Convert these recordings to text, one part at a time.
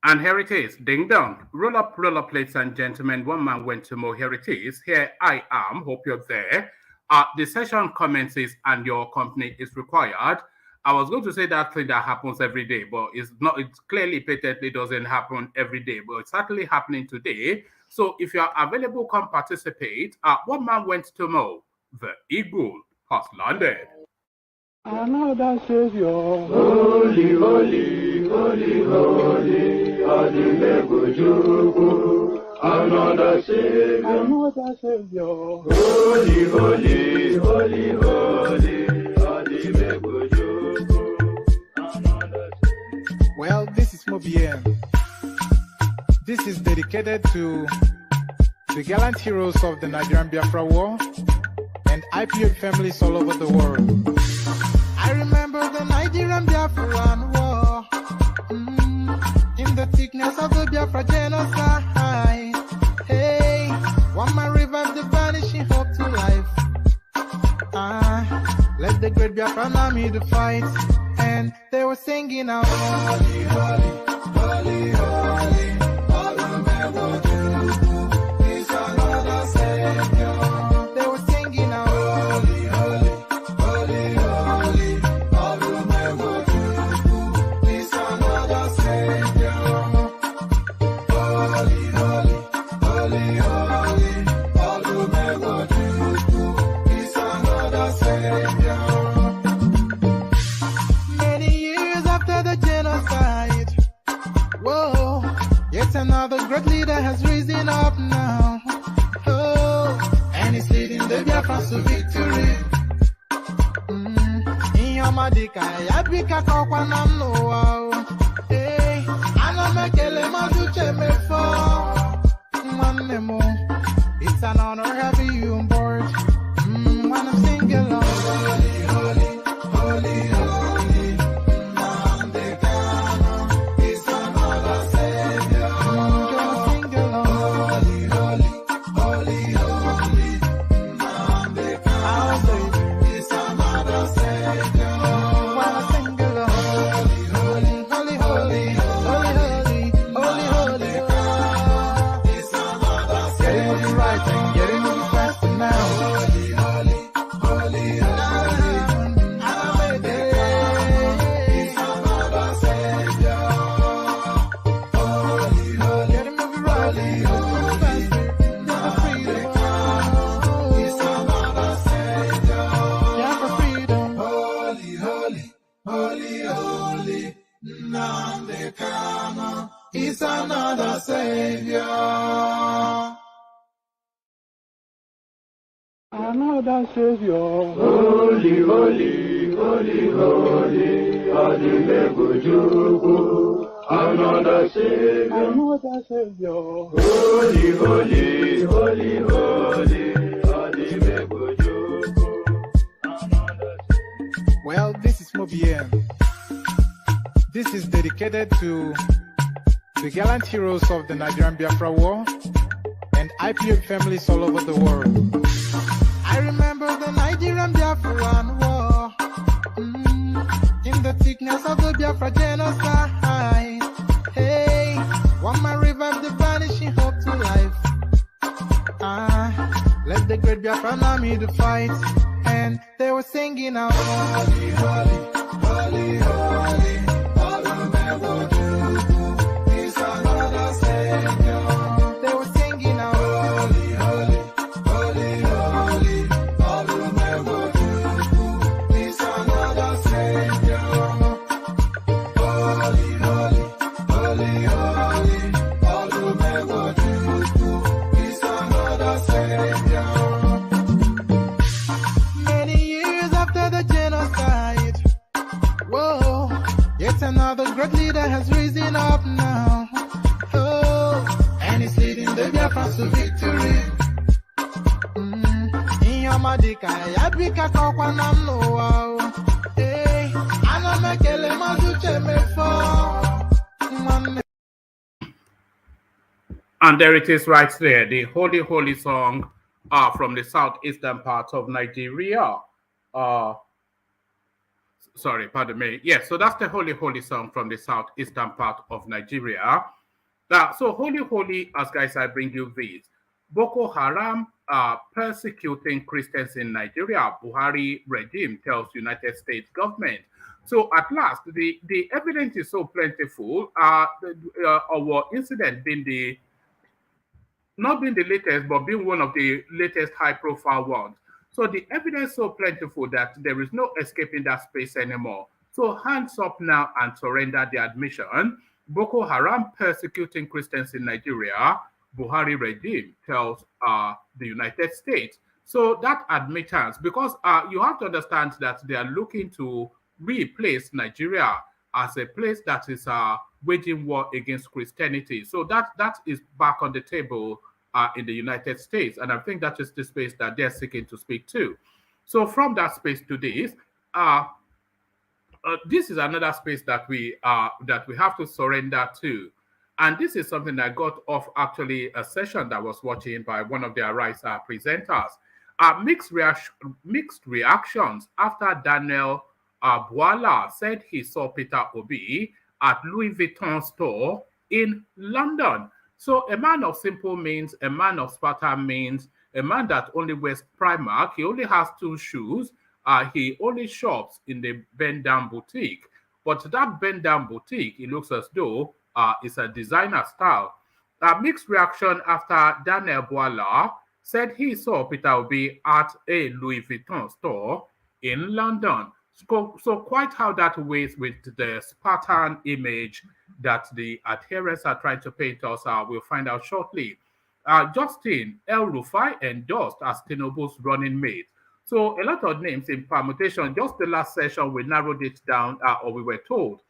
And here it is, ding dong. Roll up, ladies and gentlemen. One man went to more. Here it is. Here I am. Hope you're there. The session commences and your company is required. I was going to say that thing that happens every day, but it's not. It clearly, patently doesn't happen every day, but it's certainly happening today. So if you are available, come participate. One man went to Mo. The eagle has landed. Another Savior. Holy, holy, holy, holy, Adimebujuku. Another Savior. Another Savior. Holy, holy, holy, holy, Adimebujuku. Another Savior. Well, this is Mobien. This is dedicated to the gallant heroes of the Nigerian Biafra War and IPO families all over the world. I remember the Nigerian Biafran War, in the thickness of the Biafra genocide. Hey, one man revived the vanishing hope to life. Let the great Biafran army to fight, and they were singing out, holy, holy, holy, holy, all the men will do is another Savior. They were singing out, holy, holy, holy, holy, all the men will do is another Savior. Holy, holy, holy, holy, all the men will do is another Savior. Many years after the genocide, whoa, yet another great leader has risen up now. Oh, and he's leading the Biafrans to victory. Inyamadika, yabika kwa namno. Hey, anamekele maduche mefo. Mwanemo, it's an honor having you on board. When I'm singing along, holy, holy, holy, holy, Namdekano is another Savior. Gonna sing along, holy, holy, holy, holy, Namdekano is another Savior. When I sing along, holy, holy, holy, holy, holy, holy, holy, is another Savior. Getting moving right and getting moving faster now. Holy, holy, holy, holy, is another Savior. Holy, holy, getting moving right, moving faster. Yeah, for freedom. Is another Savior. Yeah, for freedom. Holy, holy, holy, holy, Namdekano is another Savior. Another Savior. Holy, holy, holy, holy, Adimebujuku. Another Savior. Another Savior. Holy, holy, holy, holy, Adimebujuku. Another Savior. Well, this is Mobien. This is dedicated to the gallant heroes of the Nigerian Biafra War and IPO families all over the world. I remember the Nigerian Biafran War, in the thickness of the Biafra genocide. Hey, one man revived the vanishing hope to life. Let the great Biafran army to fight, and they were singing out, holy, holy, holy, holy, all the men will do is another Savior. They were singing out, holy, holy, holy, holy, all the men will do is another Savior. Holy, holy, holy, holy, all the men will do is another Savior. Many years after the genocide, whoa, yet another great leader has risen up now. Oh, and he's leading the Biafrans to victory. Inyamadika, yabika kwa namno. Hey, anamekele maduche mefo. And there it is right there, the Holy Holy song from the southeastern part of Nigeria. Sorry, pardon me. Yes, so that's the Holy Holy song from the southeastern part of Nigeria. So Holy Holy, as guys, I bring you this. Boko Haram are persecuting Christians in Nigeria. Buhari regime tells United States government. So at last, the evidence is so plentiful. Our incident being the not being the latest, but being one of the latest high-profile ones. So the evidence so plentiful that there is no escaping that space anymore. So hands up now and surrender the admission. Boko Haram persecuting Christians in Nigeria. Buhari regime tells the United States. So that admittance, because you have to understand that they are looking to replace Nigeria as a place that is waging war against Christianity. So that is back on the table in the United States, and I think that is the space that they're seeking to speak to. So from that space to this is another space that we have to surrender to, and this is something that got off actually a session that I was watching by one of the Arise presenters. Mixed reactions after Daniel Bwala said he saw Peter Obi at Louis Vuitton store in London. So a man of simple means, a man of Spartan means, a man that only wears Primark, he only has two shoes, he only shops in the Bend Down Boutique. But that Bend Down Boutique, it looks as though it's a designer style. A mixed reaction after Daniel Bwala said he saw Peter Obi at a Louis Vuitton store in London. So quite how that weighs with the Spartan image that the adherents are trying to paint us, we'll find out shortly. Justin El Rufai endorsed as Tinubu's running mate. So a lot of names in permutation. Just the last session, we narrowed it down, or we were told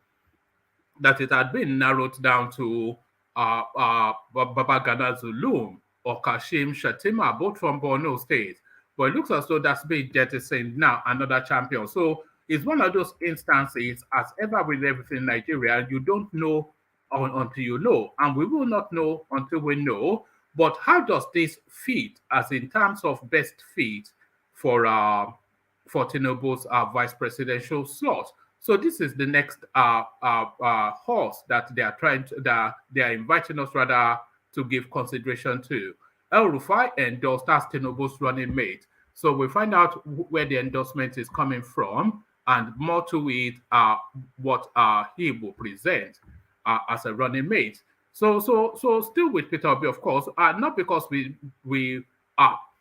that it had been narrowed down to Babagana Zulum or Kashim Shatima, both from Borno State. But it looks as though that's been jettisoned now, another champion. So it's one of those instances, as ever with everything in Nigeria, you don't know until you know, and we will not know until we know. But how does this fit, as in terms of best fit for Tinubu's vice presidential slot? So this is the next horse that they are that they are inviting us rather to give consideration to. El Rufai endorsed as Tinubu's running mate. So we find out where the endorsement is coming from, and more to it, what he will present as a running mate. So still with Peter Obi, of course, not because we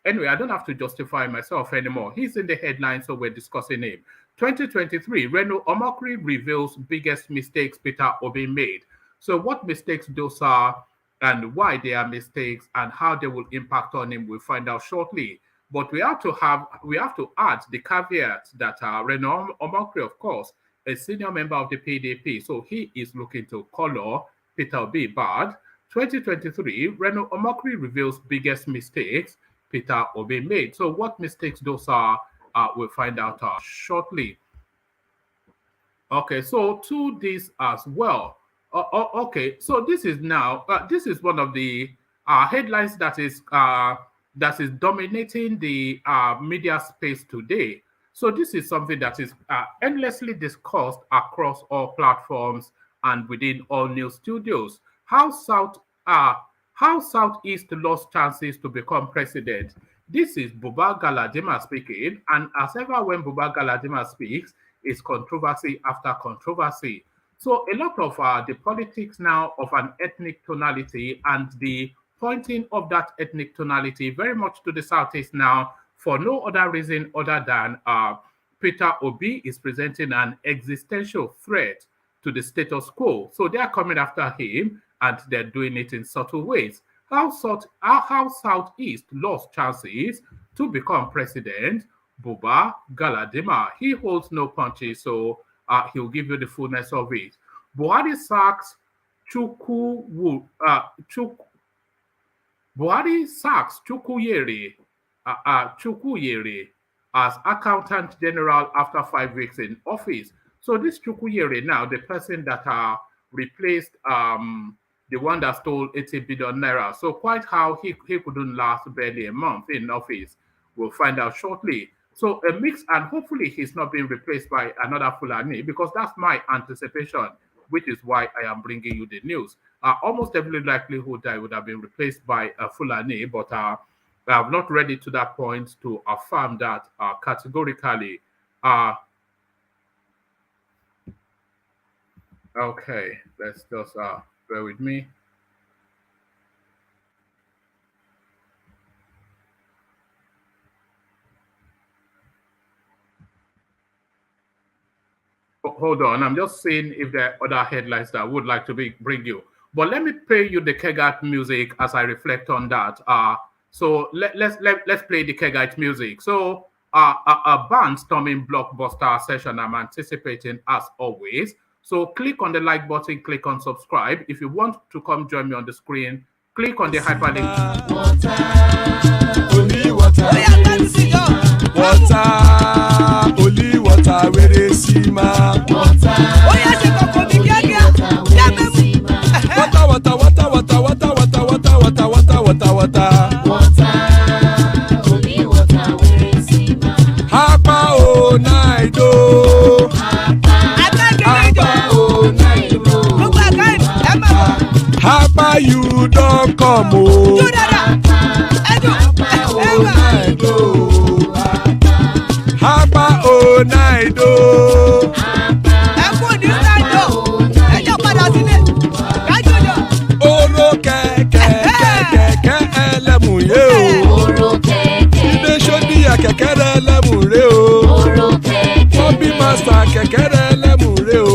anyway, I don't have to justify myself anymore. He's in the headline, so we're discussing him. 2023, Reno Omokri reveals biggest mistakes Peter Obi made. So what mistakes those are, and why they are mistakes, and how they will impact on him, we'll find out shortly. But we have to add the caveat that Reno Omokri, of course, a senior member of the PDP, so he is looking to color Peter Obi bad. 2023, Reno Omokri reveals biggest mistakes Peter Obi made. So what mistakes those are, we'll find out shortly. Okay, so to this as well. Okay, so this is now this is one of the headlines that is dominating the media space today. So this is something that is endlessly discussed across all platforms and within all news studios. How Southeast lost chances to become president. This is Buba Galadima speaking, and as ever when Buba Galadima speaks, it's controversy after controversy. So a lot of the politics now of an ethnic tonality and the pointing of that ethnic tonality very much to the Southeast now for no other reason other than Peter Obi is presenting an existential threat to the status quo. So they are coming after him, and they're doing it in subtle ways. How Southeast lost chances to become president. Buba Galadima, he holds no punches, so he'll give you the fullness of it. Buhari sacks Chukuyere as accountant general after 5 weeks in office. So this Chukuyere now, the person that replaced the one that stole 80 billion naira. So quite how he couldn't last barely a month in office, we'll find out shortly. So a mix, and hopefully he's not being replaced by another Fulani, because that's my anticipation, which is why I am bringing you the news. Almost every likelihood I would have been replaced by a Fulani, but I'm not ready to that point to affirm that categorically. Uh, okay, let's just bear with me. Hold on, I'm just seeing if there are other headlines that I would like to bring you. But let me play you the Kegite music as I reflect on that. So let's play the Kegite music. So a barnstorming blockbuster session I'm anticipating as always. So click on the like button, click on subscribe. If you want to come join me on the screen, click on the hyperlink. Only water, where they see ma. Water, Hapa o naido. Hapa you don't come o. Hapa o naido. Oro kẹ̀kẹ́ ẹlẹ́mù yé o. Ilé sọ́díyà kẹ̀kẹ́ rẹ̀ ẹlẹ́mù rẹ̀ o. Bobby master kẹ̀kẹ́ rẹ̀ ẹlẹ́mù rẹ̀ o.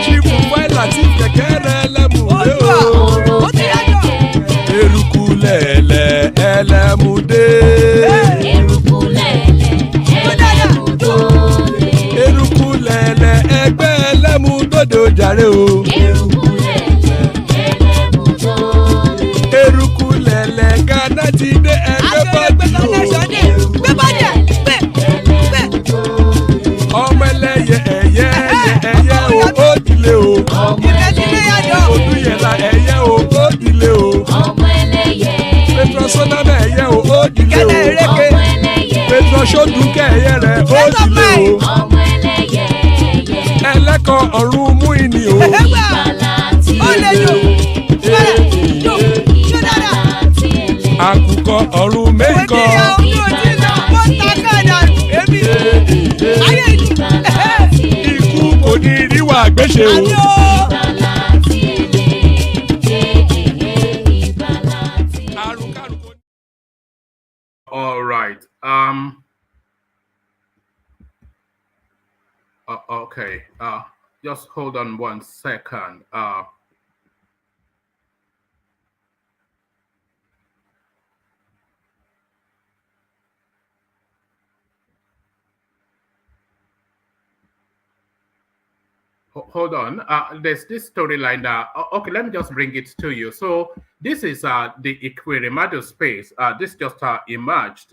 Chief Wailati kẹ̀kẹ́ rẹ̀ ẹlẹ́mù rẹ̀ o. Eruku lẹ̀lẹ̀ ẹlẹ́mù dé. Eruku lẹ̀lẹ̀ ẹgbẹ́ ẹlẹ́mù dòdò jàre o. Eruku lẹ̀lẹ̀ Ghana ti dé ẹgbẹ́ bọ́dì o. Ọmọ ẹlẹ́yẹ ẹyẹ o ó dìlé o. Odúyẹ̀lá ẹyẹ o ó dìlé o. Petrosoname ẹyẹ o ó dìlé o. Petrosodunke ẹyẹ rẹ̀ ó dìlé o. Ẹlẹ́kọ̀ ọ̀run mú ìní o. Àkùkọ ọ̀run méjìkọ. Ikú kò ní ríwà gbéṣe o. All right. Okay. Just hold on 1 second. Hold on. There's this storyline that. Okay, let me just bring it to you. So this is the Ikwirimadu space. This just emerged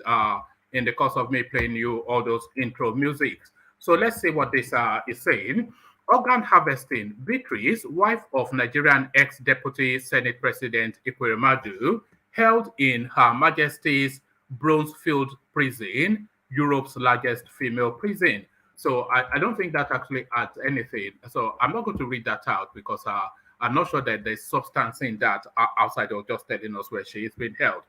in the course of me playing you all those intro musics. So let's see what this is saying. Organ harvesting. Beatrice, wife of Nigerian ex-deputy Senate President Ikwirimadu, held in Her Majesty's Bronzefield Prison, Europe's largest female prison. So I don't think that actually adds anything. So I'm not going to read that out because I'm not sure that there's substance in that outside of just telling us where she is being held.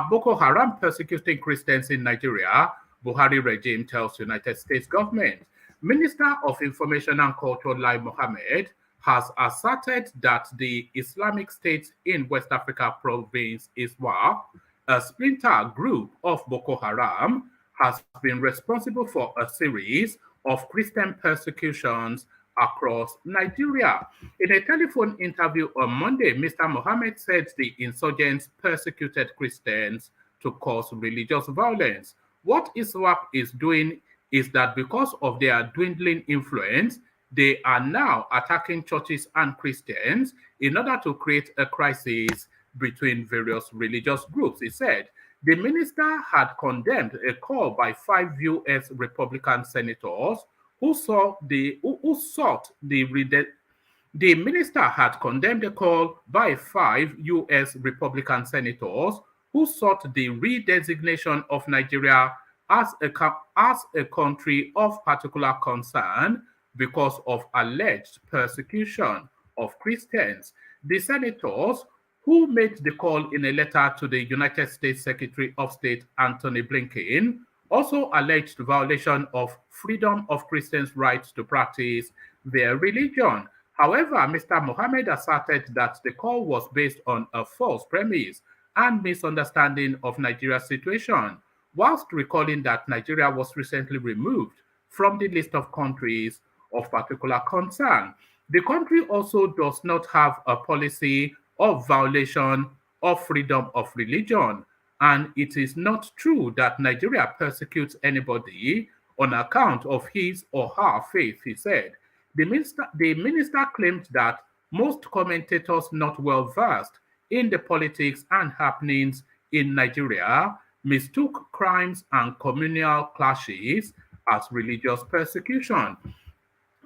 Boko Haram persecuting Christians in Nigeria, Buhari regime tells United States government. Minister of Information and Culture Lai Mohammed has asserted that the Islamic State in West Africa province Iswa, a splinter group of Boko Haram, has been responsible for a series of Christian persecutions across Nigeria. In a telephone interview on Monday, Mr. Mohammed said the insurgents persecuted Christians to cause religious violence. What ISWAP is doing is that because of their dwindling influence, they are now attacking churches and Christians in order to create a crisis between various religious groups, he said. The minister had condemned a call by 5 U.S. Republican senators who sought the minister had condemned a call by 5 U.S. Republican senators who sought the redesignation of Nigeria as a country of particular concern because of alleged persecution of Christians. The senators who made the call in a letter to the United States Secretary of State Anthony Blinken also alleged violation of freedom of Christians' rights to practice their religion. However, Mr. Mohammed asserted that the call was based on a false premise and misunderstanding of Nigeria's situation, whilst recalling that Nigeria was recently removed from the list of countries of particular concern. The country also does not have a policy of violation of freedom of religion, and it is not true that Nigeria persecutes anybody on account of his or her faith, he said. The minister claimed that most commentators not well versed in the politics and happenings in Nigeria mistook crimes and communal clashes as religious persecution.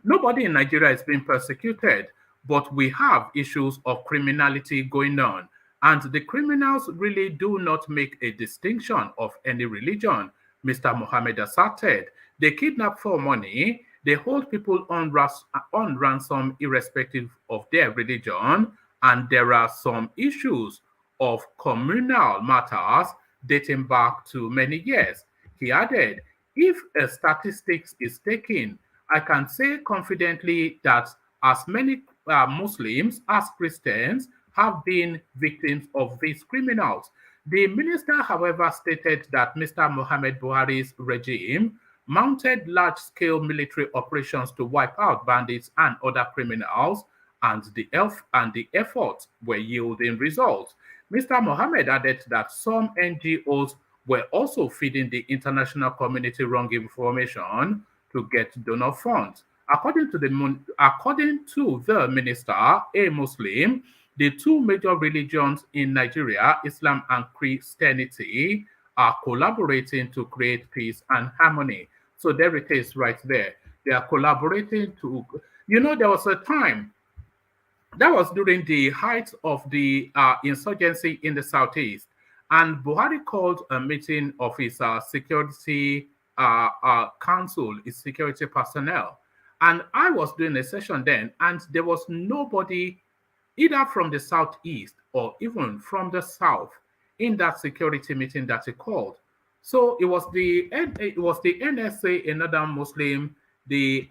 Nobody in Nigeria is being persecuted, but we have issues of criminality going on. And the criminals really do not make a distinction of any religion, Mr. Mohammed asserted. They kidnap for money, they hold people on ransom irrespective of their religion, and there are some issues of communal matters dating back to many years. He added, if a statistics is taken, I can say confidently that as many Muslims as Christians have been victims of these criminals. The minister, however, stated that Mr. Mohammed Buhari's regime mounted large-scale military operations to wipe out bandits and other criminals, and the efforts were yielding results. Mr. Mohammed added that some NGOs were also feeding the international community wrong information to get donor funds. According to the minister, a Muslim, the two major religions in Nigeria, Islam and Christianity, are collaborating to create peace and harmony. So there it is right there. They are collaborating to, there was a time, that was during the height of the insurgency in the southeast, and Buhari called a meeting of his security council, his security personnel. And I was doing a session then, and there was nobody either from the southeast or even from the south in that security meeting that he called. So it was the NSA, another Muslim, the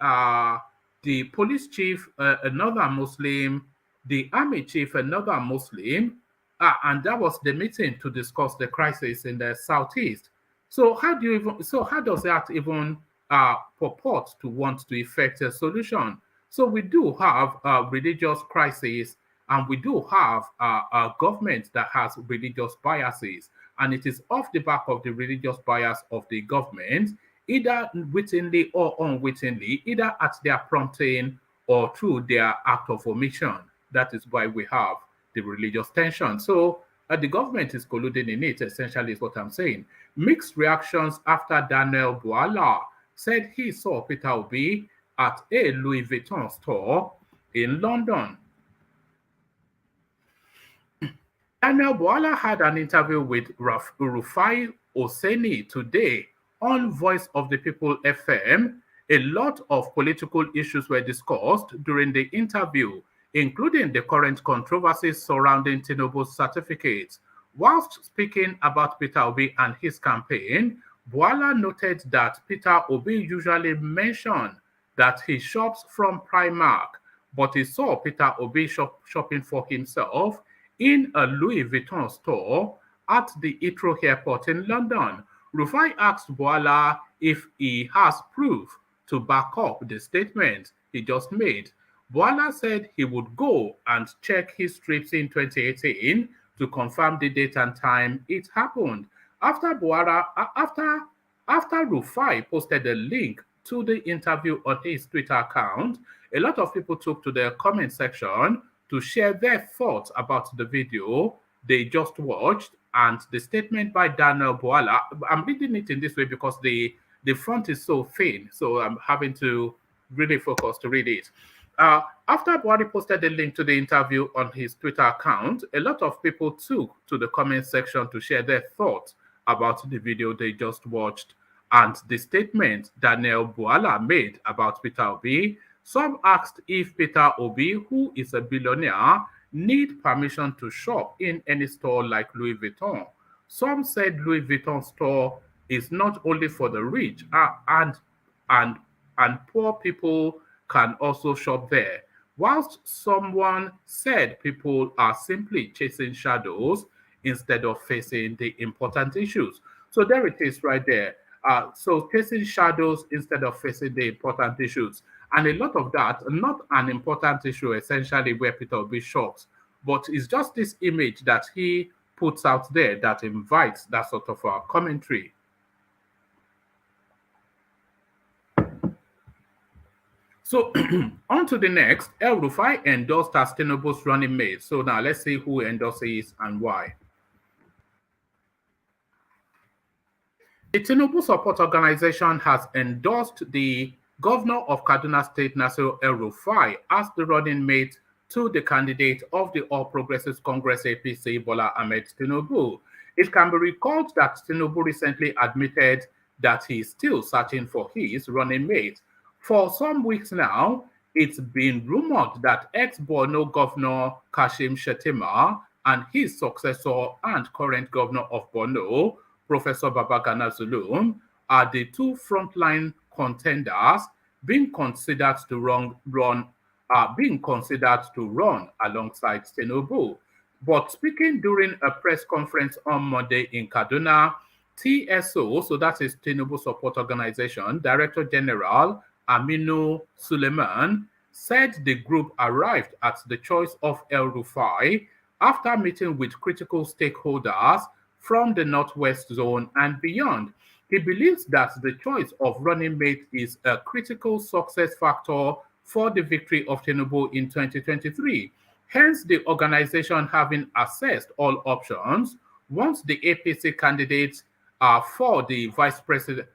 police chief, another Muslim, the army chief, another Muslim, and that was the meeting to discuss the crisis in the southeast. So how does that even purport to want to effect a solution? So we do have a religious crisis, and we do have a government that has religious biases, and it is off the back of the religious bias of the government, either wittingly or unwittingly, either at their prompting or through their act of omission. That is why we have the religious tension. So the government is colluding in it, essentially, is what I'm saying. Mixed reactions after Daniel Bwala said he saw Peter Obi at a Louis Vuitton store in London. Daniel Bwala had an interview with Rufai Oseni today on Voice of the People FM. A lot of political issues were discussed during the interview, including the current controversies surrounding Tinubu's certificates. Whilst speaking about Peter Obi and his campaign, Bwala noted that Peter Obi usually mentioned that he shops from Primark, but he saw Peter Obi shopping for himself in a Louis Vuitton store at the Heathrow Airport in London. Rufai asked Bwala if he has proof to back up the statement he just made. Bwala said he would go and check his trips in 2018 to confirm the date and time it happened. After Rufai posted a link to the interview on his Twitter account, a lot of people took to the comment section to share their thoughts about the video they just watched and the statement by Daniel Bwala. I'm reading it in this way because the font is so thin, so I'm having to really focus to read it. After Buhari posted the link to the interview on his Twitter account, a lot of people took to the comment section to share their thoughts about the video they just watched. and the statement Daniel Buala made about Peter Obi, some asked if Peter Obi, who is a billionaire, need permission to shop in any store like Louis Vuitton. Some said Louis Vuitton store is not only for the rich and and poor people can also shop there. Whilst someone said people are simply chasing shadows instead of facing the important issues. So there it is right there. So chasing shadows instead of facing the important issues. And a lot of that, not an important issue essentially where Peter Obi shops, but it's just this image that he puts out there that invites that sort of commentary. So on to the next. El Rufai endorsed as Tinubu's running mate. So now let's see who endorses and why. The Tinubu Support Organization has endorsed the governor of Kaduna State, Nasir El Rufai, as the running mate to the candidate of the All Progressives Congress APC, Bola Ahmed Tinubu. It can be recalled that Tinubu recently admitted that he is still searching for his running mate. For some weeks now, it's been rumored that ex-Borno Governor Kashim Shettima and his successor and current governor of Borno, Professor Babagana Zulum, are the two frontline contenders being considered to run alongside Tinubu. But speaking during a press conference on Monday in Kaduna, TSO, so that is Tinubu Support Organization, Director General Aminu Suleiman, said the group arrived at the choice of El Rufai after meeting with critical stakeholders from the Northwest Zone and beyond. He believes that the choice of running mate is a critical success factor for the victory of Tinubu in 2023. Hence, the organization having assessed all options, wants the APC candidates for the vice president,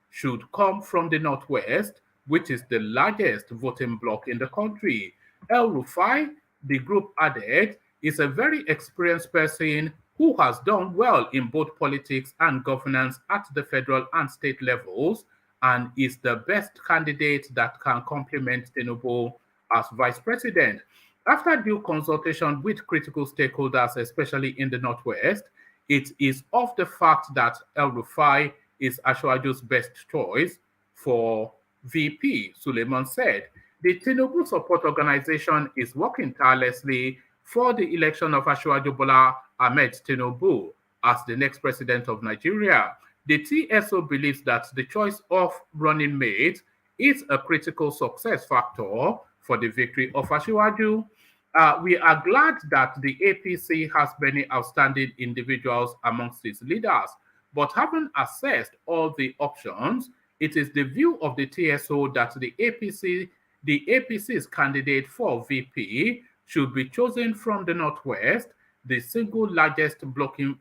should come from the Northwest, which is the largest voting bloc in the country. El Rufai, the group added, is a very experienced person who has done well in both politics and governance at the federal and state levels and is the best candidate that can complement Tinubu as vice president. After due consultation with critical stakeholders, especially in the Northwest, it is of the fact that El Rufai is Ashwaju's best choice for VP, Suleiman said. The Tinubu Support Organization is working tirelessly for the election of Ashwaju Bola Ahmed Tinubu as the next president of Nigeria. The TSO believes that the choice of running mate is a critical success factor for the victory of Ashwaju. We are glad that the APC has many outstanding individuals amongst its leaders, but having assessed all the options, it is the view of the TSO that the APC's candidate for VP should be chosen from the Northwest, the single largest voting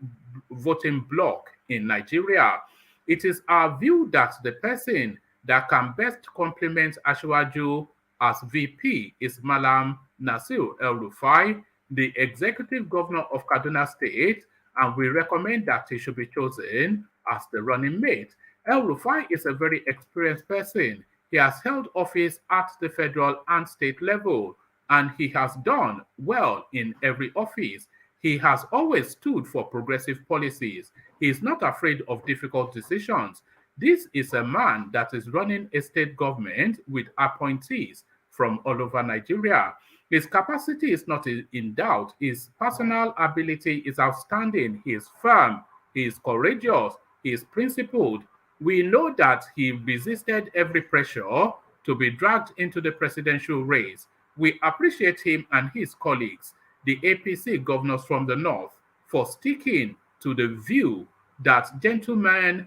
bloc in Nigeria. It is our view that the person that can best complement Ashwaju as VP is Mallam Nasir El Rufai, the executive governor of Kaduna State, and we recommend that he should be chosen as the running mate. El Rufai is a very experienced person. He has held office at the federal and state level, and he has done well in every office. He has always stood for progressive policies. He is not afraid of difficult decisions. This is a man that is running a state government with appointees from all over Nigeria. His capacity is not in doubt. His personal ability is outstanding. He is firm. He is courageous. He is principled. We know that he resisted every pressure to be dragged into the presidential race. We appreciate him and his colleagues, the APC governors from the North, for sticking to the view that gentlemen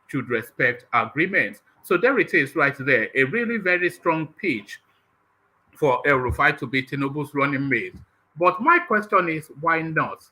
should respect agreements. So there it is right there, a really very strong pitch for El Rufai to be Tinubu's running mate. But my question is, why not?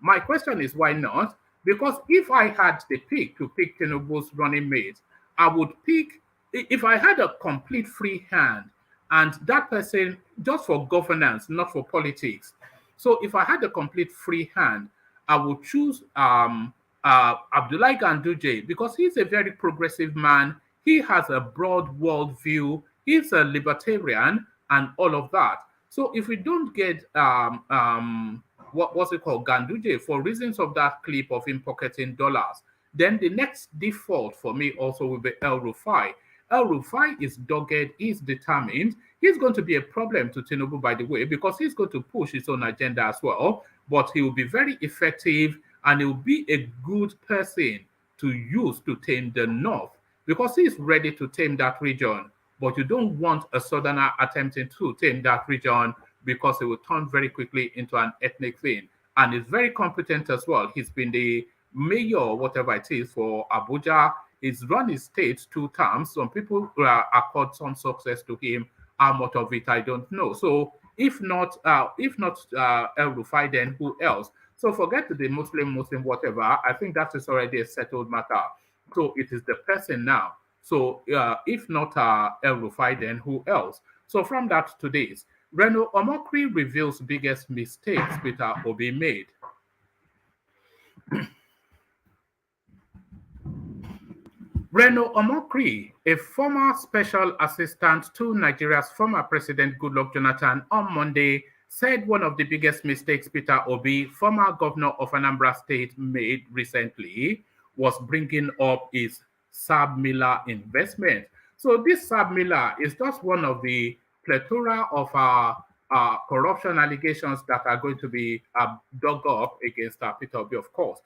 My question is, why not? Because if I had the pick to pick Tinubu's running mate, I would pick, if I had a complete free hand, and that person, just for governance, not for politics. So if I had a complete free hand, I would choose Abdullah Ganduje because he's a very progressive man. He has a broad worldview. He's a libertarian and all of that. So if we don't get what's it called, Ganduje, for reasons of that clip of him pocketing dollars, then the next default for me also will be El Rufai. El Rufai is dogged, he's determined. He's going to be a problem to Tinubu, by the way, because he's going to push his own agenda as well. But he will be very effective and he will be a good person to use to tame the North because he's ready to tame that region. But you don't want a southerner attempting to tame that region because it will turn very quickly into an ethnic thing. And he's very competent as well. He's been the mayor, whatever it is, for Abuja. He's run his state 2 terms. Some people accord some success to him. How much of it I don't know. So if not El Rufai, then who else? So forget the Muslim, whatever. I think that is already a settled matter. So it is the person now. So if not El Rufai, then who else? So from that to this, Reno Omokri reveals biggest mistakes Peter Obi made. Reno Omokri, a former special assistant to Nigeria's former President Goodluck Jonathan, on Monday said one of the biggest mistakes Peter Obi, former governor of Anambra State, made recently was bringing up his Sab Miller investment. So this Sab Miller is just one of the plethora of corruption allegations that are going to be dug up against Peter Obi, of course.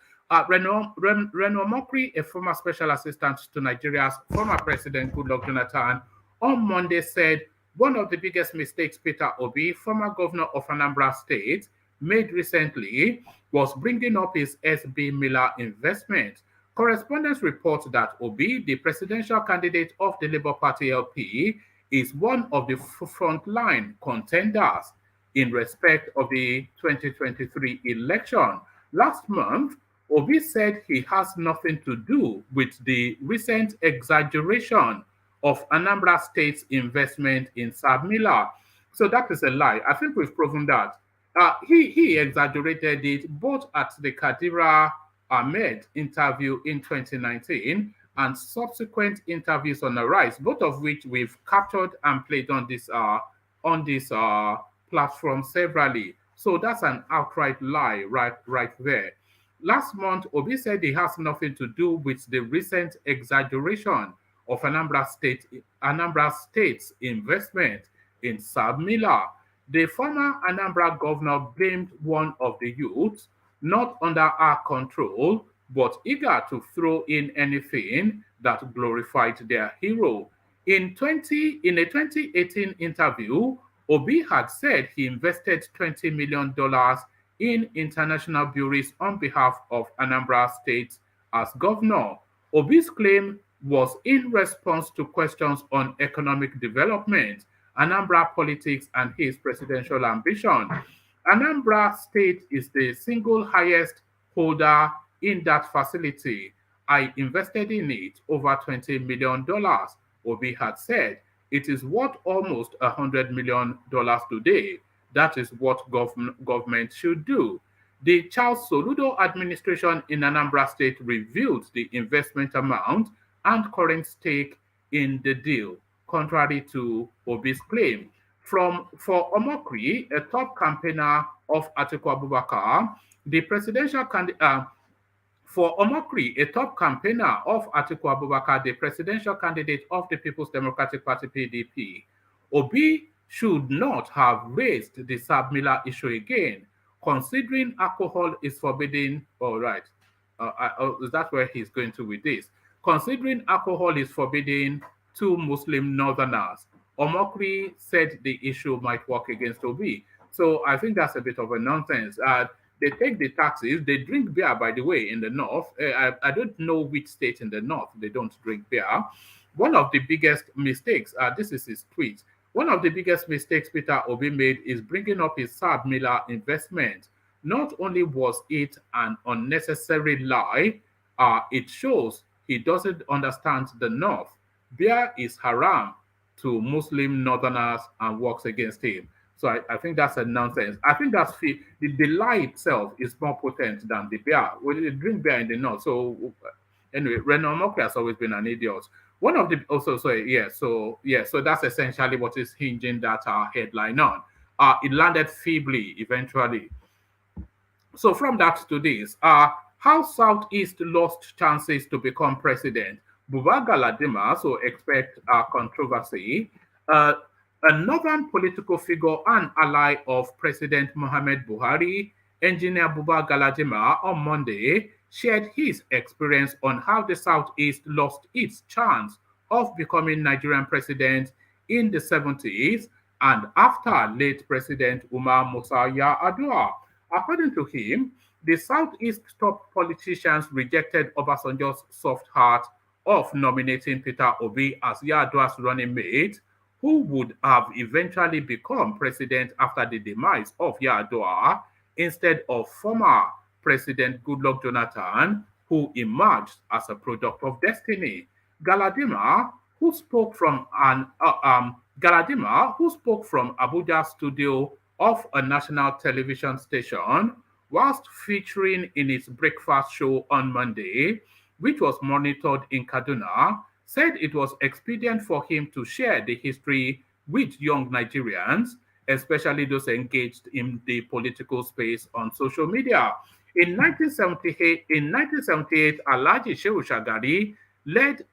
Reno Omokri, a former special assistant to Nigeria's former president Goodluck Jonathan, on Monday said one of the biggest mistakes Peter Obi, former governor of Anambra State, made recently was bringing up his SB Miller investment. Correspondents report that Obi, the presidential candidate of the Labour Party LP, is one of the frontline contenders in respect of the 2023 election. Last month, Obi said he has nothing to do with the recent exaggeration of Anambra State's investment in Sab Miller. So that is a lie. I think we've proven that. He exaggerated it both at the Kadira Ahmed interview in 2019 and subsequent interviews on Arise, both of which we've captured and played on this platform severally. So that's an outright lie right there. Last month, Obi said he has nothing to do with the recent exaggeration of Anambra State's investment in Sab Miller. The former Anambra governor blamed one of the youths, not under our control, but eager to throw in anything that glorified their hero. In a 2018 interview, Obi had said he invested $20 million in international bureaus on behalf of Anambra State as governor. Obi's claim was in response to questions on economic development, Anambra politics, and his presidential ambition. Anambra State is the single highest holder in that facility. I invested in it over $20 million, Obi had said. It is worth almost $100 million today. That is what government should do. The Charles Soludo administration in Anambra State revealed the investment amount and current stake in the deal, contrary to Obi's claim. For Omokri, a top campaigner of Atiku Abubakar, the presidential candidate. For Omokri, a top campaigner of Atiku Abubakar, the presidential candidate of the People's Democratic Party (PDP), Obi should not have raised the Sab Miller issue again, considering alcohol is forbidden. All right, that's where he's going to with this. Considering alcohol is forbidden to Muslim Northerners, Omokri said the issue might work against Obi. So I think that's a bit of a nonsense. They take the taxes. They drink beer, by the way, in the north. I don't know which state in the north they don't drink beer. One of the biggest mistakes, this is his tweet, one of the biggest mistakes Peter Obi made is bringing up his Sab Miller investment. Not only was it an unnecessary lie, it shows he doesn't understand the north. Beer is haram to Muslim northerners and works against him. So I think that's a nonsense. I think the lie itself is more potent than the beer. Well, they drink beer in the north. So anyway, Renan Mokri has always been an idiot. One of the also so that's essentially what is hinging that headline on. It landed feebly eventually. So from that to this, how Southeast lost chances to become president. Buba Galadima, so expect controversy. Uh, a northern political figure and ally of President Mohamed Buhari, engineer Buba Galadima, on Monday shared his experience on how the Southeast lost its chance of becoming Nigerian president in the 70s and after late President Umar Musa Yar'Adua. According to him, the Southeast top politicians rejected Obasanjo's soft heart of nominating Peter Obi as Yar'Adua's running mate, who would have eventually become president after the demise of Yar'Adua, instead of former President Goodluck Jonathan, who emerged as a product of destiny. Galadima, who spoke from Galadima, who spoke from Abuja studio of a national television station, whilst featuring in its breakfast show on Monday, which was monitored in Kaduna, said it was expedient for him to share the history with young Nigerians, especially those engaged in the political space on social media. In 1978, Alhaji Shehu Shagari led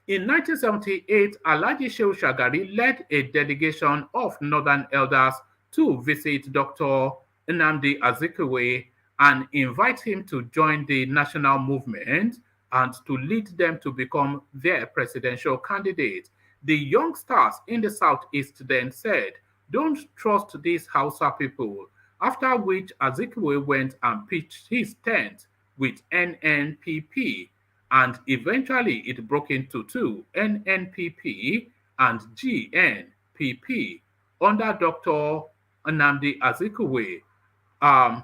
in 1978, Alhaji Shehu Shagari led a delegation of Northern elders to visit Dr. Nnamdi Azikiwe and invite him to join the national movement and to lead them to become their presidential candidate. The young stars in the Southeast then said, "Don't trust these Hausa people," after which Azikiwe went and pitched his tent with NNPP, and eventually it broke into two, NNPP and GNPP, under Dr. Nnamdi Azikiwe. Um,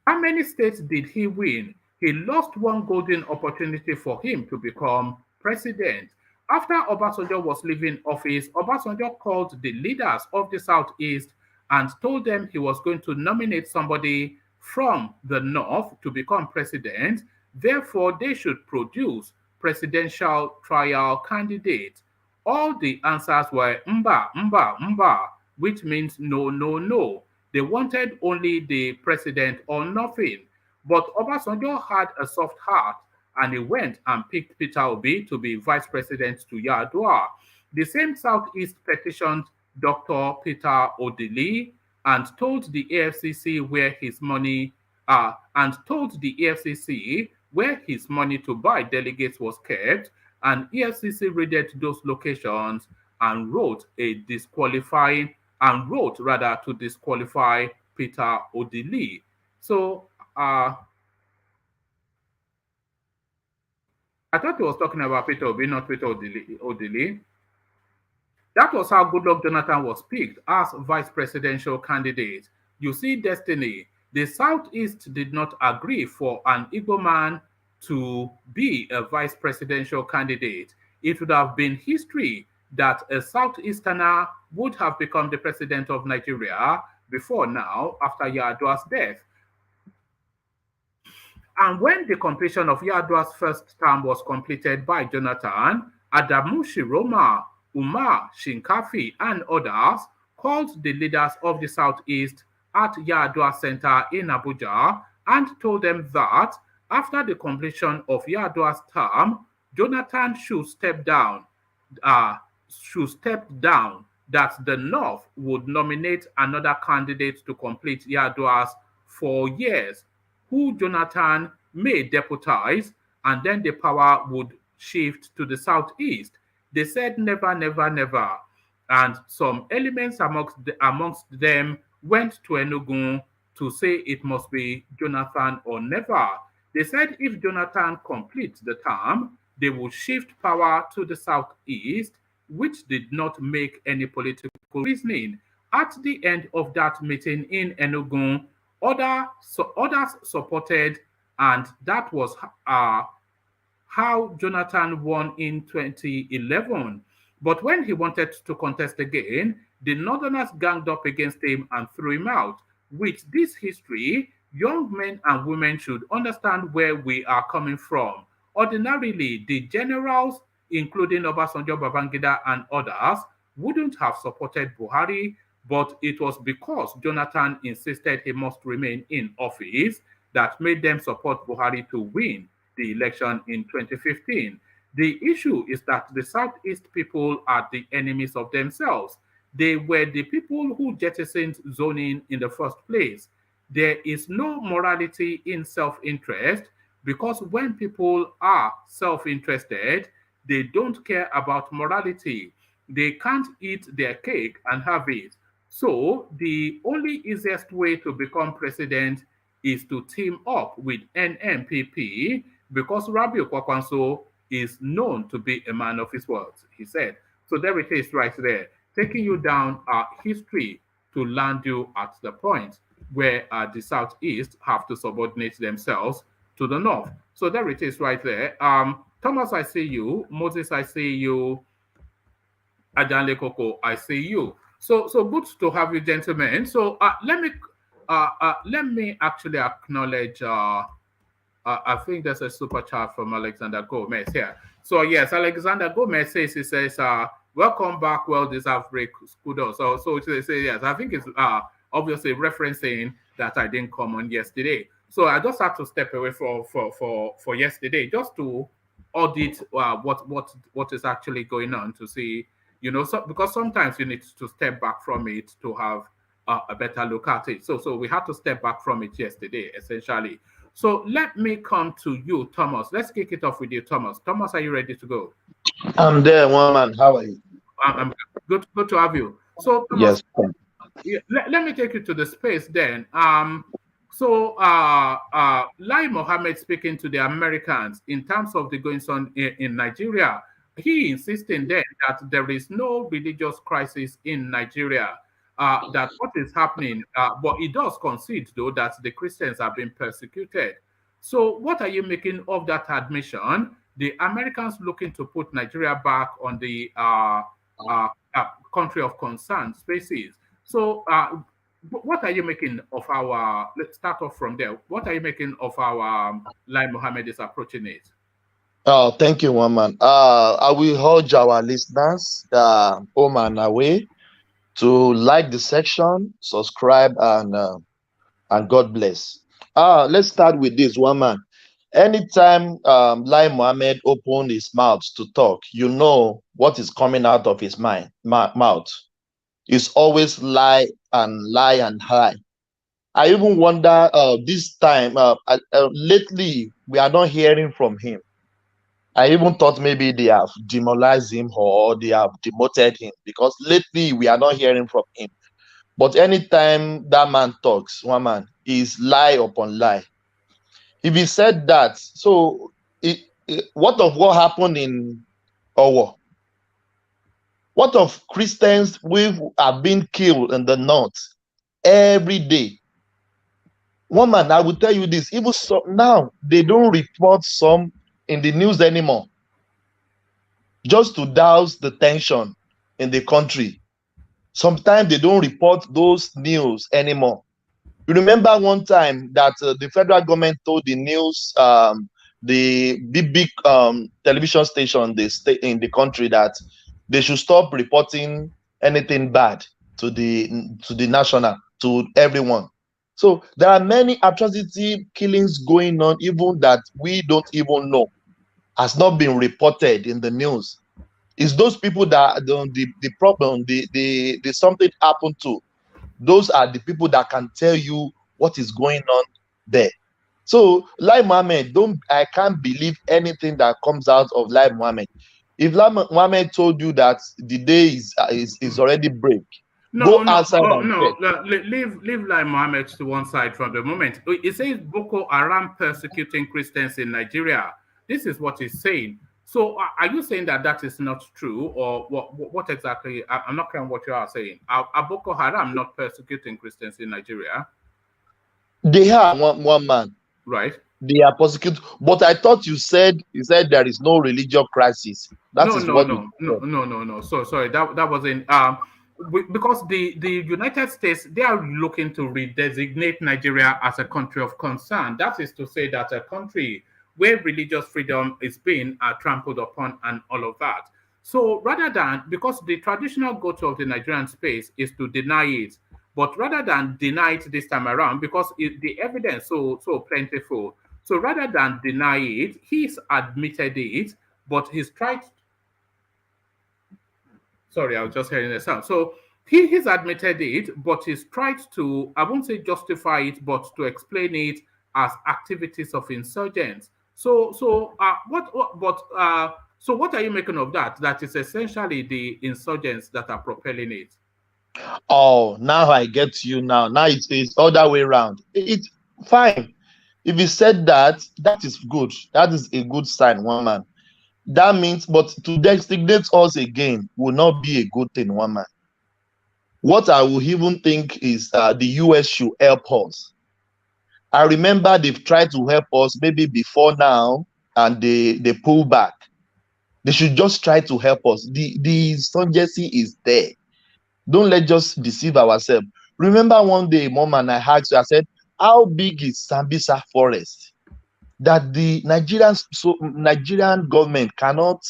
how many states did he win? He lost one golden opportunity for him to become president. After Obasanjo was leaving office, Obasanjo called the leaders of the Southeast and told them he was going to nominate somebody from the North to become president. Therefore, they should produce presidential trial candidates. All the answers were mba, mba, mba, which means no, no, no. They wanted only the president or nothing. But Obasanjo had a soft heart and he went and picked Peter Obi to be vice president to Yar'Adua. The same Southeast petitioned Dr. Peter Odili and told the AFCC where his money to buy delegates was kept, and EFCC raided those locations and wrote to disqualify Peter Odili. So I thought he was talking about Peter Obi, not Peter Odili. That was how Goodluck Jonathan was picked as vice presidential candidate. You see, destiny. The Southeast did not agree for an Igbo man to be a vice presidential candidate. It would have been history that a Southeasterner would have become the president of Nigeria before now, after Yar'Adua's death. And when the completion of Yar'Adua's first term was completed by Jonathan, Adamu Shiroma, Umar Shinkafi, and others called the leaders of the Southeast at Yar'Adua Center in Abuja and told them that after the completion of Yar'Adua's term, Jonathan should step down, that the North would nominate another candidate to complete Yar'Adua's 4 years, who Jonathan may deputize, and then the power would shift to the Southeast. They said never, never, never. And some elements amongst them went to Enugu to say it must be Jonathan or never. They said if Jonathan completes the term, they would shift power to the Southeast, which did not make any political reasoning. At the end of that meeting in Enugu, others supported, and that was how Jonathan won in 2011. But when he wanted to contest again, the Northerners ganged up against him and threw him out. With this history, young men and women should understand where we are coming from. Ordinarily, the generals, including Obasanjo, Babangida, and others, wouldn't have supported Buhari, but it was because Jonathan insisted he must remain in office that made them support Buhari to win the election in 2015. The issue is that the Southeast people are the enemies of themselves. They were the people who jettisoned zoning in the first place. There is no morality in self-interest because when people are self-interested, they don't care about morality. They can't eat their cake and have it. So the only easiest way to become president is to team up with NMPP because Rabiu Kwakwanso is known to be a man of his words, he said. So there it is right there, taking you down history to land you at the point where the Southeast have to subordinate themselves to the North. So there it is right there. Thomas, I see you. Moses, I see you. Ajanle Koko, I see you. So good to have you, gentlemen. So let me actually acknowledge. I think there's a super chat from Alexander Gomez here. So yes, Alexander Gomez says, he says, welcome back, well-deserved break, kudos. So they say yes. I think it's obviously referencing that I didn't come on yesterday. So I just had to step away for yesterday just to audit what is actually going on to see, because sometimes you need to step back from it to have a better look at it. So we had to step back from it yesterday, essentially. So let me come to you, Thomas. Let's kick it off with you, Thomas. Thomas, are you ready to go? I'm there, one man. How are you? I'm good to have you. So Thomas, yes. Let me take you to the space then. Lai Mohammed speaking to the Americans in terms of the goings on in Nigeria, he insisting then that there is no religious crisis in Nigeria. That what is happening, but he does concede, though, that the Christians have been persecuted. So what are you making of that admission? The Americans looking to put Nigeria back on the country of concern spaces. So what are you making of our, let's start off from there. What are you making of our Lai Mohammed is approaching it? Oh, thank you, one man. I will urge our listeners, home and away, to like the section, subscribe, and God bless. Let's start with this, one man. Anytime Lai Mohammed opened his mouth to talk, you know what is coming out of his mouth. It's always lie and lie. I even wonder this time, lately, we are not hearing from him. I even thought maybe they have demoralized him or they have demoted him because lately we are not hearing from him. But anytime that man talks, one man, is lie upon lie. If he said that, so what happened in Owo? What of Christians who have been killed in the north every day? One man, I will tell you this, even so, now they don't report some in the news anymore, just to douse the tension in the country. Sometimes they don't report those news anymore. You remember one time that the federal government told the news, the big television station in the country, that they should stop reporting anything bad to the national, to everyone. So there are many atrocity killings going on, even that we don't even know, has not been reported in the news. It's those people that the problem, the something happened to. Those are the people that can tell you what is going on there. So Lai Mohammed, I can't believe anything that comes out of Lai Mohammed. If Lai Mohammed told you that the day is already break, leave Lai Mohammed to one side from the moment. It says Boko Haram persecuting Christians in Nigeria. This is what he's saying. So are you saying that is not true, or what exactly? I'm not clear what you are saying. Are Boko Haram not persecuting Christians in Nigeria? They are one man. Right. They are prosecuted. But I thought you said there is no religious crisis. That No, is no, what you no, no, said. no, no, no. So sorry, that wasn't because the United States, they are looking to redesignate Nigeria as a country of concern. That is to say that a country where religious freedom is being trampled upon and all of that. So rather than, because the traditional go-to of the Nigerian space is to deny it, but rather than deny it this time around, because the evidence so plentiful, so rather than deny it, he's admitted it, but he's tried. Sorry, I was just hearing the sound. So he's admitted it, but he's tried to, I won't say justify it, but to explain it as activities of insurgents. So what are you making of that? That is essentially the insurgents that are propelling it. Oh, now I get you now. Now it's other way around. It's fine. If you said that, that is good. That is a good sign, one man. That means, but to designate us again will not be a good thing, one man. What I will even think is the US should help us. I remember they've tried to help us maybe before now, and they pull back. They should just try to help us. The insurgency is there. Don't let us deceive ourselves. Remember one day, Mom, and I asked you, I said, how big is Sambisa forest? That the Nigerian government cannot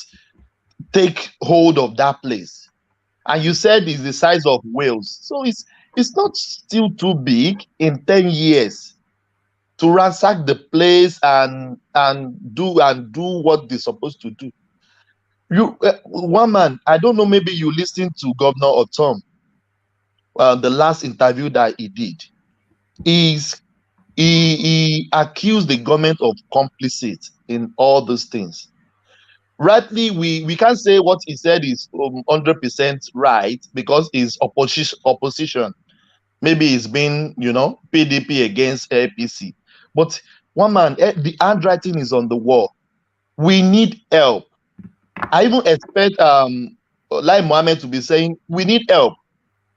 take hold of that place. And you said it's the size of Wales. So it's not still too big in 10 years to ransack the place and do what they're supposed to do. You one man, I don't know, maybe you listened to Governor Otom, the last interview that he did. Is he accused the government of complicit in all those things. Rightly, we can't say what he said is 100% right because it's opposition. Maybe it's been, PDP against APC. But one man, the handwriting is on the wall. We need help. I even expect Lai Mohammed to be saying we need help,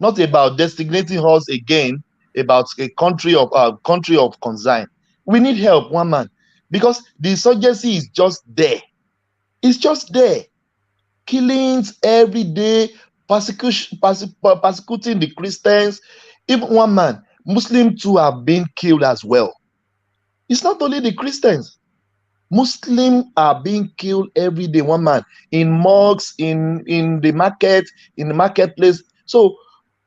not about designating us again about a country of concern. We need help, one man, because the insurgency is just there. It's just there. Killings every day, persecuting the Christians. Even one man, Muslims too have been killed as well. It's not only the Christians. Muslims are being killed every day, one man, in mosques, in the market, in the marketplace. So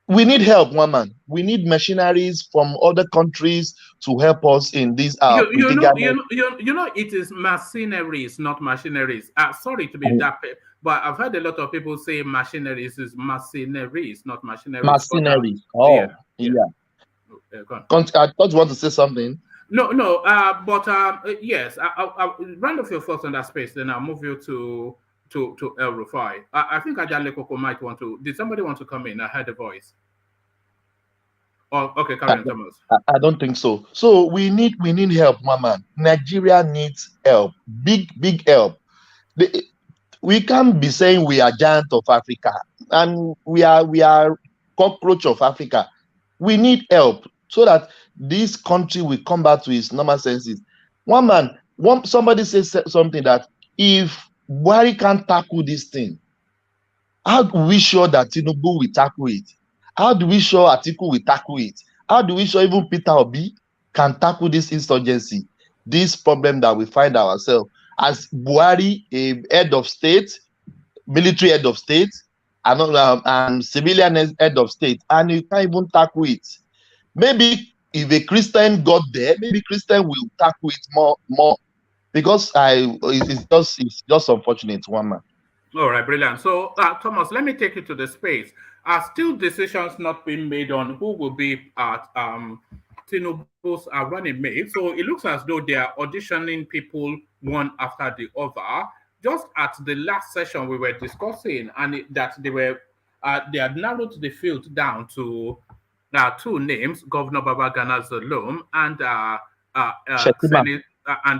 we need help, one man. We need machineries from other countries to help us in this predicament. It is machineries, not machineries. Sorry to be that, but I've heard a lot of people say machineries is machineries, not machineries. But Machineries. yeah, Oh, yeah. yeah. Go on. I thought you want to say something. No. Yes. I'll round off your thoughts on that space. Then I'll move you to El Rufai. I think Ajale Koko might want to. Did somebody want to come in? I heard a voice. Oh, okay, Karen Thomas. I don't think so. So we need help, man. Nigeria needs help. Big help. We can't be saying we are giant of Africa and we are cockroach of Africa. We need help so that this country will come back to its normal senses. Somebody says something that if Buhari can't tackle this thing, how do we sure that Tinubu will tackle it? How do we sure Atiku will tackle it? How do we sure even Peter Obi can tackle this insurgency, this problem that we find ourselves as Buhari, a head of state, military head of state, and civilian head of state, and you can't even tackle it. Maybe if a Christian got there, maybe Christian will tackle it more because it's just unfortunate, one man. All right, brilliant. So, Thomas, let me take you to the space. Are still decisions not being made on who will be at Tinubu's running mate? So it looks as though they are auditioning people one after the other. Just at the last session we were discussing, and that they had narrowed the field down to two names: Governor Babagana Zulum and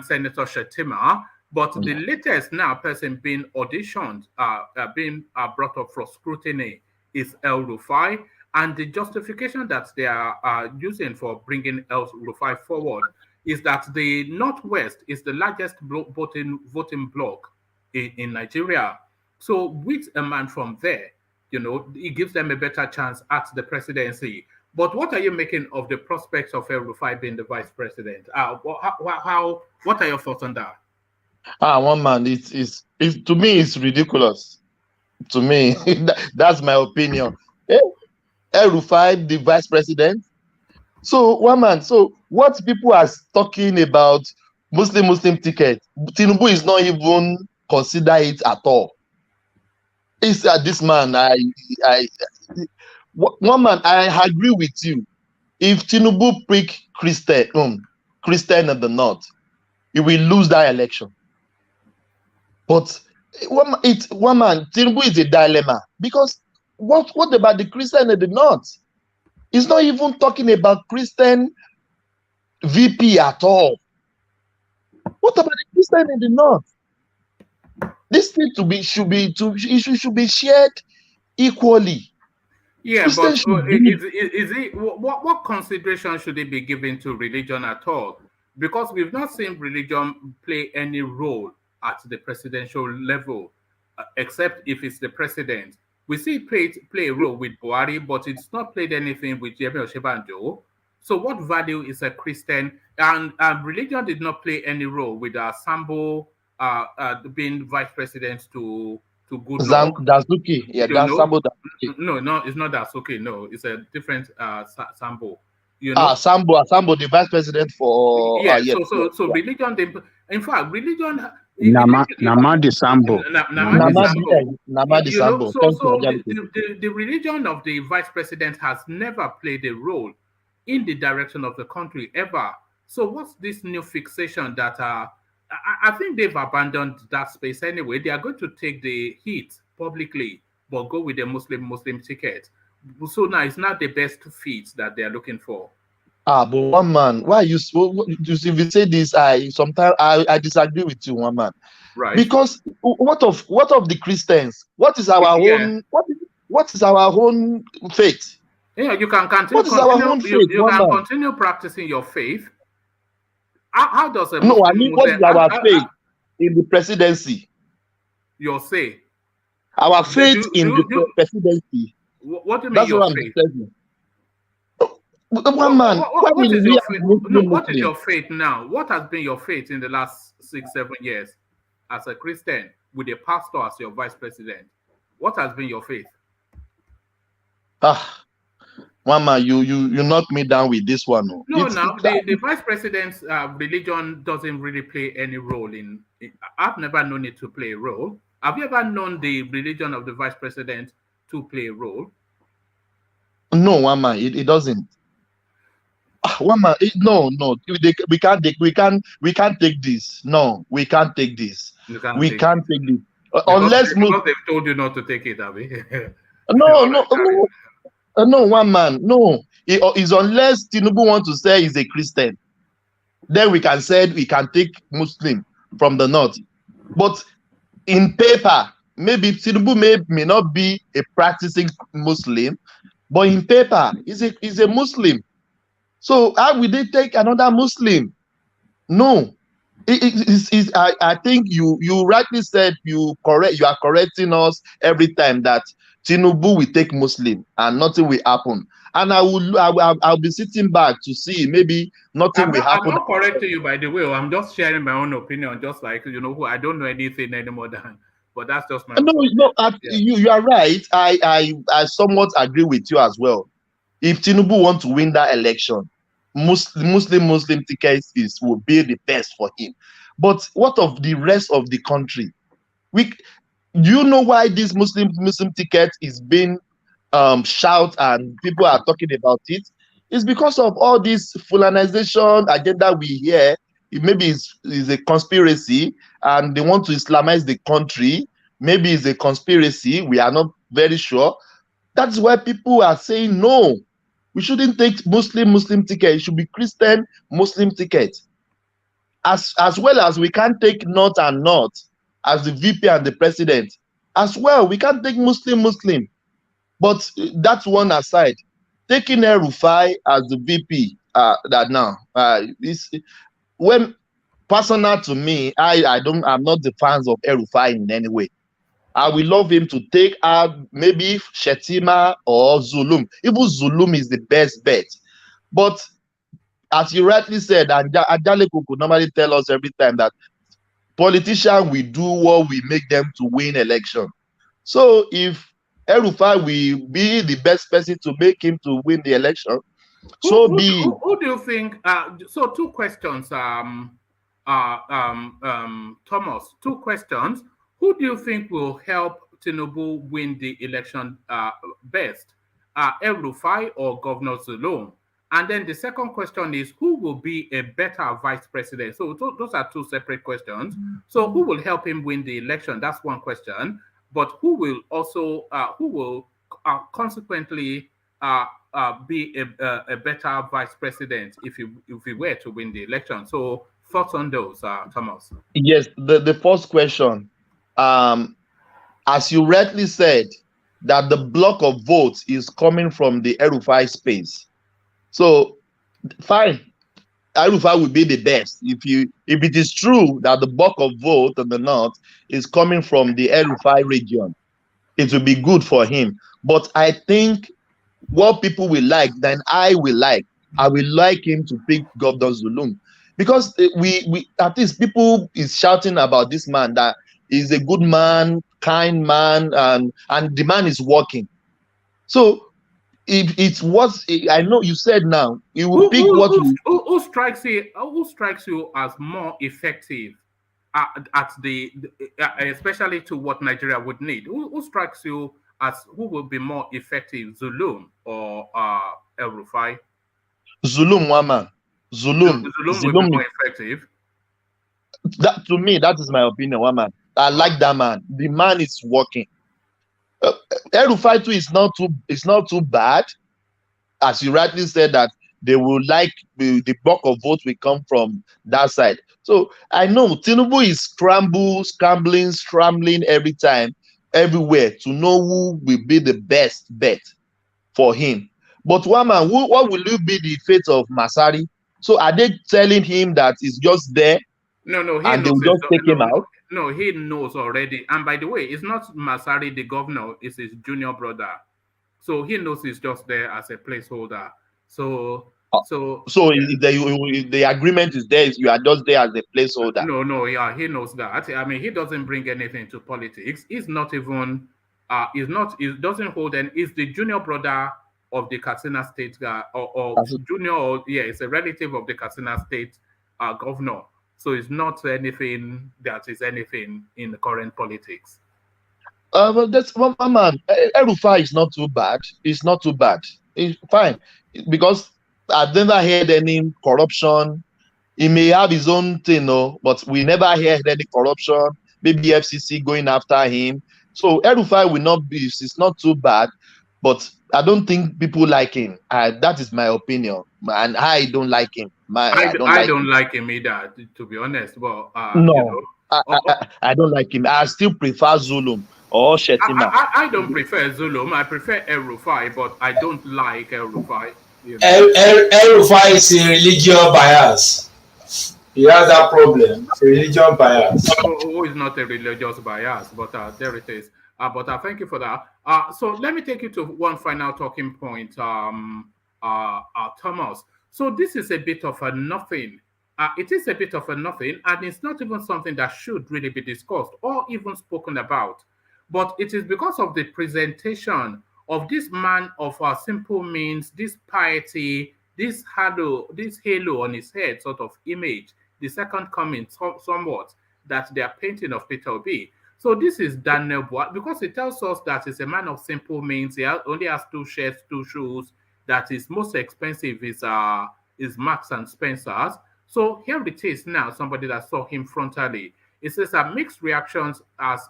Senator Shettima. But the latest now person being auditioned, being brought up for scrutiny is El Rufai. And the justification that they are using for bringing El Rufai forward is that the Northwest is the largest voting bloc in Nigeria. So with a man from there, it gives them a better chance at the presidency. But what are you making of the prospects of El Rufai being the vice president? What are your thoughts on that? One man, it's to me, it's ridiculous. To me, that's my opinion. El Rufai, the vice president. So one man, so what people are talking about Muslim ticket, Tinubu is not even consider it at all. It's this man, one man, I agree with you. If Tinubu pick Christian in the north, he will lose that election. But one man, Tinubu is a dilemma because what about the Christian in the north? He's not even talking about Christian VP at all. What about the Christian in the north? This thing should be shared equally. Yeah, Christian but what consideration should it be given to religion at all? Because we've not seen religion play any role at the presidential level, except if it's the president. We see it play a role with Buhari, but it's not played anything with Jebe Oshibanjo. So what value is a Christian? And religion did not play any role with Sambo being vice president to Goodluck. Dazuki. Yeah, that's Sambo Dazuki. No, it's not Dazuki. No, it's a different Sambo. Sambo, the vice president for... Yeah, so religion, in fact, religion... Namadi Sambo. Namadi Sambo. So the religion of the vice president has never played a role in the direction of the country ever. So what's this new fixation that I think they've abandoned that space anyway. They are going to take the heat publicly, but go with the Muslim ticket. So now it's not the best fit that they are looking for. But one man, why you if you say this, sometimes I disagree with you, one man. Right. Because what of the Christians? What is our own what is our own faith? Yeah, you can continue. What is our own faith? You can continue practicing your faith. How does a No, I mean, what is our faith in the presidency? Your say. Our faith in the presidency. What do you mean? That's your what faith? I'm saying. One man, what is your faith? No, what is your faith now? What has been your faith in the last 6-7 years as a Christian with a pastor as your vice president? What has been your faith? One man, you knock me down with this one. No, the vice president's religion doesn't really play any role in. I've never known it to play a role. Have you ever known the religion of the vice president to play a role? No, one man, it doesn't. One man, no, we can't take this. No, we can't take this. We can't take this unless because they've told you not to take it, Abby. No, one man, no. It's unless Tinubu wants to say he's a Christian, then we can say we can take Muslim from the north. But in paper, maybe Tinubu may not be a practicing Muslim, but in paper, he's a Muslim. So how will they take another Muslim? No. I think you rightly said you are correcting us every time that Tinubu will take Muslim and nothing will happen. And I'll be sitting back to see maybe nothing will happen. I'm not correcting you, by the way. I'm just sharing my own opinion, just like who I don't know anything anymore than. But that's just my. You are right. I somewhat agree with you as well. If Tinubu wants to win that election, Muslim tickets will be the best for him. But what of the rest of the country? Do you know why this Muslim ticket is being shout and people are talking about it? It's because of all this Fulanization agenda we hear. Maybe it's a conspiracy and they want to Islamize the country. Maybe it's a conspiracy. We are not very sure. That's why people are saying no. We shouldn't take Muslim ticket. It should be Christian Muslim ticket. As well as we can't take North and North as the VP and the president. As well, we can't take Muslim. But that's one aside. Taking El Rufai as the VP when personal to me, I'm not the fans of El-Rufai in any way. I will love him to take out maybe Shetima or Zulum. Even Zulum is the best bet. But as you rightly said, and Ajaleku could normally tell us every time that politicians will do what we make them to win election. So if El-Rufai will be the best person to make him to win the election, who do you think? So two questions, Thomas. Two questions. Who do you think will help Tinubu win the election best? El-Rufai or Governor Zulum? And then the second question is, who will be a better vice president? So those are two separate questions. So who will help him win the election? That's one question. But who will also, consequently be a better vice president if he were to win the election? So thoughts on those, Thomas? Yes, the first question, as you rightly said, that the block of votes is coming from the El-Rufai space. So fine, El-Rufai will be the best if it is true that the bulk of vote in the north is coming from the El-Rufai region. It will be good for him. But I think what people will like, then I will like him to pick Governor Zulum, because we at least people is shouting about this man that is a good man, kind man, and the man is working. So if it was, I know you said now you will pick who strikes you as more effective at the especially to what Nigeria would need. Who strikes you as who will be more effective, Zulum or El-Rufai? Zulum, one man. Zulum will be more effective. That, to me, that is my opinion, one man. I like that man. The man is working. El-Rufai too is not too bad, as you rightly said that they will like the bulk of votes will come from that side. So I know Tinubu is scrambling every time, everywhere to know who will be the best bet for him. But one man, what will be the fate of Masari? So are they telling him that he's just there? No, and they will just take him out? No, he knows already. And by the way, it's not Masari, the governor, it's his junior brother. So he knows he's just there as a placeholder. So the agreement is there, you are just there as a placeholder. No, yeah, he knows that. I mean, he doesn't bring anything to politics. He's not even he doesn't hold and he's the junior brother of the Katsina State it's a relative of the Katsina State governor. So it's not anything that is anything in the current politics. But that's one man. El-Rufai is not too bad. It's not too bad. It's fine, because I've never heard any corruption. He may have his own thing, but we never heard any corruption. Maybe FCC going after him. So El-Rufai will not be. It's not too bad, but I don't think people like him. That is my opinion, and I don't like him. I don't like him either, to be honest. But no, I don't like him. I still prefer Zulum or Shetima. I don't prefer Zulum. I prefer El-Rufai, but I don't like El-Rufai. El-Rufai is a religious bias. He has that problem. It's a religious bias. Who is not a religious bias? But there it is. But thank you for that. So let me take you to one final talking point, Thomas. So this is a bit of a nothing. It is a bit of a nothing, and it's not even something that should really be discussed or even spoken about. But it is because of the presentation of this man of simple means, this piety, this halo on his head sort of image, the second coming somewhat, that they are painting of Peter Obi. So this is Daniel Buhari, because it tells us that he's a man of simple means. He only has 2 shirts, 2 shoes. That is most expensive is Marks and Spencer's. So here it is now, somebody that saw him frontally. It says mixed reactions as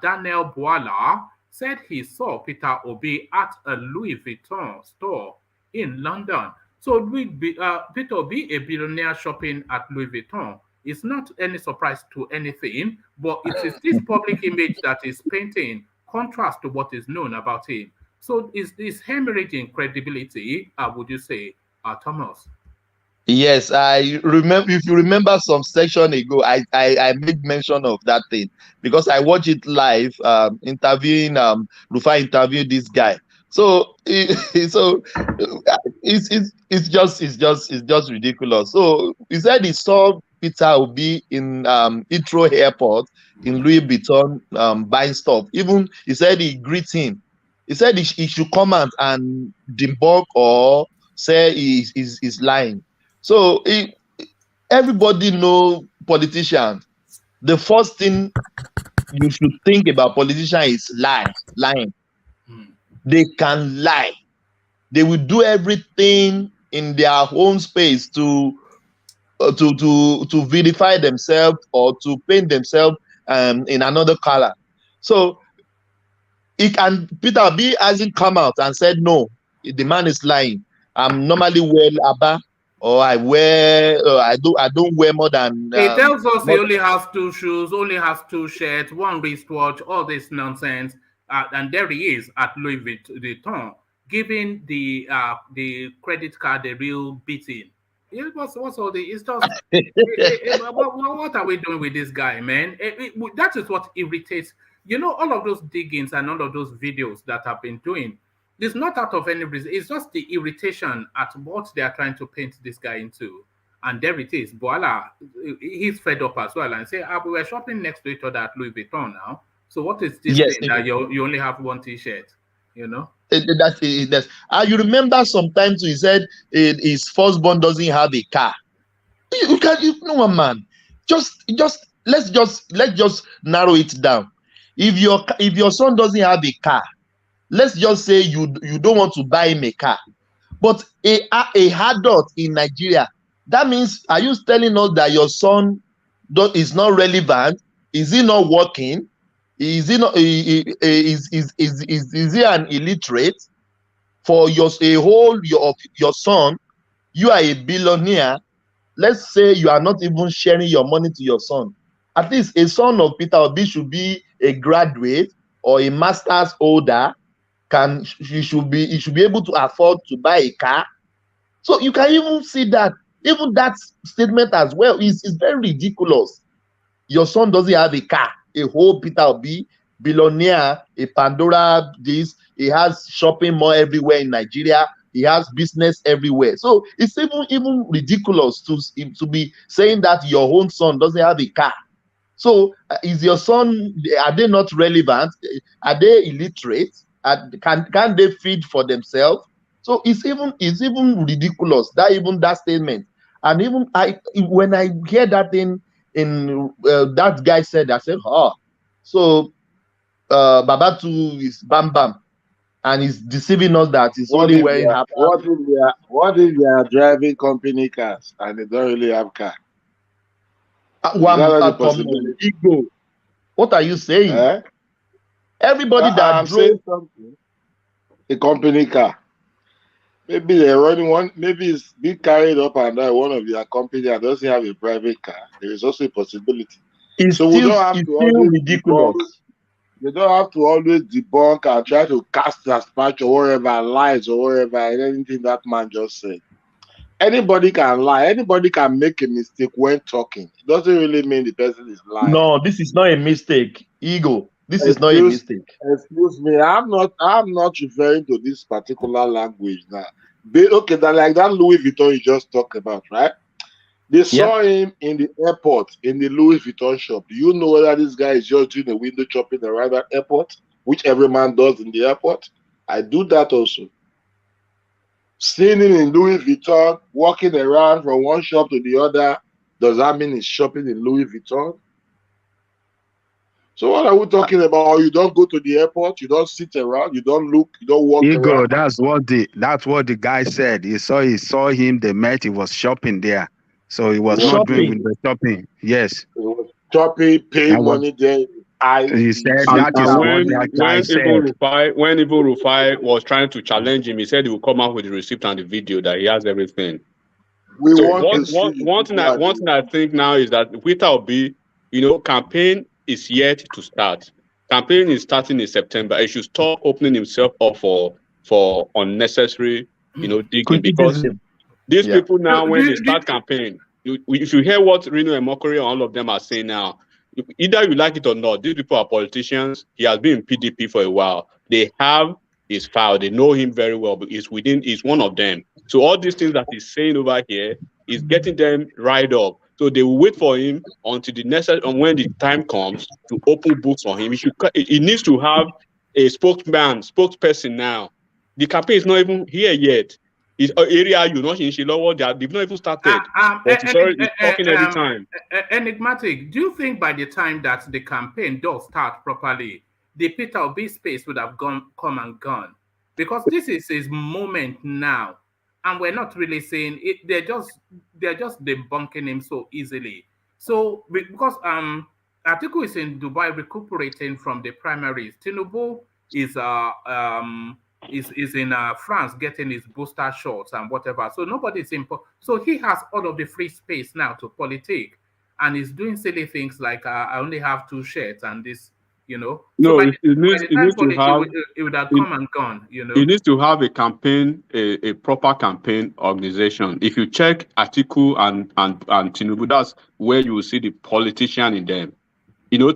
Daniel Buhari said he saw Peter Obi at a Louis Vuitton store in London. So Peter Obi, a billionaire shopping at Louis Vuitton, is not any surprise to anything, but it is this public image that is painting contrast to what is known about him. So is hemorrhaging credibility, would you say, Thomas? Yes, I remember. If you remember some section ago, I made mention of that thing because I watched it live. Interviewing Rufai interviewed this guy. So so it's just ridiculous. So he said he saw Peter Obi in Heathrow Airport in Louis Vuitton buying stuff. Even he said he greet him. He said he should come out and debunk or say he's lying. So everybody know politicians. The first thing you should think about politicians is lying. They can lie. They will do everything in their own space to verify themselves or to paint themselves in another color. So Peter Obi hasn't come out and said no, the man is lying. I'm normally wear Abba or I don't wear more than He tells us he only has 2 shoes, only has 2 shirts, 1 wristwatch, all this nonsense, and there he is at Louis Vuitton, giving the credit card the real beating. What's all the? It's just what are we doing with this guy, man? That is what irritates. You know, all of those diggings and all of those videos that I've been doing. It's not out of any reason. It's just the irritation at what they are trying to paint this guy into. And there it is. Voila, he's fed up as well and say, we were shopping next to each other at Louis Vuitton now. So what is this thing that you only have 1 T-shirt? You know? That's. You remember sometimes he said his firstborn doesn't have a car. You know, man. Let's just narrow it down. If your son doesn't have a car, let's just say you don't want to buy him a car, but a adult in Nigeria, that means, are you telling us that your son is not relevant? Is he not working? Is he not? Is he an illiterate? For your son, you are a billionaire. Let's say you are not even sharing your money to your son. At least a son of Peter Obi should be a graduate or a master's holder. He should be able to afford to buy a car. So you can even see that even that statement as well is very ridiculous. Your son doesn't have a car. A whole Peter Obi, billionaire, a Pandora, he has shopping mall everywhere in Nigeria. He has business everywhere. So it's even ridiculous to be saying that your own son doesn't have a car. So is your son, are they not relevant? Are they illiterate? Can they feed for themselves? So it's even ridiculous that statement. And even when I hear that thing in that guy said, I said, so Babatu is bam bam, and he's deceiving us that he's only wearing half. What if they are driving company cars and they don't really have car? Ego. What are you saying? Everybody that drove something, a company car, maybe they're running one, maybe it's being carried up and down one of their company that doesn't have a private car. There is also a possibility. We don't have to always ridiculous. You don't have to always debunk and try to cast aspersion or whatever, lies or whatever, anything that man just said. Anybody can lie. Anybody can make a mistake when talking. It doesn't really mean the person is lying. No, this is not a mistake. Ego. This is not a mistake. Excuse me. I'm not referring to this particular language now. Okay, like that Louis Vuitton you just talked about, right? They saw him in the airport in the Louis Vuitton shop. Do you know whether this guy is just doing a window shopping around that airport, which every man does in the airport? I do that also. Seeing him in Louis Vuitton, walking around from one shop to the other, does that mean he's shopping in Louis Vuitton? So what are we talking about? You don't go to the airport, you don't sit around, you don't look, you don't walk around. That's what the guy said. He saw him, they met, he was shopping there. So he was not doing with the shopping. Yes. He was shopping, paying money there. He said that is what that guy said. When Ivo Rufai was trying to challenge him, he said he will come out with the receipt and the video that he has everything. One thing I think now is that Peter Obi, campaign is yet to start. Campaign is starting in September. He should stop opening himself up for unnecessary, digging, because These Yeah. people now, Do- when they do- start campaign, if you hear what Reno and Mokori and all of them are saying now, either you like it or not, these people are politicians. He has been in PDP for a while. They have his file. They know him very well, but he's one of them. So all these things that he's saying over here is getting them riled up. So they will wait for him until the next, and when the time comes to open books on him. He needs to have a spokesperson now. The campaign is not even here yet. His area, you know, they've not even started. But he's talking every time. Enigmatic, do you think by the time that the campaign does start properly, the Peter Obi space would have come and gone? Because this is his moment now, and we're not really saying it. They're just debunking him so easily. So because Atiku is in Dubai recuperating from the primaries, Tinubu is in France getting his booster shots and whatever. So nobody's so he has all of the free space now to politic, and he's doing silly things like I only have 2 shirts and this, you know. So No, by it the time needs to have it would have come and gone, you know. it needs to have a campaign, a proper campaign organization. If you check Atiku and Tinubu, that's where you will see the politician in them. You know,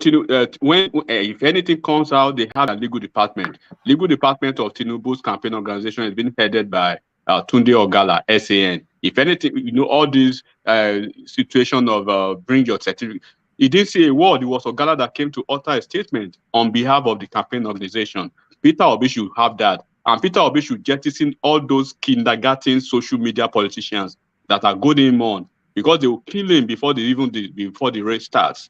when if anything comes out, they have a legal department. Legal department of Tinubu's campaign organization has been headed by Tunde Ogala, SAN. If anything, you know, all these situation of bring your certificate. He didn't say a word. It was Ogala that came to utter a statement on behalf of the campaign organization. Peter Obi should have that. And Peter Obi should jettison all those kindergarten social media politicians that are going him on, because they will kill him before the race starts.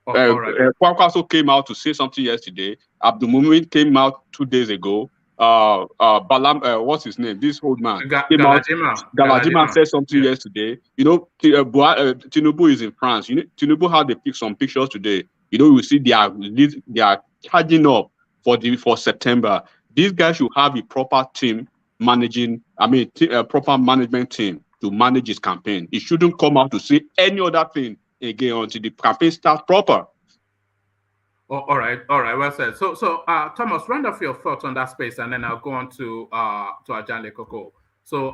All right. Kwankwaso came out to say something yesterday. Abdul Mumin came out 2 days ago. Mallam, what's his name? This old man came out. Galadima said something yesterday. You know, Tinubu is in France. You know, Tinubu had some pictures today. You know, you see they are charging up for September. These guys should have a proper team managing. A proper management team to manage his campaign. He shouldn't come out to say any other thing again until the campaign starts proper. All right, well said. So Thomas, round off your thoughts on that space, and then I'll go on to Ajanle Koko. So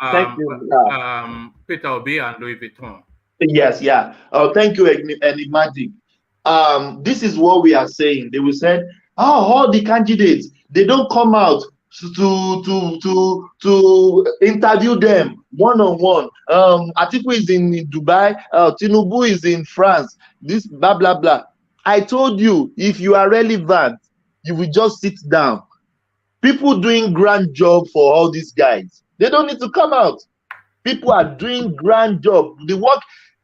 thank you. Peter Obi and Louis Vuitton. Yes, yeah. Thank you, Enigmatic. This is what we are saying. They will say, all the candidates, they don't come out to interview them one-on-one. Atiku is in Dubai, Tinubu is in France, this blah blah blah. I told you, if you are relevant, you will just sit down. People doing grand job for all these guys. They don't need to come out. People are doing grand job. The work,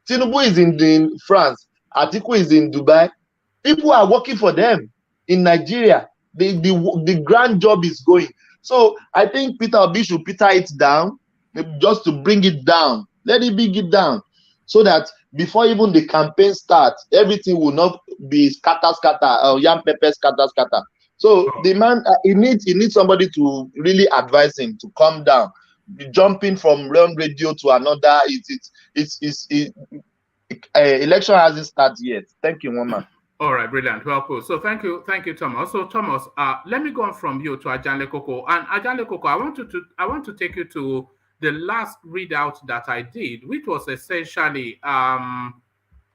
Tinubu is in France, Atiku is in Dubai. People are working for them in Nigeria. The grand job is going. So I think Peter Obi should peter it down, just to bring it down. Let it bring it down, so that before even the campaign starts, everything will not be scatter, yam pepper, scatter. So the man, he needs somebody to really advise him to calm down. Jumping from one radio to another, election hasn't started yet. Thank you, woman. All right, brilliant. Well put. So thank you, Thomas. So Thomas, let me go on from you to Ajanle Koko. And Ajanle Koko, I want to take you to the last readout that I did, which was essentially Buba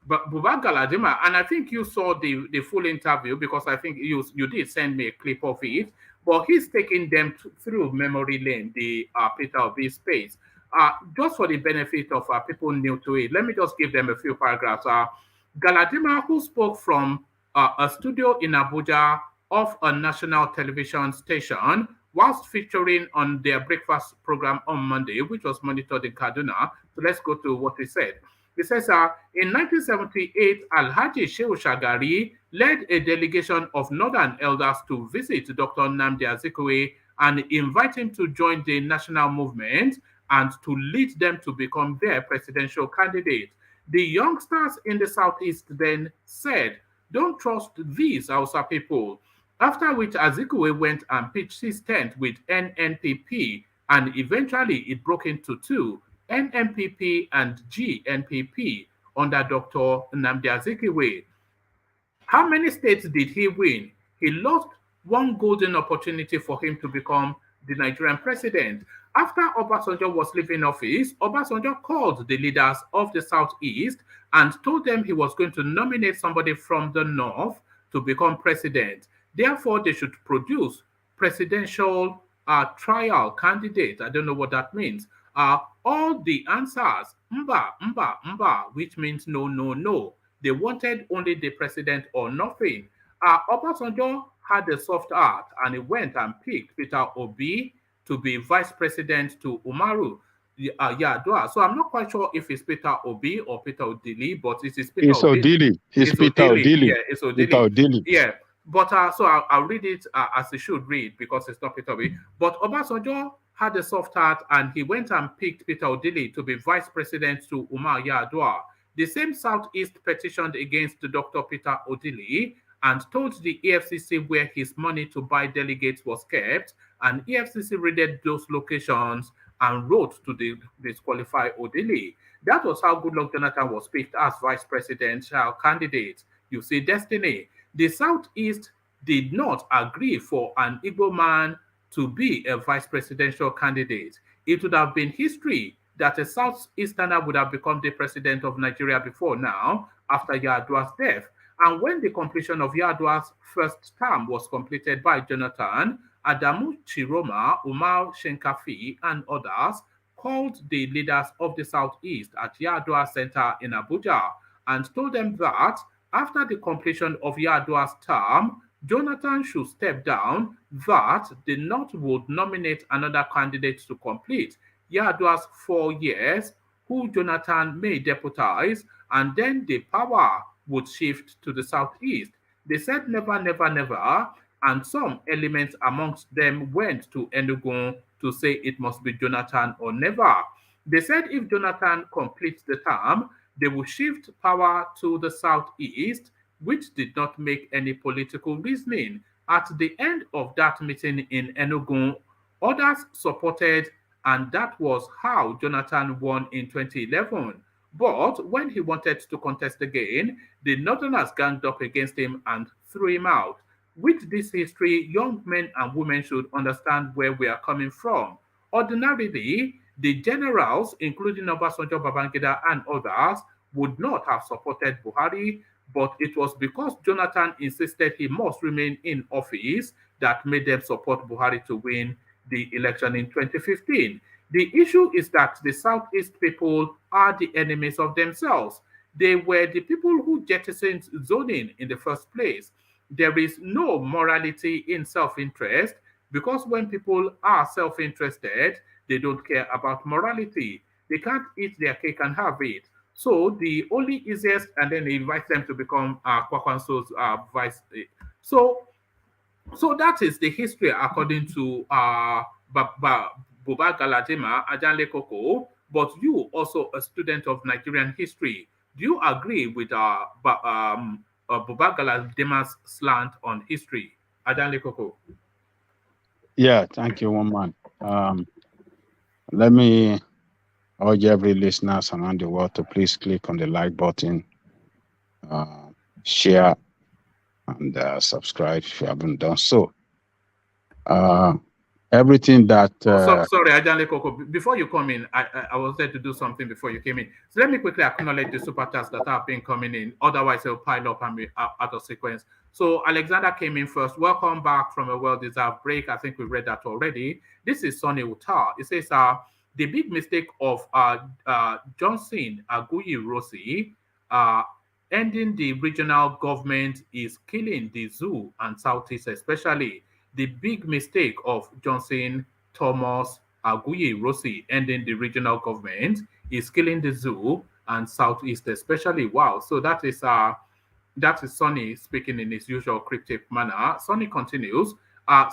Galadima, and I think you saw the full interview, because I think you did send me a clip of it. But he's taking them through memory lane, the Peter Obi space. Just for the benefit of people new to it, let me just give them a few paragraphs. Galadima, who spoke from a studio in Abuja of a national television station, whilst featuring on their breakfast program on Monday, which was monitored in Kaduna. So let's go to what he said. He says, in 1978, Alhaji Shehu Shagari led a delegation of Northern elders to visit Dr. Nnamdi Azikiwe and invite him to join the national movement and to lead them to become their presidential candidate. The youngsters in the Southeast then said, don't trust these Hausa people. After which Azikiwe went and pitched his tent with NNPP, and eventually it broke into two, NNPP and GNPP, under Dr. Nnamdi Azikiwe. How many states did he win? He lost one golden opportunity for him to become the Nigerian president. After Obasanjo was leaving office, Obasanjo called the leaders of the Southeast and told them he was going to nominate somebody from the North to become president. Therefore, they should produce presidential trial candidate. I don't know what that means. All the answers, mba, mba, mba, which means no, no, no. They wanted only the president or nothing. Obasanjo had a soft heart and he went and picked Peter Obi to be vice president to Umaru Yar'Adua. So I'm not quite sure if it's Peter Obi or Peter Odili, but it is Peter It's Odili. It's Peter Odili. Yeah, it's Odili. Peter Odili. Yeah. But so I'll read it as it should read because it's not Peter Obi. But Obasanjo had a soft heart and he went and picked Peter Odili to be vice president to Umar Yar'Adua. The same Southeast petitioned against Dr. Peter Odili and told the EFCC where his money to buy delegates was kept, and EFCC raided those locations and wrote to disqualify Odili. That was how Goodluck Jonathan was picked as vice presidential candidate. You see destiny. The Southeast did not agree for an Igbo man to be a vice presidential candidate. It would have been history that a Southeasterner would have become the president of Nigeria before now, after Yar'Adua's death. And when the completion of Yar'Adua's first term was completed by Jonathan, Adamu Chiroma, Umar Shenkafi, and others called the leaders of the Southeast at Yar'Adua Center in Abuja and told them that after the completion of Yar'Adua's term, Jonathan should step down, that the North would nominate another candidate to complete Yar'Adua's 4 years, who Jonathan may deputize, and then the power would shift to the Southeast. They said never, never, never, and some elements amongst them went to Enugu to say it must be Jonathan or never. They said if Jonathan completes the term, they will shift power to the Southeast, which did not make any political reasoning. At the end of that meeting in Enugu, others supported, and that was how Jonathan won in 2011. But when he wanted to contest again, the Northerners ganged up against him and threw him out. With this history, young men and women should understand where we are coming from. Ordinarily, the generals, including Obasanjo, Babangida, and others, would not have supported Buhari, but it was because Jonathan insisted he must remain in office that made them support Buhari to win the election in 2015. The issue is that the Southeast people are the enemies of themselves. They were the people who jettisoned zoning in the first place. There is no morality in self-interest because when people are self-interested, they don't care about morality. They can't eat their cake and have it. So the only easiest, and then he invites them to become Kwakwanso's vice. So that is the history according to Buba Galadima Ajanle Koko, but you also a student of Nigerian history. Do you agree with Buba Galadima's slant on history? Ajanle Koko. Yeah, thank you, woman. Let me urge every listener around the world to please click on the like button, share, and subscribe if you haven't done so. Everything that sorry, Ajanle Koko, before you come in, I was there to do something before you came in. So let me quickly acknowledge the super chats that have been coming in. Otherwise, it'll pile up and be out of sequence. So Alexander came in first. Welcome back from a well-deserved break. I think we read that already. This is Sonny Uta. It says, the big mistake of Johnson Aguiyi Rossi ending the regional government is killing the zoo and Southeast especially. The big mistake of Johnson Thomas Aguiyi Rossi ending the regional government is killing the zoo and Southeast especially. Wow. So that is Sonny speaking in his usual cryptic manner. Sonny continues,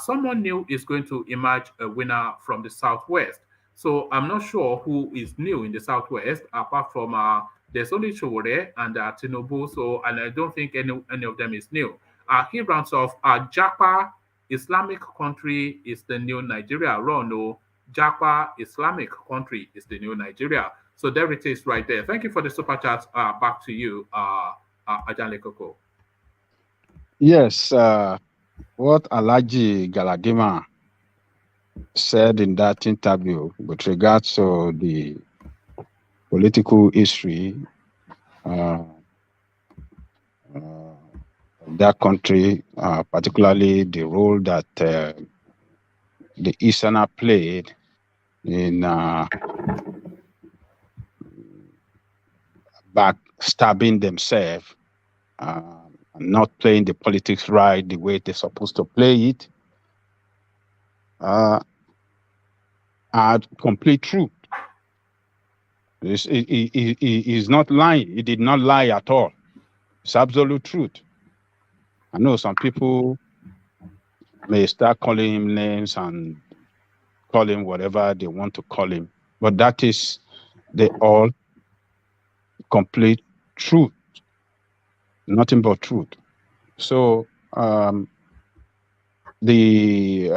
someone new is going to emerge a winner from the Southwest. So I'm not sure who is new in the Southwest, apart from there's only Showore and Tinubu. So, and I don't think any of them is new. He rounds off, Japa Islamic country is the new Nigeria. No, Japa Islamic country is the new Nigeria. So there it is right there. Thank you for the super chat. Back to you, Ajanle Koko. Yes, what Alhaji Galadima said in that interview with regards to the political history of that country, particularly the role that the Easterner played in backstabbing themselves, not playing the politics right the way they're supposed to play it, are complete truth. He's not lying. He did not lie at all. It's absolute truth. I know some people may start calling him names and call him whatever they want to call him, but that is the all complete truth, nothing but truth. So the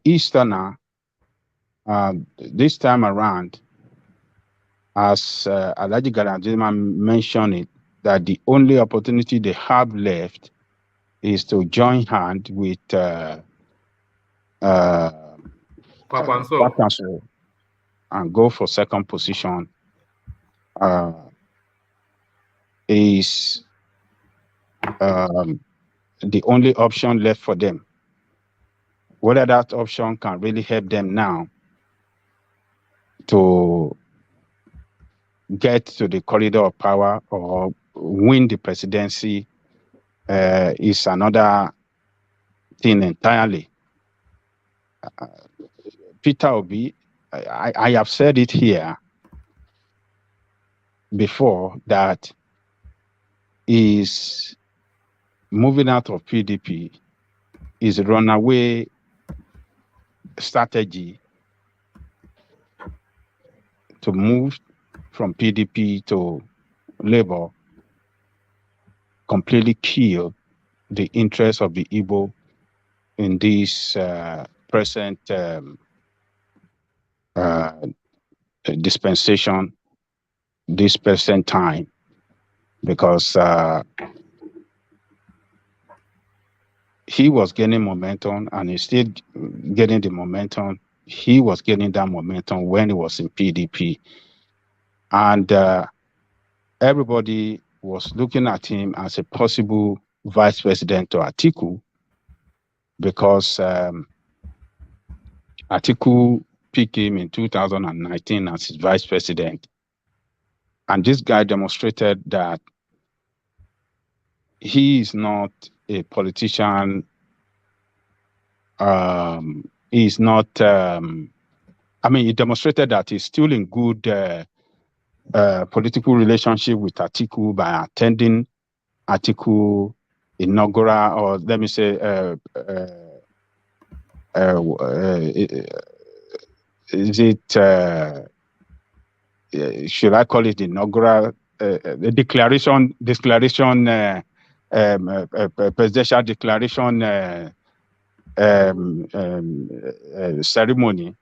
Easterner this time around, as Alhaji Galadima mentioned it, that the only opportunity they have left is to join hand with Kwankwaso and go for second position. Is the only option left for them. Whether that option can really help them now to get to the corridor of power or win the presidency is another thing entirely. Peter Obi, I have said it here before that is moving out of PDP is a runaway strategy to move from PDP to Labour, completely kill the interests of the Igbo in this present dispensation, this present time, because he was gaining momentum and he's still getting the momentum. He was getting that momentum when he was in PDP. And everybody was looking at him as a possible vice president to Atiku, because Atiku picked him in 2019 as his vice president. And this guy demonstrated that he is not a politician. He's not, he demonstrated that he's still in good political relationship with Atiku by attending Atiku inaugural, or let me say, is it, should I call it inaugural, declaration, presidential declaration ceremony.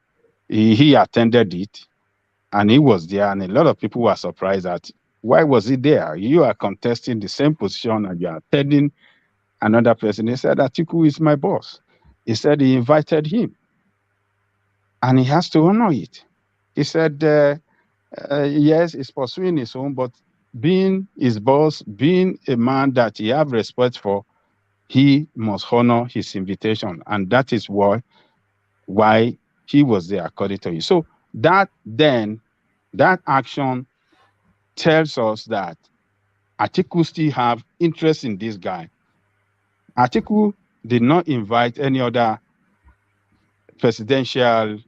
He attended it and he was there, and a lot of people were surprised that why was he there? You are contesting the same position and you are attending another person. He said, Atiku is my boss. He said he invited him and he has to honor it. He said, yes, he's pursuing his own, but being his boss, being a man that he have respect for, he must honor his invitation. And that is why he was there, according to you. So that action tells us that Atiku still have interest in this guy. Atiku did not invite any other presidential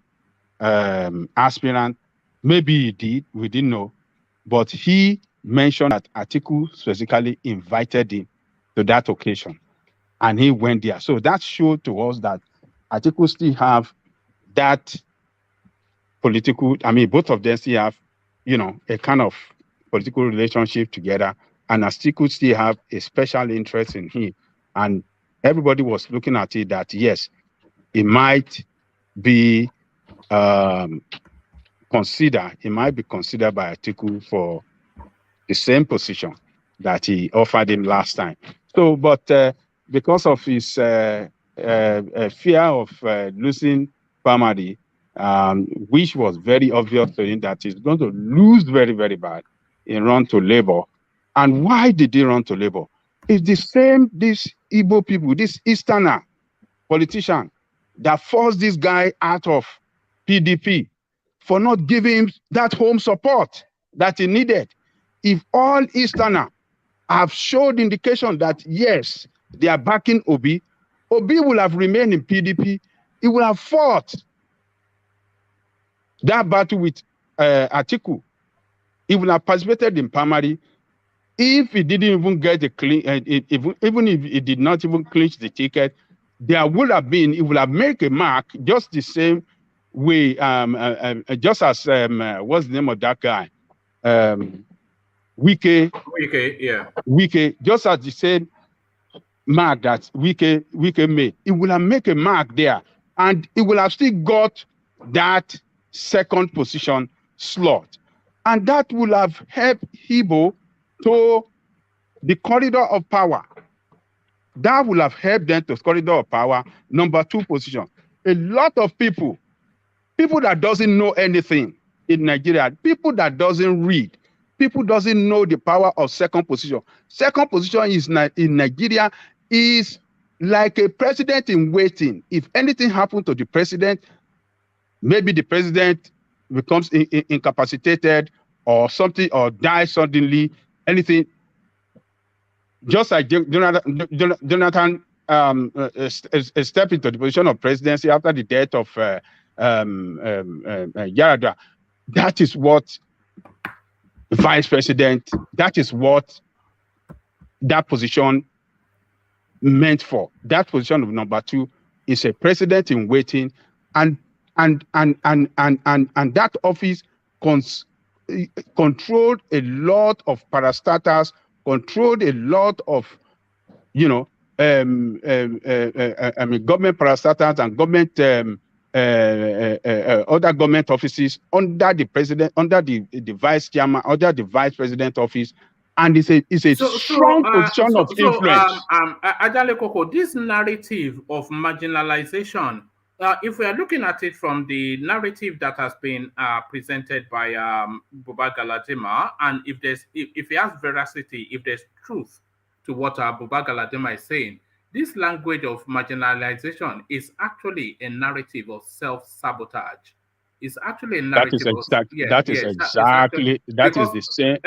aspirant. Maybe he did, we didn't know. But he mentioned that Atiku specifically invited him to that occasion. And he went there. So that showed to us that Atiku still have that political, both of them still have, a kind of political relationship together. And Atiku still have a special interest in him. And everybody was looking at it that, yes, it might be considered by Atiku for the same position that he offered him last time. So, but because of his fear of losing primary, which was very obvious to him that he's going to lose very, very bad in run to Labour. And why did he run to Labour? It's the same, these Igbo people, this Easterner politician that forced this guy out of PDP for not giving him that home support that he needed. If all Easterner have showed indication that, yes, they are backing Obi, Obi will have remained in PDP. He will have fought that battle with Atiku. He will have participated in primary. If he didn't even get a clean, even if he did not even clinch the ticket, there would have been, he would have made a mark just the same way, just as, what's the name of that guy? Wike, yeah. Wike, just as the same mark that Wike made, it will have made a mark there, and it will have still got that second position slot, and that will have helped Igbo to the corridor of power. That will have helped them to corridor of power, number 2 position. A lot of people that doesn't know anything in Nigeria, people that doesn't read, people doesn't know the power of second position. Second position is in Nigeria is like a president in waiting. If anything happened to the president, maybe the president becomes incapacitated or something, or dies suddenly, anything. Just like Jonathan stepped into the position of presidency after the death of Yaradua. That is what vice president, that is what that position meant for. That position of number 2 is a president in waiting, and that office controlled a lot of parastatals, controlled a lot of, government parastatals and government other government offices under the president, under the vice chairman, under the vice president office, and it's a strong position of influence. Ajale Koko, this narrative of marginalization, if we are looking at it from the narrative that has been presented by Buba Galadima, and if it has veracity, if there's truth to what Buba Galadima is saying, this language of marginalization is actually a narrative of self-sabotage. It's actually a narrative. That is exactly the same.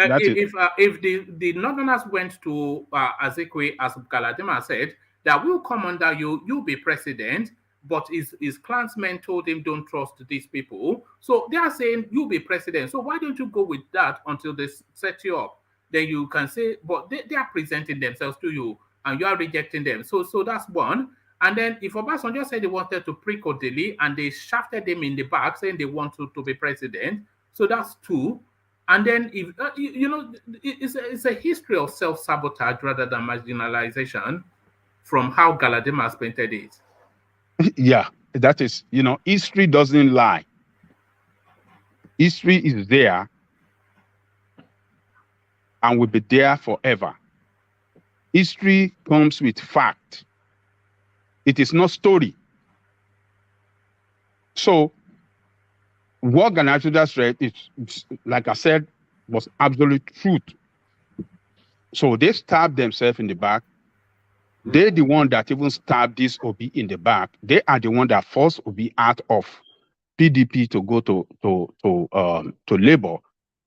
If the Northerners went to Azikwe, as Galadima said, that will come under you, you'll be president, but his clansmen told him, don't trust these people. So they are saying, you'll be president. So why don't you go with that until they set you up? Then you can say, but they are presenting themselves to you, and you are rejecting them. So that's one. And then if Obasanjo said they wanted to prick Odili, and they shafted him in the back saying they want to be president, so that's 2. And then if it's a history of self-sabotage rather than marginalization, from how Galadima has painted it. Yeah, that is, history doesn't lie. History is there and will be there forever. History comes with fact. It is not story. So what Ganachuda said, it's, like I said, was absolute truth. So they stabbed themselves in the back. They're the one that even stabbed this Obi in the back. They are the one that forced Obi out of PDP to go to Labour,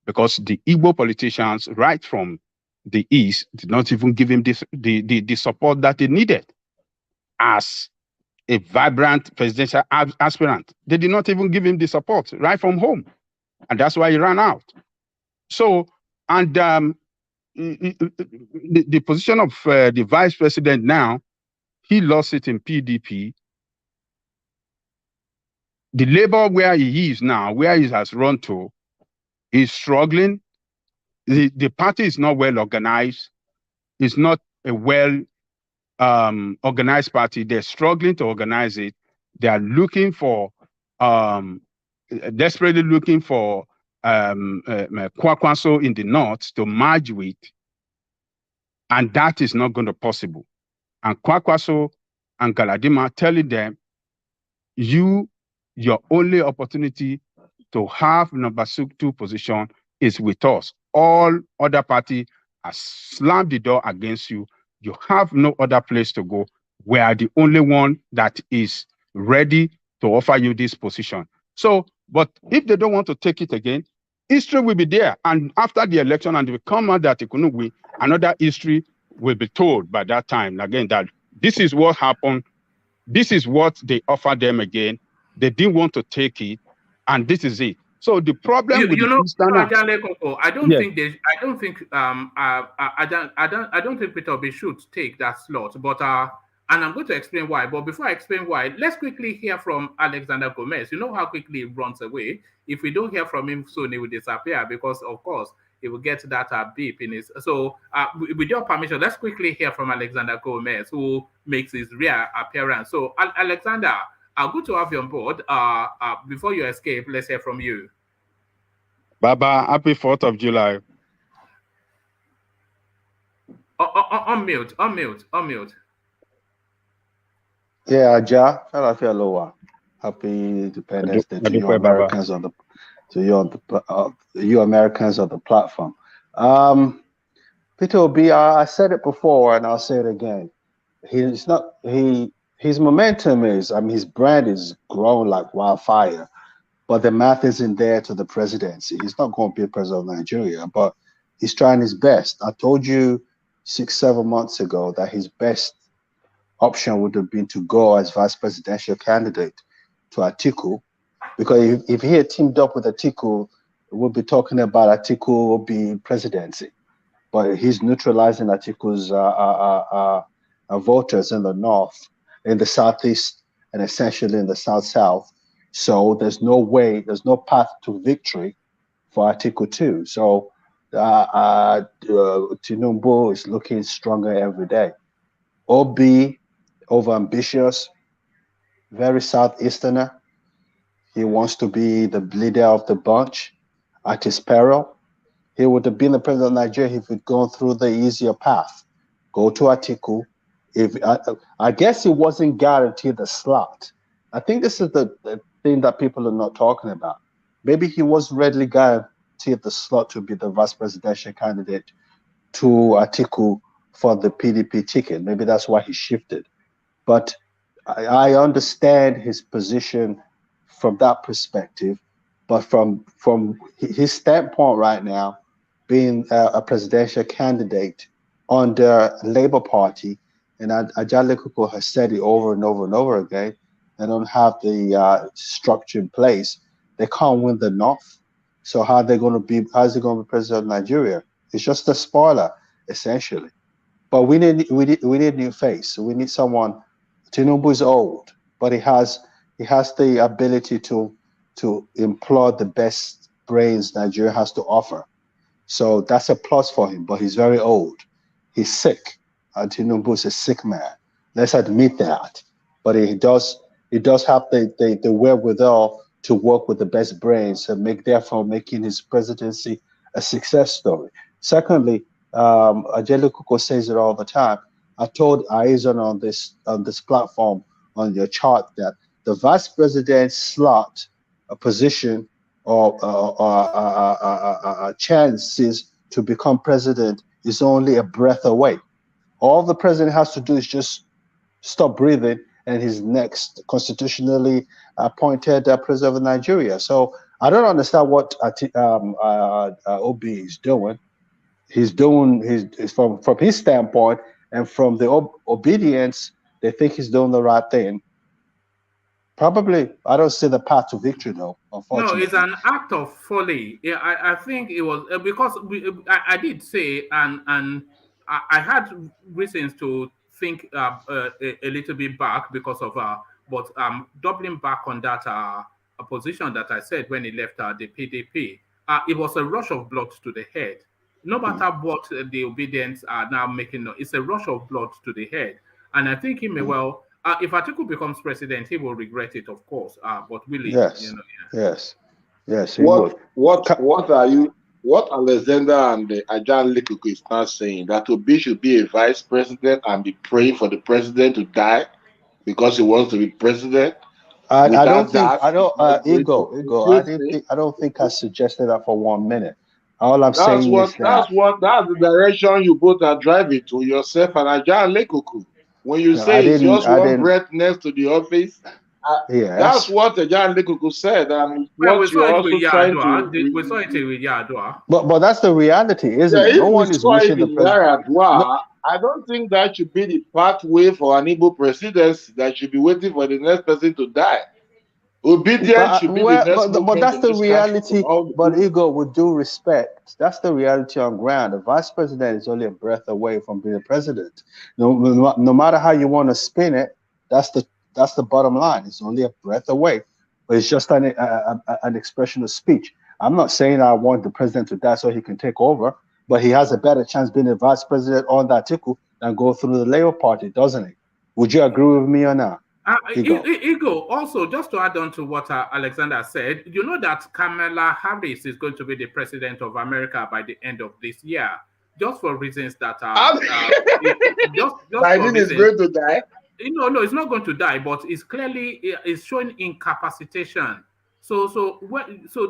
because the Igbo politicians right from the East did not even give him the support that he needed as a vibrant presidential aspirant. They did not even give him the support right from home, and that's why he ran out. So, and the position of the vice president now, he lost it in PDP. The Labour where he is now, where he has run to, is struggling. The party is not well organized. It's not a well organized party. They're struggling to organize it. They are looking for, desperately looking for Kwakwaso in the north to merge with, and that is not going to be possible. And Kwakwaso and Galadima, telling them, your only opportunity to have number 2 position is with us. All other parties have slammed the door against you. You have no other place to go. We are the only one that is ready to offer you this position. So, but if they don't want to take it again, history will be there. And after the election, and they come out that Ikunugwi, another history will be told by that time again that this is what happened. This is what they offered them again. They didn't want to take it, and this is it. So the problem with the Eastern, I don't think I don't think Peter Obi should take that slot. But and I'm going to explain why. But before I explain why, let's quickly hear from Alexander Gomez. You know how quickly he runs away. If we don't hear from him soon, he will disappear because, of course, he will get that beep in his. So, with your permission, let's quickly hear from Alexander Gomez, who makes his rare appearance. So, Alexander, good to have you on board. Before you escape, let's hear from you. Baba, happy 4th of July. Unmute. Yeah, Ja, hello. Happy Independence Day to you Americans on the you Americans on the platform. Peter Obi, I said it before and I'll say it again. His momentum is, his brand is growing like wildfire, but the math isn't there to the presidency. He's not going to be a president of Nigeria, but he's trying his best. I told you 6-7 months ago that his best option would have been to go as vice presidential candidate to Atiku, because if he had teamed up with Atiku, we'll be talking about Atiku will be presidency. But he's neutralizing Atiku's voters in the north, in the southeast, and essentially in the south-south. So there's no way, there's no path to victory for Atiku too. So Tinubu is looking stronger every day. Obi, overambitious, very southeasterner. He wants to be the leader of the bunch at his peril. He would have been the president of Nigeria if he'd gone through the easier path. Go to Atiku. I guess he wasn't guaranteed the slot. I think this is the thing that people are not talking about. Maybe he was readily guaranteed the slot to be the vice presidential candidate to Atiku for the PDP ticket. Maybe that's why he shifted. But I understand his position from that perspective. But from his standpoint right now, being a presidential candidate under Labour Party, and Ajale Kuko has said it over and over and over again, they don't have the structure in place. They can't win the North. So how's he going to be president of Nigeria? It's just a spoiler, essentially. But we need a new face. So we need someone. Tinubu is old, but he has the ability to employ the best brains Nigeria has to offer. So that's a plus for him. But he's very old. He's sick. Tinubu is a sick man. Let's admit that. But he does have the wherewithal to work with the best brains and therefore making his presidency a success story. Secondly, Ajele Kuko says it all the time. I told Aizon on this platform on your chart that the vice president slot, a position or chances to become president is only a breath away. All the president has to do is just stop breathing, and his next constitutionally appointed president of Nigeria. So I don't understand what Obi is doing. He's doing from his standpoint and from the obedience, they think he's doing the right thing. Probably, I don't see the path to victory though, unfortunately. No, it's an act of folly. Yeah, I think it was because I did say, and I had reasons to think a little bit back because of but doubling back on that a position that I said when he left the PDP, it was a rush of blood to the head. No matter what the obedience are now making, it's a rush of blood to the head. And I think he may well, if Atiku becomes president, he will regret it, of course. But really, yes, yes. What Alexander and Ajahn Likuku is now saying, that Obi should be a vice president and be praying for the president to die? because he wants to be president. I don't Without think that, I don't he's not going to ego. infuse it. I don't think I suggested that for 1 minute. All I'm saying is that That's the direction you both are driving to, yourself and Ajan Lekuku. When you no, I say it's didn't just I one didn't breath next to the office, that's yes. what Ajan Lekuku said, and Well, we what saw you're it with also trying to. Yadua. We saw it with Yadua. But that's the reality, isn't Yeah, it? No if we one is saw it wishing the in president. No, Yaradua, I don't think that should be the pathway for an Igbo presidency that should be waiting for the next person to die. Obedience should be the next but movement that's in the this country from reality. all the But people. ego, with due respect, that's the reality on ground. The vice president is only a breath away from being president. No matter how you want to spin it, that's the bottom line. It's only a breath away. But it's just an expression of speech. I'm not saying I want the president to die so he can take over, but he has a better chance being a vice president on that tickle than go through the Labour Party, doesn't he? Would you agree with me or not? Ego, also, just to add on to what Alexander said, you know that Kamala Harris is going to be the president of America by the end of this year, just for reasons that are just for Biden is reasons. going to die. No, it's not going to die, but it's clearly it's showing incapacitation. So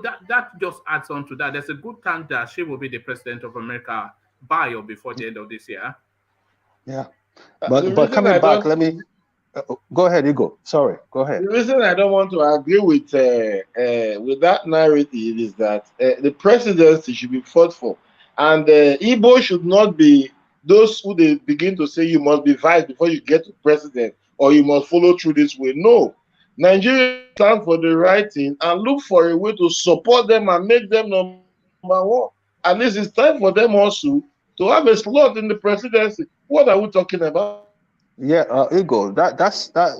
that just adds on to that. There's a good chance that she will be the president of America by or before the end of this year. Yeah, but coming back, let me go ahead, Igor. Sorry, go ahead. The reason I don't want to agree with that narrative is that the presidency should be fought for, and Igbo should not be those who they begin to say you must be vice before you get to president, or you must follow through this way. No, Nigeria stand for the right thing and look for a way to support them and make them number one. At least it's time for them also to have a slot in the presidency. What are we talking about? Yeah, Igor, that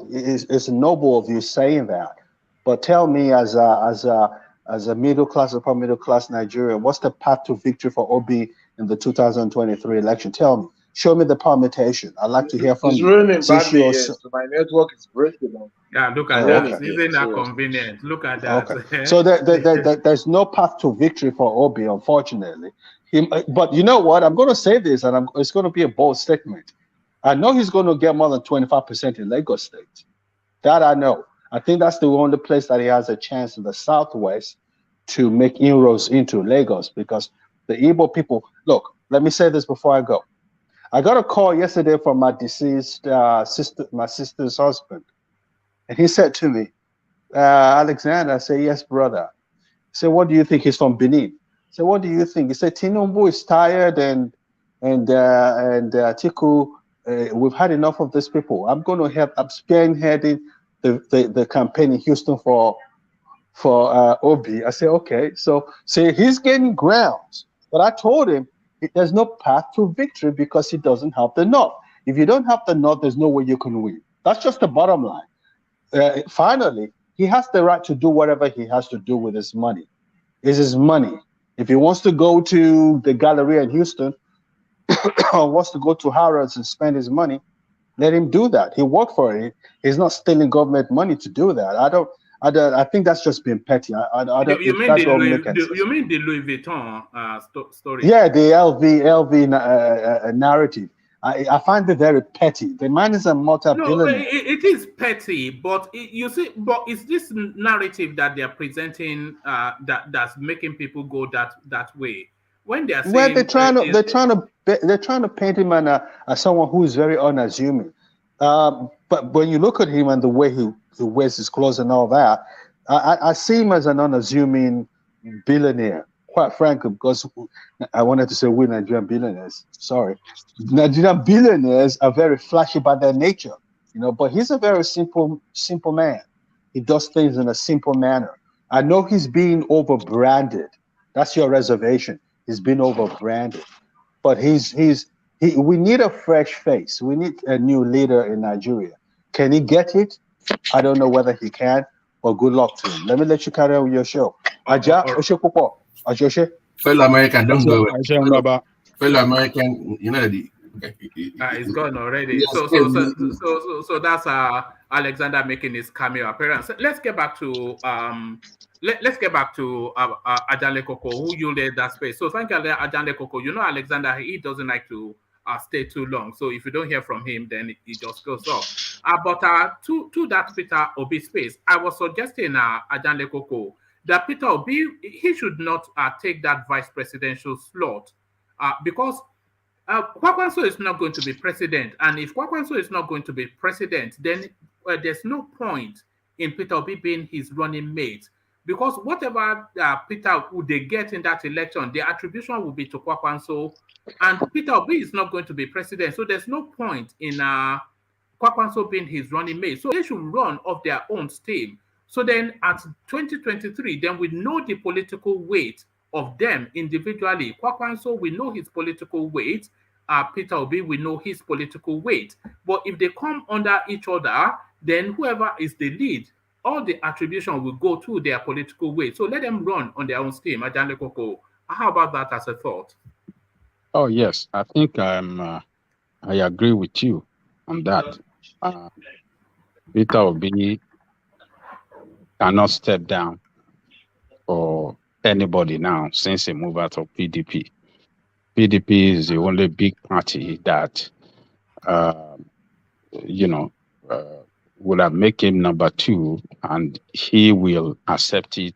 is noble of you saying that. But tell me, as a middle class, upper middle class Nigerian, what's the path to victory for Obi in the 2023 election? Tell me, show me the permutation. I'd like to hear from it's you. It's raining badly, yes. So my network is breaking. Yeah, look at that. Isn't that convenient? Look at that. Okay. So there's no path to victory for Obi, unfortunately. But you know what? I'm going to say this, and it's going to be a bold statement. I know he's going to get more than 25% in Lagos State. That I know. I think that's the only place that he has a chance in the Southwest to make inroads into Lagos, because the Igbo people, look, let me say this before I go. I got a call yesterday from my deceased my sister's husband. And he said to me, Alexander, I said, yes, brother. He said, what do you think? He's from Benin. I said, what do you think? He said, Tinubu is tired and Tiku, we've had enough of these people. I'm going to help. I'm spearheading the campaign in Houston for Obi. I said, okay. So he's gaining grounds. But I told him there's no path to victory because he doesn't have the North. If you don't have the North, there's no way you can win. That's just the bottom line. Finally, he has the right to do whatever he has to do with his money. It's his money. If he wants to go to the Galleria in Houston, or wants to go to Harrods and spend his money, let him do that. He worked for it. He's not stealing government money to do that. I think that's just being petty. You mean the Louis Vuitton story? Yeah, the LV narrative. I find it very petty. The man is a multi-billionaire. No, it is petty, but you see, but it's this narrative that they're presenting that's making people go that way. When they're saying, they're trying to paint him as someone who is very unassuming. But when you look at him and the way he wears his clothes and all that, I see him as an unassuming billionaire. Quite frankly, because I wanted to say we're Nigerian billionaires. Sorry, Nigerian billionaires are very flashy by their nature, But he's a very simple man. He does things in a simple manner. I know he's being over-branded. That's your reservation. He's been over-branded, but we need a fresh face. We need a new leader in Nigeria. Can he get it? I don't know whether he can, but good luck to him. Let me let you carry on with your show. Fellow American, don't go away. Fellow American, it's gone already. Yes, So that's Alexander making his cameo appearance. Let's get back to Let's get back to Ajanle Koko, who yielded that space. So thank you, Ajanle Koko. Alexander, he doesn't like to stay too long. So if you don't hear from him, then he just goes off. But to that Peter Obi space, I was suggesting Ajanle Koko that Peter Obi, he should not take that vice presidential slot because Kwakwanso is not going to be president. And if Kwakwanso is not going to be president, then there's no point in Peter Obi being his running mate. Because whatever Peter would they get in that election, the attribution will be to Kwakwanso. And Peter Obi is not going to be president. So there's no point in Kwakwanso being his running mate. So they should run of their own steam. So then at 2023, then we know the political weight of them individually. Kwakwanso, we know his political weight. Peter Obi, we know his political weight. But if they come under each other, then whoever is the lead, all the attribution will go to their political weight. So let them run on their own steam. Ajanle Koko, how about that as a thought? Oh, yes. I think I agree with you on that. Peter Obi cannot step down for anybody now since he moved out of PDP. PDP is the only big party that, would have made him number 2, and he will accept it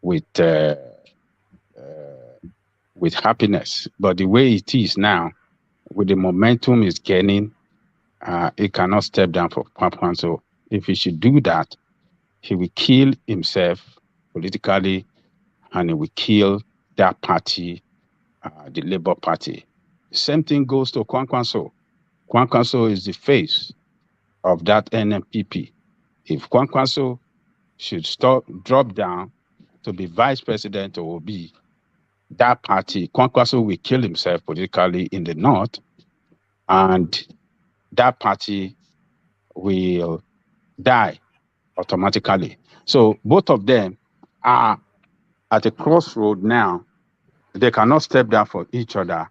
with happiness. But the way it is now, with the momentum he's gaining, he cannot step down for Kwakwanso. So if he should do that, he will kill himself politically, and he will kill that party, the Labour Party. Same thing goes to Kwakwanso. Kwakwanso is the face of that NMPP. If Kwakwanso should drop down to be vice president or be that party, Kwakwanso will kill himself politically in the north, and that party will die automatically. So both of them are at a crossroad now. They cannot step down for each other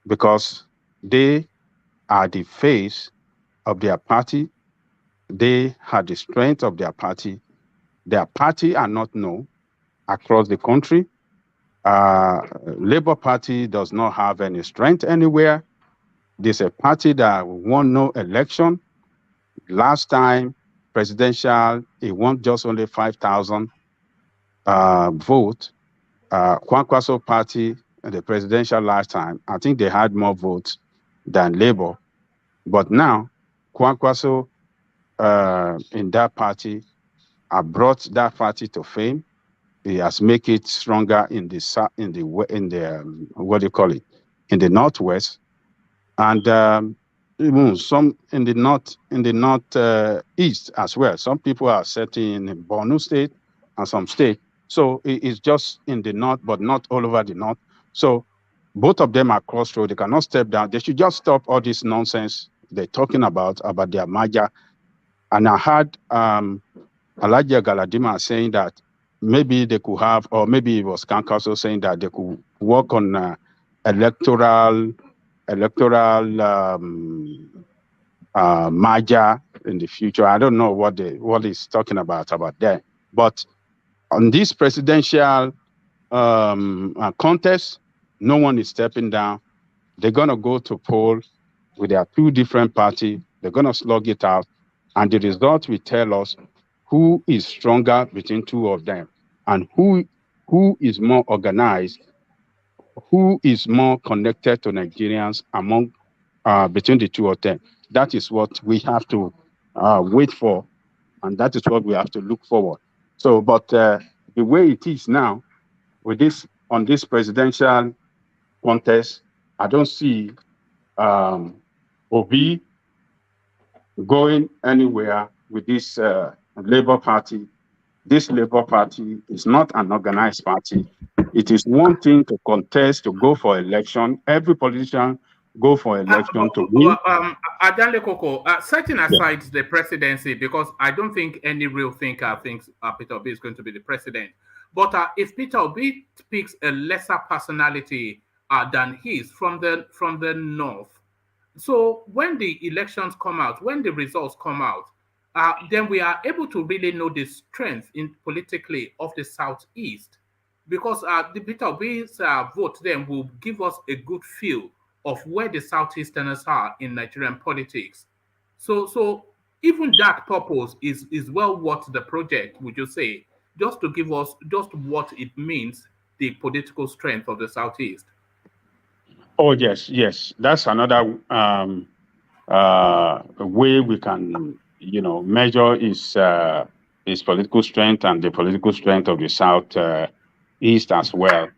because they are the face of their party. They have the strength of their party. Their party are not known across the country. Labour Party does not have any strength anywhere. There's a party that won no election. Last time, presidential, it won just only 5,000 votes. Kwakwanso Party, the presidential last time, I think they had more votes than Labour. But now, Kwakwanso in that party brought that party to fame. He has made it stronger in the in the northwest, and even some in the north east as well. Some people are setting in Borno State and some state. So it's just in the north, but not all over the north. So both of them are crossroads. They cannot step down. They should just stop all this nonsense they're talking about their merger. And I heard Elijah Galadima saying that maybe they could have, or maybe it was Kankaso saying that they could work on electoral merger in the future. I don't know what he's talking about that. But on this presidential contest, no one is stepping down. They're gonna go to poll with their 2 different parties. They're gonna slug it out, and the result will tell us who is stronger between 2 of them, and who is more organized, who is more connected to Nigerians among between the 2 of them. That is what we have to wait for, and that is what we have to look forward. So, but the way it is now, with this on this presidential contest, I don't see Obi going anywhere with this Labour Party. This Labour Party is not an organized party. It is one thing to contest, to go for election. Every politician go for election to win. Ajanle Koko, setting aside the presidency, because I don't think any real thinker thinks Peter Obi is going to be the president. But if Peter Obi picks a lesser personality than his from the north, so when the elections come out, when the results come out, then we are able to really know the strength politically of the southeast, because the Peter Obi's vote then will give us a good feel of where the southeasterners are in Nigerian politics. So even that purpose is well worth the project, would you say? Just to give us just what it means, the political strength of the Southeast. Oh yes, yes. That's another way we can, measure his political strength and the political strength of the South East as well.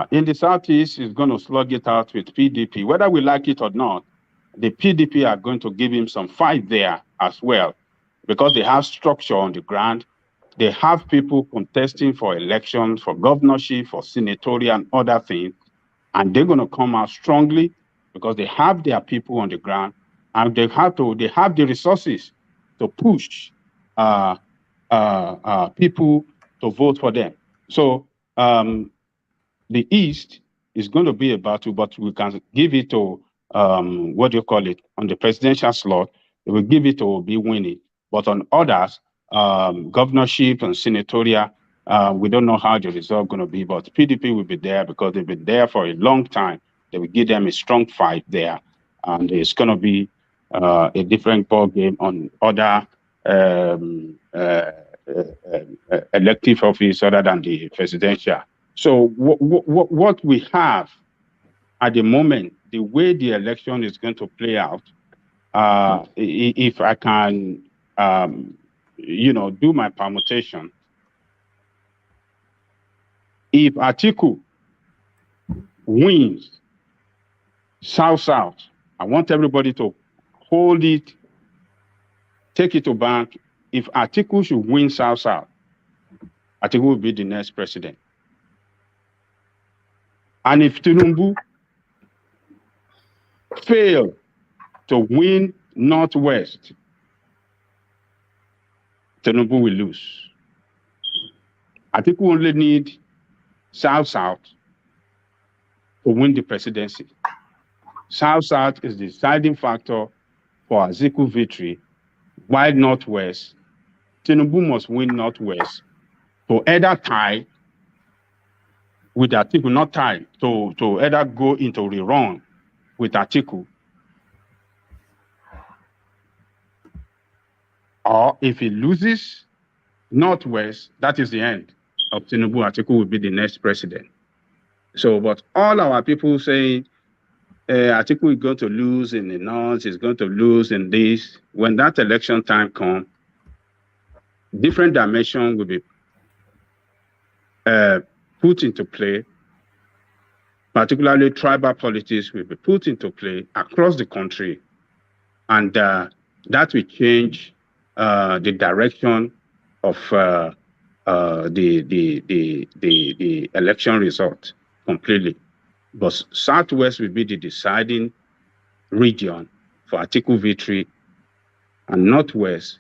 In the Southeast, he's going to slug it out with PDP, whether we like it or not. The PDP are going to give him some fight there as well, because they have structure on the ground. They have people contesting for elections, for governorship, for senatorial and other things, and they're going to come out strongly because they have their people on the ground, and they have the resources to push people to vote for them. So the East is going to be a battle, but we can give it to on the presidential slot. We will give it to Obi winning, but on others, governorship and senatorial, we don't know how the result going to be. But PDP will be there because they've been there for a long time. They will give them a strong fight there, and it's going to be a different ball game on other elective office other than the presidential. So what we have at the moment, the way the election is going to play out, if I can, do my permutation, if Atiku wins South, I want everybody to hold it, take it to bank. If Atiku should win South, Atiku will be the next president. And if Tinubu fail to win Northwest, Tinubu will lose. Atiku only need South to win the presidency. South is the deciding factor for Atiku victory, while Northwest, Tinubu must win Northwest to either tie with Atiku, not tie, to either go into rerun with Atiku, or if he loses Northwest, that is the end of Tinubu. Atiku will be the next president. So, but all our people saying Atiku is going to lose in the North, is going to lose in this. When that election time comes, different dimension will be put into play. Particularly tribal politics will be put into play across the country, and that will change the direction of the election result completely. But Southwest will be the deciding region for Atiku victory, and Northwest,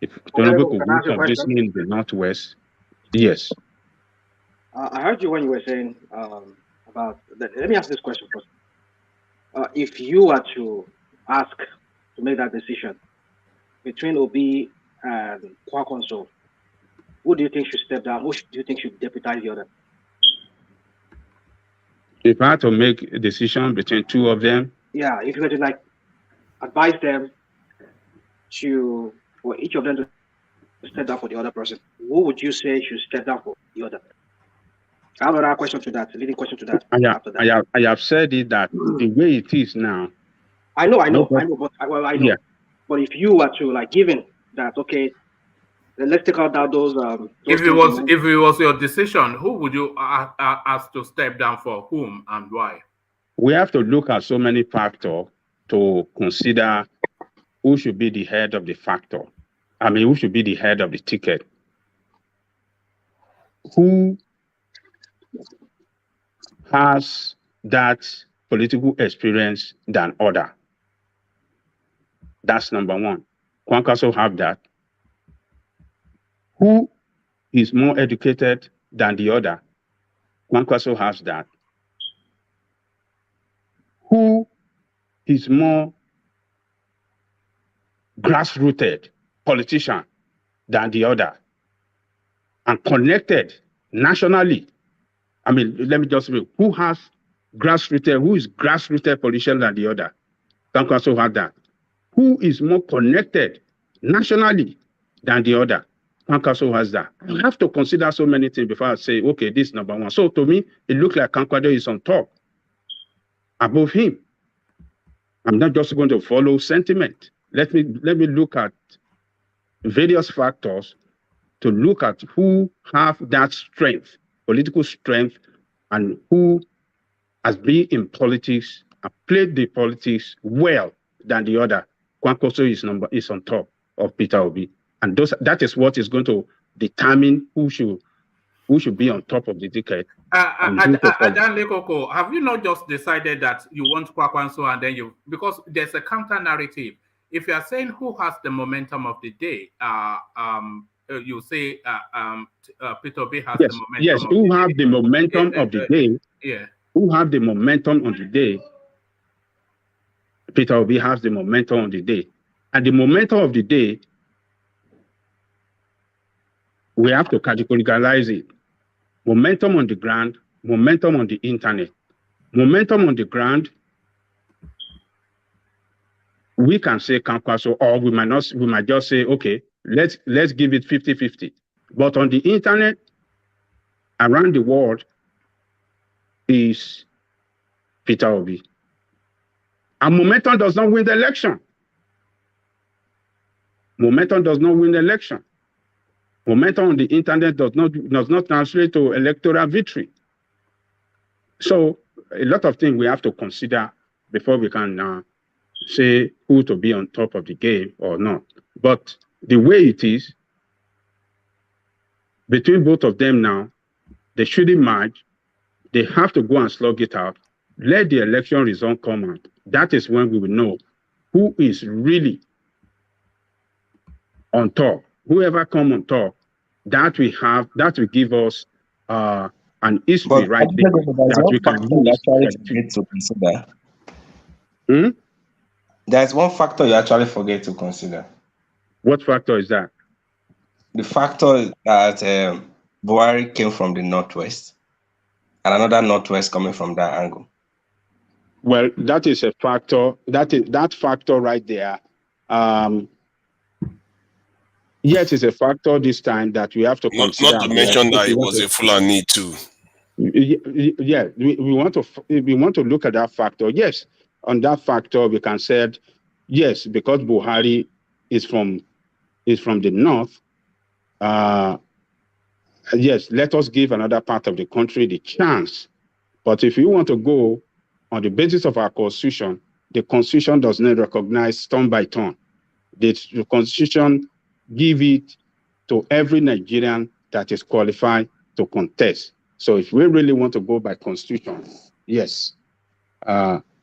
if Tinubu could win obviously in the Northwest, yes. I heard you when you were saying about that. Let me ask this question first. If you were to ask to make that decision between Obi and Kwankwaso, who do you think should step down? Who do you think should deputize the other? If I had to make a decision between two of them, yeah, if you were to advise them for each of them to step down for the other person, who would you say should step down for the other? I have another question to that, a leading question to that. I have said it that the way it is now. I know, but I know. Yeah. But if you were to given that, okay, let's take out those. If it was your decision, who would you ask to step down for whom and why? We have to look at so many factors to consider who should be the head of the factor. I mean, who should be the head of the ticket? Who has that political experience than other? That's number one. Kwankwaso have that. Who is more educated than the other? Kwankwaso has that. Who is more grassrooted politician than the other and connected nationally? I mean, let me just say, who is grassrooted politician than the other? Kwankwaso had that. who is more connected nationally than the other. Kwankwaso has that. I have to consider so many things before I say, okay, this is number one. So to me, it looks like Kwankwaso is on top, above him. I'm not just going to follow sentiment. Let me look at various factors to look at who have that strength, political strength, and who has been in politics and played the politics well than the other. Kwankwaso is on top of Peter Obi, and that is what is going to determine who should be on top of the ticket. Adan Lekoko, have you not just decided that you want Kwankwaso and then because there's a counter narrative. If you are saying who has the momentum of the day, you say Peter Obi has the momentum. Yes, who have the momentum of the day? Yeah. Who have the momentum on the day? Peter Obi has the momentum on the day, and the momentum of the day, we have to categorize it. Momentum on the ground, momentum on the internet. Momentum on the ground, we can say Kwankwaso, or we might just say, okay, let's give it 50-50. But on the internet, around the world, is Peter Obi. And momentum does not win the election. Momentum does not win the election. Momentum on the internet does not translate to electoral victory. So a lot of things we have to consider before we can say who to be on top of the game or not. But the way it is, between both of them now, they shouldn't merge. They have to go and slug it out. Let the election result come out. That is when we will know who is really on top. Whoever come on top, that will give us an history right there that we can use to consider. There's one factor you actually forget to consider. What factor is that? The factor that Buhari came from the northwest, and another northwest coming from that angle. Well, that is a factor. That factor right there. Yes, it's a factor this time that we have to consider. Not to mention that it was a Fulani too. Yeah, we want to look at that factor. Yes, on that factor we can say, yes, because Buhari is from the north. Yes, let us give another part of the country the chance. But if you want to go on the basis of our constitution, the constitution does not recognize turn by turn. The constitution give it to every Nigerian that is qualified to contest. So if we really want to go by constitution, yes,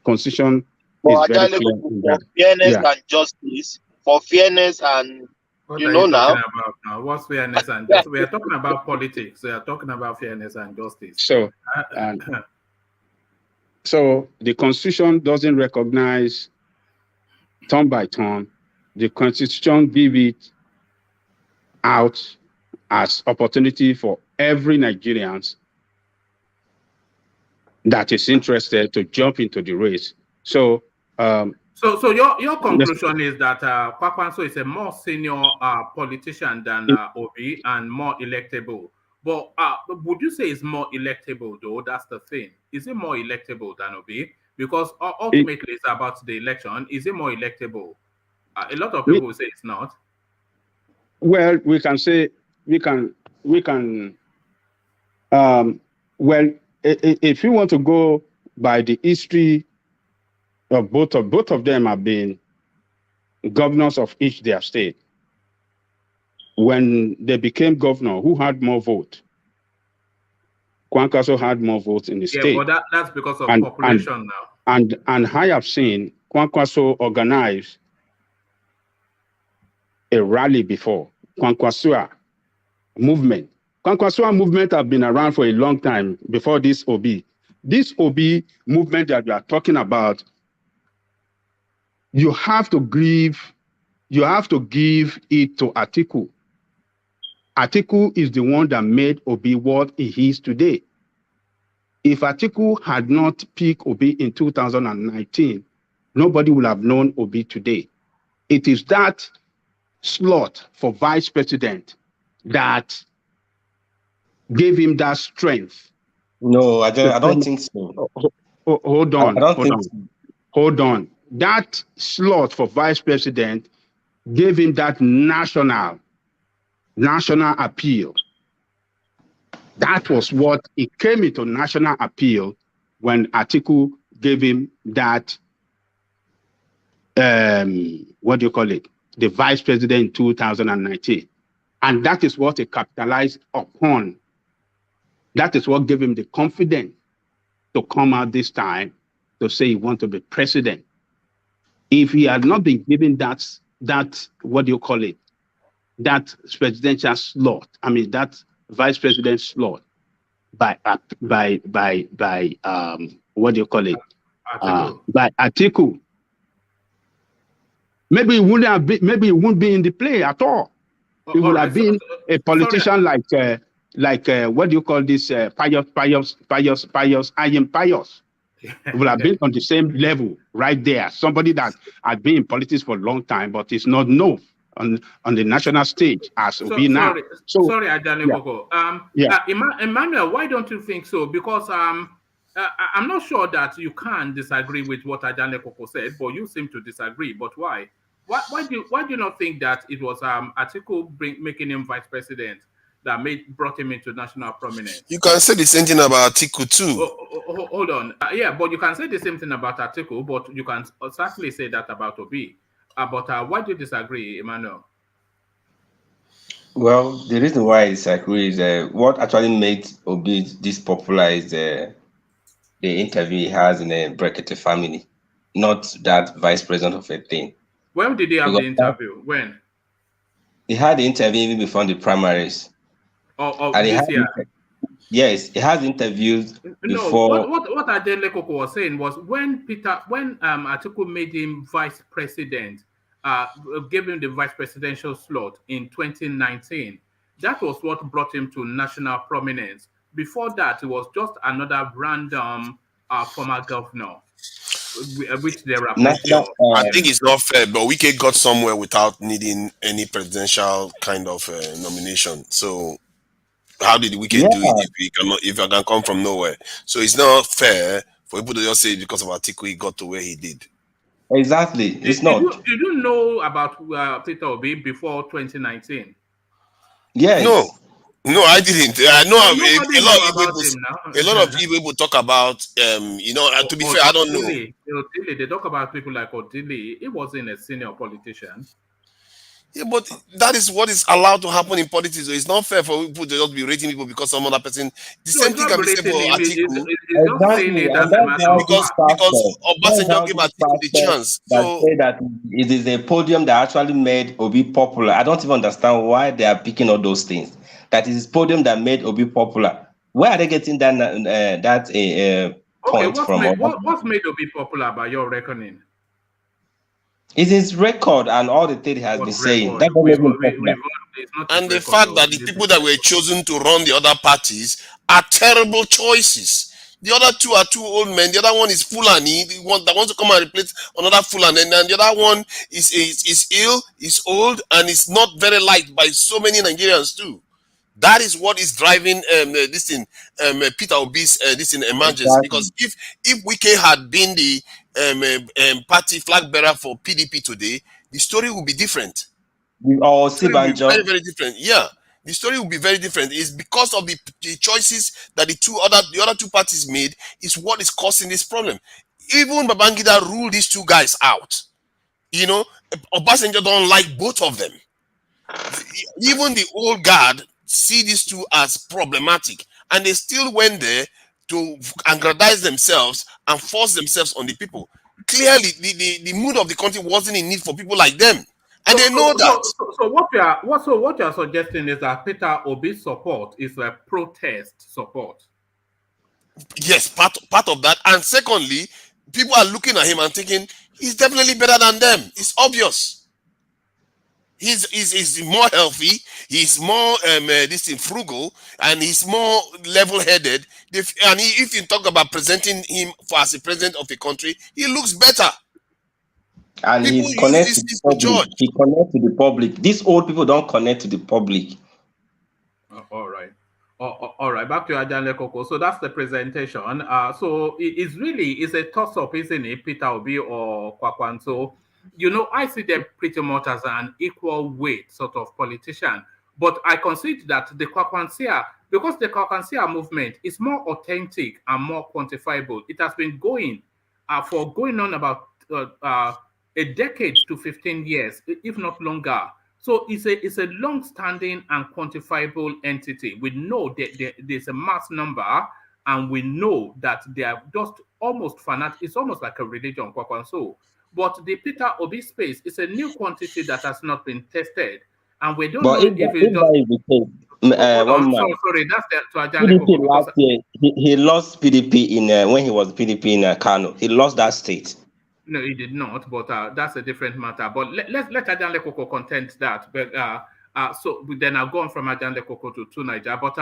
constitution is very clear in that. Fairness and justice, for fairness and what are you talking about now? What's fairness and justice? We are talking about politics. We are talking about fairness and justice. So, so the constitution doesn't recognize turn by turn. The constitution give it out as opportunity for every Nigerian that is interested to jump into the race. So, so your conclusion is that Kwankwaso is a more senior politician than Obi and more electable. But would you say it's more electable though? That's the thing. Is it more electable than Obi? Because ultimately it's about the election. Is it more electable? A lot of people will say it's not. Well, we can say well, if you want to go by the history of both of them have been governors of each their state. When they became governor, who had more votes? Kwankwaso had more votes in the state. Yeah, but that's because of population now. And I have seen Kwankwaso organize a rally before. Kwankwaso movement. Kwankwaso movement have been around for a long time before this Obi. This Obi movement that we are talking about, you have to give it to Atiku. Atiku is the one that made Obi what he is today. If Atiku had not picked Obi in 2019, nobody would have known Obi today. it is that slot for vice president that gave him that strength. No, I don't think so. Hold on. I don't think so. Hold on. That slot for vice president gave him that national appeal. That was what it came into national appeal when Atiku gave him that, what do you call it? The vice president in 2019. And that is what he capitalized upon. That is what gave him the confidence to come out this time to say he wants to be president. If he had not been given that, what do you call it? That presidential slot, that vice president slot by what do you call it? By Atiku. Maybe it wouldn't have been, maybe it wouldn't be in the play at all. It would have been a politician like what do you call this? Pious. It would have been on the same level right there. Somebody that had been in politics for a long time, but is not known on the national stage as we now. Sorry, Ajane Koko. Emmanuel, why don't you think so? Because I'm not sure that you can disagree with what Ajane Koko said, but you seem to disagree. But why? Why do you not think that it was Atiku making him vice president that brought him into national prominence? You can say the same thing about Atiku too. Hold on. Yeah, but you can say the same thing about Atiku, but you can certainly say that about Obi. But why do you disagree, Emmanuel? Well, the reason why I disagree is what actually made Obi this popular is the interview he has in the Brekete family, not that vice president of a thing. When did he have the interview? When? He had the interview even before the primaries. This year? Yes, he has interviews before. What Ajane Koko was saying was when Atiku made him vice president, gave him the vice presidential slot in 2019, that was what brought him to national prominence. Before that, it was just another random former governor, which there are. I think it's not fair, but Wike got somewhere without needing any presidential kind of nomination. So how did Wike do it if I can come from nowhere? So it's not fair for people to just say because of Atiku he got to where he did. Exactly, it's not. Did you know about Peter Obi before 2019? Yes. No, I didn't. I know a lot of people talk about to be fair, I don't know. They talk about people like Odili. He wasn't a senior politician. Yeah, but that is what is allowed to happen in politics. So it's not fair for people to just be rating people because some other person. The same thing can be said for Atiku. Because Obasanjo gave Atiku the chance. So say that it is a podium that actually made Obi popular. I don't even understand why they are picking all those things. That is podium that made Obi popular. Where are they getting that point from? What's made Obi popular by your reckoning? It is record and all the things he has been saying. And the fact that the people that were chosen to run the other parties are terrible choices. The other two are two old men. The other one is Fulani, the one that wants to come and replace another Fulani. And the other one is ill, is old, and is not very liked by so many Nigerians too. That is what is driving Peter Obi's this in emergence. Exactly. Because if Wike had been the party flag bearer for PDP today, the story would be different. Very, very different. Yeah, the story will be very different. It's because of the choices that the other two parties made is what is causing this problem. Even Babangida ruled these two guys out. Obasanjo don't like both of them. Even the old guard see these two as problematic, and they still went there to aggrandize themselves and force themselves on the people. Clearly, the mood of the country wasn't in need for people like them, and they know that. So what you are suggesting is that Peter Obi's support is a protest support. Yes, part of that, and secondly, people are looking at him and thinking he's definitely better than them. It's obvious. He's more healthy, he's more frugal, and he's more level-headed. And if you talk about presenting him as a president of a country, he looks better. And People he use connects these to the things to public. judge. He connects to the public. These old people don't connect to the public. All right. All right, back to Ajanle Koko. So that's the presentation. So it's really it's a toss-up, isn't it, Peter Obi or Kwakwanso? You know, I see them pretty much as an equal weight sort of politician. But I consider that the Kwakwansia, because the Kwakwansia movement is more authentic and more quantifiable. It has been going for going on about a decade to 15 years, if not longer. So it's a long-standing and quantifiable entity. We know that there's a mass number, and we know that they are just almost fanatic. It's almost like a religion, so. But the Peter Obi space is a new quantity that has not been tested, and we don't But know if if if it's just. that is the case, Hold one on, man, sorry, that's the to Ajane PDP Koko because last year, he lost PDP in when he was PDP in Kano. He lost that state. no, he did not, but that's a different matter. But let Ajanle Koko contend that. But so then I'll go on from Ajanle Koko to Niger. But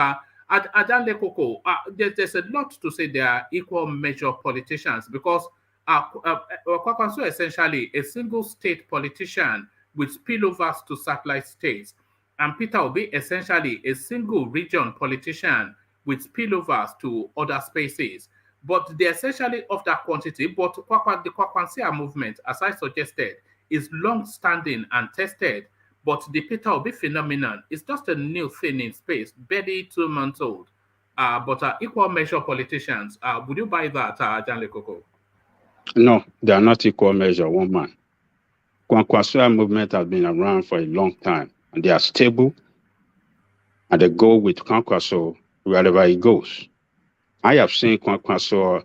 Ajanle Koko, there's a lot to say. They are equal measure politicians because Kwakwanso essentially a single state politician with spillovers to satellite states, and Peter Obi essentially a single region politician with spillovers to other spaces. But they're essentially of that quantity. But the Kwakwansia movement, as I suggested, is long-standing and tested. But the Peter Obi phenomenon is just a new thing in space, barely 2 months old. But equal measure politicians, would you buy that, Janle Koko? No, they are not equal measure, one man. Kwankwasoa movement has been around for a long time, and they are stable, and they go with Kwankwaso wherever he goes. I have seen Kwankwasoa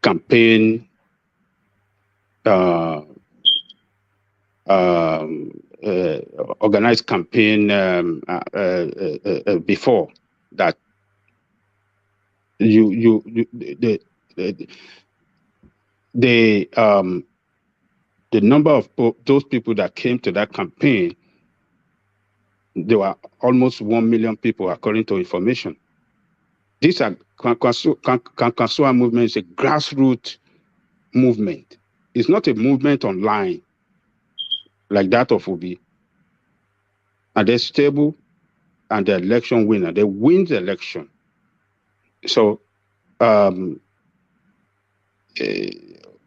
campaign organized campaign before that. The number of those people that came to that campaign, there were almost 1 million people, according to information. This Kwankwasoa movement is a grassroots movement. It's not a movement online like that of Obi. And they're stable, and the election winner. They win the election. So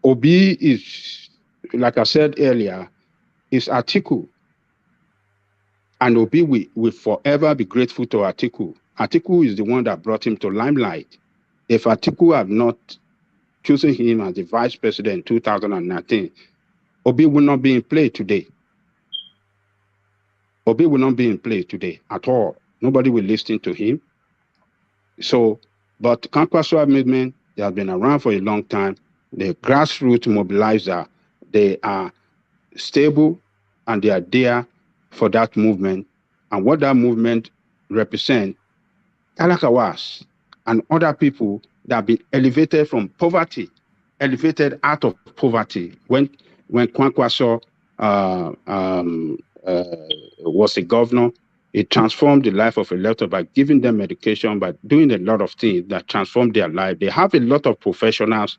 Obi is, like I said earlier, is Atiku. And Obi will forever be grateful to Atiku. Atiku is the one that brought him to limelight. If Atiku had not chosen him as the vice president in 2019, Obi will not be in play today. Obi will not be in play today at all. Nobody will listen to him. So, but Kwankwasoa movement, they have been around for a long time. The grassroots mobilizer, they are stable and they are there for that movement. And what that movement represents, Talakawas and other people that have been elevated from poverty, elevated out of poverty. When Kwankwaso was a governor, it transformed the life of a lot by giving them medication, by doing a lot of things that transformed their life. They have a lot of professionals,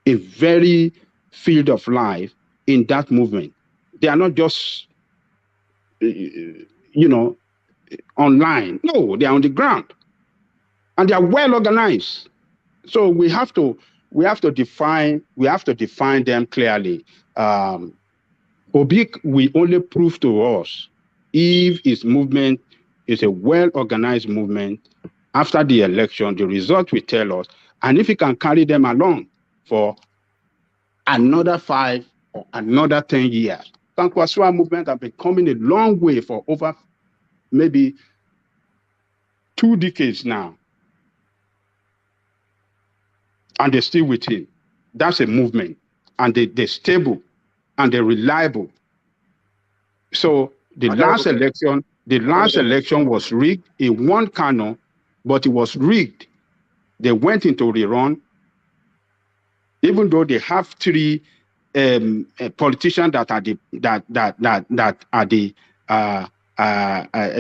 a very field of life in that movement. They are not just, online. No, they are on the ground, and they are well organized. So we have to define them clearly. Obi will only prove to us if his movement is a well-organized movement. After the election, the result will tell us, and if he can carry them along for another 5 or another 10 years. Kwankwasoa movement have been coming a long way for over maybe 2 decades now. And they're still with him. That's a movement. And they're stable and they're reliable. So the last election was rigged. He won Kano, but it was rigged. They went into rerun, even though they have 3 politicians that are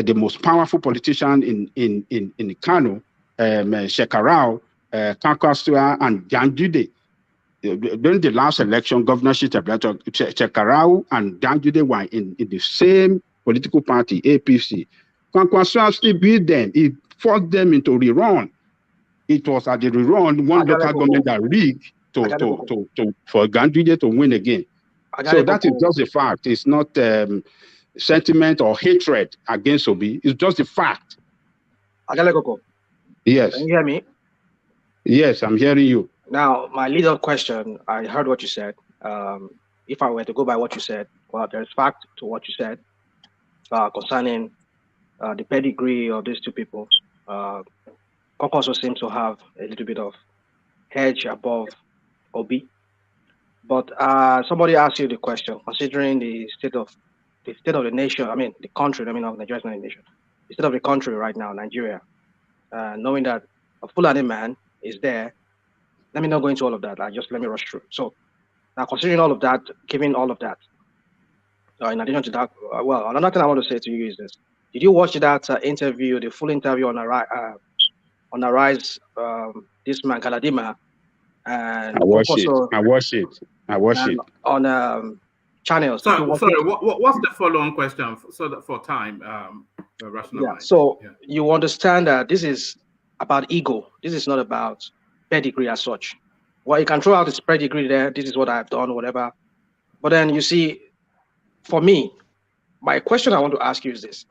the most powerful politician in Kano, Shekarau, Kankastua and Janjude. During the last election, governorship, Chekarau and Janjude were in the same political party, APC. Kankastua still beat them. He forced them into rerun. It was at the rerun, one local government that rigged for Ganduje to win again. So that is just a fact. It's not sentiment or hatred against Obi. It's just a fact. Yes. Can you hear me? Yes, I'm hearing you. Now, my lead-up question, I heard what you said. If I were to go by what you said, well, there's fact to what you said concerning the pedigree of these two people. Koko also seems to have a little bit of edge above Obi. But somebody asked you the question, considering the state of the nation, the country, of Nigeria is not a nation. The state of the country right now, Nigeria, knowing that a Fulani man is there. Let me not go into all of that. Let me rush through. So now, considering all of that, given all of that, in addition to that, well, another thing I want to say to you is this: did you watch that interview, the full interview on Arise, this man Galadima? And I watched it. On channels. Sorry, what's the follow-on question for time? Yeah. So you understand that this is about ego. This is not about pedigree as such. Well, you can throw out this pedigree there. This is what I've done, whatever. But then you see, for me, my question I want to ask you is this: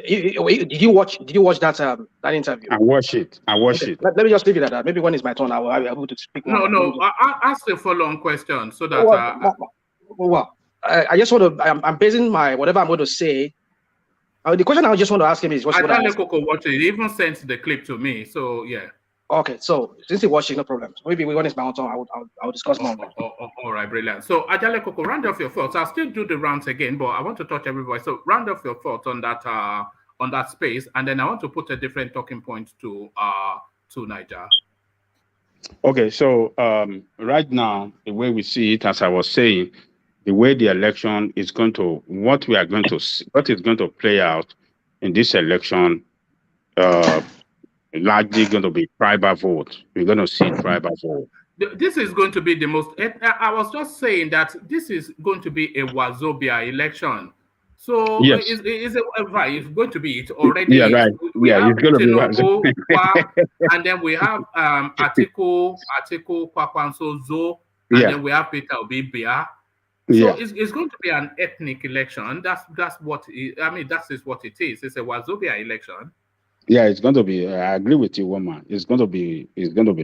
Did you watch that interview? I watched it. Okay. Let me just leave it at that. Maybe when it's my turn, I will be able to speak. No. I asked a follow-on question so that. I just want to. I'm basing my whatever I'm going to say. The question I just want to ask him is, I let Coco watch it. He even sent the clip to me. So yeah. Okay, so since he watched it, no problem. Maybe when it's my own turn, I will discuss more. All right, brilliant. So Ajale Coco, round off your thoughts. I'll still do the rounds again, but I want to touch everybody. So round off your thoughts on that space, and then I want to put a different talking point to Niger. Okay, so right now, the way we see it, as I was saying, the way the election is going to, what is going to play out in this election, largely going to be tribal vote. We're going to see tribal vote. This is going to be the most. I was just saying that this is going to be a Wazobia election. So yes. It's going to be it already. Yeah, right. It's going to be Wazobia, and then we have Atiku Kwakwanso Zo, and then we have Peter Obi Bia. So it's going to be an ethnic election. That's what that is what it is. It's a Wazobia election. Yeah, it's going to be. I agree with you, woman. It's going to be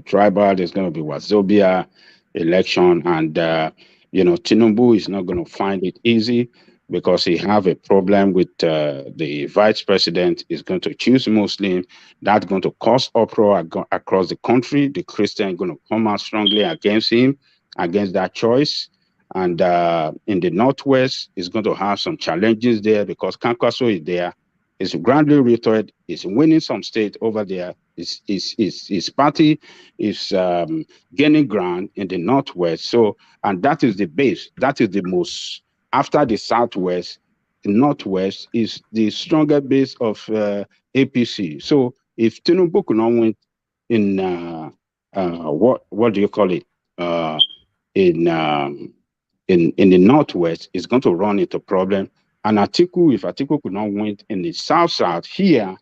tribal. It's going to be Wazobia election, and Tinubu is not going to find it easy because he have a problem with the vice president is going to choose Muslim. That's going to cause uproar across the country. The Christian going to come out strongly against him, against that choice. And in the Northwest, is going to have some challenges there because Kankaso is there. It's grandly rhetoric. It's winning some state over there. His party is gaining ground in the Northwest. So, and that is the base. That is the most, after the Southwest, the Northwest is the stronger base of APC. So if Tinubu could not win in, what do you call it? In the Northwest, it's going to run into problem. And if Atiku could not win in the South here,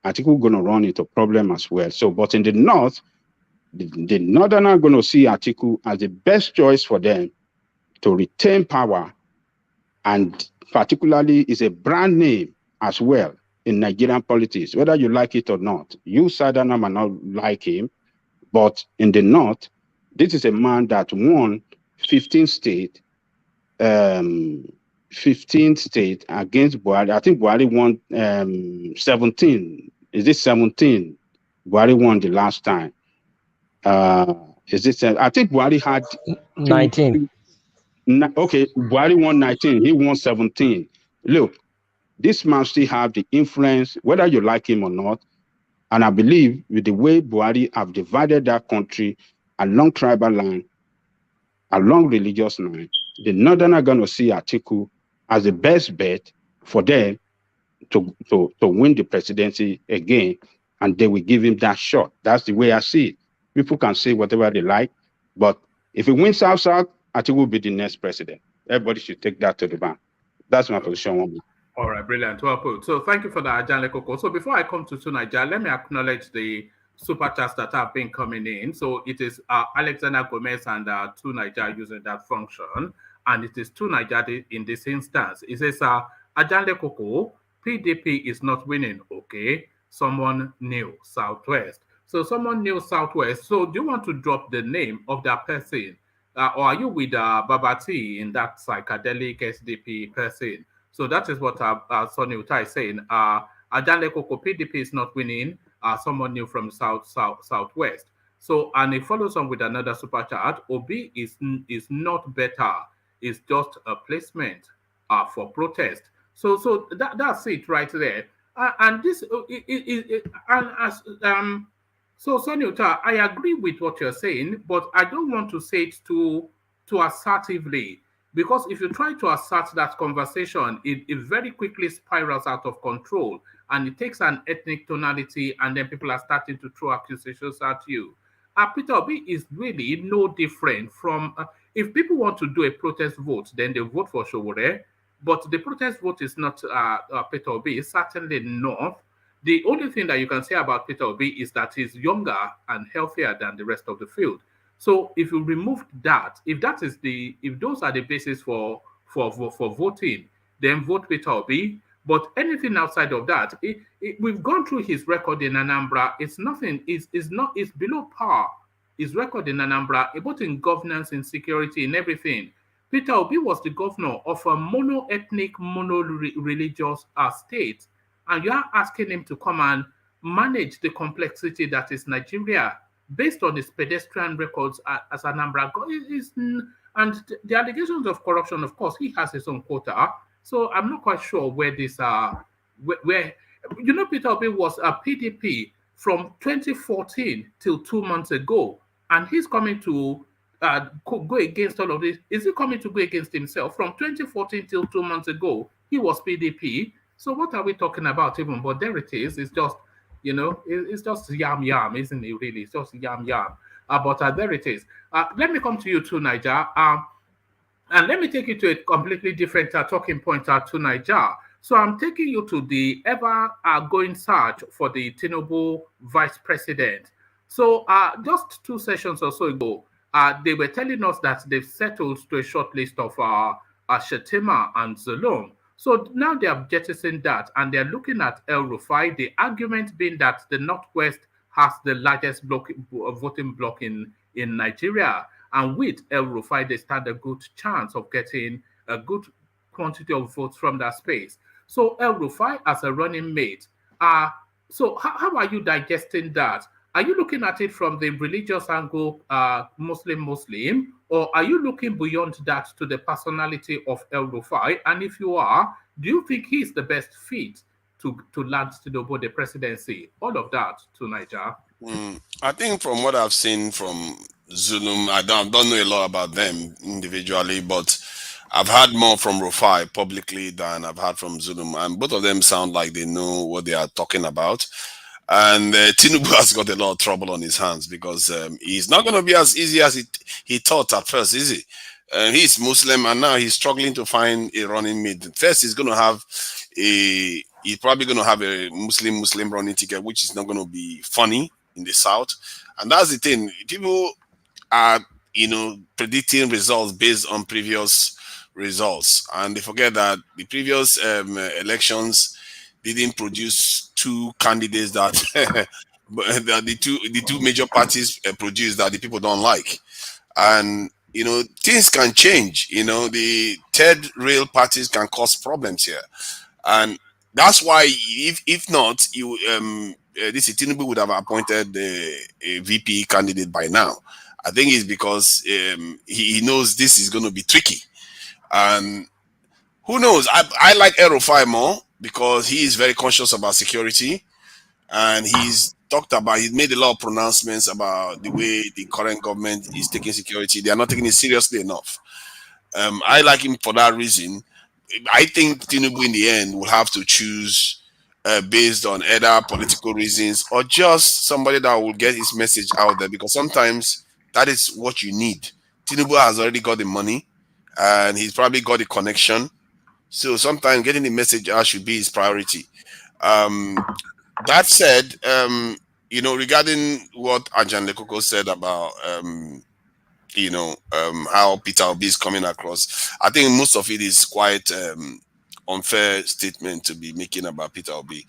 Atiku going to run into problem as well. So, but in the North, the Northern are going to see Atiku as the best choice for them to retain power, and particularly is a brand name as well in Nigerian politics, whether you like it or not. You Southerner might not like him, but in the North, this is a man that won 15 states. 15 states against Buhari. I think Buhari won 17. Is this 17? Buhari won the last time. Is this? I think Buhari had 19. Okay, Buhari won 19. He won 17. Look, this man still have the influence, whether you like him or not. And I believe with the way Buhari have divided that country along tribal line, along religious line, the Northern are going to see Atiku as the best bet for them to win the presidency again, and they will give him that shot. That's the way I see it. People can say whatever they like, but if he wins South, Atiku will be the next president. Everybody should take that to the bank. That's my position. All right, brilliant. Well put. So thank you for that, Ajan Lekoko. So before I come to Tunaja, let me acknowledge the super chats that have been coming in. So it is Alexander Gomez and Tunaja using that function. And it is Tunaja in this instance. It says, Ajan Lekoko, PDP is not winning, okay? Someone new, Southwest. So someone new, Southwest. So do you want to drop the name of that person? Or are you with Babati in that psychedelic SDP person? So that is what Sonny Uta is saying. Ajale Koko PDP is not winning. Someone new from Southwest. So, and it follows on with another super chat. Obi is not better. It's just a placement for protest. So that's it right there. And this and as so Sonny Uta, I agree with what you're saying, but I don't want to say it too assertively. Because if you try to assert that conversation, it very quickly spirals out of control and it takes an ethnic tonality, and then people are starting to throw accusations at you. Peter Obi is really no different from if people want to do a protest vote, then they vote for Showore, but the protest vote is not Peter Obi, it's certainly not. The only thing that you can say about Peter Obi is that he's younger and healthier than the rest of the field. So if you remove that, if those are the basis for voting, then vote Peter Obi. But anything outside of that, we've gone through his record in Anambra. It's nothing. It's below par. His record in Anambra, both in governance, in security, in everything. Peter Obi was the governor of a mono-ethnic, mono-religious state, and you are asking him to come and manage the complexity that is Nigeria, based on his pedestrian records as Anambra, and the allegations of corruption, of course, he has his own quota. So I'm not quite sure where this where Peter Obi was a PDP from 2014 till 2 months ago, and he's coming to go against all of this. Is he coming to go against himself? From 2014 till 2 months ago, he was PDP. So what are we talking about even? But there it is. It's just it's just yam, isn't it, really? It's just yam. But there it is. Let me come to you too, Niger. And let me take you to a completely different talking point to Niger. So I'm taking you to the ever-going search for the Tinubu vice president. So just 2 sessions or so ago, they were telling us that they've settled to a short list of Shetima and Zulum. So now they have jettisoned that, and they're looking at El Rufai, the argument being that the Northwest has the largest voting bloc in Nigeria. And with El Rufai, they stand a good chance of getting a good quantity of votes from that space. So El Rufai as a running mate. So how are you digesting that? Are you looking at it from the religious angle, Muslim, or are you looking beyond that to the personality of El Rufai? And if you are, do you think he's the best fit to land Tinubu the presidency? All of that to Niger. I think from what I've seen from Zulum, I don't know a lot about them individually, but I've heard more from Rufai publicly than I've heard from Zulum, and both of them sound like they know what they are talking about. And Tinubu has got a lot of trouble on his hands because he's not going to be as easy as he thought at first, is he? He's Muslim, and now he's struggling to find a running mate. First, he's probably going to have a Muslim running ticket, which is not going to be funny in the South. And that's the thing. People are, predicting results based on previous results, and they forget that the previous elections didn't produce 2 candidates that the two major parties produced that the people don't like. And things can change. The third rail parties can cause problems here, and that's why if not, this Tinubu would have appointed a VP candidate by now. I think it's because he knows this is going to be tricky, and who knows? I like El Rufai more because he is very conscious about security, and he's made a lot of pronouncements about the way the current government is taking security. They are not taking it seriously enough. I like him for that reason. I think Tinubu in the end will have to choose based on either political reasons or just somebody that will get his message out there, because sometimes that is what you need. Tinubu has already got the money and he's probably got the connection. So sometimes getting the message out should be his priority. That said, regarding what Ajan Lekoko said about how Peter Obi is coming across, I think most of it is quite unfair statement to be making about Peter Obi.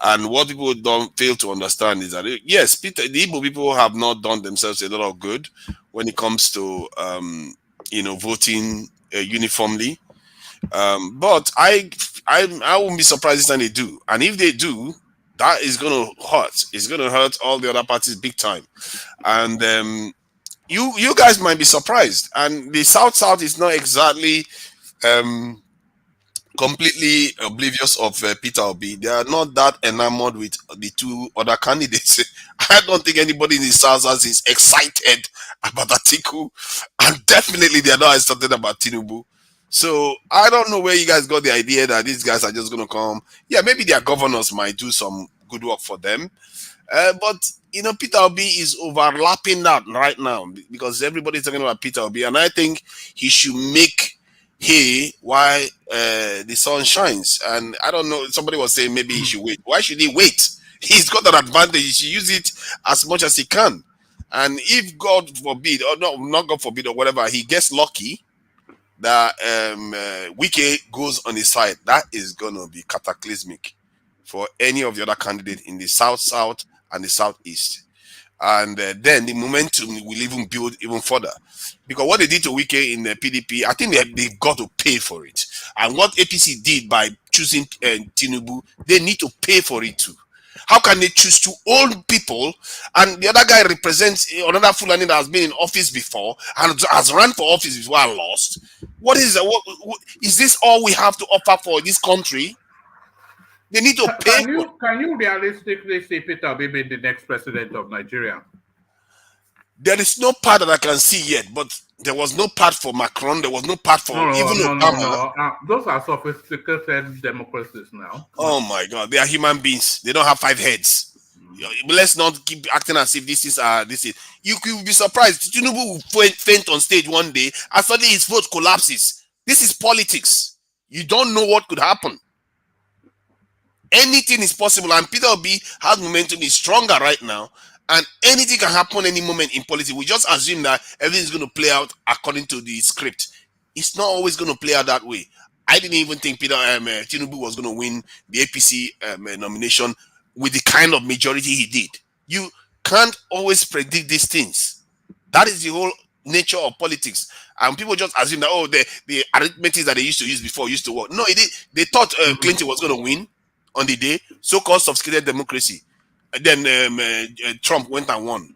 And what people don't fail to understand is that yes, the Igbo people have not done themselves a lot of good when it comes to voting uniformly. But I won't be surprised this time they do. And if they do, that is gonna hurt. It's gonna hurt all the other parties big time. And you guys might be surprised. And the South is not exactly completely oblivious of Peter Obi. They are not that enamored with the two other candidates. I don't think anybody in the South is excited about Atiku, and definitely they are not excited about Tinubu. So I don't know where you guys got the idea that these guys are just going to come. Yeah, maybe their governors might do some good work for them. But Peter Obi is overlapping that right now because everybody's talking about Peter Obi, and I think he should make hay while the sun shines. And I don't know, somebody was saying maybe he should wait. Why should he wait? He's got an advantage. He should use it as much as he can. And if God forbid, or not God forbid, or whatever, he gets lucky that Wike goes on his side, that is gonna be cataclysmic for any of the other candidates in the South and the Southeast. And then the momentum will even build even further. Because what they did to Wike in the PDP, I think they've got to pay for it. And what APC did by choosing Tinubu, they need to pay for it too. How can they choose two old people and the other guy represents another Fulani that has been in office before and has run for office before and lost? What is is this all we have to offer for this country? They need to pay. Can you realistically see Peter Obi being the next president of Nigeria? There is no part that I can see yet, but there was no part for Macron. There was no part for Obama. No. Those are sophisticated democracies now. Oh my God, they are human beings. They don't have 5 heads. Let's not keep acting as if this is. You could be surprised. Tinubu will faint on stage one day, and suddenly his vote collapses. This is politics. You don't know what could happen. Anything is possible, and Peter Obi has momentum. Is stronger right now. And anything can happen any moment in politics. We just assume that everything's going to play out according to the script. It's not always going to play out that way. I didn't even think Tinubu was going to win the APC nomination with the kind of majority he did. You can't always predict these things. That is the whole nature of politics. And people just assume that, the arithmetic that they used to use before used to work. No, it did. They thought Clinton was going to win on the day, so-called sophisticated democracy. Then Trump went and won.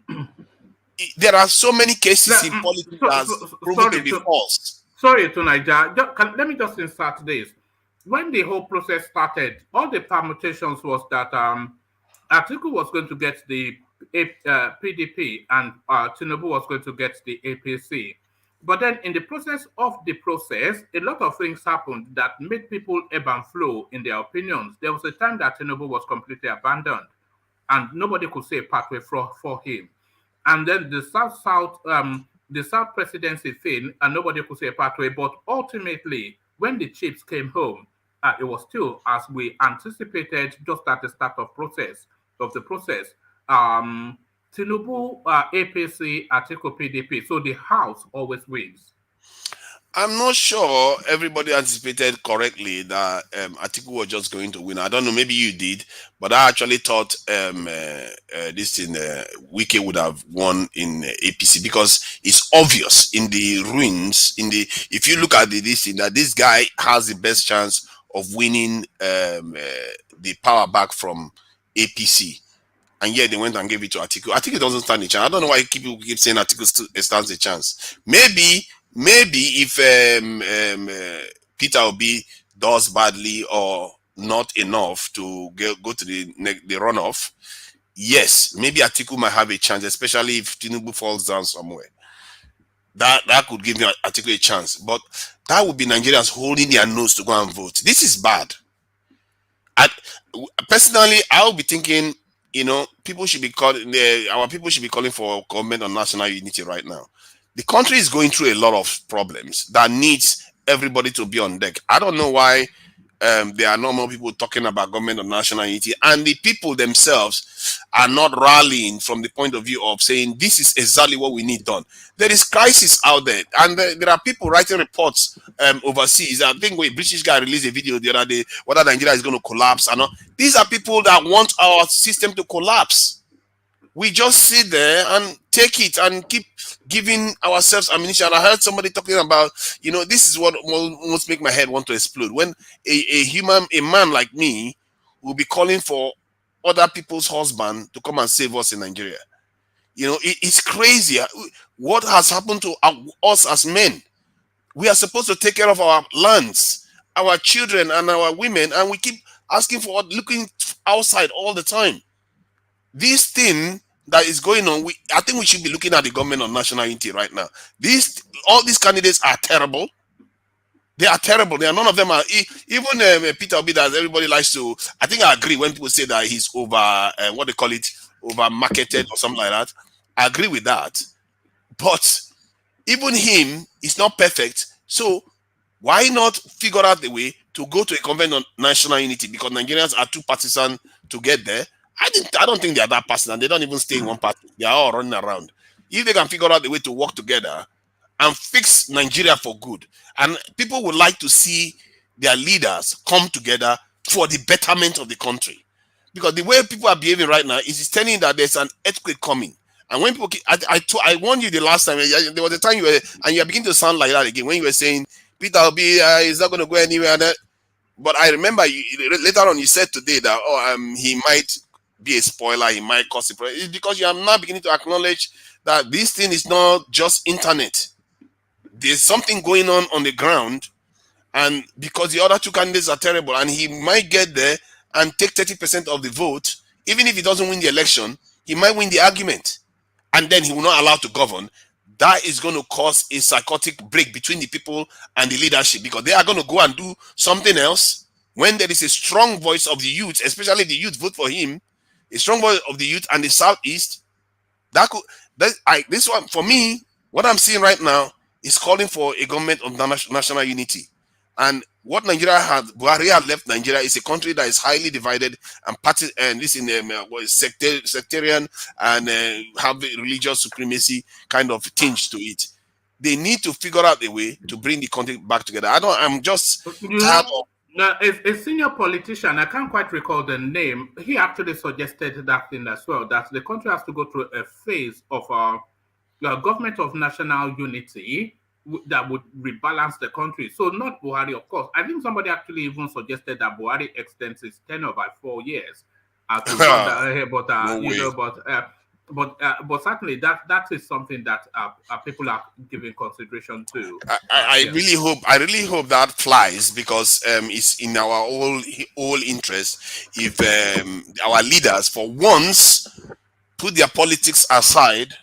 There are so many cases in politics that's proven to be false. Sorry, Tunaija. Let me just insert this. When the whole process started, all the permutations was that Atiku was going to get the PDP and Tinubu was going to get the APC. But then in the process, a lot of things happened that made people ebb and flow in their opinions. There was a time that Tinubu was completely abandoned, and nobody could say a pathway for him. And then the South presidency thing, and nobody could say a pathway. But ultimately, when the chips came home, it was still as we anticipated just at the start of the process. Tinubu, APC, Atiku, PDP. So the House always wins. I'm not sure everybody anticipated correctly that Atiku was just going to win. I don't know, maybe you did, but I actually thought Wike would have won in APC because it's obvious in the ruins. If you look at that this guy has the best chance of winning the power back from APC. And yet they went and gave it to Atiku. Atiku doesn't stand a chance. I don't know why people keep saying Atiku stands a chance. Maybe if Peter Obi does badly or not enough to go to the runoff, yes, maybe Atiku might have a chance, especially if Tinubu falls down somewhere. That could give Atiku a chance. But that would be Nigerians holding their nose to go and vote. This is bad. Personally, I'll be thinking, people should be calling our people should be calling for government on national unity right now. The country is going through a lot of problems that needs everybody to be on deck. I don't know why there are no more people talking about government of national unity, and the people themselves are not rallying from the point of view of saying this is exactly what we need done. There is crisis out there, and there are people writing reports overseas. I think a British guy released a video the other day whether Nigeria is going to collapse or not. These are people that want our system to collapse. We just sit there and take it and keep giving ourselves ammunition. I heard somebody talking about, this is what almost make my head want to explode. When a man like me will be calling for other people's husband to come and save us in Nigeria. It's crazy. What has happened to us as men? We are supposed to take care of our lands, our children, and our women, and we keep asking for looking outside all the time. This thing that is going on, I think we should be looking at the government of national unity right now. All these candidates are terrible. They are terrible. None of them are. Even Peter Obi, that everybody likes to. I think I agree when people say that he's over, what they call it, over marketed or something like that. I agree with that. But even him is not perfect. So why not figure out the way to go to a convention on national unity? Because Nigerians are too partisan to get there. I don't think they are that partisan. They don't even stay in one party. They are all running around. If they can figure out the way to work together and fix Nigeria for good, and people would like to see their leaders come together for the betterment of the country. Because the way people are behaving right now is telling that there's an earthquake coming. And when people, I warned you the last time. There was a time you are beginning to sound like that again when you were saying Peter Obi is not going to go anywhere. But I remember later on you said today that he might be a spoiler, he might cause a problem. It's because you are now beginning to acknowledge that this thing is not just internet. There's something going on the ground, and because the other two candidates are terrible, and he might get there and take 30% of the vote, even if he doesn't win the election, he might win the argument, and then he will not allow to govern. That is going to cause a psychotic break between the people and the leadership, because they are going to go and do something else. When there is a strong voice of the youth, especially the youth vote for him, a strong voice of the youth and the southeast, this one for me, what I'm seeing right now is calling for a government of national unity. And what Buhari had left Nigeria is a country that is highly divided and party, and this in sectarian and have religious supremacy kind of tinge to it. They need to figure out a way to bring the country back together. I'm just tired of. Now, a senior politician, I can't quite recall the name, he actually suggested that thing as well, that the country has to go through a phase of government of national unity that would rebalance the country. So not Buhari, of course. I think somebody actually even suggested that Buhari extends his tenure by 4 years. But certainly that is something that people are giving consideration to. I really hope that flies, because it's in our all interest if our leaders for once put their politics aside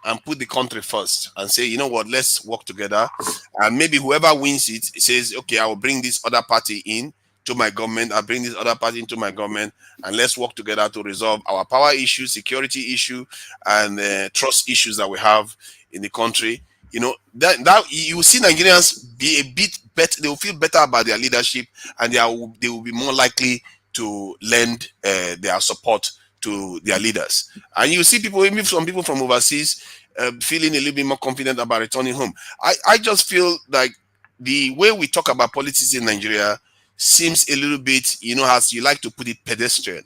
and put the country first and say, you know what, let's work together. And maybe whoever wins it says, okay, I will bring this other party in to my government, I'll bring this other party into my government, and let's work together to resolve our power issue, security issue, and trust issues that we have in the country. That you will see Nigerians be a bit better, they will feel better about their leadership, and they will be more likely to lend their support to their leaders. And you see people, even some people from overseas, feeling a little bit more confident about returning home. I just feel like the way we talk about politics in Nigeria seems a little bit, as you like to put it, pedestrian.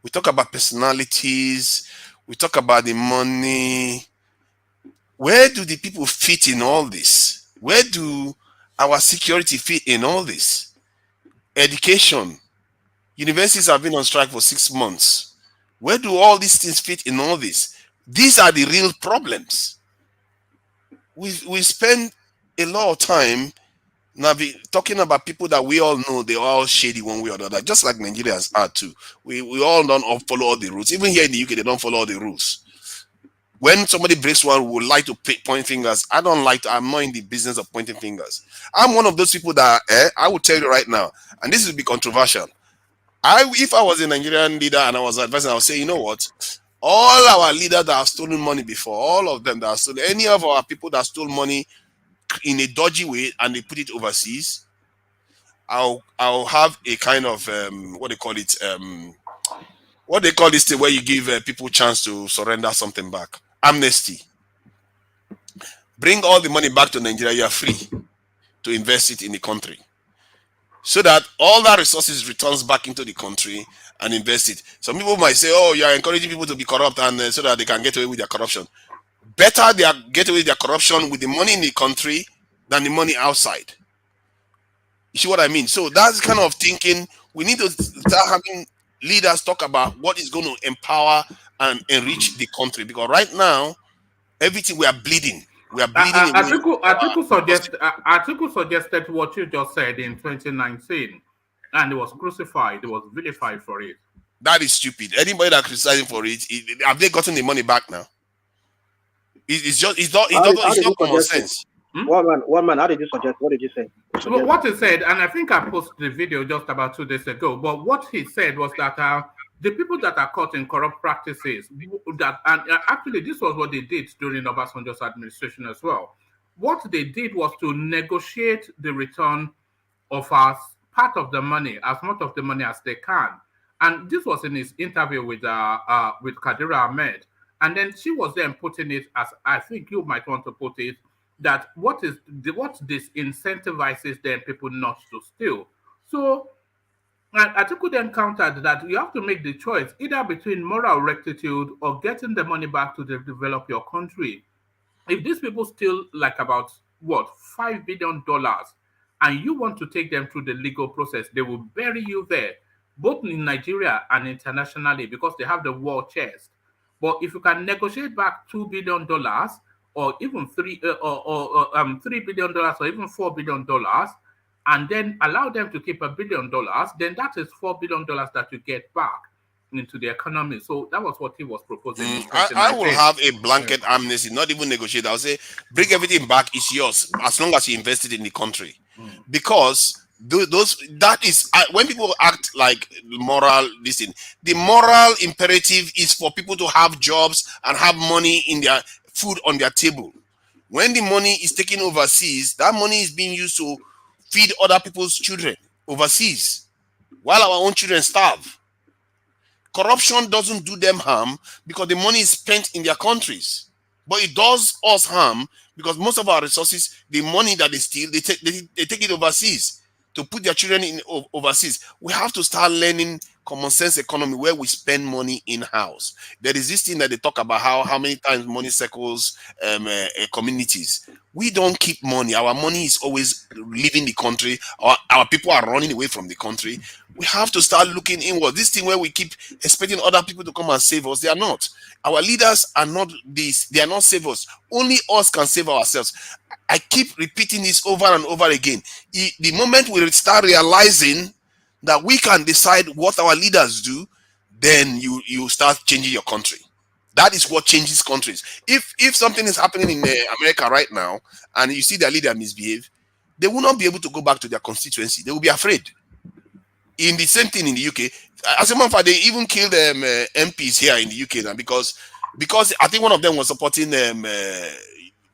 We talk about personalities, we talk about the money. Where do the people fit in all this? Where do our security fit in all this? Education. Universities have been on strike for 6 months. Where do all these things fit in all this? These are the real problems. We spend a lot of time now talking about people that we all know they're all shady one way or the other, just like Nigerians are too. We all don't all follow all the rules. Even here in the UK, they don't follow all the rules. When somebody breaks one, we would like to point fingers. I'm not in the business of pointing fingers. I'm one of those people that I will tell you right now, and this will be controversial. If I was a Nigerian leader and I was advising, I would say, you know what? All our leaders that have stolen money before, all of them that have stolen, any of our people that stole money in a dodgy way and they put it overseas, I'll have a kind of what they call it, what they call this thing where you give people chance to surrender something back, amnesty. Bring all the money back to Nigeria. You are free to invest it in the country, so that all that resources returns back into the country and invest it. Some people might say, "Oh, you are encouraging people to be corrupt and so that they can get away with their corruption." Better they get away with their corruption with the money in the country than the money outside. You see what I mean? So that's the kind of thinking we need to start having leaders talk about what is going to empower and enrich the country. Because right now, everything we are bleeding. We are bleeding away. Atiku suggested what you just said in 2019, and he was crucified. He was vilified for it. That is stupid. Anybody that criticizing for it, have they gotten the money back now? It's not common sense. One man, how did you suggest? What did you say? Well, what he said, and I think I posted the video just about 2 days ago, but what he said was that the people that are caught in corrupt practices, actually this was what they did during Obasanjo's administration as well. What they did was to negotiate the return of as part of the money, as much of the money as they can. And this was in his interview with Kadira Ahmed. And then she was then putting it as, I think you might want to put it, that what this incentivizes then people not to steal. So Atiku then countered that you have to make the choice either between moral rectitude or getting the money back to develop your country. If these people steal like about $5 billion and you want to take them through the legal process, they will bury you there, both in Nigeria and internationally, because they have the war chest. But if you can negotiate back $2 billion or even $3 billion or even $4 billion, and then allow them to keep $1 billion, then that is $4 billion that you get back into the economy. So that was what he was proposing. I will have a blanket amnesty, not even negotiate. I'll say, bring everything back, it's yours, as long as you invested in the country. Because that is when people act like moral, listen, the moral imperative is for people to have jobs and have money in their food on their table. When the money is taken overseas, that money is being used to feed other people's children overseas while our own children starve. Corruption doesn't do them harm because the money is spent in their countries, but it does us harm because most of our resources, the money that they steal, they take it overseas to put their children in overseas. We have to start learning common sense economy where we spend money in-house. There is this thing that they talk about how many times money circles communities. We don't keep money. Our money is always leaving the country. Our people are running away from the country. We have to start looking inward. This thing where we keep expecting other people to come and save us, they are not. Our leaders are not this. They are not savers. Only us can save ourselves. I keep repeating this over and over again. The moment we start realizing that we can decide what our leaders do, then you start changing your country. That is what changes countries. If something is happening in America right now and you see their leader misbehave, they will not be able to go back to their constituency. They will be afraid. In the same thing in the UK, as a matter of fact, they even killed MPs here in the UK now because I think one of them was supporting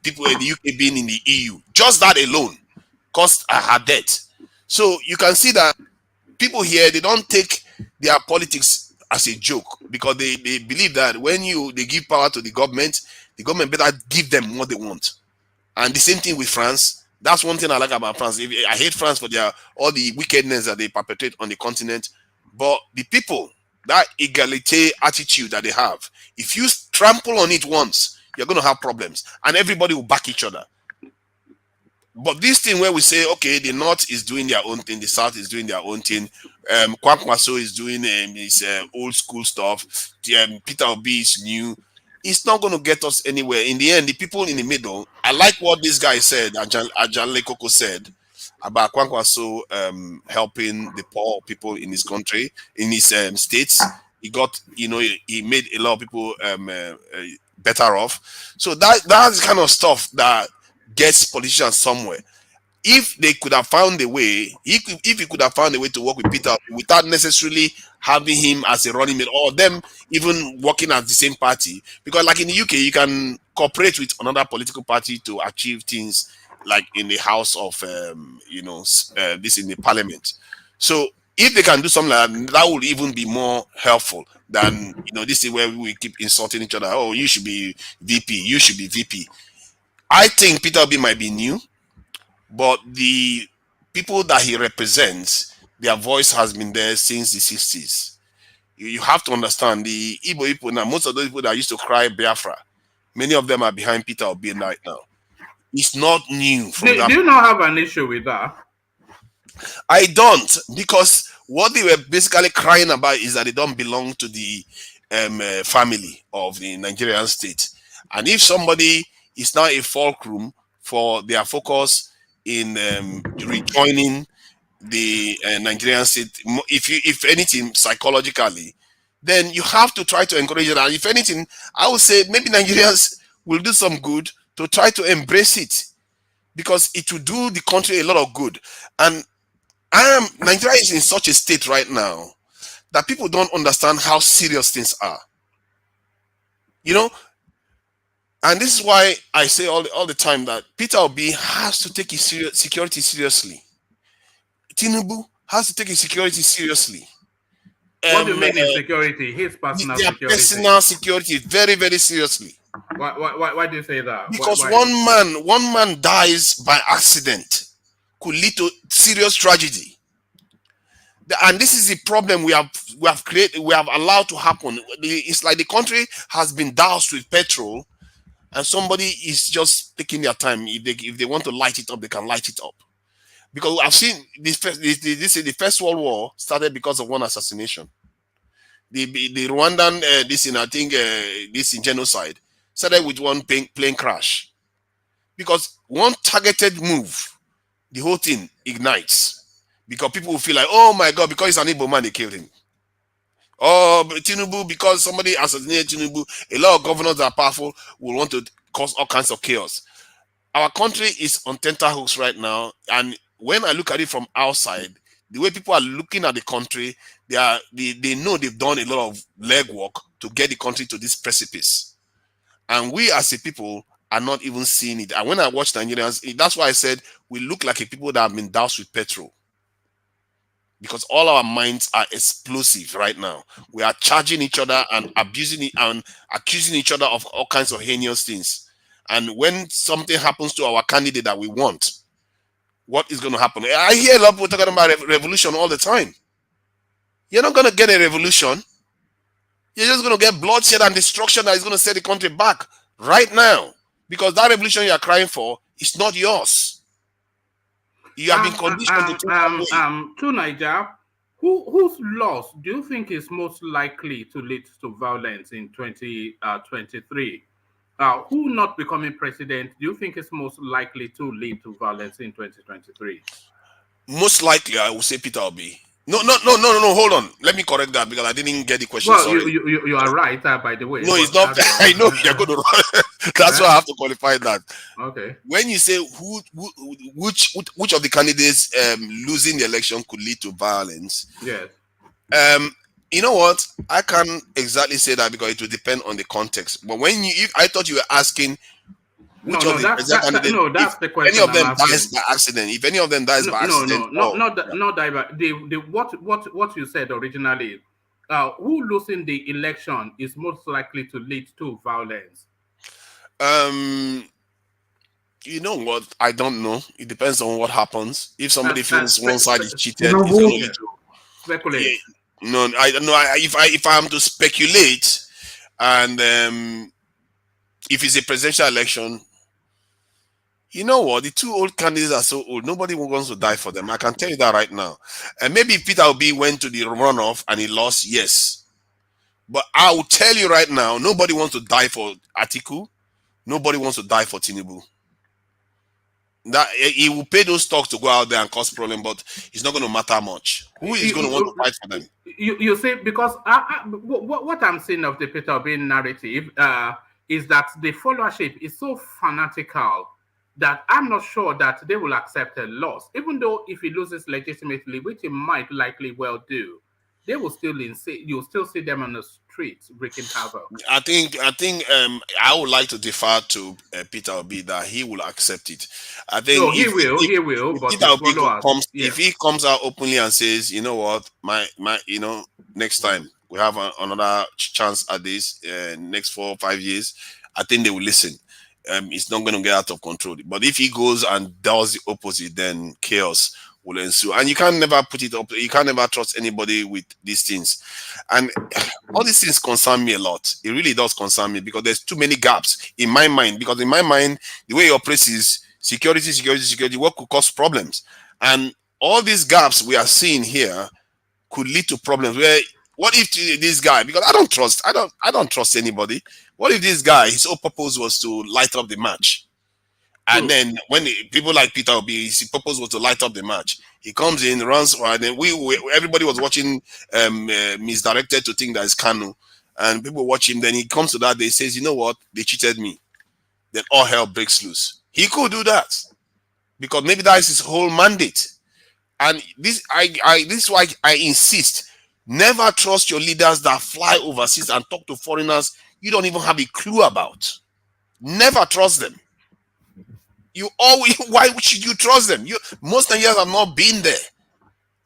people in the UK being in the EU. Just that alone caused her death. So you can see that people here, they don't take their politics as a joke because they believe that when they give power to the government better give them what they want. And the same thing with France. That's one thing I like about France. I hate France for all the wickedness that they perpetrate on the continent. But the people, that egalite attitude that they have, if you trample on it once, you're going to have problems. And everybody will back each other. But this thing where we say, okay, the North is doing their own thing, the South is doing their own thing, Kwankwaso is doing his old school stuff, Peter Obi is new, it's not going to get us anywhere. In the end, the people in the middle, I like what this guy said, Ajanle Koko said, about Kwankwaso helping the poor people in his country, in his states. He got, he made a lot of people better off. So that's the kind of stuff that gets politicians somewhere. if they could have found a way, if he could have found a way to work with Peter without necessarily having him as a running mate or them even working at the same party, because like in the UK, you can cooperate with another political party to achieve things like in the House of, this in the Parliament. So if they can do something like that, that would even be more helpful than this is where we keep insulting each other. Oh, you should be VP, you should be VP. I think Peter Obi might be new, but the people that he represents, their voice has been there since the 60s. You have to understand the Igbo people now, most of those people that used to cry Biafra, many of them are behind Peter Obi right now. It's not new from that. Do you not have an issue with that? I don't, because what they were basically crying about is that they don't belong to the family of the Nigerian state. And if somebody is now a fulcrum for their focus in rejoining the Nigerian state, if anything, psychologically, then you have to try to encourage it. And if anything, I would say maybe Nigerians will do some good to try to embrace it, because it will do the country a lot of good. And Nigeria is in such a state right now that people don't understand how serious things are. And this is why I say all the time that Peter Obi has to take his security seriously. Tinubu has to take his security seriously. What do you mean in security? His personal their security. Personal security, very, very seriously. Why do you say that? Because one man dies by accident could lead to serious tragedy. And this is the problem we have created, we have allowed to happen. It's like the country has been doused with petrol, and somebody is just taking their time. If they want to light it up, they can light it up. Because I've seen the First World War started because of one assassination. The Rwandan this genocide started with one plane crash. Because one targeted move, the whole thing ignites. Because people will feel like, oh my God, because he's an Igbo man, they killed him. Oh, Tinubu, because somebody assassinated Tinubu, a lot of governors that are powerful will want to cause all kinds of chaos. Our country is on tenterhooks right now, and when I look at it from outside, the way people are looking at the country, they know they've done a lot of legwork to get the country to this precipice. And we as a people are not even seeing it. And when I watch Nigerians, that's why I said we look like a people that have been doused with petrol. Because all our minds are explosive right now. We are charging each other and abusing it and accusing each other of all kinds of heinous things. And when something happens to our candidate that we want, what is going to happen? I hear a lot of people talking about revolution all the time. You're not going to get a revolution. You're just going to get bloodshed and destruction that is going to set the country back right now. Because that revolution you are crying for is not yours. You have been conditioned to to Niger, whose loss do you think is most likely to lead to violence in 2023? Who not becoming president do you think is most likely to lead to violence in 2023? Most likely, I will say Peter Obi. No, hold on. Let me correct that because I didn't get the question. Well, sorry. You are right, by the way. No, it's not. I know you're going to run. That's why I have to qualify that. Okay. When you say which of the candidates losing the election could lead to violence? Yes. You know what? I can't exactly say that because it will depend on the context. But I thought you were asking which of the candidates. No, that's the question. Any of them dies by accident. If any of them dies by accident, not die by what you said originally. Who losing the election is most likely to lead to violence? You know what? I don't know. It depends on what happens. If somebody feels one side is cheated, it's going to lead to speculate. Yeah, no, I don't know. If I am to speculate, and if it's a presidential election, you know what? The two old candidates are so old. Nobody wants to die for them. I can tell you that right now. And maybe Peter Obi went to the runoff and he lost. Yes, but I will tell you right now, nobody wants to die for Atiku. Nobody wants to die for Tinubu. That he will pay those talks to go out there and cause problem, but it's not going to matter much. Who is going to want to fight for them? You see, because what I'm seeing of the Peter Obi narrative is that the followership is so fanatical that I'm not sure that they will accept a loss, even though if he loses legitimately, which he might likely well do, they will still you'll still see them on the streets wreaking havoc. I think I would like to defer to Peter Obi that he will accept it. I think No, he will, if but Peter his Obi followers, if he comes out openly and says, you know what, my next time we have another chance at this next 4 or 5 years, I think they will listen. It's not going to get out of control. But if he goes and does the opposite, then chaos will ensue. And you can never put it up. You can never trust anybody with these things. And all these things concern me a lot. It really does concern me because there's too many gaps in my mind. Because in my mind, the way he operates is security. What could cause problems? And all these gaps we are seeing here could lead to problems where what if this guy, because I don't trust anybody. What if this guy, his whole purpose was to light up the match? And then when people like Peter Obi, his purpose was to light up the match. He comes in, runs, and then everybody was watching misdirected to think that it's Kanu. And people watch him, then he comes to that, they says, you know what, they cheated me. Then all hell breaks loose. He could do that. Because maybe that is his whole mandate. And this is why I insist. Never trust your leaders that fly overseas and talk to foreigners you don't even have a clue about. Never trust them. Why should you trust them? Most Nigerians have not been there.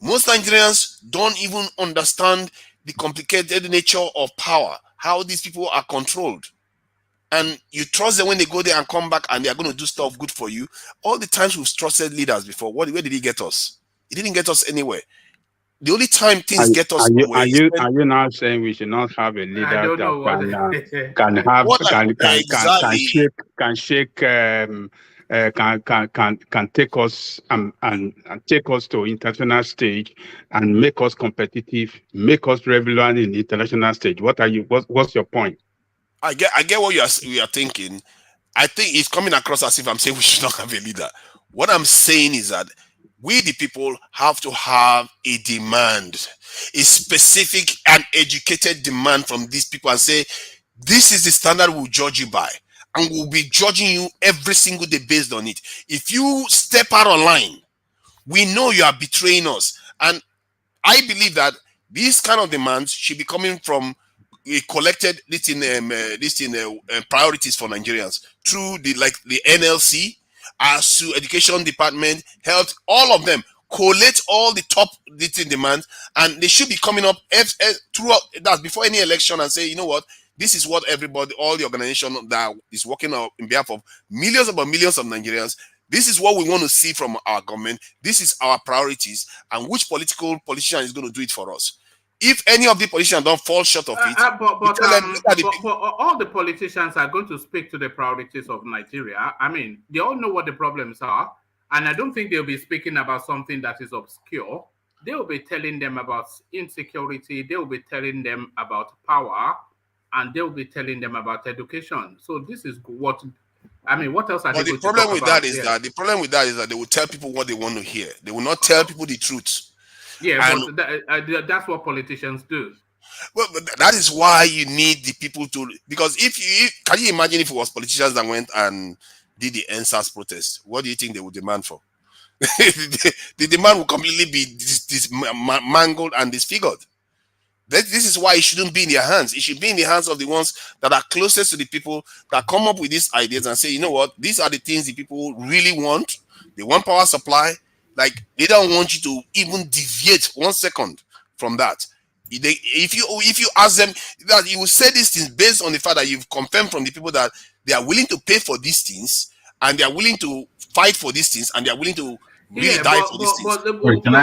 Most Nigerians don't even understand the complicated nature of power, how these people are controlled. And you trust them when they go there and come back and they are going to do stuff good for you. All the times we've trusted leaders before, where did he get us? He didn't get us anywhere. The only time things get us somewhere are you now saying we should not have a leader that can take us and take us to international stage and make us competitive, make us relevant in the international stage? What's your point? I get what you are thinking. I think it's coming across as if I'm saying we should not have a leader. What I'm saying is that we, the people, have to have a demand, a specific and educated demand from these people and say, this is the standard we'll judge you by. And we'll be judging you every single day based on it. If you step out of line, we know you are betraying us. And I believe that these kind of demands should be coming from a collected priorities for Nigerians through the NLC, as to education department, health, all of them collate all the top demands, and they should be coming up throughout that before any election and say, you know what, this is what everybody, all the organization that is working on behalf of millions of Nigerians, this is what we want to see from our government. This is our priorities, and which politician is going to do it for us. If any of the politicians don't fall short of it, but all the politicians are going to speak to the priorities of Nigeria. I mean, they all know what the problems are, and I don't think they'll be speaking about something that is obscure. They will be telling them about insecurity. They will be telling them about power, and they will be telling them about education. So this is what. I mean, what else are they going to talk about? The problem with that is that they will tell people what they want to hear. They will not tell people the truth. Yeah, and that's what politicians do. Well, that is why you need the people to, because can you imagine if it was politicians that went and did the NSAS protest? What do you think they would demand for? the demand would completely be mangled and disfigured. This is why it shouldn't be in their hands. It should be in the hands of the ones that are closest to the people, that come up with these ideas and say, you know what, these are the things the people really want. They want power supply. Like, they don't want you to even deviate 1 second from that. If you ask them that, you will say these things based on the fact that you've confirmed from the people that they are willing to pay for these things, and they are willing to fight for these things, and they are willing to really die for these things. Wait, can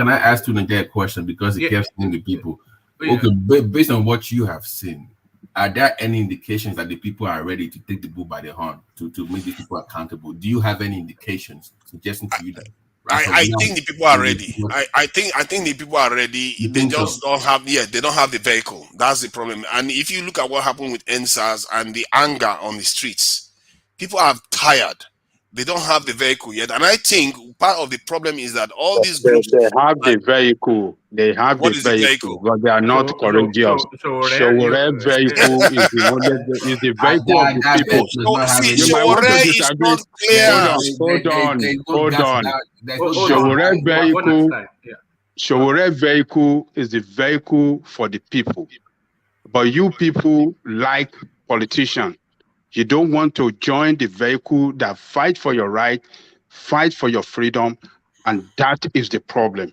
I ask you a question, because it kept saying the people? Okay, based on what you have seen, are there any indications that the people are ready to take the bull by the horn to make these people accountable? Do you have any indications suggesting to you that? I think the people are ready. I think the people are ready. They just don't have they don't have the vehicle. That's the problem. And if you look at what happened with NSAS and the anger on the streets, people are tired. They don't have the vehicle yet, and I think part of the problem is that all these groups. They have the vehicle. They have the What is the vehicle, vehicle? but they are not courageous. Showore vehicle is the vehicle of the that people. does not have See, any. You might want to Showore is disagree. not clear. Hold on. There's no Showore vehicle. Yeah. Showore vehicle is the vehicle for the people. But you people like politicians. You don't want to join the vehicle that fight for your right, fight for your freedom, and that is the problem.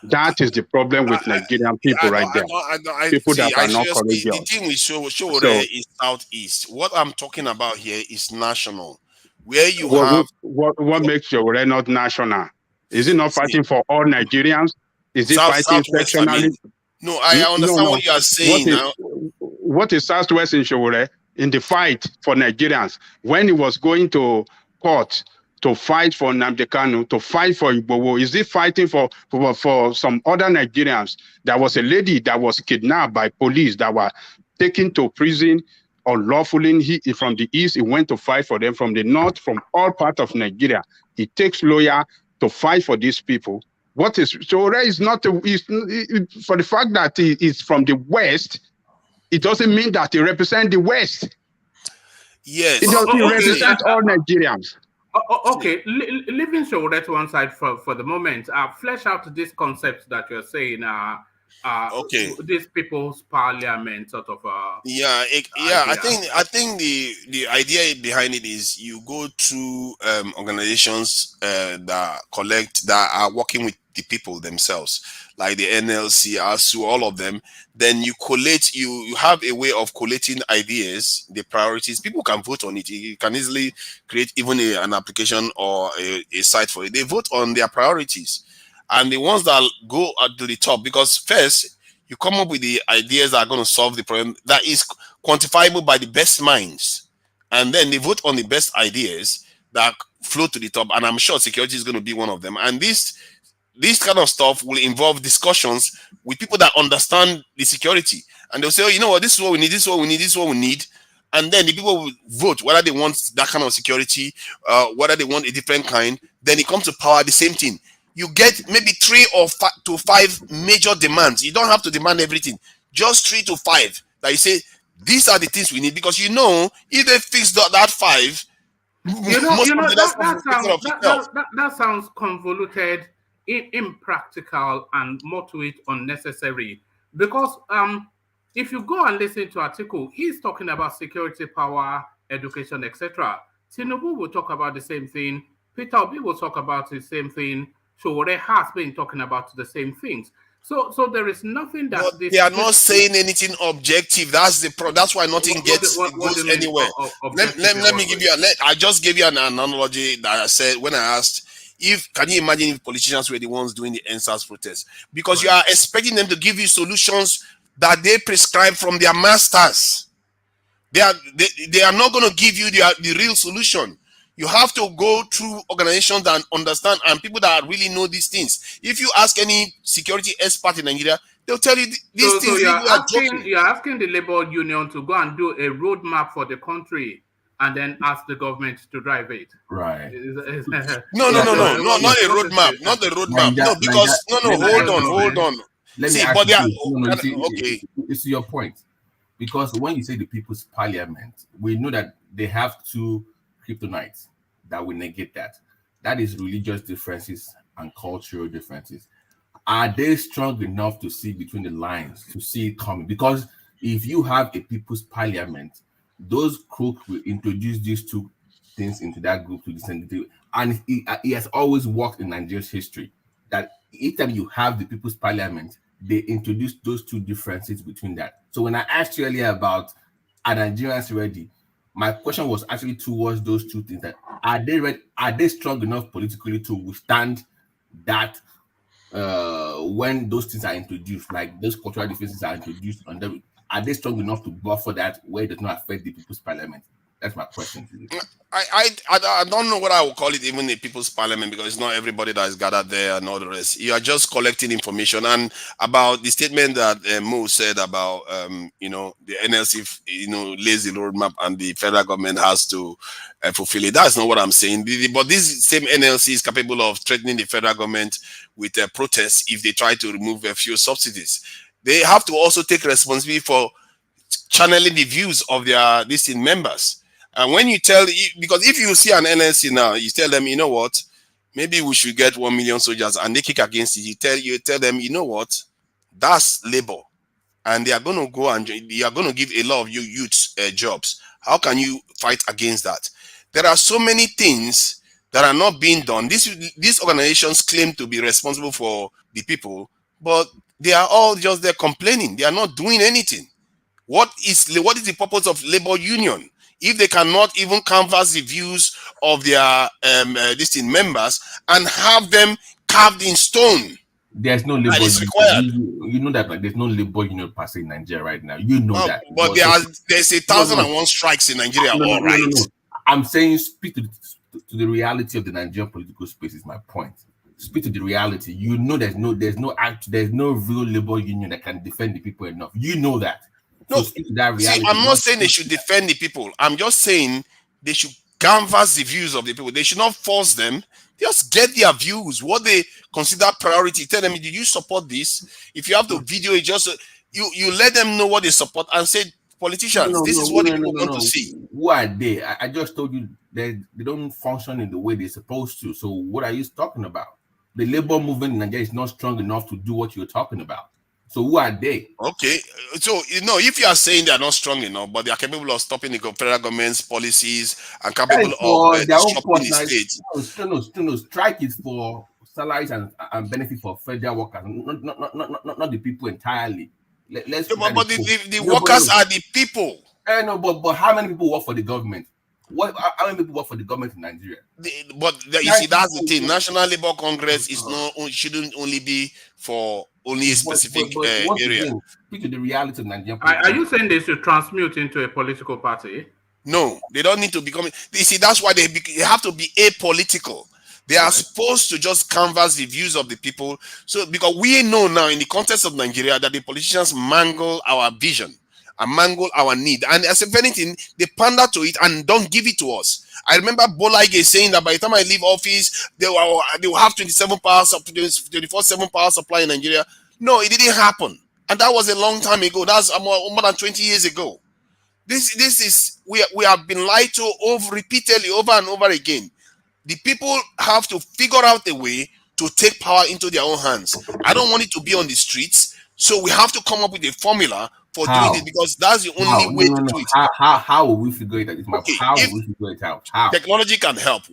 That is the problem with Nigerian people right there. People that are not The courageous. thing with Showore So, is southeast. What I'm talking about here is national, where you have. what makes Showore not national? Is it not fighting for all Nigerians? Is it fighting Southwest, I sectionally? mean. No, I understand No. what you are saying now. What is Southwest in Showore in the fight for Nigerians? When he was going to court to fight for Nnamdi Kanu, to fight for Igboho, is he fighting for some other Nigerians? There was a lady that was kidnapped by police that were taken to prison unlawfully. He from the east, he went to fight for them. From the north, from all parts of Nigeria, he takes lawyer to fight for these people. What is Showore is not for the fact that he is from the west. It doesn't mean that he represents the west. Yes, it represents all Nigerians. Okay, leaving Showore to one side for the moment. Flesh out this concept that you're saying. Okay. These people's parliament sort of. I think the idea behind it is you go to organizations that are working with the people themselves, like the NLC, ASU, all of them. Then you collate. You have a way of collating ideas, the priorities. People can vote on it. You can easily create even an application or a site for it. They vote on their priorities. And the ones that go to the top, because first you come up with the ideas that are going to solve the problem that is quantifiable by the best minds, and then they vote on the best ideas that float to the top. And I'm sure security is going to be one of them. And this kind of stuff will involve discussions with people that understand the security, and they'll say, oh, you know what, this is what we need, this is what we need, this is what we need. And then the people will vote whether they want that kind of security, whether they want a different kind. Then it comes to power, the same thing. You get maybe 3 or 5 to 5 major demands. You don't have to demand everything. Just 3 to 5 that you say, these are the things we need. Because if they fix that 5, that sounds convoluted, impractical, and more to it, unnecessary. Because if you go and listen to article, he's talking about security, power, education, etc. Tinubu will talk about the same thing. Peter Obi will talk about the same thing. Showore has been talking about the same things. So there is nothing that they are not saying anything objective. That's why nothing goes anywhere. Let me give you I just gave you an analogy that I said when I asked can you imagine if politicians were the ones doing the NSAS protest? Because you are expecting them to give you solutions that they prescribe from their masters. They are not going to give you the real solution. You have to go through organizations that understand and people that really know these things. If you ask any security expert in Nigeria, they'll tell you these things. So you're asking the labor union to go and do a roadmap for the country and then ask the government to drive it. Right. No, not a roadmap. Not the roadmap. Hold on. Let me ask you. Okay. It's your point. Because when you say the People's Parliament, we know that they have 2 kryptonites that will negate that. That is religious differences and cultural differences. Are they strong enough to see between the lines, to see it coming? Because if you have a People's Parliament, those crooks will introduce these 2 things into that group to descend. And it has always worked in Nigeria's history that each time you have the People's Parliament, they introduce those 2 differences between that. So when I asked you earlier about are Nigerians ready, my question was actually towards those 2 things. That are they ready? Are they strong enough politically to withstand that when those things are introduced, like those cultural differences are introduced on them? Are they strong enough to buffer that where it does not affect the People's Parliament? That's my question to you. I don't know what I would call it, even a people's parliament, because it's not everybody that is gathered there and all the rest. You are just collecting information. And about the statement that Mo said about the NLC lays the roadmap and the federal government has to fulfill it. That's not what I'm saying. But this same NLC is capable of threatening the federal government with protests if they try to remove a few subsidies. They have to also take responsibility for channeling the views of their listing members. And when you because if you see an NLC now, you tell them, you know what, maybe we should get 1 million soldiers, and they kick against it. You tell them, you know what, that's labor, and they are going to go and you are going to give a lot of you youths jobs. How can you fight against that? There are so many things that are not being done. These organizations claim to be responsible for the people, but they are all just there complaining. They are not doing anything. What is the purpose of labor union if they cannot even canvass the views of their members and have them carved in stone? There's no labor union. required. You know that there's no labor union per se in Nigeria right now. You know that. But there's 1,001 strikes in Nigeria. No. I'm saying speak to the reality of the Nigerian political space is my point. Speak to the reality. You know there's no real labor union that can defend the people enough. You know that. No, so that reality. See, I'm not saying they should defend the people. I'm just saying they should canvass the views of the people. They should not force them. Just get their views, what they consider priority. Tell them, did you support this? If you have the video, you let them know what they support and say, politicians, this is what they want to see. Who are they? I just told you they don't function in the way they're supposed to. So what are you talking about? The labor movement in Nigeria is not strong enough to do what you're talking about. So who are they? Okay, so if you are saying they are not strong enough, but they are capable of stopping the federal government's policies and capable of disrupting the state. No, strike is for salaries and benefit for federal workers, not the people entirely. But the workers are the people. No, but how many people work for the government? How many people work for the government in Nigeria? You see, that's the thing. National Labour Congress shouldn't only be for only a specific area. Speak to the reality of Nigerian. Are you saying they should transmute into a political party? No, they don't need to become. You see, that's why they have to be apolitical. They are supposed to just canvass the views of the people. So, because we know now in the context of Nigeria that the politicians mangle our vision and mangle our need, and as if anything, they pander to it and don't give it to us. I remember Bolaige saying that by the time I leave office, they will have 24/7 power supply in Nigeria. No, it didn't happen, and that was a long time ago. That's more than 20 years ago. This is we have been lied to repeatedly over and over again. The people have to figure out a way to take power into their own hands. I don't want it to be on the streets, so we have to come up with a formula for doing it, because that's the only way to do it. How will we figure it out? How will we figure it out? How? Technology can help.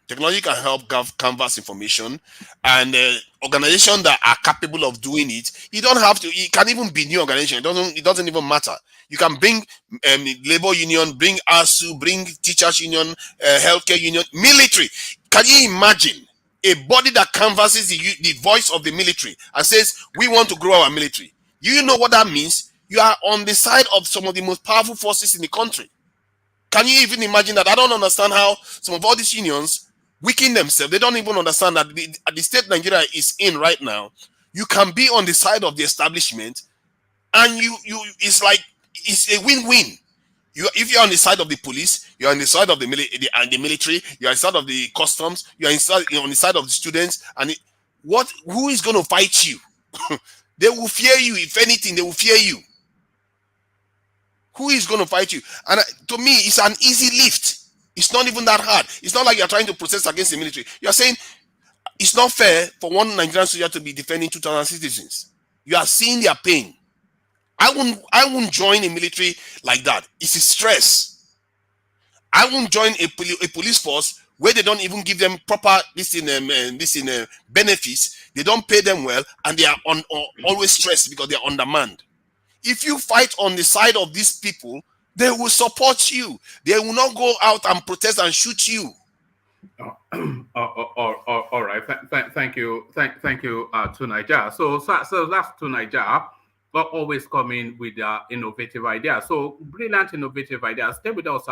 Technology can help canvas information, and organizations that are capable of doing it. You don't have to. It can even be new organization. It doesn't even matter. You can bring labor union, bring ASU, bring teachers union, healthcare union, military. Can you imagine a body that canvasses the voice of the military and says, we want to grow our military? You know what that means? You are on the side of some of the most powerful forces in the country. Can you even imagine that? I don't understand how some of all these unions weaken themselves. They don't even understand that the state Nigeria is in right now, you can be on the side of the establishment, and it's a win-win. If you're on the side of the police, you're on the side of the military, you're on the side of the customs, you're on the side of the students, and who is going to fight you? They will fear you. If anything, they will fear you. Who is going to fight you? And to me, it's an easy lift. It's not even that hard. It's not like you're trying to protest against the military. You're saying it's not fair for one Nigerian soldier to be defending 2,000 citizens. You are seeing their pain. I won't join a military like that. It's a stress. I won't join a police force where they don't even give them proper benefits. They don't pay them well, and they are always stressed because they are undermanned. If you fight on the side of these people, they will support you. They will not go out and protest and shoot you. All right. Thank you. Thank you to Niger. So that's to Niger. Always coming with innovative ideas. So brilliant, innovative ideas. Stay with us.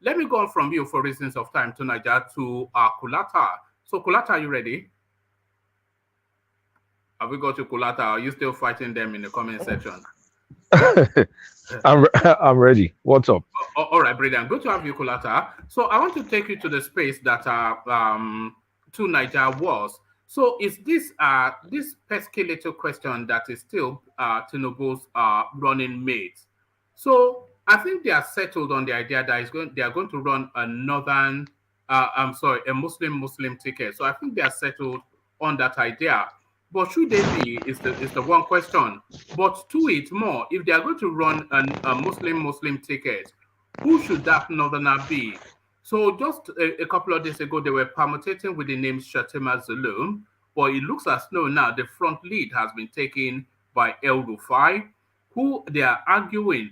Let me go on from you for reasons of time to Niger to Kulata. So Kulata, are you ready? Have we got to Kulata? Are you still fighting them in the comment section? I'm ready. What's up? All right, brilliant. Good to have you, Kulata. So I want to take you to the space that to Niger was. So is this this pesky little question that is still Tinubu's running mate? So I think they are settled on the idea that they are going to run a northern, a Muslim ticket. So I think they are settled on that idea. But should they be is the one question. But to it more, if they are going to run a Muslim ticket, who should that northerner be? So just a couple of days ago, they were permutating with the name Shatima Zulum, but it looks as though now the front lead has been taken by El Rufai, who they are arguing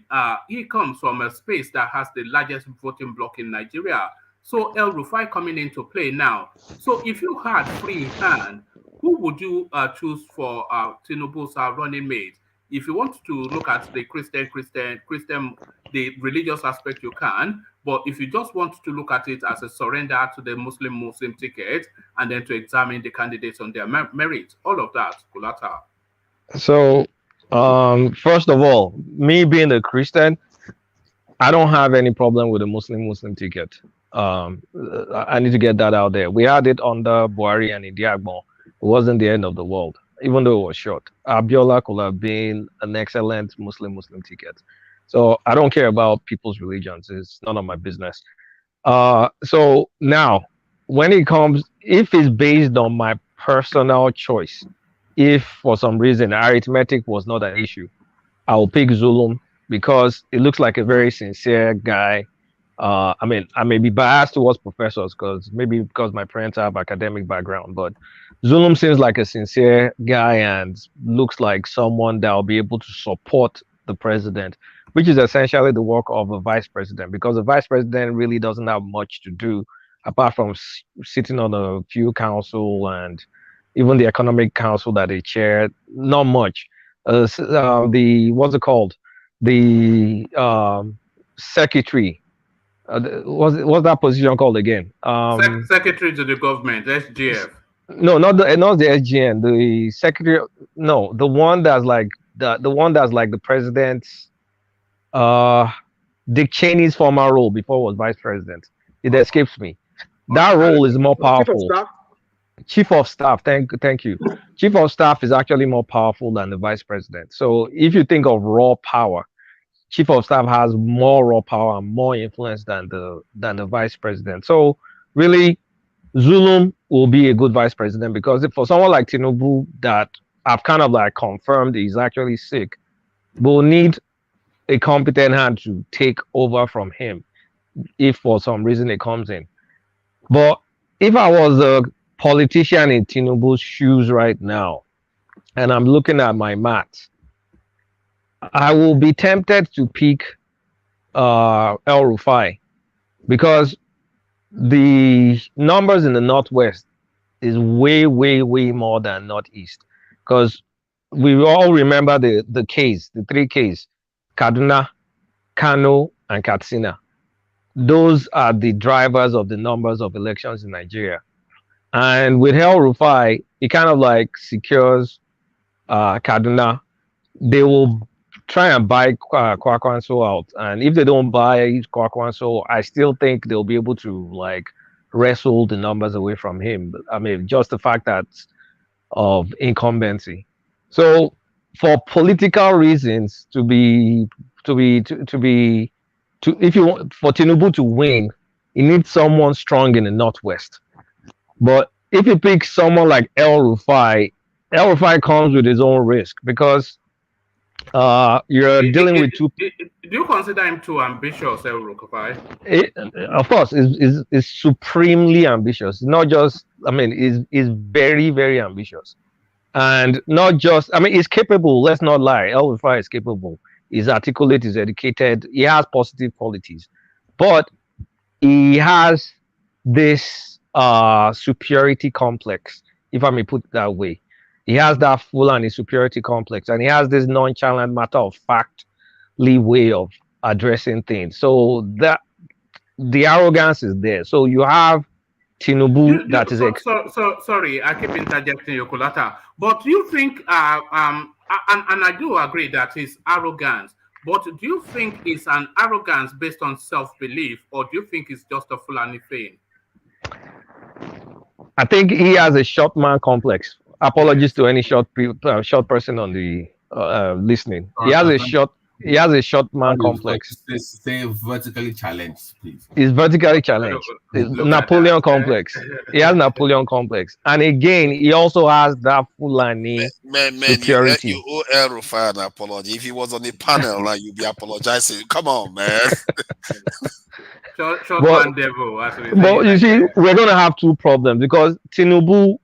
he comes from a space that has the largest voting bloc in Nigeria. So El Rufai coming into play now. So if you had free hand, who would you choose for Tinubu's running mate? If you want to look at the Christian, the religious aspect, you can. But if you just want to look at it as a surrender to the Muslim ticket and then to examine the candidates on their merit, all of that, Kulata. So, first of all, me being a Christian, I don't have any problem with a Muslim ticket. I need to get that out there. We had it under Buhari and Indiagbo. It wasn't the end of the world, even though it was short. Abiola could have been an excellent Muslim ticket. So I don't care about people's religions. It's none of my business. So now, when it comes, if it's based on my personal choice, if for some reason arithmetic was not an issue, I'll pick Zulum because it looks like a very sincere guy. I mean, I may be biased towards professors because my parents have academic background, but Zulum seems like a sincere guy and looks like someone that will be able to support the president, which is essentially the work of a vice president, because the vice president really doesn't have much to do apart from sitting on a few council and even the economic council that they chair. Not much. The what's it called? The secretary. What's that position called again? Secretary to the government, SGF. No, not the SGN. The secretary. No, the one that's like the one that's like the president's. Dick Cheney's former role before he was vice president. It escapes me. That role is more powerful. Chief of staff. Thank you. Chief of staff is actually more powerful than the vice president. So if you think of raw power, chief of staff has more raw power and more influence than the vice president. So really, Zulum will be a good vice president because for someone like Tinubu that I've kind of like confirmed he's actually sick, we'll need a competent hand to take over from him if for some reason it comes in. But if I was a politician in Tinubu's shoes right now, and I'm looking at my maths, I will be tempted to pick El Rufai because the numbers in the Northwest is way more than Northeast. Because we all remember the three Ks, Kaduna, Kano, and Katsina. Those are the drivers of the numbers of elections in Nigeria. And with El Rufai, it kind of like secures Kaduna. They will try and buy Kwakwanso out. And if they don't buy Kwakwanso, I still think they'll be able to like wrestle the numbers away from him. I mean, just the fact that of incumbency. So for political reasons, if you want for Tinubu to win, you need someone strong in the Northwest. But if you pick someone like El Rufai comes with his own risk because you're dealing with two. Do you consider him too ambitious, El Rufai? Of course, is supremely ambitious. Not just, I mean, is very, very ambitious. And not just, I mean, he's capable, let's not lie. El Rufai is capable. He's articulate, he's educated, he has positive qualities. But he has this superiority complex, if I may put it that way. He has that Fulani superiority complex, and he has this nonchalant matter of factly way of addressing things. So the arrogance is there. So you have Tinubu that is sorry, I keep interjecting you, Kulata. But do you think, and I do agree that it's arrogance, but do you think it's an arrogance based on self-belief, or do you think it's just a Fulani thing? I think he has a short man complex. Apologies to any short person on the listening. He has a short man complex. Say vertically challenged, please. He's vertically challenged. Napoleon complex. He has Napoleon complex, and again, he also has that Fulani superiority. You owe El Rufai an apology. If he was on the panel, like you'd be apologizing. Come on, man. Short man devil, as we say. But you see, we're gonna have two problems because Tinubu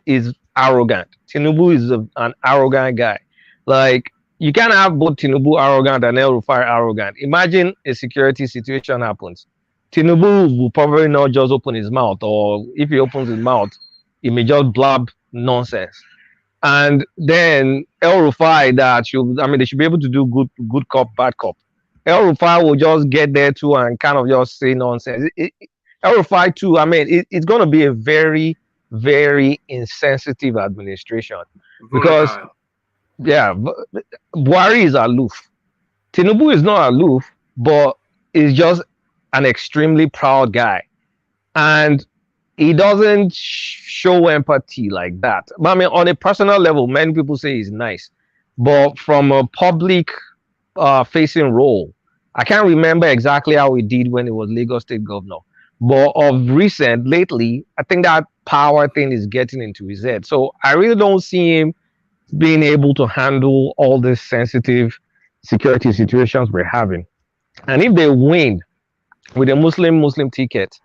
is arrogant. Tinubu is an arrogant guy. Like you can't have both Tinubu arrogant and El Rufai arrogant. Imagine a security situation happens. Tinubu will probably not just open his mouth, or if he opens his mouth, he may just blab nonsense. And then El Rufai they should be able to do good cop, bad cop. El Rufai will just get there too and kind of just say nonsense. El Rufai too, it's going to be a very, very insensitive administration. Because, Buhari is aloof. Tinubu is not aloof, but is just an extremely proud guy. And he doesn't show empathy like that. But on a personal level, many people say he's nice. But from a public facing role, I can't remember exactly how he did when he was Lagos State Governor. But of recent, lately, I think that power thing is getting into his head. So I really don't see him being able to handle all these sensitive security situations we're having. And if they win with a Muslim ticket,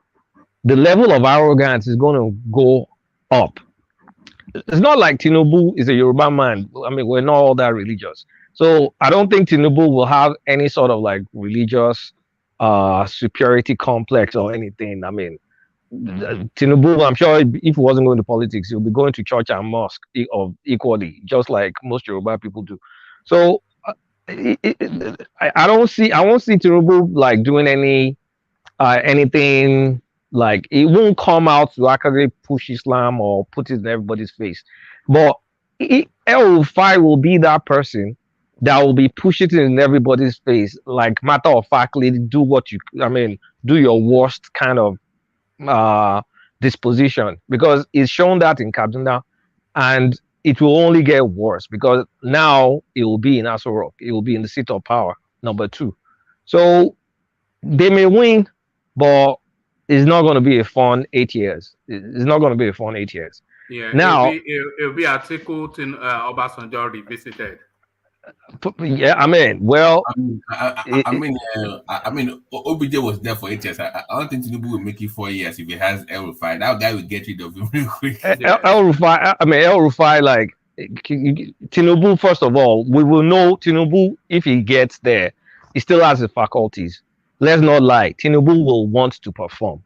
the level of arrogance is going to go up. It's not like Tinubu is a Yoruba man. We're not all that religious. So I don't think Tinubu will have any sort of like religious superiority complex or anything. Tinubu, I'm sure if he wasn't going to politics, he'll be going to church and mosque equally, just like most Yoruba people do. So I won't see Tinubu like doing anything. Like it won't come out to actually push Islam or put it in everybody's face. But El Rufai will be that person that will be pushing it in everybody's face, like matter of factly do your worst kind of disposition, because it's shown that in Kaduna, and it will only get worse because now it will be in Aso Rock, it will be in the seat of power, number 2. So they may win, but it's not going to be a fun 8 years. It's not going to be a fun 8 years. Yeah, now it'll be Atiku to Obasanjo revisited. Yeah, OBJ was there for 8 years. I don't think Tinubu will make it 4 years if he has El Rufai. That guy will get rid of him real quick. El Rufai, like Tinubu. First of all, we will know Tinubu if he gets there. He still has the faculties. Let's not lie. Tinubu will want to perform.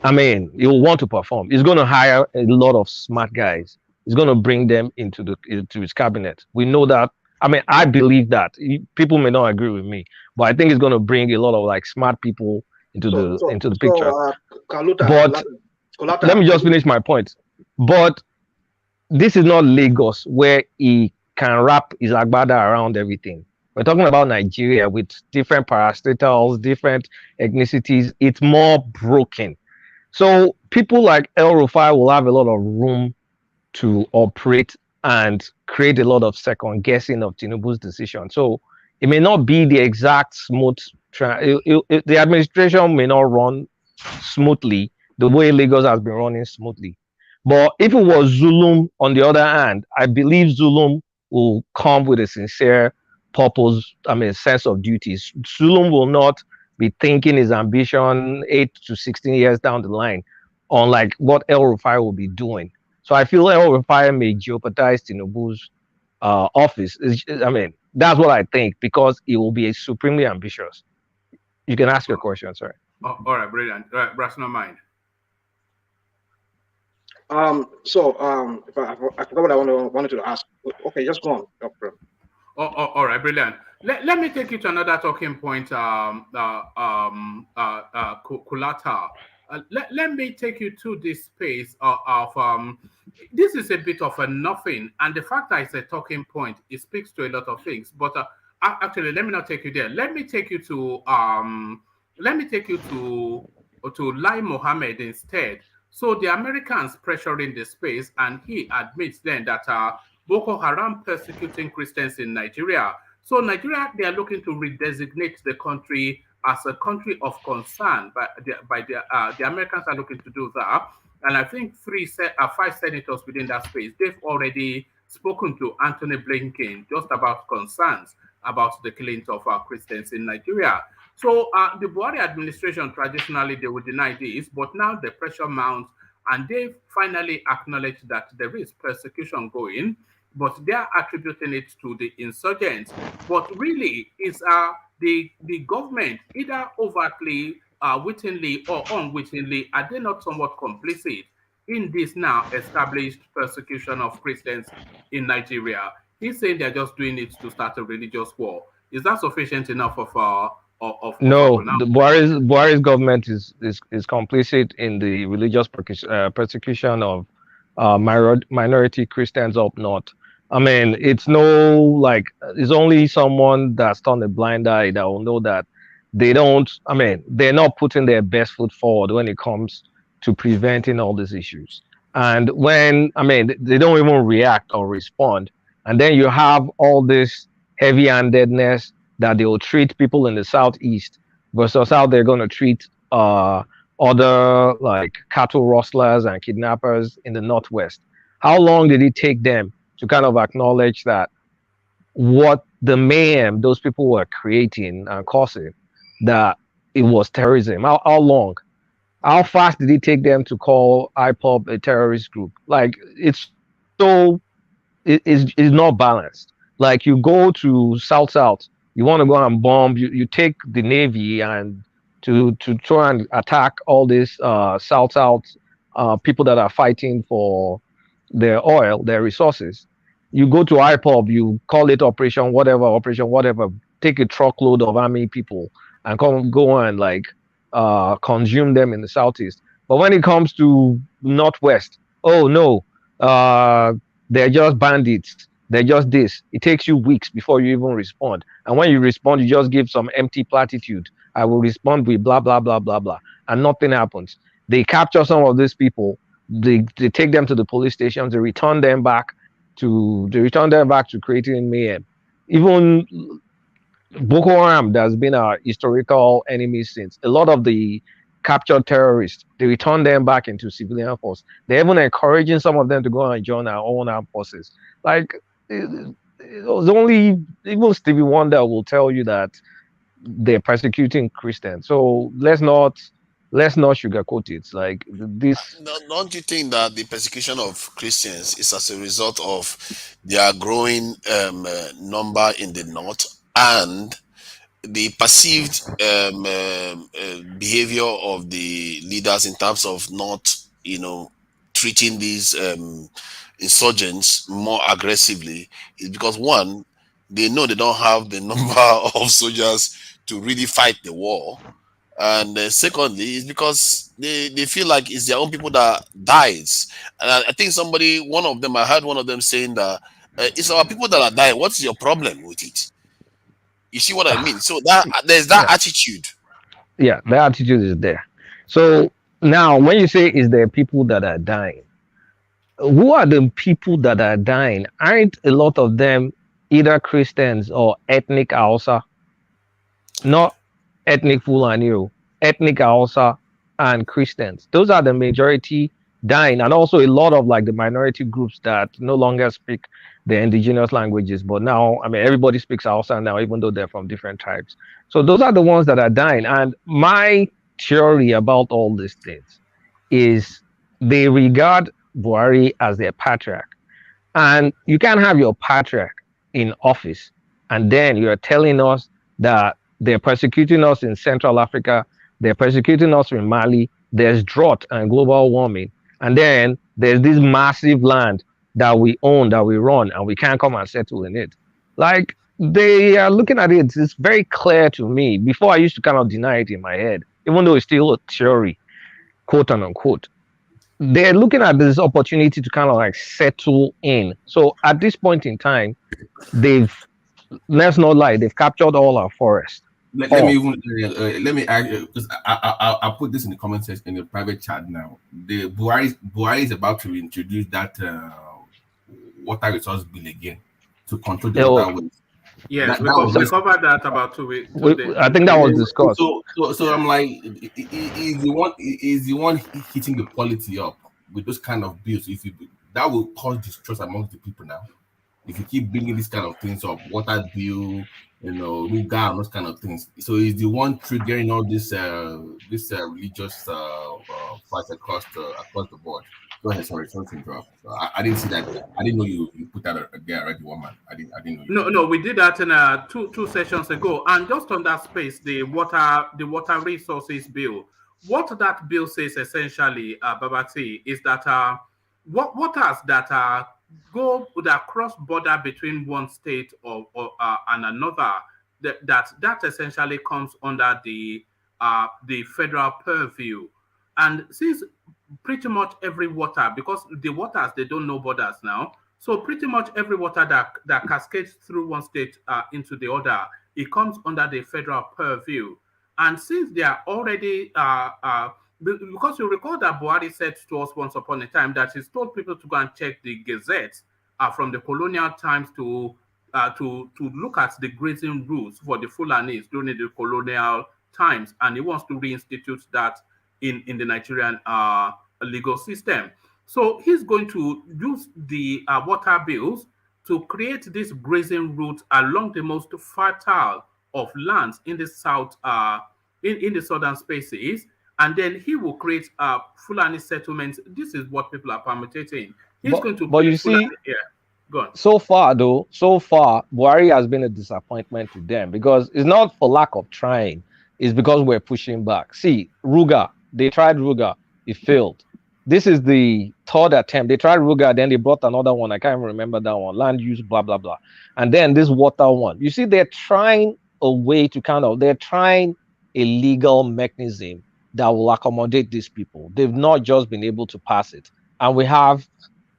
He will want to perform. He's going to hire a lot of smart guys. He's going to bring them into his cabinet. We know that. I believe that. People may not agree with me, but I think it's going to bring a lot of like smart people into the picture. Let me just finish my point. But this is not Lagos where he can wrap his agbada around everything. We're talking about Nigeria with different parastatals, different ethnicities. It's more broken. So people like El Rufai will have a lot of room to operate and create a lot of second guessing of Tinubu's decision. So it may not be the exact smooth. The administration may not run smoothly the way Lagos has been running smoothly. But if it was Zulum, on the other hand, I believe Zulum will come with a sincere purpose, sense of duties. Zulum will not be thinking his ambition 8 to 16 years down the line on like what El Rufai will be doing. So I feel El Rufai may jeopardize Tinubu's office. That's what I think, because he will be supremely ambitious. You can ask your question, sorry. All right, brilliant. All right, rational mind. If I forgot what I wanted to ask. Okay, just go on. All right, brilliant. Let me take you to another talking point, Kulata. Let me take you to this space of this is a bit of a nothing, and the fact that it's a talking point, it speaks to a lot of things. But actually, let me not take you there. Let me take you to Lai Mohammed instead. So the Americans pressuring the space, and he admits then that Boko Haram persecuting Christians in Nigeria. So Nigeria, they are looking to redesignate the country as a country of concern. The Americans are looking to do that. And I think five senators within that space, they've already spoken to Anthony Blinken just about concerns about the killings of Christians in Nigeria. So the Buhari administration, traditionally, they would deny this, but now the pressure mounts, and they finally acknowledged that there is persecution going, but they are attributing it to the insurgents. But really, it's the government, either overtly, wittingly, or unwittingly, are they not somewhat complicit in this now established persecution of Christians in Nigeria? He's saying they're just doing it to start a religious war. Is that sufficient enough of no, the Buhari's government is complicit in the religious persecution of minority Christians up north. I mean, it's only someone that's turned a blind eye that will know that they're not putting their best foot forward when it comes to preventing all these issues. And they don't even react or respond. And then you have all this heavy-handedness that they will treat people in the southeast versus how they're going to treat other like cattle rustlers and kidnappers in the northwest. How long did it take them to kind of acknowledge that what the mayhem those people were creating and causing, that it was terrorism? How long? How fast did it take them to call IPOB a terrorist group? Like, it's not balanced. Like, you go to South, you want to go and bomb, you take the Navy and to try and attack all these South people that are fighting for their oil, their resources. You go to IPOB, you call it operation whatever, take a truckload of army people and go and consume them in the southeast. But when it comes to northwest, oh no, they're just bandits. They're just this. It takes you weeks before you even respond. And when you respond, you just give some empty platitude. I will respond with blah, blah, blah, blah, blah. And nothing happens. They capture some of these people. They take them to the police stations. They return them back to creating mayhem. Even Boko Haram, that's been our historical enemy since. A lot of the captured terrorists, they return them back into civilian force. They're even encouraging some of them to go and join our own armed forces. Like, it was only even Stevie Wonder will tell you that they're persecuting Christians. So let's not sugarcoat it. Like this. Don't you think that the persecution of Christians is as a result of their growing number in the north and the perceived behavior of the leaders in terms of not, treating these insurgents more aggressively? Is because one, they know they don't have the number of soldiers to really fight the war, and secondly, it's because they feel like it's their own people that dies. And I think I heard one of them saying that it's our people that are dying. What's your problem with it? You see what I mean? So that there's that attitude. Yeah, the attitude is there. So now, when you say is there people that are dying, who are the people that are dying? Aren't a lot of them either Christians or ethnic Hausa? Not ethnic Fulani, ethnic Hausa and Christians. Those are the majority dying, and also a lot of the minority groups that no longer speak the indigenous languages. But now, everybody speaks Hausa now, even though they're from different tribes. So those are the ones that are dying. And my theory about all these things is they regard Buhari as their patriarch. And you can't have your patriarch in office and then you're telling us that they're persecuting us in Central Africa, they're persecuting us in Mali, there's drought and global warming, and then there's this massive land that we own, that we run, and we can't come and settle in it. Like, they are looking at it. It's very clear to me. Before I used to kind of deny it in my head, even though it's still a theory, quote and unquote. They're looking at this opportunity to kind of like settle in. So at this point in time, they've, let's not lie, they've captured all our forest. Let me even let me ask because I'll put this in the comment section in the private chat now. The Buhari is about to introduce that water resource bill again to control the water waste. Yes, we covered that about 2 weeks. I think that was discussed. So I'm like, is the one hitting the quality up with those kind of bills? If you that will cause distrust amongst the people now. If you keep bringing this kind of things up, water bill, Ruga, and those kind of things. So is the one triggering all this religious fight across the board. Go ahead, sorry to interrupt. I didn't see that. I didn't know you put that there already, woman. I didn't know. No, we did that in two sessions ago, and just on that space, the water resources bill. What that bill says essentially, Babati, is that waters that go that cross border between one state or and another, that essentially comes under the federal purview. And since pretty much every water, because the waters, they don't know borders now, so pretty much every water that cascades through one state into the other, it comes under the federal purview. And since they are already because you recall that Buhari said to us once upon a time that he's told people to go and check the gazettes from the colonial times to look at the grazing rules for the Fulanis during the colonial times, and he wants to reinstitute that in the Nigerian legal system. So he's going to use the water bills to create this grazing route along the most fertile of lands in the south, in the southern spaces, and then he will create Fulani settlements. This is what people are permutating. He's going to. But you see, yeah, go on. So far, Buhari has been a disappointment to them because it's not for lack of trying; it's because we're pushing back. See, Ruga, they tried Ruga, it failed. This is the third attempt. They tried Ruga, then they brought another one. I can't even remember that one. Land use, blah blah blah, and then this water one. You see, they're trying a way to they're trying a legal mechanism that will accommodate these people. They've not just been able to pass it, and we have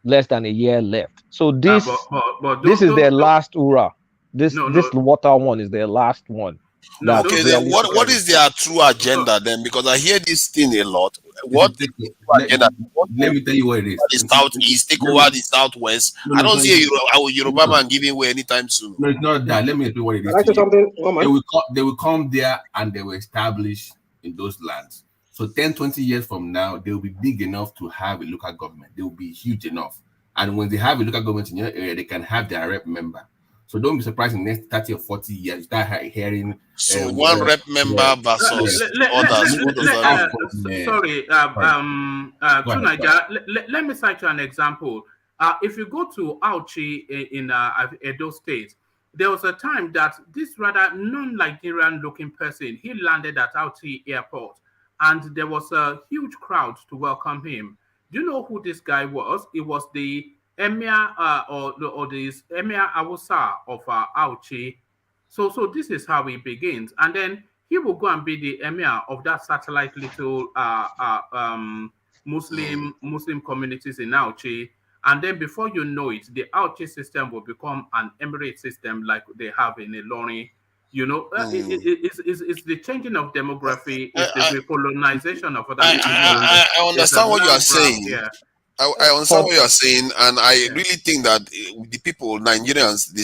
less than a year left. So this this is their last hurrah. This water one is their last one. Okay, then what is their true agenda then? Because I hear this thing a lot. What agenda? Let me tell you what it is. The southeast, take over the southwest. I don't see a Yoruba man giving way anytime soon. No, it's not that. Let me tell you what it is. They will come there and they will establish in those lands. So 10, 20 years from now, they will be big enough to have a local government. They will be huge enough. And when they have a local government in your area, they can have their rep member. So don't be surprised in the next 30 or 40 years, you start hearing... So one rep member versus others. Sorry, let me cite you an example. If you go to Auchi in Edo State, there was a time that this rather non-Nigerian looking person, he landed at Auchi Airport, and there was a huge crowd to welcome him. Do you know who this guy was? It was the Emir or the Emir Awusa of Auchi. So this is how he begins, and then he will go and be the Emir of that satellite little Muslim communities in Auchi. And then before you know it, the Auchi system will become an emirate system like they have in Ilorin. You know, it's the changing of demography, it's the recolonization of other people. I understand what you are saying. Yeah. I understand what you are saying, and I really think that the people, Nigerians, the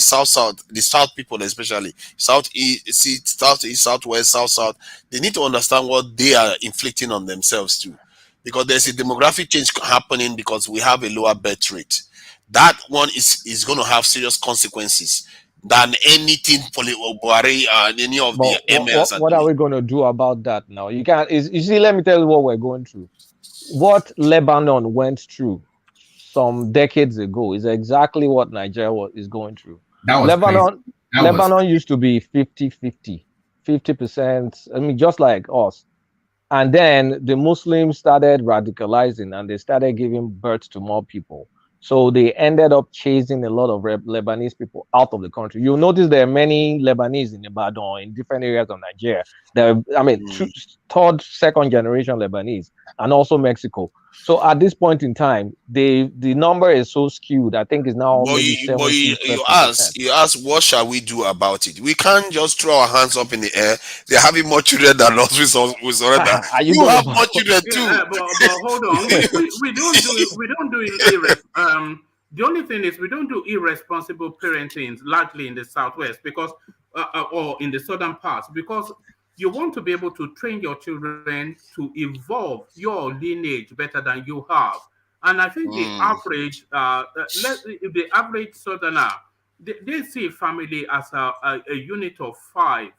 South people especially, Southeast, Southwest, South, they need to understand what they are inflicting on themselves too. Because there's a demographic change happening because we have a lower birth rate. That one is going to have serious consequences than anything for Buhari and any of the emirs. What are we going to do about that now? You can't. You see, let me tell you what we're going through. What Lebanon went through some decades ago is exactly what Nigeria is going through. Lebanon used to be 50-50, 50%. I mean, just like us. And then the Muslims started radicalizing and they started giving birth to more people. So they ended up chasing a lot of Lebanese people out of the country. You'll notice there are many Lebanese in Ibadan, in different areas of Nigeria. Third, second generation Lebanese, and also Mexico. So at this point in time, the number is so skewed. I think it's now But maybe you, but 70, you 30%. ask, what shall we do about it? We can't just throw our hands up in the air. They're having more children than us. We surrender. Are you You gonna have more children too. Yeah, but hold on. We don't do the only thing is we don't do irresponsible parenting largely in the southwest because or in the southern parts because you want to be able to train your children to evolve your lineage better than you have. And I think the average southerner, they see family as a unit of five.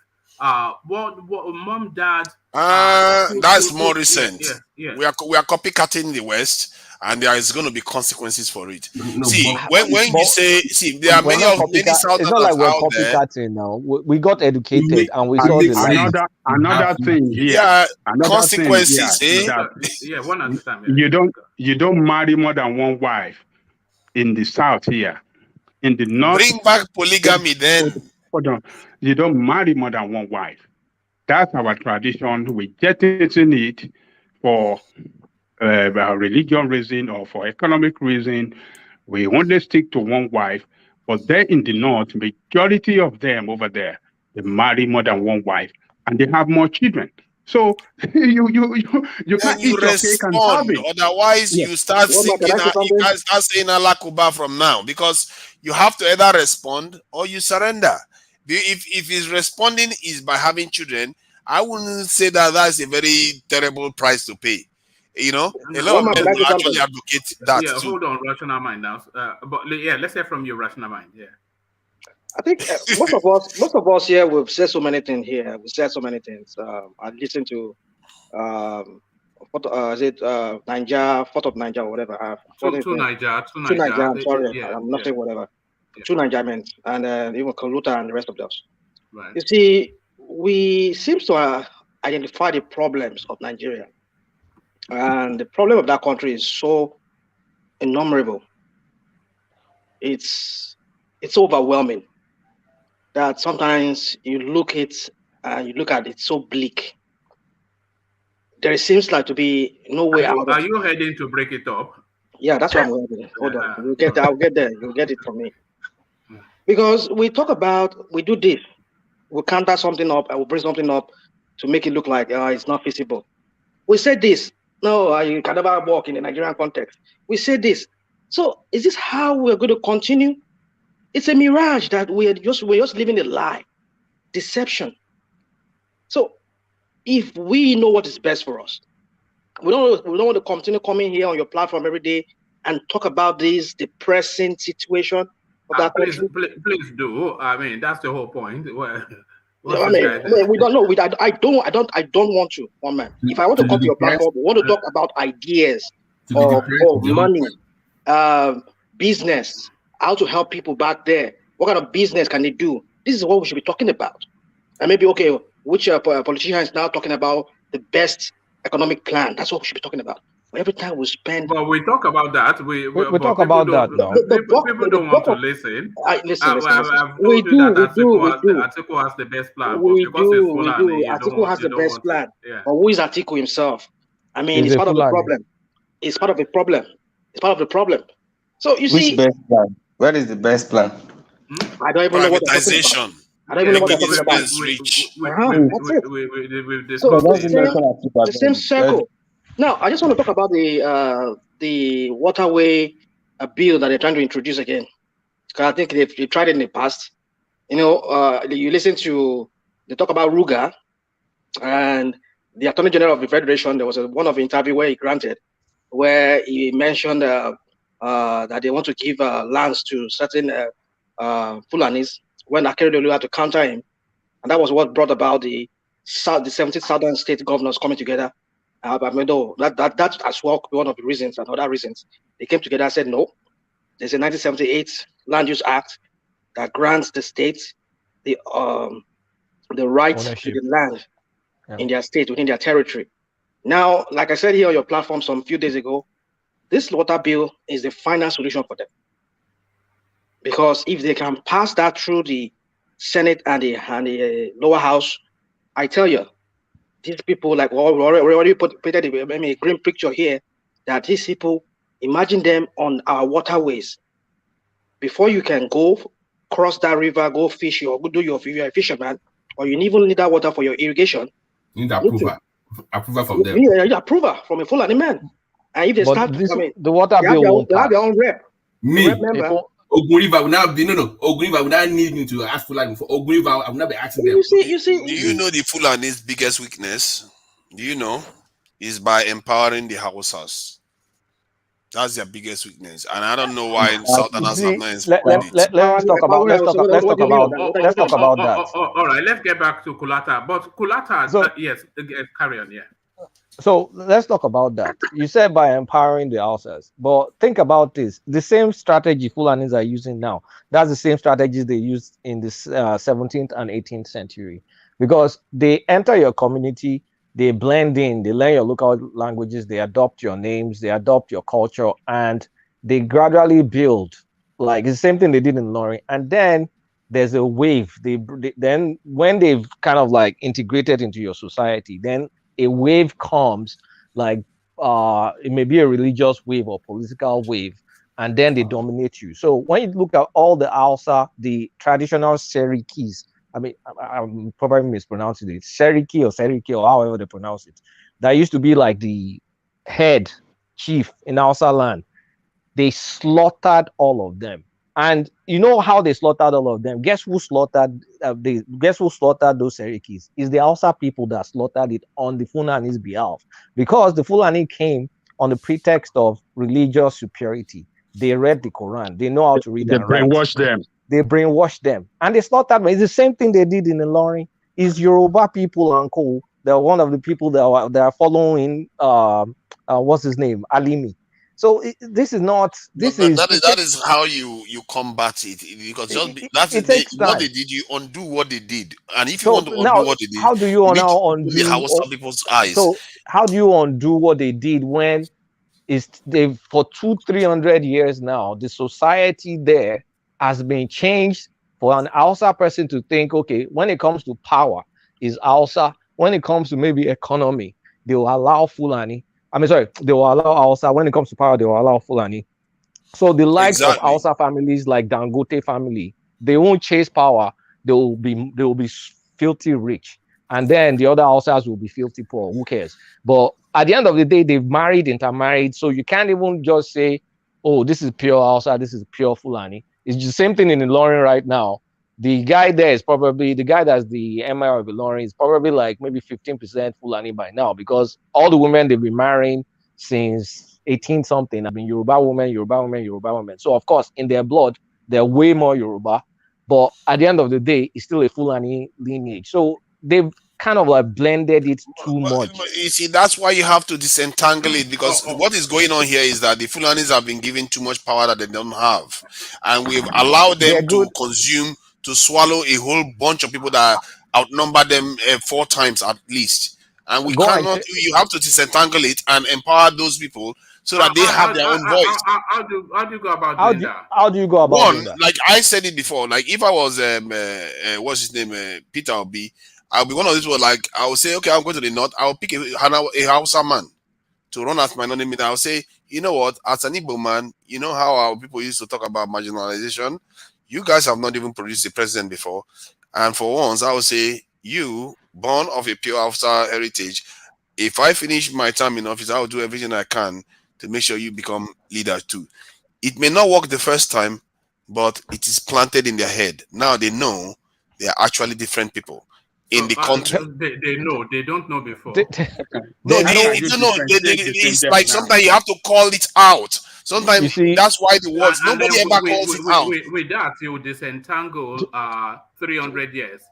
What mom, dad. That's more recent. Yeah. We are copycatting the West, and there is going to be consequences for it. No, When you say, there are many Southerners it's not like we're out there. copycatting now. We got educated and we saw the light. Another thing here. Yeah, Another consequences. thing here Yeah, one at a time. You don't marry more than one wife in the south here. In the north, bring back polygamy then. Hold on. You don't marry more than one wife. That's our tradition. We get in it for religion reason or for economic reason. We only stick to one wife. But there in the north, majority of them over there, they marry more than one wife and they have more children. So you can't eat your cake and have it. Otherwise, you start singing. You guys start saying Allah Kuba from now because you have to either respond or you surrender. If his responding is by having children, I wouldn't say that's a very terrible price to pay. You know, a lot of men will actually advocate that Yeah, too. hold on, rational mind now. But yeah, let's hear from you, rational mind. Yeah. I think most of us here, we've said so many things here. We said so many things. I listened to, is it Niger, Fort of Niger, or whatever. Two Niger. I'm sorry, Yeah, I'm not saying whatever. Two Niger men, and even Kaluta and the rest of those. Right. You see, we seem to identify the problems of Nigeria, and the problem of that country is so innumerable. It's overwhelming that sometimes you look at it so bleak. There seems like to be no way out. Are you heading to break it up? Yeah, that's what I'm heading. Hold on, I'll get there. You'll get it from me. Because we talk about, we do this, we counter something up, and we bring something up to make it look like it's not feasible. We said this. No, you can never work in the Nigerian context. We said this. So is this how we're going to continue? It's a mirage that we're just living a lie, deception. So if we know what is best for us, we don't want to continue coming here on your platform every day and talk about this depressing situation of that country. Please do. I mean, that's the whole point. we don't know. I don't want to, one man. If I want to come to your platform, we want to talk about ideas or money, business, how to help people back there. What kind of business can they do? This is what we should be talking about. And maybe, okay, which politician is now talking about the best economic plan? That's what we should be talking about. But every time we spend... Well, we talk about that. We talk about that, though. People don't want to listen. Listen. I've told you that Atiku has the best plan. Atiku has the best plan. Yeah. But who is Atiku himself? I mean, it's part of the problem. It's part of the problem. It's part of the problem. So you see... Which best plan? Where is the best plan? I don't even know what they're talking about. I don't even know what they're talking about. That's it. So the same circle. Now, I just want to talk about the waterway bill that they're trying to introduce again. Because I think they've tried it in the past. You know, you listen to, they talk about Ruga, and the Attorney General of the Federation, there was one of the interview where he granted, where he mentioned that they want to give lands to certain Fulanis when Akeredolu had to counter him. And that was what brought about the 17 southern state governors coming together. That as well one of the reasons and other reasons. They came together and said, no, there's a 1978 Land Use Act that grants the states the right to the land in their state, within their territory. Now, like I said here on your platform some few days ago, this water bill is the final solution for them. Because if they can pass that through the Senate and the lower house, I tell you, these people, like we already painted a green picture here, that these people, imagine them on our waterways. Before you can go cross that river, go fish, or go do you're a fisherman, or you even need that water for your irrigation. You need approval. Approval from them. You need approval from a Fulani man. And if they start, the water bill won't they pass. have their own rep. Me, Rep member. Ogun River will now be Ogun River will not need me to ask Fulani for Ogun River. I will not be asking them. You see. Do you know the Fulani's biggest weakness? Do you know? Is by empowering the Hausas. That's their biggest weakness, and I don't know why Southerners have not exploited it. Let's talk about that. All right, let's get back to Kulata. But Kulata, yes, carry on, yeah. So let's talk about that. You said by empowering the houses, but think about this: the same strategy Fulanis are using now. That's the same strategies they used in the 17th and 18th century, because they enter your community. They blend in, they learn your local languages, they adopt your names, they adopt your culture, and they gradually build. Like it's the same thing they did in Lorry. And then there's a wave. Then when they've kind of like integrated into your society, then a wave comes, like it may be a religious wave or political wave, and then they dominate you. So when you look at all the Hausa, the traditional Serikis, I mean, I'm probably mispronouncing it. Seriki or however they pronounce it. That used to be like the head chief in Hausa land. They slaughtered all of them. And you know how they slaughtered all of them? Guess who slaughtered those Serikis? It's the Hausa people that slaughtered it on the Fulani's behalf. Because the Fulani came on the pretext of religious superiority. They read the Quran. They know how to read and write. They brainwashed them. They brainwashed them, and they slaughtered them. It's the same thing they did in the Ilorin. Is Yoruba people and co. They're one of the people that are following. What's his name? Alimi. So this is not. That is how you combat it, because what they did, you undo what they did, and if you want to undo what they did, how do you now undo the Hausa people's eyes? So how do you undo what they did when they've for 200-300 years now the society there has been changed for an Hausa person to think, okay, when it comes to power, is Hausa. When it comes to maybe economy, they will allow Fulani. They will allow Hausa. When it comes to power, they will allow Fulani. So the likes of Hausa families like Dangote family, they won't chase power. They will be filthy rich. And then the other Hausas will be filthy poor. Who cares? But at the end of the day, they've intermarried. So you can't even just say, oh, this is pure Hausa, this is pure Fulani. It's the same thing in Ilorin right now. The guy there is probably, the guy that's the emir of Ilorin is probably like maybe 15% Fulani by now, because all the women they've been marrying since 18 something have been Yoruba women. So of course, in their blood, they're way more Yoruba. But at the end of the day, it's still a Fulani lineage. So they've kind of like blended it too much. You see, that's why you have to disentangle it, because what is going on here is that the Fulanis have been given too much power that they don't have, and we've allowed them to consume, to swallow a whole bunch of people that outnumber them 4 times at least. And we cannot. You have to disentangle it and empower those people so that they have their own voice. How do you go about doing that? How do you go about doing that? Like I said it before, like if I was what's his name, Peter Obi, I'll be one of these people. Like I will say, okay, I'm going to the north. I'll pick a Hausa man to run as my nominee. I'll say, you know what, as an Igbo man, you know how our people used to talk about marginalization. You guys have not even produced a president before, and for once, I will say, you born of a pure Hausa heritage. If I finish my term in office, I will do everything I can to make sure you become leader too. It may not work the first time, but it is planted in their head. Now they know they are actually different people in the country. They know. They don't know before. It's like sometimes you have to call it out. Sometimes that's why the words nobody ever calls it out. With that, you will disentangle 300 years.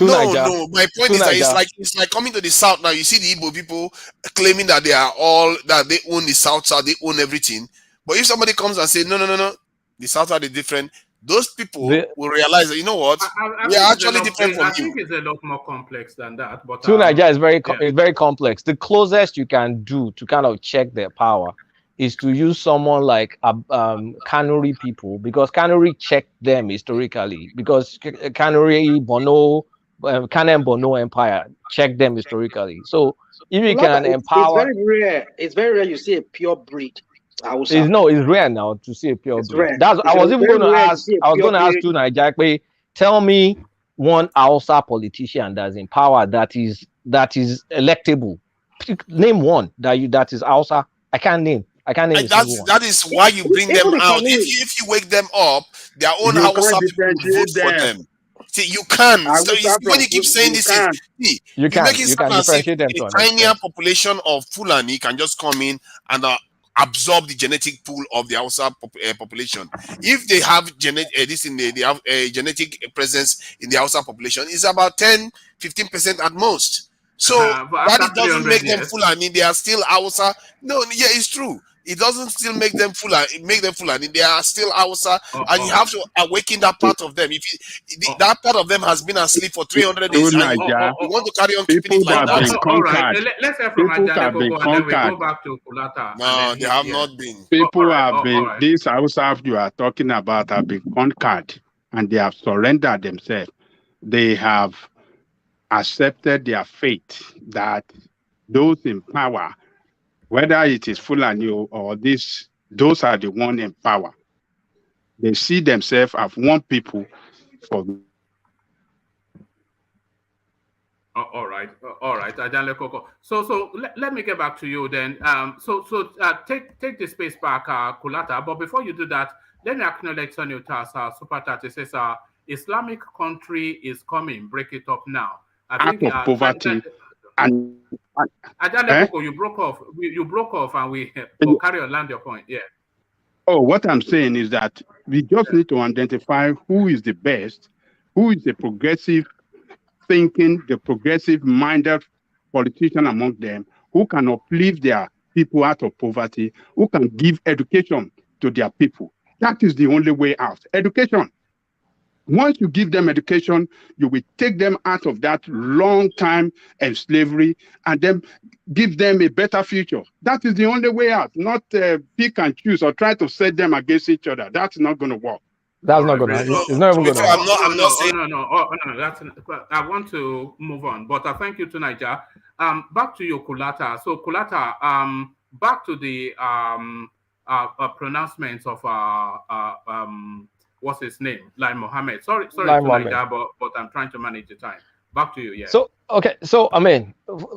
No. My point is that it's like coming to the south now. You see the Igbo people claiming that they own the south side, they own everything. But if somebody comes and says no, the south side is different, those people will realize that, you know what, we are actually different from you. I think it's a lot more complex than that. But Nigeria is very complex. The closest you can do to kind of check their power is to use someone like Kanuri people, because Kanuri checked them historically, because Kanuri Bono, Kanem Bono Empire checked them historically. So if you can It's empower, very rare. It's very rare you see a pure breed. Hausa. it's rare now to see a pure It's breed. rare. That's It's I was even very going to rare to ask. see a I was pure going to ask breed. you, Nijakwe, tell me one Hausa politician that's in power that is electable. Name one that is Hausa. I can't name a single one. That is why you bring them Even the out. Kanuri, If you wake them up, their own You can't Hausa people would vote differentiate for them. them. See, you can. So Hausa when from you keep saying you this, can't. see, You you make can it sound as if differentiate them a to an tinier extent. population of Fulani can just come in and absorb the genetic pool of the Hausa population. If they have this in they have a genetic presence in the Hausa population, it's about 10-15% at most. So But that after it doesn't 300 make them years, Fulani, they are still Hausa. No, yeah, it's true. It doesn't still make them Fulani. They are still Hausa, and you have to awaken that part of them. That part of them has been asleep for 300 Through days, and you Niger, want to carry on keeping people it that like have that. been all right. conquered, Let's hear from people Ajane have been Koko, and then we go conquered, back to Kulata, and No, then they hit have here. not been. people All have been, right. these Hausa you are talking about have been conquered and they have surrendered themselves. They have accepted their fate that those in power, whether it is Fulani or this, those are the one in power. They see themselves as one people for All right, Ajane Koko. So let me get back to you then. Take the space back, Kulata. But before you do that, let me acknowledge Sonny Utas, super chat. It says, Islamic country is coming. Break it up now. I out think of poverty and Ajane Koko, you broke off. You broke off, and we will carry on. Land your point. Yeah. Oh, what I'm saying is that we just need to identify who is the best, who is the progressive thinking, the progressive minded politician among them, who can uplift their people out of poverty, who can give education to their people. That is the only way out. Education. Once you give them education, you will take them out of that long time of slavery and then give them a better future. That is the only way out, not pick and choose or try to set them against each other. That's not going to work. That's not gonna. It's not even gonna. I'm not saying. No. I want to move on, but I thank you to Niger. Back to you, Kulata. So Kulata, back to the pronouncements of what's his name, Lai Mohammed. Sorry Lai to Mohammed. Niger, but I'm trying to manage the time. Back to you, yeah. So okay, so I mean,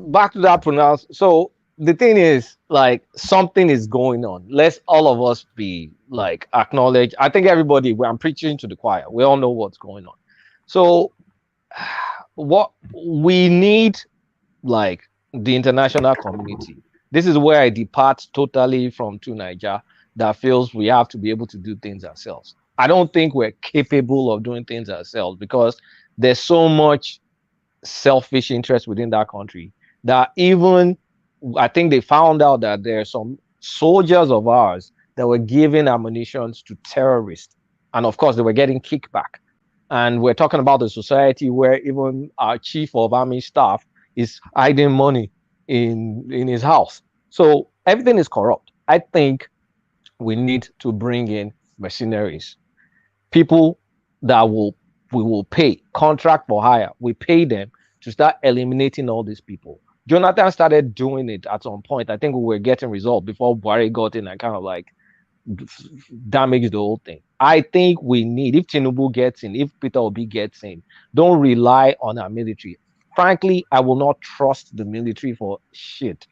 back to that pronounce. So the thing is, like, something is going on. Let's all of us be like acknowledge. I think everybody. I'm preaching to the choir. We all know what's going on. So what we need, like, the international community. This is where I depart totally from to Niger that feels we have to be able to do things ourselves. I don't think we're capable of doing things ourselves because there's so much selfish interest within that country that even I think they found out that there are some soldiers of ours that were giving ammunition to terrorists, and of course they were getting kickback. And we're talking about the society where even our chief of army staff is hiding money in his house. So everything is corrupt. I think we need to bring in mercenaries, people that we will pay contract for hire. We pay them to start eliminating all these people. Jonathan started doing it at some point. I think we were getting results before Buhari got in and kind of like damaged the whole thing. I think we need, if Tinubu gets in, if Peter Obi gets in, don't rely on our military. Frankly, I will not trust the military for shit.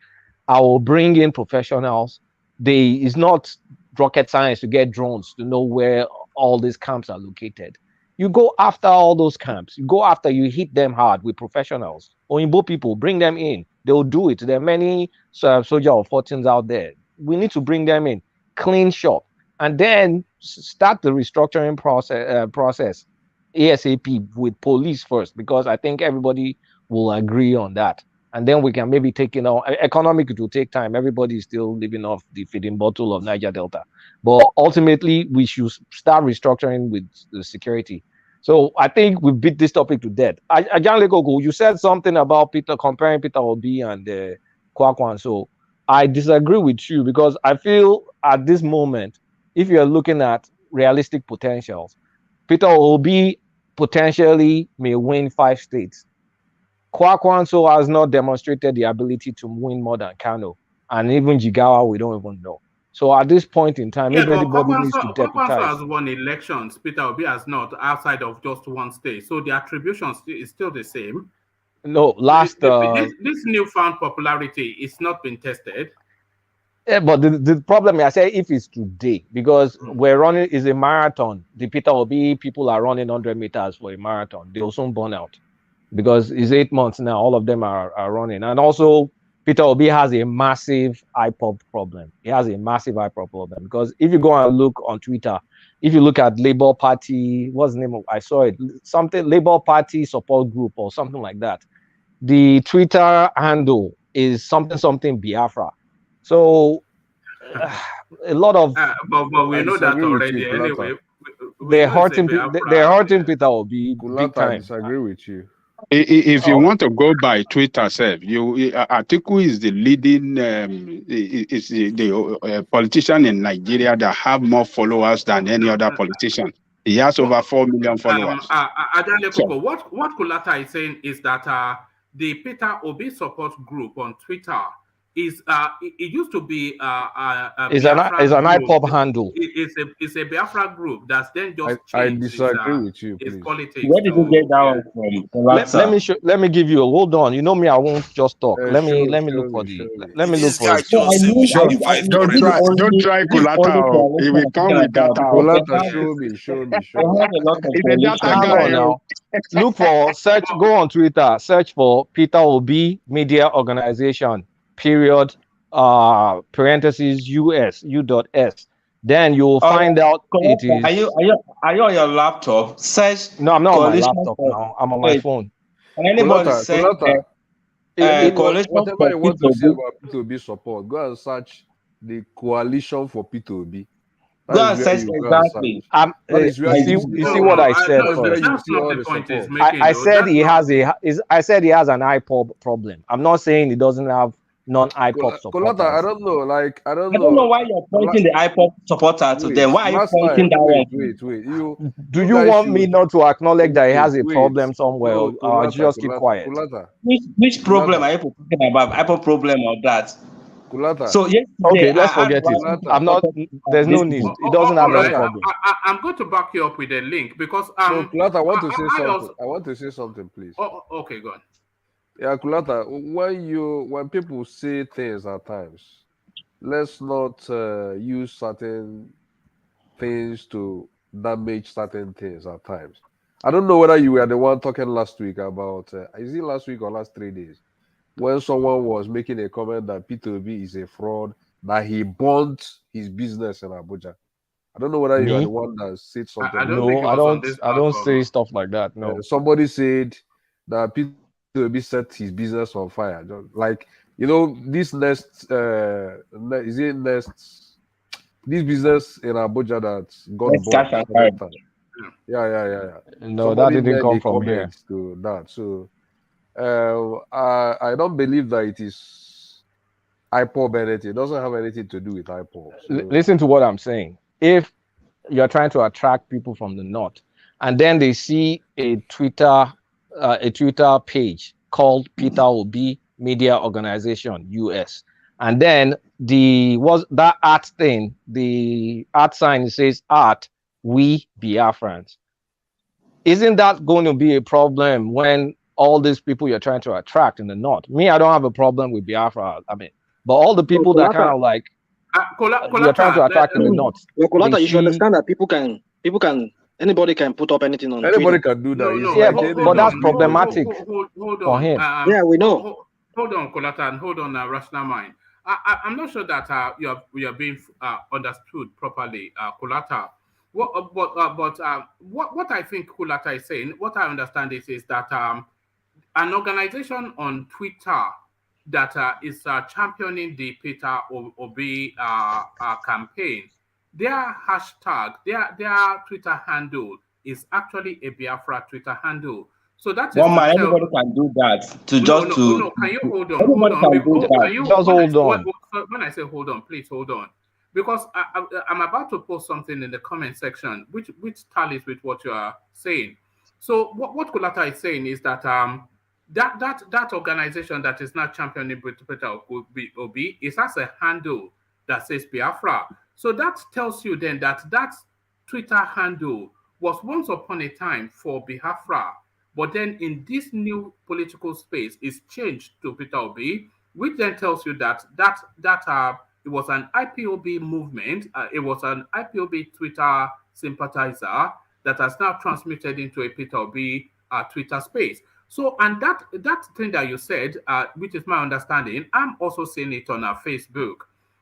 I will bring in professionals. It's not rocket science to get drones to know where all these camps are located. You go after all those camps. You hit them hard with professionals. Oyinbo people, bring them in. They'll do it. There are many soldier of fortunes out there. We need to bring them in, clean shop, and then start the restructuring process ASAP with police first, because I think everybody will agree on that. And then we can maybe take it on. Economic, it will take time. Everybody is still living off the feeding bottle of Niger Delta. But ultimately, we should start restructuring with the security. So I think we beat this topic to death. Ajan Legogo, you said something about comparing Peter Obi and Kwakwan. So I disagree with you because I feel at this moment, if you're looking at realistic potentials, Peter Obi potentially may win 5 states. Kwakwanso has not demonstrated the ability to win more than Kano, and even Jigawa, we don't even know. So at this point in time, Yeah, if but anybody needs to Kwakwanso deputize, has won elections. Peter Obi has not, outside of just one state. So the attribution is still the same. no, last This newfound popularity is not been tested. yeah, but the problem I say if it's today because we're running is a marathon. The Peter Obi people are running 100 meters for a marathon. They'll soon burn out because it's 8 months now. All of them are running, and also Peter Obi has a massive IPOP problem. He has a massive IPOP problem because if you go and look on Twitter, if you look at Labour Party, what's the name of? I saw it something Labour Party support group or something like that. The Twitter handle is something Biafra. So a lot of but we know that already anyway. They're hurting Peter Obi big time. I disagree with you. If you want to go by Twitter, self, Atiku is the leading politician in Nigeria that have more followers than any other politician. He has over 4 million followers. What Kulata is saying is that the Peter Obi support group on Twitter is it used to be it's an IPOP handle. It's a Biafra group that's then just I changed disagree with you. its politics. Where did you get that one from? Let me give you a hold on. You know me, I won't just talk. Let me look for the. Let me look for it. Don't try Kulata. He will come with data. Kulata, show me. Look for search. Go on Twitter. Search for Peter Obi Media Organization. Period. Parentheses US U.S. Then you'll find out it is. Are you on your laptop? Search. No, I'm not on my laptop now. I'm on my phone. Can anybody search? Whatever you want to say about P2B support, go and search the coalition for P2B. Go and search exactly. You see what I said first. I said he has I said he has an IPOP problem. I'm not saying he doesn't have non-IPOP supporters. I don't know. I don't know why you're pointing the IPOP supporter to them. Why are you pointing that one? Wait. Do you want me not to acknowledge that he has a problem somewhere, or just keep quiet? Which problem are you talking about? IPOP problem or that? Kulata. So yes. Okay, let's forget it. I'm not. There's no need. It doesn't have any problem. I'm going to back you up with a link because Kulata, I want to say something. I want to say something, please. Okay, go on. Yeah, Kulata, when people say things at times, let's not use certain things to damage certain things at times. I don't know whether you were the one talking last week about, is it last week or last 3 days, when someone was making a comment that P2B is a fraud, that he burnt his business in Abuja. I don't know whether you are the one that said something. I don't say stuff like that. No. Somebody said that P2B set his business on fire. This this business in Abuja that got bought. Yeah. No, that didn't come from here. To that. So I don't believe that it is IPOP anything. It doesn't have anything to do with IPOP. So. Listen to what I'm saying. If you're trying to attract people from the north, and then they see a Twitter page called Peter Obi Media Organization US, and then that art thing, the art sign says art we Biafrans. Isn't that going to be a problem when all these people you're trying to attract in the north? Me, I don't have a problem with Biafra. But all the people that kind of like you're trying to attract in the north. Kolata, you should understand that anybody can put up anything on Anybody Twitter. can do that. Yeah, but that's problematic for him. Yeah, we know. Hold on, Kolata, and hold on, rational mind. I'm not sure that you are being understood properly, Kolata. What I think Kulata is saying, what I understand is that an organization on Twitter that is championing the Peter Obi campaign, their hashtag, their Twitter handle is actually a Biafra Twitter handle. So that is One man, to tell. everybody can do that. To No, just no, to no. Can you hold on? Hold everybody on. can do that. Can you Just hold on. when I say hold on, please hold on, because I'm about to post something in the comment section, which tallies with what you are saying. So what Kulata is saying is that that organization that is now championing Peter Obi is as a handle that says Biafra. So that tells you then that that Twitter handle was once upon a time for Biafra, but then in this new political space is changed to Peter Obi, which then tells you that it was an IPOB movement, it was an IPOB Twitter sympathizer that has now transmitted into a Peter Obi Twitter space. So, and that thing that you said, which is my understanding, I'm also seeing it on our Facebook.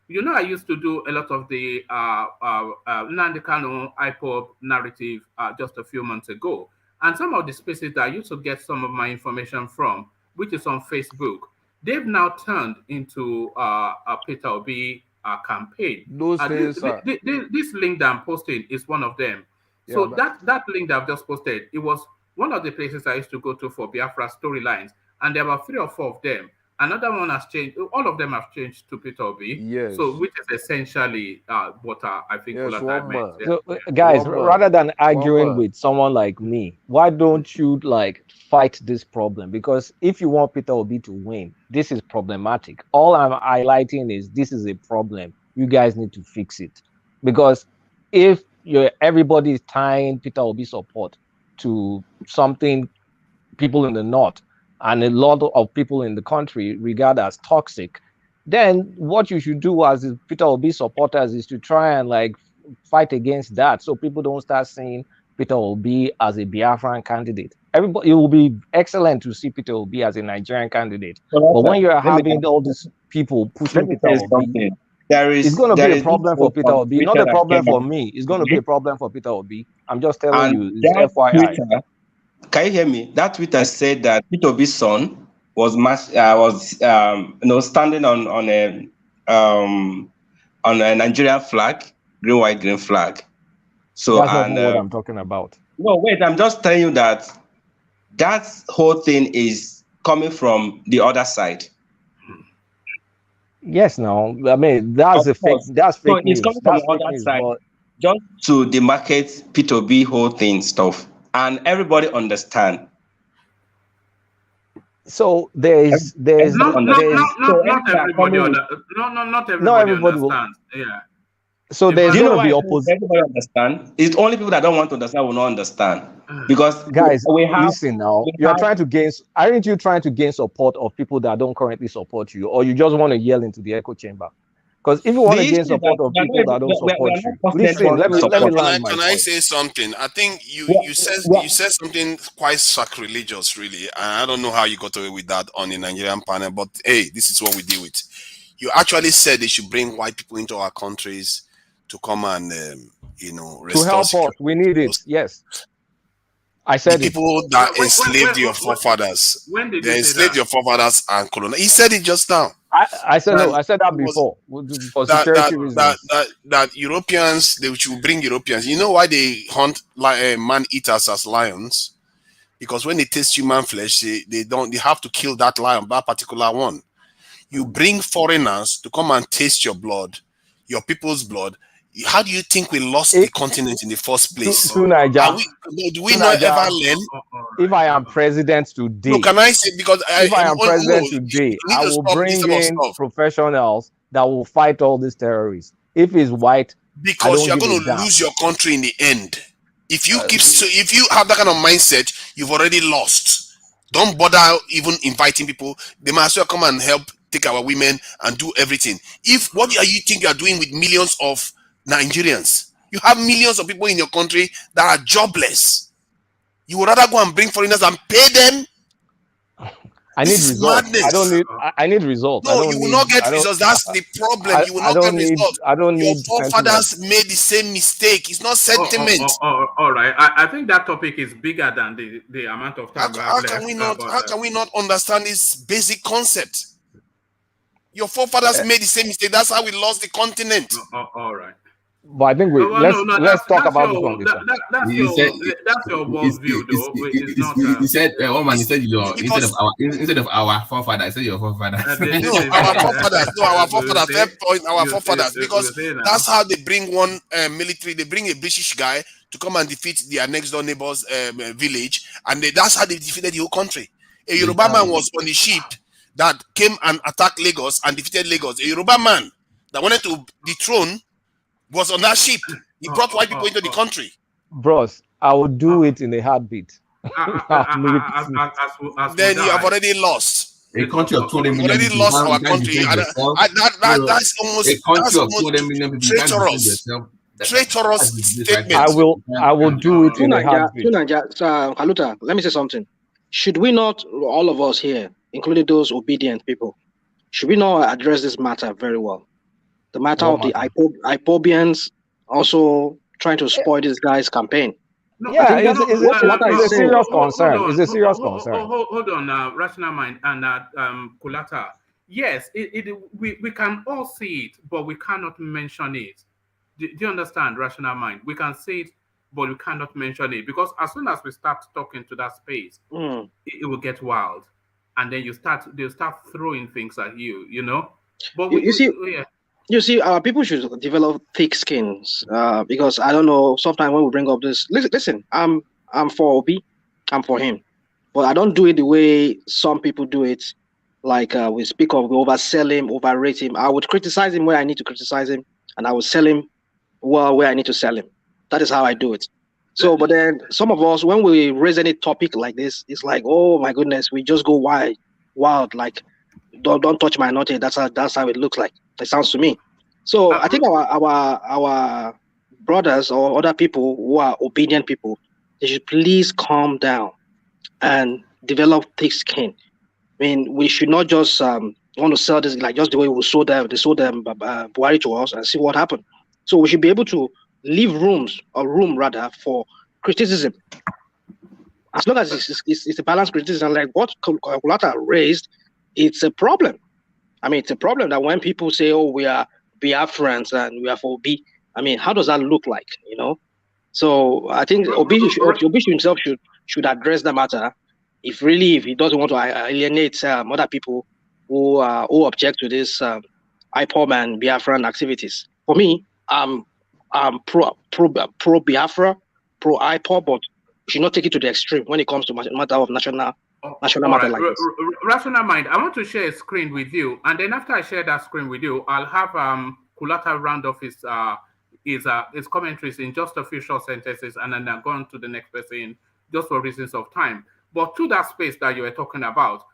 You know, I used to do a lot of the Nnamdi Kanu IPOB narrative just a few months ago. And some of the spaces that I used to get some of my information from, which is on Facebook, they've now turned into a Peter Obi campaign. Those days, this link that I'm posting is one of them. So that link that I've just posted, it was one of the places I used to go to for Biafra storylines, and there were 3 or 4 of them. Another one has changed. All of them have changed to Peter Obi. Yes. So which is essentially what I think. Yes, Kulata meant. Yeah. So, guys, rather than arguing with someone like me, why don't you like fight this problem? Because if you want Peter Obi to win, this is problematic. All I'm highlighting is this is a problem. You guys need to fix it. Because if everybody is tying Peter Obi support to something people in the north and a lot of people in the country regard as toxic, then what you should do as Peter Obi supporters is to try and like fight against that, so people don't start seeing Peter Obi as a Biafran candidate. Everybody, it will be excellent to see Peter Obi as a Nigerian candidate, but when you're having all these people pushing Peter Obi, it's going to be a problem for Peter Obi, not a problem for me. It's going to be a problem for Peter Obi. I'm just telling you, it's FYI. Twitter, can you hear me? That Twitter said that Peter Obi's son was standing on a Nigerian flag, green, white, green flag. So that's not what I'm talking about. No, wait, I'm just telling you that whole thing is coming from the other side. Yes, no, I mean that's a fake. That's fake It's news. coming from That's the other side, just to demarcate P2B whole thing stuff, and everybody understand. So there's not everybody understands. Yeah. So there's going to be opposition. Everybody understand. It's only people that don't want to understand will not understand. Because guys, listen now. Aren't you trying to gain support of people that don't currently support you, or you just want to yell into the echo chamber? Because if you want to gain support of people that don't support you, listen. Let me land my point. Can I say something? I think you said something quite sacrilegious, really. And I don't know how you got away with that on the Nigerian panel, but hey, this is what we deal with. You actually said they should bring white people into our countries to come and restore to help us. We need it. Yes, I said the people that enslaved your forefathers. They enslaved your forefathers and colonized. He said it just now. I said no. I said that before. For security reasons. That Europeans, they should bring Europeans. You know why they hunt man eaters as lions? Because when they taste human flesh, they have to kill that lion, that particular one. You bring foreigners to come and taste your blood, your people's blood. How do you think we lost the continent in the first place? To Nigeria. Do we not ever learn? If I am president today, no, can I say, because if I am president today, I will bring in professionals that will fight all these terrorists. If it's white, because you're going to lose your country in the end. If you if you have that kind of mindset, you've already lost. Don't bother even inviting people. They might as well come and help take our women and do everything. What are you think you are doing with millions of Nigerians? You have millions of people in your country that are jobless. You would rather go and bring foreigners and pay them? I need results. Madness. I need results. No, you will not get results. That's the problem. You will not get results. Your forefathers made the same mistake. It's not sentiment. All right. I think that topic is bigger than the amount of time. How can we not understand this basic concept? Your forefathers made the same mistake. That's how we lost the continent. All right. But I think let's talk about this one later. That's your worldview, though. It's not. He said, "Oh man," he said, instead of our forefather, I said your forefather." No, our forefathers. No, our forefathers. Fair point. Our forefathers, because that's how they bring one military. They bring a British guy to come and defeat their next door neighbor's village, and that's how they defeated the whole country. A Yoruba man was on the ship that came and attacked Lagos and defeated Lagos. A Yoruba man that wanted to dethrone was on that ship. He brought white people into the country. Bros, I would do it in a heartbeat. Then you have already lost. A country of 200 million already people. lost our country. That's almost traitorous. Traitorous statement. I will do it in a heartbeat. Kaluta, let me say something. Should we not, all of us here, including those obedient people, should we not address this matter very well? The matter of the IPOBians also trying to spoil this guy's campaign. Yeah, it's a serious concern. It's a serious concern. Hold on, Rational Mind and Kulata. Yes, we can all see it, but we cannot mention it. Do you understand, Rational Mind? We can see it, but we cannot mention it, because as soon as we start talking to that space, it will get wild, and then they'll start throwing things at you, you know. But you see, our people should develop thick skins, because I don't know. Sometimes when we bring up this, listen, I'm for Obi, I'm for him, but I don't do it the way some people do it. Like we speak of, we oversell him, overrate him. I would criticize him where I need to criticize him, and I would sell him where I need to sell him. That is how I do it. So, but then some of us, when we raise any topic like this, it's like, oh my goodness, we just go wild, like don't touch my nut. That's how it looks like. It sounds to me. So I think our brothers or other people who are obedient people, they should please calm down and develop thick skin. I mean, we should not just want to sell this like just the way they sold them Buhari to us and see what happened. So we should be able to leave room for criticism. As long as it's a balanced criticism, like what Kulata raised, it's a problem. I mean, it's a problem that when people say, "Oh, we are Biafrans and we are for Obi," I mean, how does that look like? You know. So I think Obi himself should address the matter. If he doesn't want to alienate other people who object to this IPOB and Biafran activities. For me, I'm pro Biafra, pro IPOB, but we should not take it to the extreme when it comes to matter of national matter like this. Rational Mind, I want to share a screen with you, and then after I share that screen with you, I'll have Kulata round off his commentaries in just a few short sentences, and then I'll go on to the next person just for reasons of time. But to that space that you were talking about,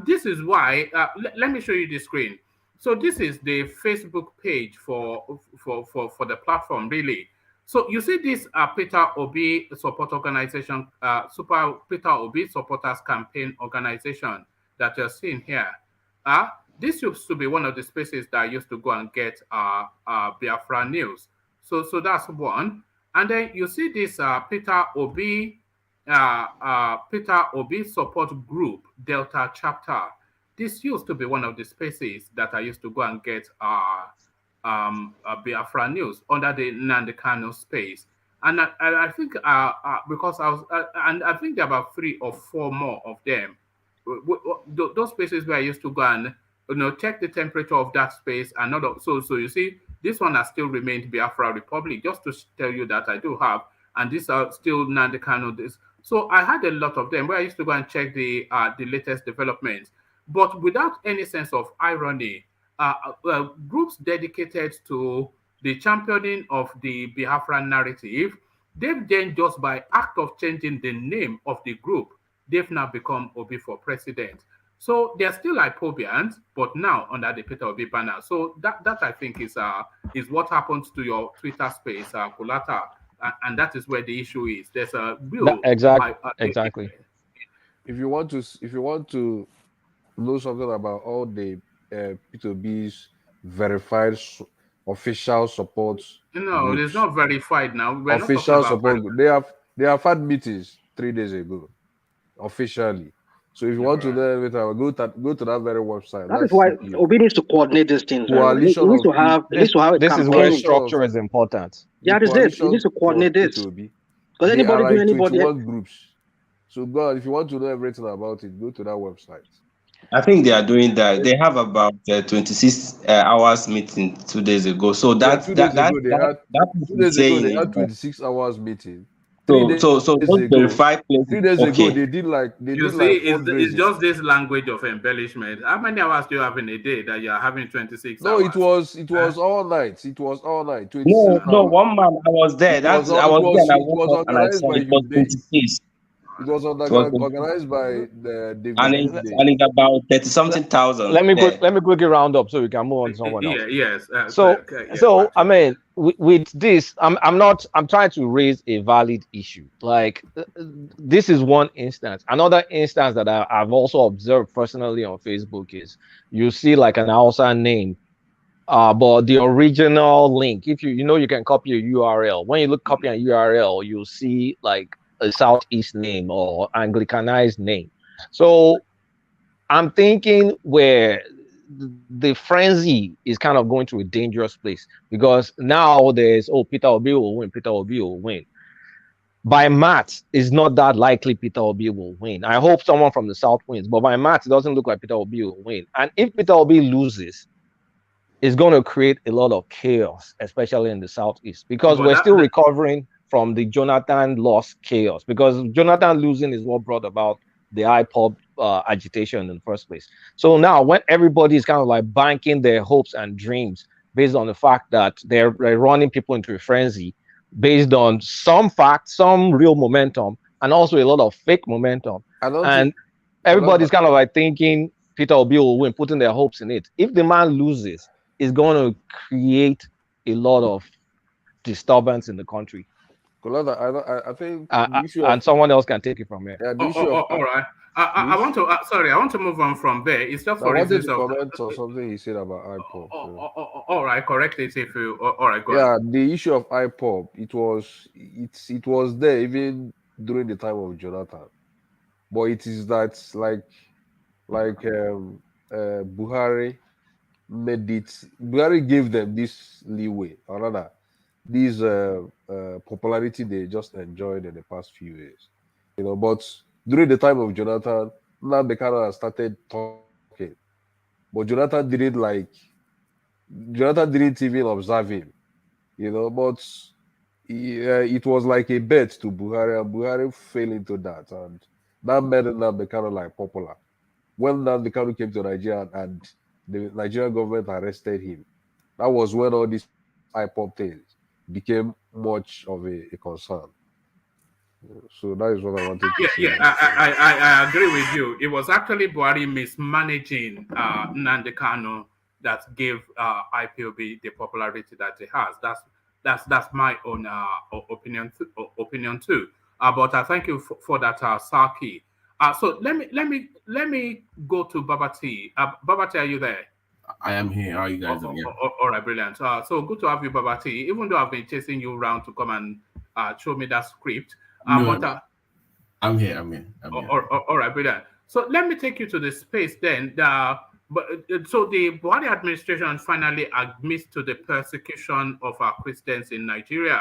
this is why. Let me show you the screen. So this is the Facebook page for the platform, really. So you see this Peter Obi support organization, Peter Obi supporters campaign organization that you're seeing here. This used to be one of the spaces that I used to go and get Biafra news. So that's one. And then you see this Peter Obi support group Delta chapter. This used to be one of the spaces that I used to go and get Biafra news under the Nnamdi Kanu space, and I think because I was and I think there are about 3 or 4 more of them. Those spaces where I used to go and check the temperature of that space and all of, so you see this one has still remained Biafra Republic, just to tell you that I do have, and these are still Nnamdi Kanu. So I had a lot of them where I used to go and check the latest developments, but without any sense of irony. Groups dedicated to the championing of the Biafran narrative, they've then, just by act of changing the name of the group, they've now become Obi for president. So they're still IPOBians, but now under the Peter Obi banner. So that I think is what happens to your Twitter space, Kulata, and that is where the issue is. There's a real exactly. If you want to know something about all the P2B's verified official support. No, it's not verified now. We're official support. They have had meetings 3 days ago, officially. So if you want to know everything, go to that very website. That is why Obi needs to coordinate these things. He needs to have a this campaign. is where structure is important. Yeah, this is. He needs to coordinate this. Because anybody do anybody. 21 groups. So God, if you want to know everything about it, go to that website. I think they are doing that. They have about 26 hours meeting 2 days ago. So that 2 days ago they had 2 days ago they saying had 26 hours meeting. So those verified places. 3 days ago they did like it's just this language of embellishment. How many hours do you have in a day that you are having 26 hours? It was all night. It was all night. 26 no, 1 man. I was there. It was organized by Hugh Days. It was organized by David. And it's about 30-something thousand. Let me quickly round up so we can move on to someone else. Yes. So I mean, with this, I'm trying to raise a valid issue. Like this is one instance. Another instance that I've also observed personally on Facebook is you see like an Hausa name, but the original link, if you can copy a URL. When you copy a URL, you'll see like a Southeast name or Anglicanized name. So I'm thinking where the frenzy is kind of going to a dangerous place, because now there's Peter Obi will win. By math, it's not that likely Peter Obi will win. I hope someone from the South wins, but by math, it doesn't look like Peter Obi will win. And if Peter Obi loses, it's going to create a lot of chaos, especially in the Southeast, because we're still recovering from the Jonathan loss chaos, because Jonathan losing is what brought about the IPOB agitation in the first place. So now when everybody is kind of like banking their hopes and dreams based on the fact that they're running people into a frenzy based on some facts, some real momentum, and also a lot of fake momentum, and everybody's kind of like thinking Peter Obi will win, putting their hopes in it. If the man loses, it's going to create a lot of disturbance in the country. I think and someone else can take it from here. All right. I want to move on from there. It's just for reasons of comment or something he said about IPOB. All right, correct it if you. All right, go ahead. The issue of IPOB, it was there even during the time of Jonathan, but it is that Buhari made it. Buhari gave them this leeway, or rather, this popularity they just enjoyed in the past few years, but during the time of Jonathan, now they kind of started talking, but Jonathan didn't even observe him, but it was like a bet to Buhari, and Buhari fell into that, and that made Nnamdi Kanu like popular. When Nnamdi Kanu came to Nigeria and the Nigerian government arrested him, that was when all these IPOB things became much of a concern. So that is what I wanted to say. I agree with you. It was actually Buhari mismanaging Nnamdi Kanu that gave IPOB the popularity that it has. That's my own opinion too. But I thank you for that, Saki. So let me go to Babati. Babati, are you there? I am here. How are you guys doing? All right, brilliant. So good to have you, Babati. Even though I've been chasing you around to come and show me that script. I'm here. All right, brilliant. So let me take you to the space then. So the Buhari administration finally admits to the persecution of our Christians in Nigeria,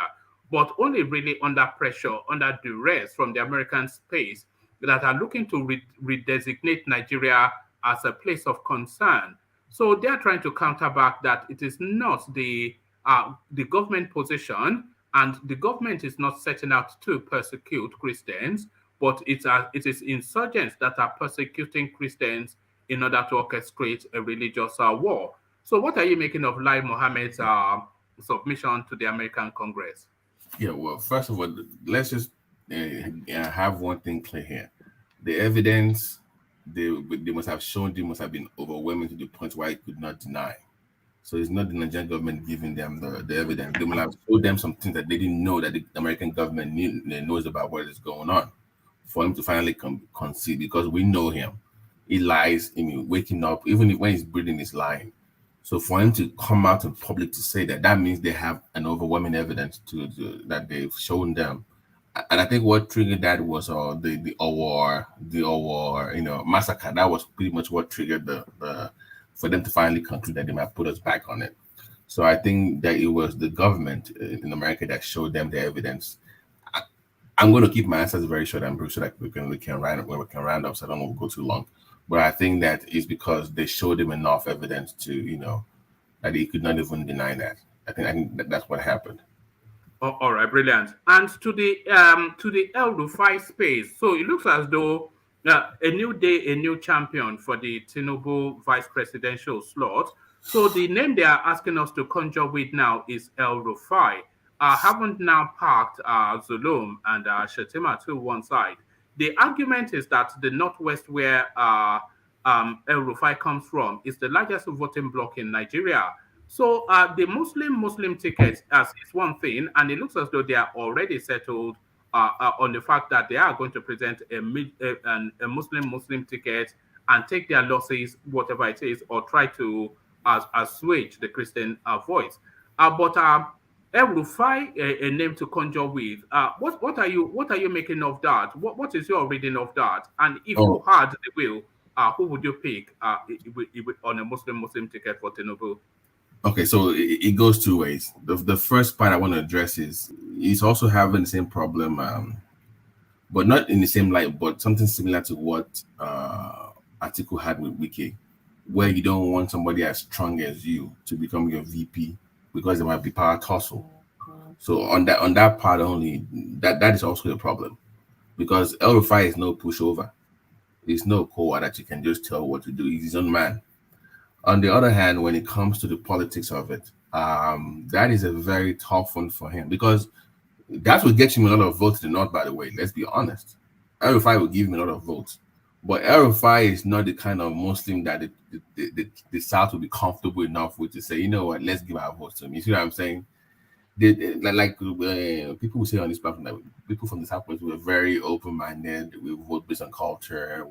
but only really under pressure, under duress from the American space that are looking to redesignate Nigeria as a place of concern. So they are trying to counterback that it is not the government position, and the government is not setting out to persecute Christians, but it is insurgents that are persecuting Christians in order to orchestrate a religious war. So what are you making of Lai Mohammed's submission to the American Congress? Yeah, well, first of all, let's just have one thing clear here. The evidence they must have shown, they must have been overwhelming to the point where I could not deny. So it's not the Nigerian government giving them the evidence. They will have showed them some things that they didn't know that the American government knows about what is going on, for him to finally concede, because we know him. He lies. I mean, waking up, even when he's breathing, he's lying. So for him to come out in public to say that means they have an overwhelming evidence that they've shown them. And I think what triggered that was the Awar, massacre. That was pretty much what triggered the for them to finally conclude that they might put us back on it. So I think that it was the government in America that showed them the evidence. I'm going to keep my answers very short and brief so that we can round up. So I don't want to go too long. But I think that is because they showed them enough evidence to that he could not even deny that. I think that's what happened. Oh, all right, brilliant. And to the El Rufai space, so it looks as though a new day, a new champion for the Tinubu vice presidential slot. So the name they are asking us to conjure with now is El Rufai. Haven't now parked Zulum and Shetima to one side. The argument is that the Northwest, where El Rufai comes from, is the largest voting bloc in Nigeria. So the Muslim ticket is one thing, and it looks as though they are already settled on the fact that they are going to present a Muslim ticket and take their losses, whatever it is, or try to assuage the Christian voice. But El Rufai, a name to conjure with. What are you making of that? What is your reading of that? And if you had the will, who would you pick on a Muslim ticket for Tinubu? Okay, so it goes two ways. The first part I want to address is he's also having the same problem, but not in the same light, but something similar to what Atiku had with Wiki, where you don't want somebody as strong as you to become your VP because there might be power tussle. So on that part only, that is also a problem because El Rufai is no pushover. He's no core that you can just tell what to do. He's his own man. On the other hand, when it comes to the politics of it, that is a very tough one for him because that will get him a lot of votes in the North, by the way. Let's be honest. El Rufai will give him a lot of votes. But El Rufai is not the kind of Muslim that the South will be comfortable enough with to say, you know what, let's give our votes to him. You see what I'm saying? People will say on this platform that people from the Southwest were very open-minded. We vote based on culture.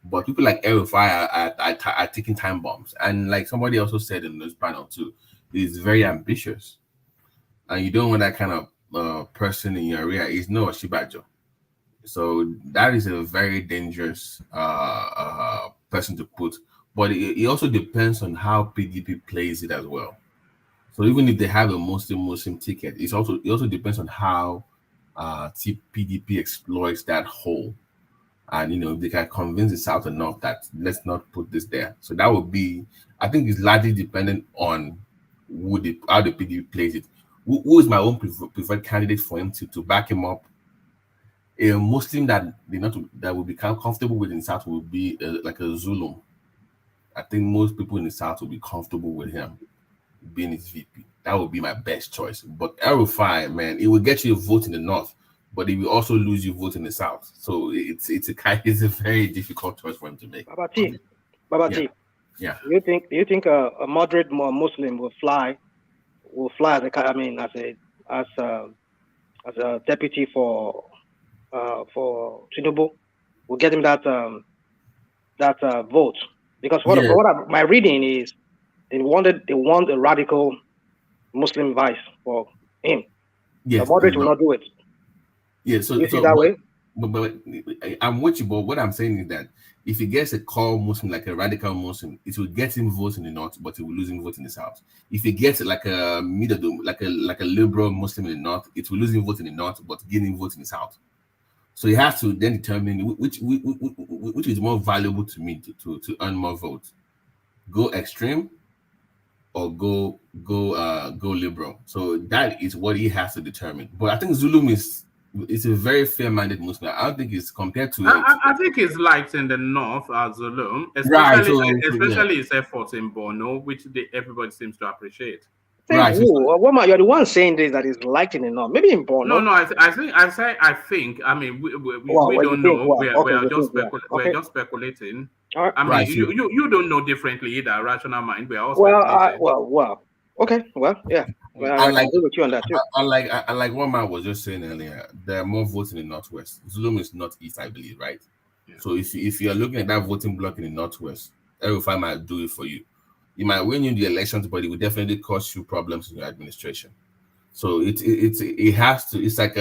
But people like El Rufai are taking time bombs. And like somebody also said in this panel too, he's very ambitious. And you don't want that kind of person in your area. He's no Oshibajo. So that is a very dangerous person to put. But it also depends on how PDP plays it as well. So even if they have a Muslim ticket, it also depends on how PDP exploits that hole. And if they can convince the South enough that let's not put this there. So that would be, I think it's largely dependent on how the PDP plays it. Who is my own preferred candidate for him to back him up? A Muslim that will become comfortable with in the South will be like a Zulum. I think most people in the South will be comfortable with him being his VP. That would be my best choice. But El Rufai, man, it will get you a vote in the North, but it will also lose you vote in the South. So it's a very difficult choice for him to make. Babati. Yeah. Do you think a moderate Muslim will fly as a deputy for Tinubu? Will get him that vote? Because my reading is they want a radical Muslim vice for him. Yes, the moderate will not do it. Yeah, so you see that way? But I'm with you, but what I'm saying is that if he gets a core Muslim, like a radical Muslim, it will get him votes in the North, but it will lose him votes in the South. If he gets like a like a liberal Muslim in the North, it will lose him votes in the North, but gain him votes in the South. So he has to then determine which is more valuable to me to earn more votes. Go extreme or go liberal. So that is what he has to determine. But I think Zulum is a very fair-minded Muslim. I don't think it's compared to. I think he's liked in the North as Zulum, especially his efforts in Borno, which everybody seems to appreciate. Right. You're the one saying this that is liked in the North. Maybe in Borno. No. I think. I mean, we don't know. We're just speculating. I mean, you don't know differently either. Rational mind. We are all speculating. Okay. Well, yeah. I agree with you on that too. Unlike what man was just saying earlier, there are more votes in the Northwest. Zulum is Northeast, I believe, right? Yeah. So if you're looking at that voting block in the Northwest, El Rufai might do it for you. You might win in the elections, but it will definitely cause you problems in your administration. So it has to. It's like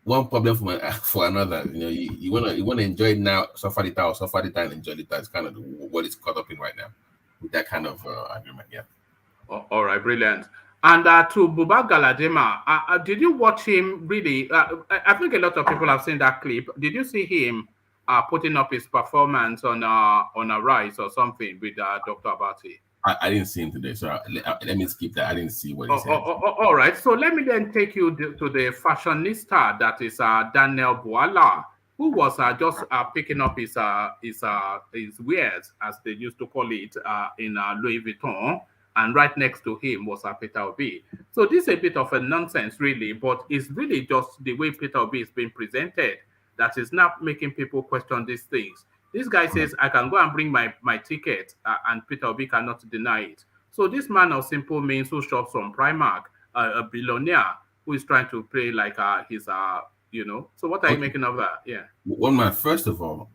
one problem for another. You know, you wanna enjoy it now, suffer it out, suffer it and enjoy it. That's kind of what it's caught up in right now with that kind of argument. Yeah. All right, brilliant. And to Buba Galadima, did you watch him really? I think a lot of people have seen that clip. Did you see him putting up his performance on a Rise or something with Dr. Abati? I didn't see him today, so let me skip that. I didn't see what he said. All right, so let me then take you to the fashionista that is Daniel Boala, who was just picking up his wares, as they used to call it, in Louis Vuitton, and right next to him was Peter Obi. So this is a bit of a nonsense, really, but it's really just the way Peter Obi is being presented that is not making people question these things. This guy says, I can go and bring my ticket, and Peter Obi cannot deny it. So this man of simple means who shops from Primark, a billionaire who is trying to play like his, you know. So what are you making of that? Yeah. One man, first of all,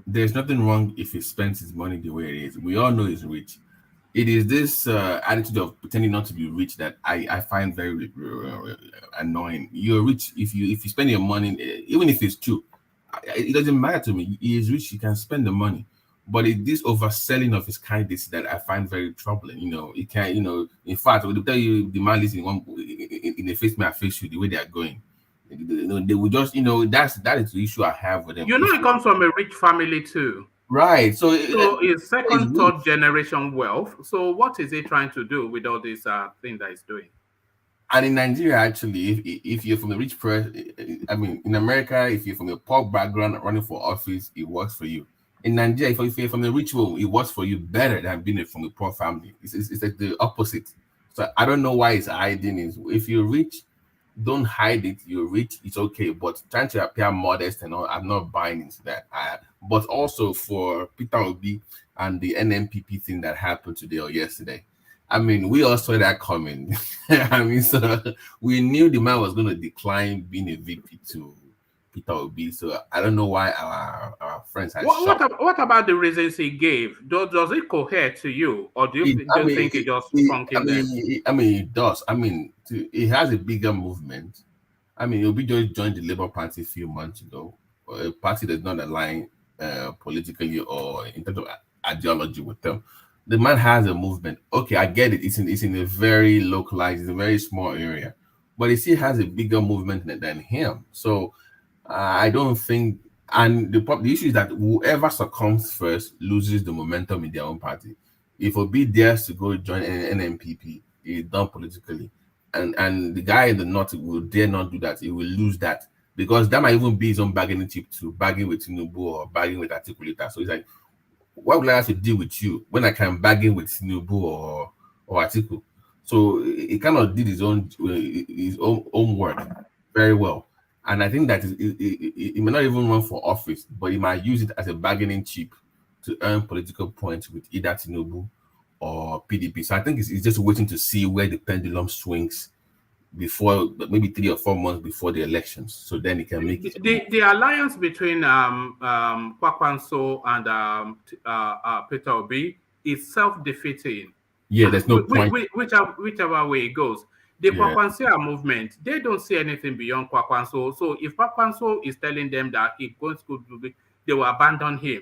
there's nothing wrong if he spends his money the way it is. We all know he's rich. It is this attitude of pretending not to be rich that I find very annoying. You're rich if you spend your money, even if it's true. It doesn't matter to me. He is rich; he can spend the money. But this overselling of his kindness that I find very troubling. You know, it can. You know, in fact, I will tell you the man listening in the face me face you the way they are going. You know, they will just. You know, that is the issue I have with them. You know, he comes from a rich family too. Right. So it's second, third generation wealth. So what is he trying to do with all this thing that he's doing? And in Nigeria, actually, if you're from a rich person, I mean, in America, if you're from a poor background running for office, it works for you. In Nigeria, if you're from a rich home, it works for you better than being from a poor family. It's like the opposite. So I don't know why it's hiding. If you're rich, don't hide it. You're rich, it's okay. But trying to appear modest and all, I'm not buying into that. But also for Peter Obi and the NMPP thing that happened today or yesterday. I mean, we all saw that coming. I mean, so we knew the man was going to decline being a VP to Peter Obi. So I don't know why our friends had what about the reasons he gave? Does it cohere to you, or do you think it just funky? I mean, it does. I mean, it has a bigger movement. I mean, Obi just joined the Labour Party a few months ago, a party that's not aligned politically or in terms of ideology with them. The man has a movement. Okay, I get it. It's in a very localized, it's a very small area, but he still has a bigger movement than him. So I don't think. And the issue is that whoever succumbs first loses the momentum in their own party. If Obi dares to go join an NMPP, he's done politically, and the guy in the north will dare not do that. He will lose that because that might even be his own bargaining chip to bargain with Tinubu or bargain with Atiku later. So he's like, why would I have to deal with you when I can bargain with Tinubu or Atiku? So he kind of did his own work very well. And I think that he may not even run for office, but he might use it as a bargaining chip to earn political points with either Tinubu or PDP. So I think it's just waiting to see where the pendulum swings before maybe 3 or 4 months before the elections. So then he can make it. The alliance between Kwakwanso and Peter Obi is self-defeating. Yeah, there's no point. Whichever way it goes. The Kwakwanso movement, they don't see anything beyond Kwakwanso. So if Kwakwanso is telling them that he goes to be, they will abandon him.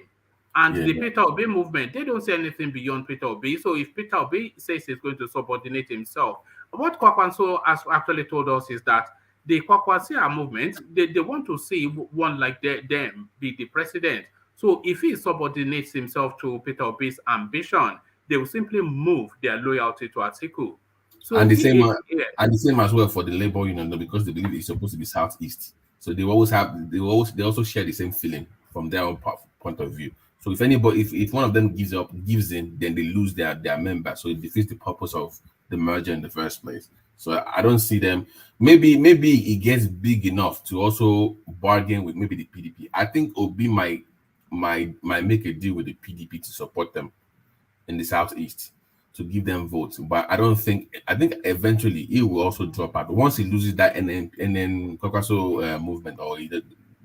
And the Peter Obi movement, they don't say anything beyond Peter Obi. So if Peter Obi says he's going to subordinate himself, what Kwakwanso has actually told us is that the Kwakwanso movement, they want to see one like them be the president. So if he subordinates himself to Peter Obi's ambition, they will simply move their loyalty to Atiku. So and the same as well for the Labour Union, because they believe it's supposed to be Southeast. So they also share the same feeling from their own point of view. So if one of them gives in, then they lose their member. So it defeats the purpose of the merger in the first place. So I don't see them. Maybe it gets big enough to also bargain with maybe the PDP. I think Obi might make a deal with the PDP to support them in the Southeast to give them votes. But I think eventually he will also drop out once he loses that and then Kwakwanso movement, or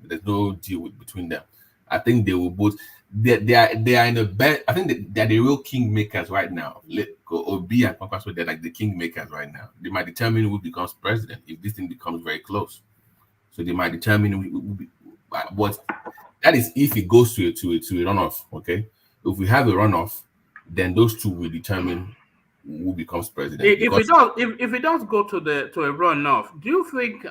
there's no deal between them. I think they will both. They are in a bed. I think they're the real kingmakers right now. Obi and Kwakwanso, they're like the kingmakers right now. They might determine who becomes president if this thing becomes very close. So they might determine. But that is if it goes to a runoff. Okay, if we have a runoff, then those two will determine who becomes president. If it does go to a runoff, do you think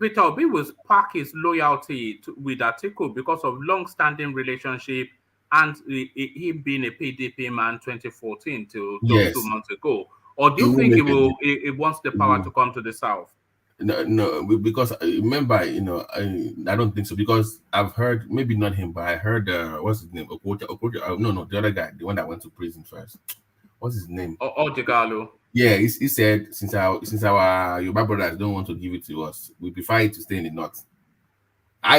Peter Obi will spark his loyalty with Atiku because of long-standing relationship and him being a PDP man 2014 till just 2 months ago? Or do you think he wants the power to come to the south? No, because remember, I don't think so, because I've heard, maybe not him, but I heard what's his name? No, the other guy, the one that went to prison first. What's his name? Ojigalo. Yeah, he said since our Yoruba brothers don't want to give it to us, we prefer it to stay in the north.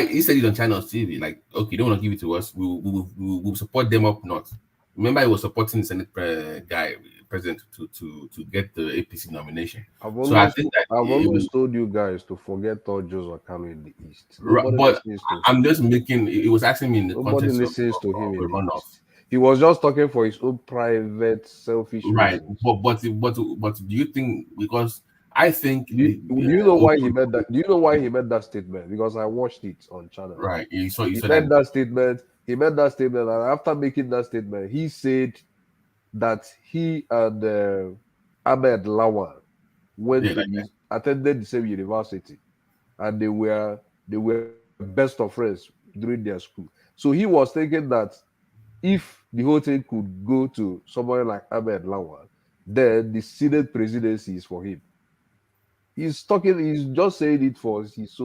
He said it on China's TV, like, okay, don't want to give it to us, we'll support them up north. Remember, he was supporting the Senate president to get the APC nomination. I've always told you guys to forget Joseph Akano in the East. But I'm just making. He was asking me in the nobody context listens of to him in the runoff. East. He was just talking for his own private, selfish right. reasons. But do you think, because I think do you know why he made that? Do you know why he made that statement? Because I watched it on channel. Right. He made that statement. He made that statement, and after making that statement, he said that he and Ahmed Lawan attended the same university, and they were best of friends during their school. So he was thinking that if the whole thing could go to somebody like Ahmed Lawan, then the Senate presidency is for him. He's just saying it for his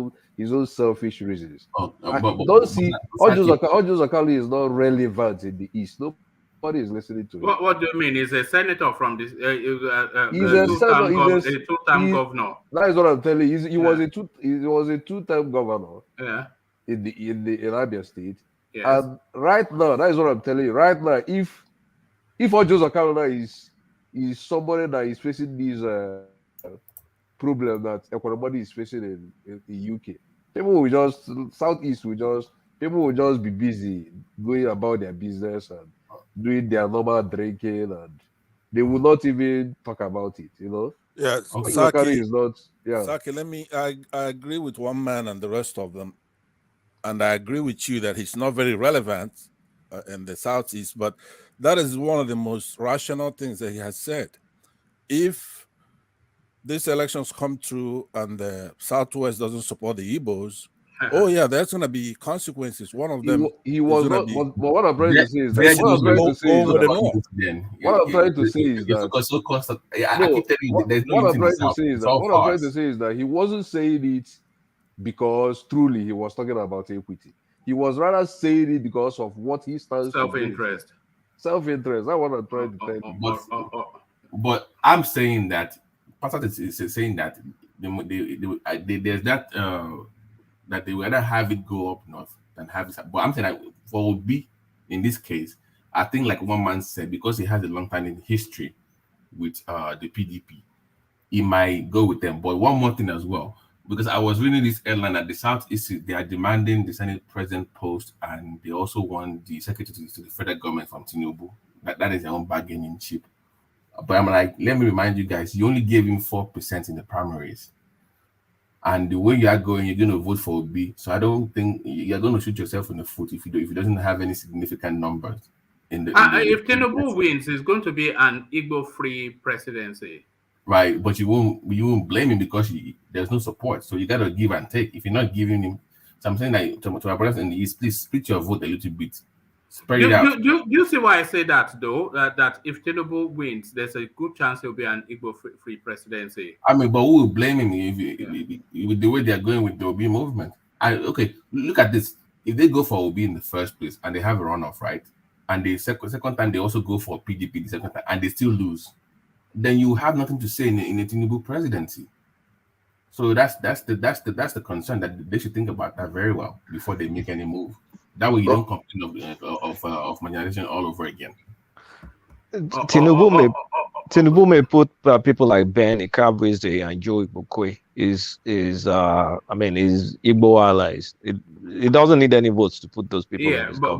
own selfish reasons. Ojos Akali is not relevant in the East. Nobody is listening to him. What do you mean? He's a senator from this. He's a two-time governor. That is what I'm telling you. He was a two-time governor. Yeah. In Abia State. Yes. And right now, that is what I'm telling you. Right now, if Ojos Akali is somebody that is facing these problem that everybody is facing in the UK, people will just be busy going about their business and doing their normal drinking, and they will not even talk about it, Yeah, Saki is not. Yeah, Saki, I agree with one man and the rest of them, and I agree with you that he's not very relevant in the Southeast, but that is one of the most rational things that he has said. If these elections come through and the Southwest doesn't support the Igbos, oh yeah, there's going to be consequences. One of them. He was not. But what I'm trying to say is that. What I'm trying to say is that. What I'm trying to say is that he wasn't saying it because truly he was talking about equity. He was rather saying it because of what he stands for. Self-interest. Self-interest. That's what I'm trying to tell you. But I'm saying that. Pastor is saying that there's that that they would rather have it go up north than have it. But I'm saying that for Obi, in this case, I think like one man said, because he has a long time in history with the PDP, he might go with them. But one more thing as well, because I was reading this headline that the Southeast, they are demanding the Senate president post, and they also want the secretary to the federal government from Tinubu. That is their own bargaining chip. But I'm like, let me remind you guys, you only gave him 4% in the primaries. And the way you are going, you're going to vote for Obi. So I don't think you're going to shoot yourself in the foot if he doesn't have any significant numbers. If Tinubu wins, it's going to be an Igbo-free presidency. Right, but you won't blame him because there's no support. So you got to give and take. If you're not giving him, so I'm saying that to my brothers in the East, please split your vote a little bit. Do you see why I say that though? That if Tinubu wins, there's a good chance he'll be an Igbo-free presidency. I mean, but who will blame him if with the way they're going with the Obi movement? Okay, look at this. If they go for Obi in the first place and they have a runoff, right? And the second time they also go for PDP the second time and they still lose, then you have nothing to say in a Tinubu presidency. So that's the concern, that they should think about that very well before they make any move. That way you don't complain of marginalization all over again. Tinubu may put people like Ben Ikabweze and Joe Igbokwe is Igbo allies. It doesn't need any votes to put those people. Yeah, but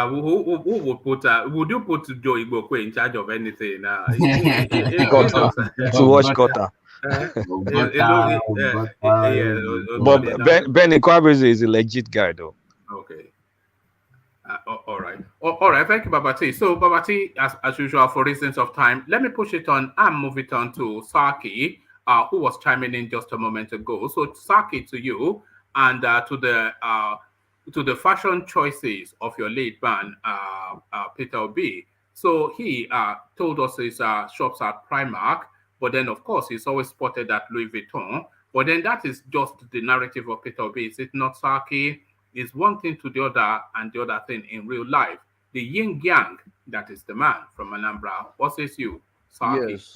who would put? Would you put Joe Igbokwe in charge of anything? To watch Qatar. But Ben Ikwabeze is a legit guy, though. Okay. All right. All right. Thank you, Babati. So, Babati, as usual, for reasons of time, let me push it on and move it on to Saki, who was chiming in just a moment ago. So, Saki, to you and to the fashion choices of your late man, Peter Obi. So, he told us his shops at Primark, but then, of course, he's always spotted at Louis Vuitton. But then that is just the narrative of Peter Obi, is it not, Saki? Is one thing to the other and the other thing in real life. The yin yang, that is the man from Anambra. What says you, Saki? Yes,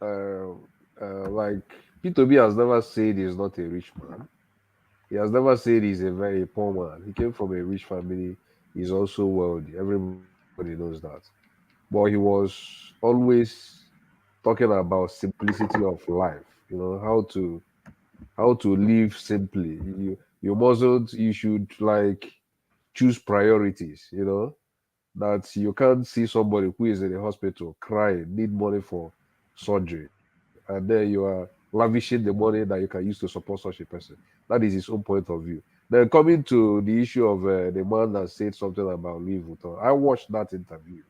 like P2B has never said he's not a rich man. He has never said he's a very poor man. He came from a rich family. He's also wealthy. Everybody knows that. But he was always talking about simplicity of life. You know how to live simply. You mustn't. You should like choose priorities. You know that you can't see somebody who is in the hospital crying, need money for surgery, and then you are lavishing the money that you can use to support such a person. That is his own point of view. Then coming to the issue of the man that said something about Louis Vuitton, I watched that interview.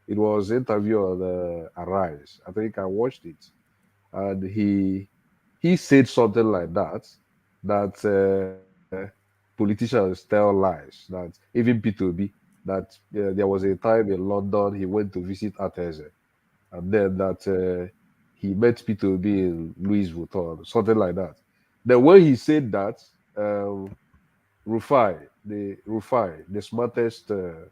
It was an interview on Arise. I think I watched it, and he said something like that, that politicians tell lies, that even P2B, that there was a time in London he went to visit Ateze, and then that he met P2B in Louis Vuitton, something like that. Then when he said that, the smartest like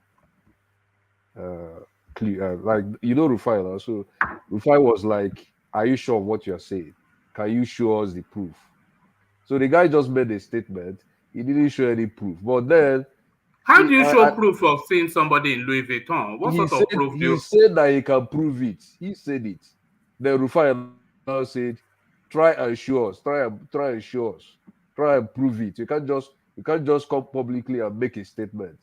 Rufai now. So Rufai was like, "Are you sure of what you are saying? Can you show us the proof?" So the guy just made a statement. He didn't show any proof. But then how do you show proof of seeing somebody in Louis Vuitton? What sort of proof do you? He said that he can prove it. He said it. Then Rufai now said, "Try and show us. Try and show us. Try and prove it. You can't just come publicly and make a statement,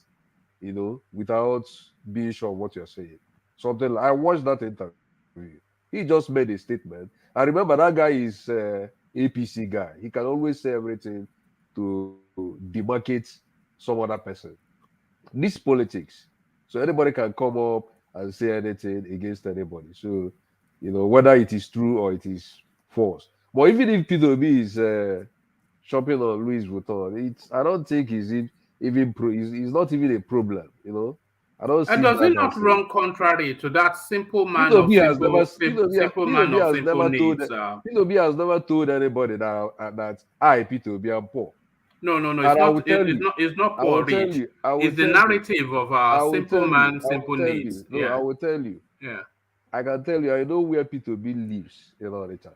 without being sure of what you're saying." Something I watched that interview. He just made a statement. I remember that guy is APC guy. He can always say everything to demarcate some other person. This politics. So anybody can come up and say anything against anybody. So, whether it is true or it is false. But even if P2B is shopping on Louis Vuitton, I don't think it's not even a problem. I don't And see does it that not as run contrary to that simple man of P2B has never simple man of simple needs? P2B has never told anybody that I P2B am poor. No, And it's I will not. tell It's you, not. It's not I will poor tell rich. you, I will It's the tell you, narrative of I a will simple tell you, man, I will simple tell needs. you. No, I will tell you. Yeah. I can tell you, I know where P2B lives in Onitsha.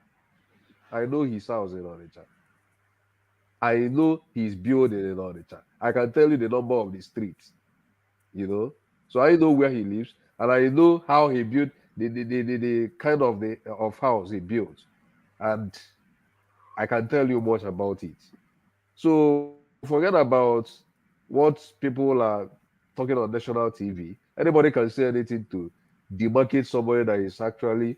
I know his house in Onitsha. I know his building in Onitsha. I can tell you the number of the streets, So I know where he lives, and I know how he built the kind of of house he built, and I can tell you much about it. So forget about what people are talking on national TV. Anybody can say anything to demarcate somebody that is actually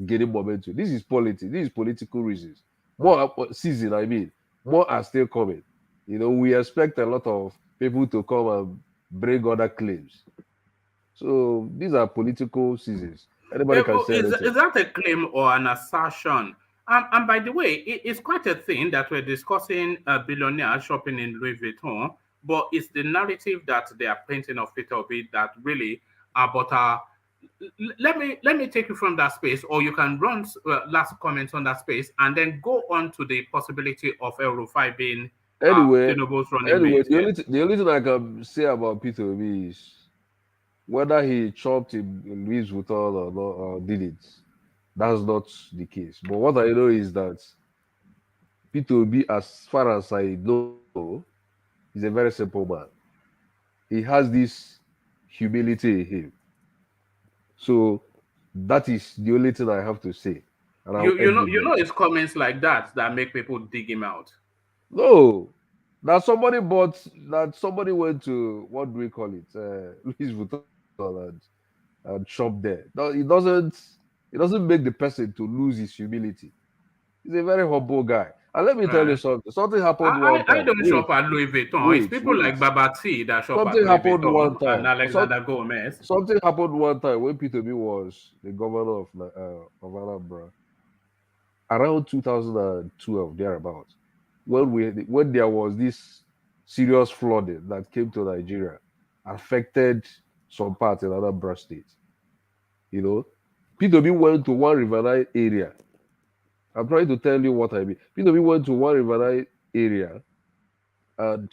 gaining momentum. This is politics. This is political reasons. More season, I mean, more are still coming. We expect a lot of people to come and bring other claims. So these are political seasons. Anybody can say anything. Is that a claim or an assertion? And by the way, it's quite a thing that we're discussing billionaires shopping in Louis Vuitton, but it's the narrative that they are painting of Peter Obi that really. But let me take you from that space, or you can run last comments on that space, and then go on to the possibility of El Rufai being Tinubu's running mate. The only thing I can say about Peter Obi is whether he chopped in Louis Vuitton or not, or did it. That's not the case. But what I know is that P2B, as far as I know, is a very simple man. He has this humility in him. So that is the only thing I have to say. And You know his comments like that make people dig him out. No, somebody went to, what do we call it? Louis Vuitton and shop there. No, it doesn't. It doesn't make the person to lose his humility. He's a very humble guy. And let me tell you Right. something. Something happened one I time. don't shop at Louis Vuitton. It's Wait, people wait. like Baba T that shop at Something Louis happened one Vuitton and time. Alexander Gomez. Something happened one time when P2B was the governor of Anambra around 2012 thereabouts. When there was this serious flooding that came to Nigeria, affected some parts in Anambra State. You know, P2B went to one riverine area. I'm trying to tell you what I mean. P2B went to one riverine area, and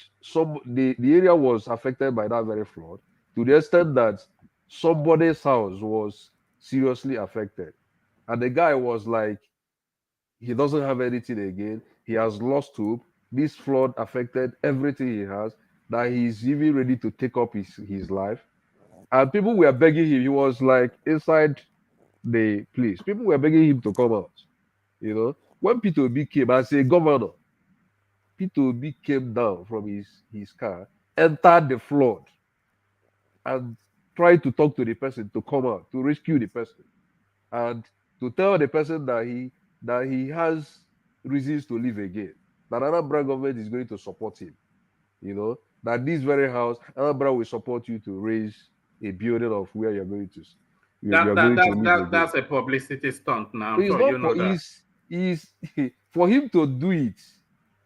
the area was affected by that very flood to the extent that somebody's house was seriously affected. And the guy was like, he doesn't have anything again. He has lost hope. This flood affected everything he has, that he's even ready to take up his life. And people were begging him. He was like inside the place. People were begging him to come out. You know, when P2B came as a governor, P2B came down from his car, entered the flood, and tried to talk to the person to come out to rescue the person, and to tell the person that he has reasons to live again. That Anambra government is going to support him. You know, that this very house, Anambra will support you to raise a building of where you're going to you're going to live again. That's a publicity stunt now. I'm It's sure you not know for that. is for him to do it.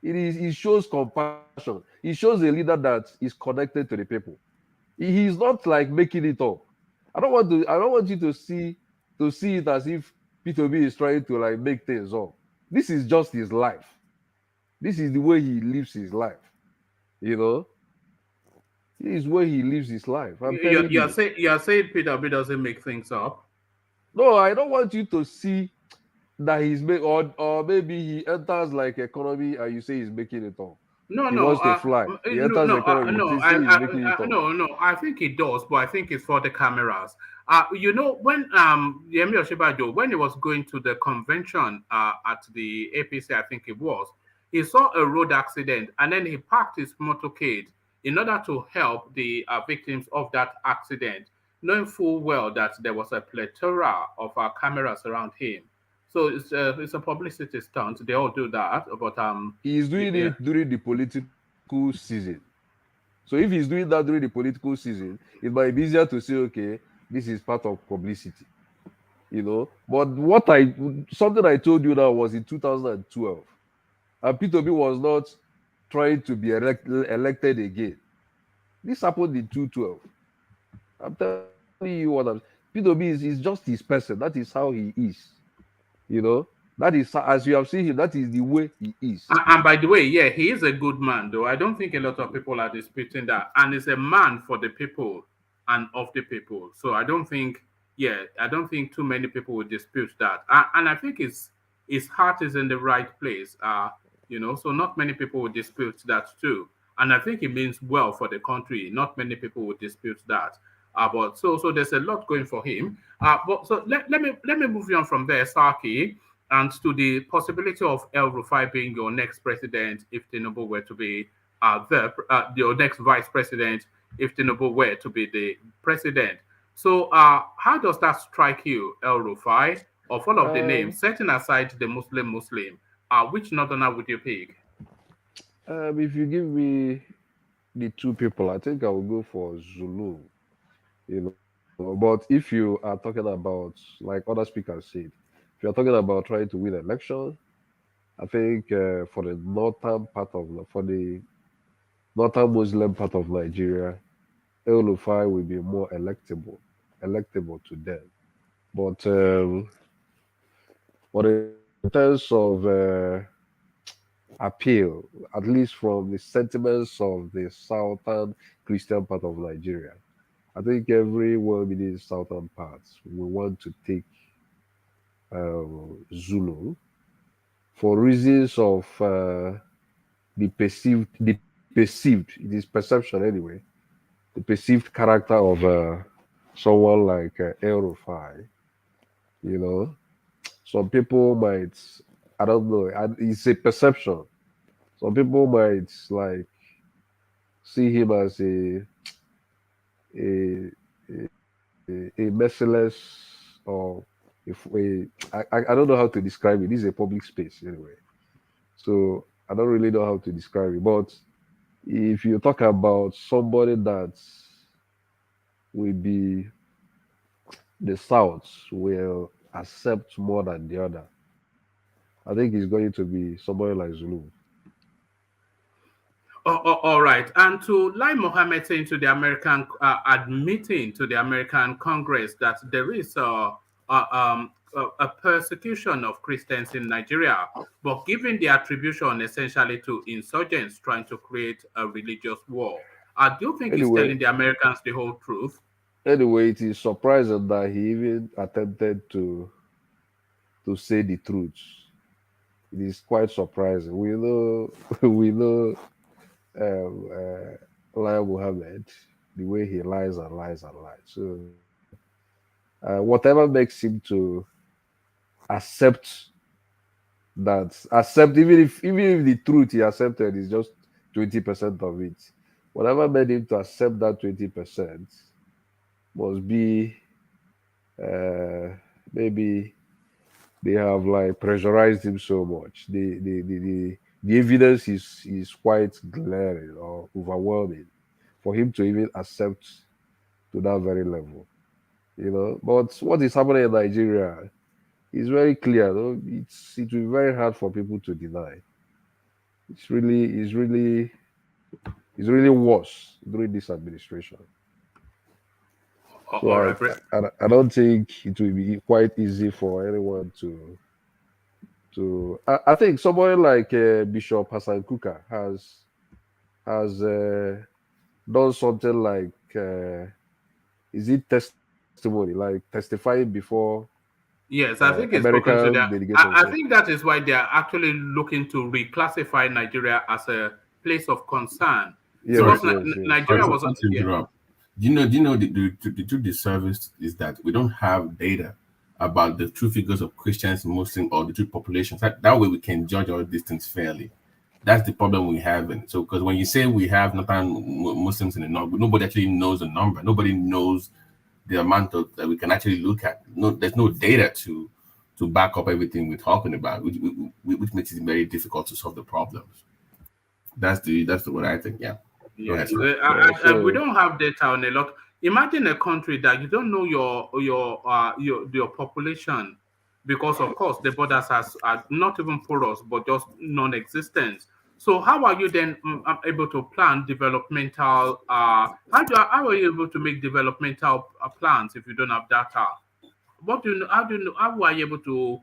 It shows compassion. It shows a leader that is connected to the people. He's not like making it up. I don't want you to see it as if P2B is trying to like make things up. This is just his life. This is the way he lives his life. You know, this is where he lives his life. I'm telling you. You're saying Peter B doesn't make things up. No, I don't want you to see that he's make or maybe he enters like economy and you say he's making it up. No, He no, wants to fly. He enters economy. You say he's making it up. no. I think it does, but I think it's for the cameras. You know, when Yemi Osinbajo, when he was going to the convention at the APC, I think it was, he saw a road accident and then he parked his motorcade in order to help the victims of that accident, knowing full well that there was a plethora of cameras around him. So it's a publicity stunt. They all do that, but He's doing yeah. it during the political season. So if he's doing that during the political season, it might be easier to say, okay, this is part of publicity. You know, but something I told you now was in 2012, and P2B was not trying to be elected again. This happened in 2012. I'm telling you what P2B is just his person. That is how he is. You know, that is as you have seen him. That is the way he is. And by the way, yeah, he is a good man, though. I don't think a lot of people are disputing that. And he's a man for the people and of the people. So I don't think too many people would dispute that. And I think his heart is in the right place. So not many people would dispute that too. And I think it means well for the country. Not many people would dispute that. But so there's a lot going for him. But so let me move you on from there, Saki, and to the possibility of El Rufai being your next president if Tinubu were to be your next vice president if Tinubu were to be the president. So how does that strike you, El Rufai? Of all of the names, setting aside the Muslim, which northerner would you pick? If you give me the two people, I think I will go for Zulu. But if you are talking about, like other speakers said, if you're talking about trying to win election, I think for the northern Muslim part of Nigeria, El Rufai will be more electable to them. But in terms of appeal, at least from the sentiments of the southern Christian part of Nigeria, I think every well-meaning southern parts will want to take Zulu for reasons of it is perception anyway, the perceived character of someone like El Rufai. You know, some people might, I don't know, it's a perception. Some people might like see him as a merciless or I don't know how to describe it. This is a public space anyway, so I don't really know how to describe it. But if you talk about somebody that will be the South will accept more than the other, I think it's going to be somebody like Zulu. All right. And to Lai Mohammed saying to the American, admitting to the American Congress that there is a persecution of Christians in Nigeria, but giving the attribution essentially to insurgents trying to create a religious war. Do you think he's telling the Americans the whole truth? Anyway, it is surprising that he even attempted to say the truth. It is quite surprising. We know Lai Muhammad, the way he lies and lies and lies. So whatever makes him to accept even if the truth he accepted is just 20% of it, whatever made him to accept that 20% must be maybe they have like pressurized him so much. The evidence is quite glaring or overwhelming for him to even accept to that very level. But what is happening in Nigeria is very clear. Though it will be very hard for people to deny. It's really worse during this administration. So I don't think it will be quite easy for anyone to. I think somebody like Bishop Hassan Kuka has done something like is it testimony, like testifying before? Yes, I think it's spoken to that. I think that is why they are actually looking to reclassify Nigeria as a place of concern. Yes, Nigeria was. Do you know the true disservice is that we don't have data about the true figures of Christians, Muslims, or the true populations. That way we can judge all these things fairly. That's the problem we have. So, because when you say we have Muslims in the north, nobody actually knows the number. Nobody knows the amount of that we can actually look at. There's no data to back up everything we're talking about, which makes it very difficult to solve the problems. That's what I think. Yeah. Yes, we don't have data on a lot. Imagine a country that you don't know your population, because of course the borders are not even porous but just non-existent. So how are you then able to plan developmental? How are you able to make developmental plans if you don't have data? What do you know? How do you know? How are you able to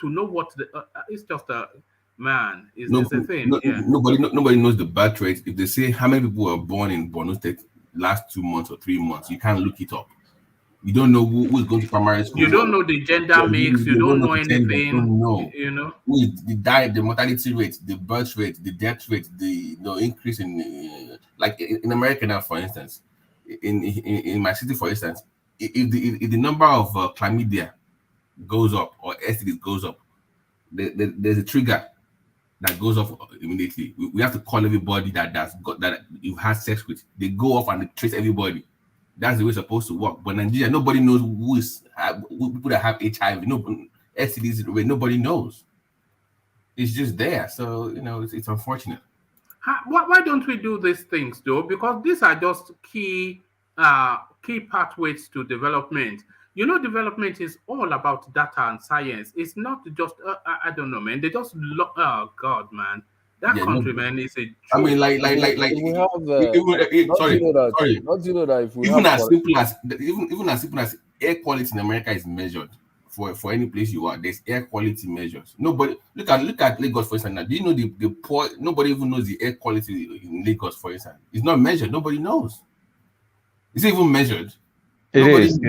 know what it's just a man is a thing? Nobody knows the birth rate. If they say how many people were born in Borno State last 2 months or 3 months, you can't look it up. You don't know who is going to primary school. You don't know the gender mix. You don't know anything. You don't know. You know who is the mortality rate, the birth rate, the death rate, the increase in like in America now, for instance, in my city, for instance, if the number of chlamydia goes up or STDs goes up, there's a trigger that goes off immediately. We have to call everybody that you've had sex with. They go off and they trace everybody. That's the way it's supposed to work. But Nigeria, nobody knows who people that have HIV. No STDs, nobody knows. It's just there. So it's unfortunate. Why don't we do these things though? Because these are just key pathways to development. Development is all about data and science. It's not just I don't know, man. They just oh God, man. That country, man, is a joke. I mean, like we have. sorry. Not you know that if we even have as simple as air quality in America is measured for any place you are. There's air quality measures. Nobody look at Lagos, for instance. Now, do you know the poor? Nobody even knows the air quality in Lagos, for instance. It's not measured. Nobody knows. It's even measured. It is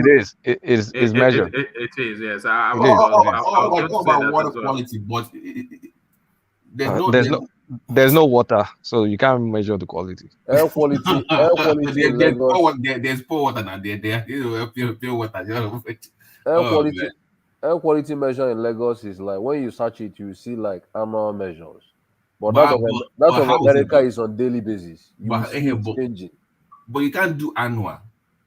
measured. It is, yes. About water quality, but there's no water, so you can't measure the quality. Air quality. There's poor water now. There's pure water. Air quality measure in Lagos is like when you search it, you see like annual measures. But that of America is on daily basis. You see it changing. But you can't do annual.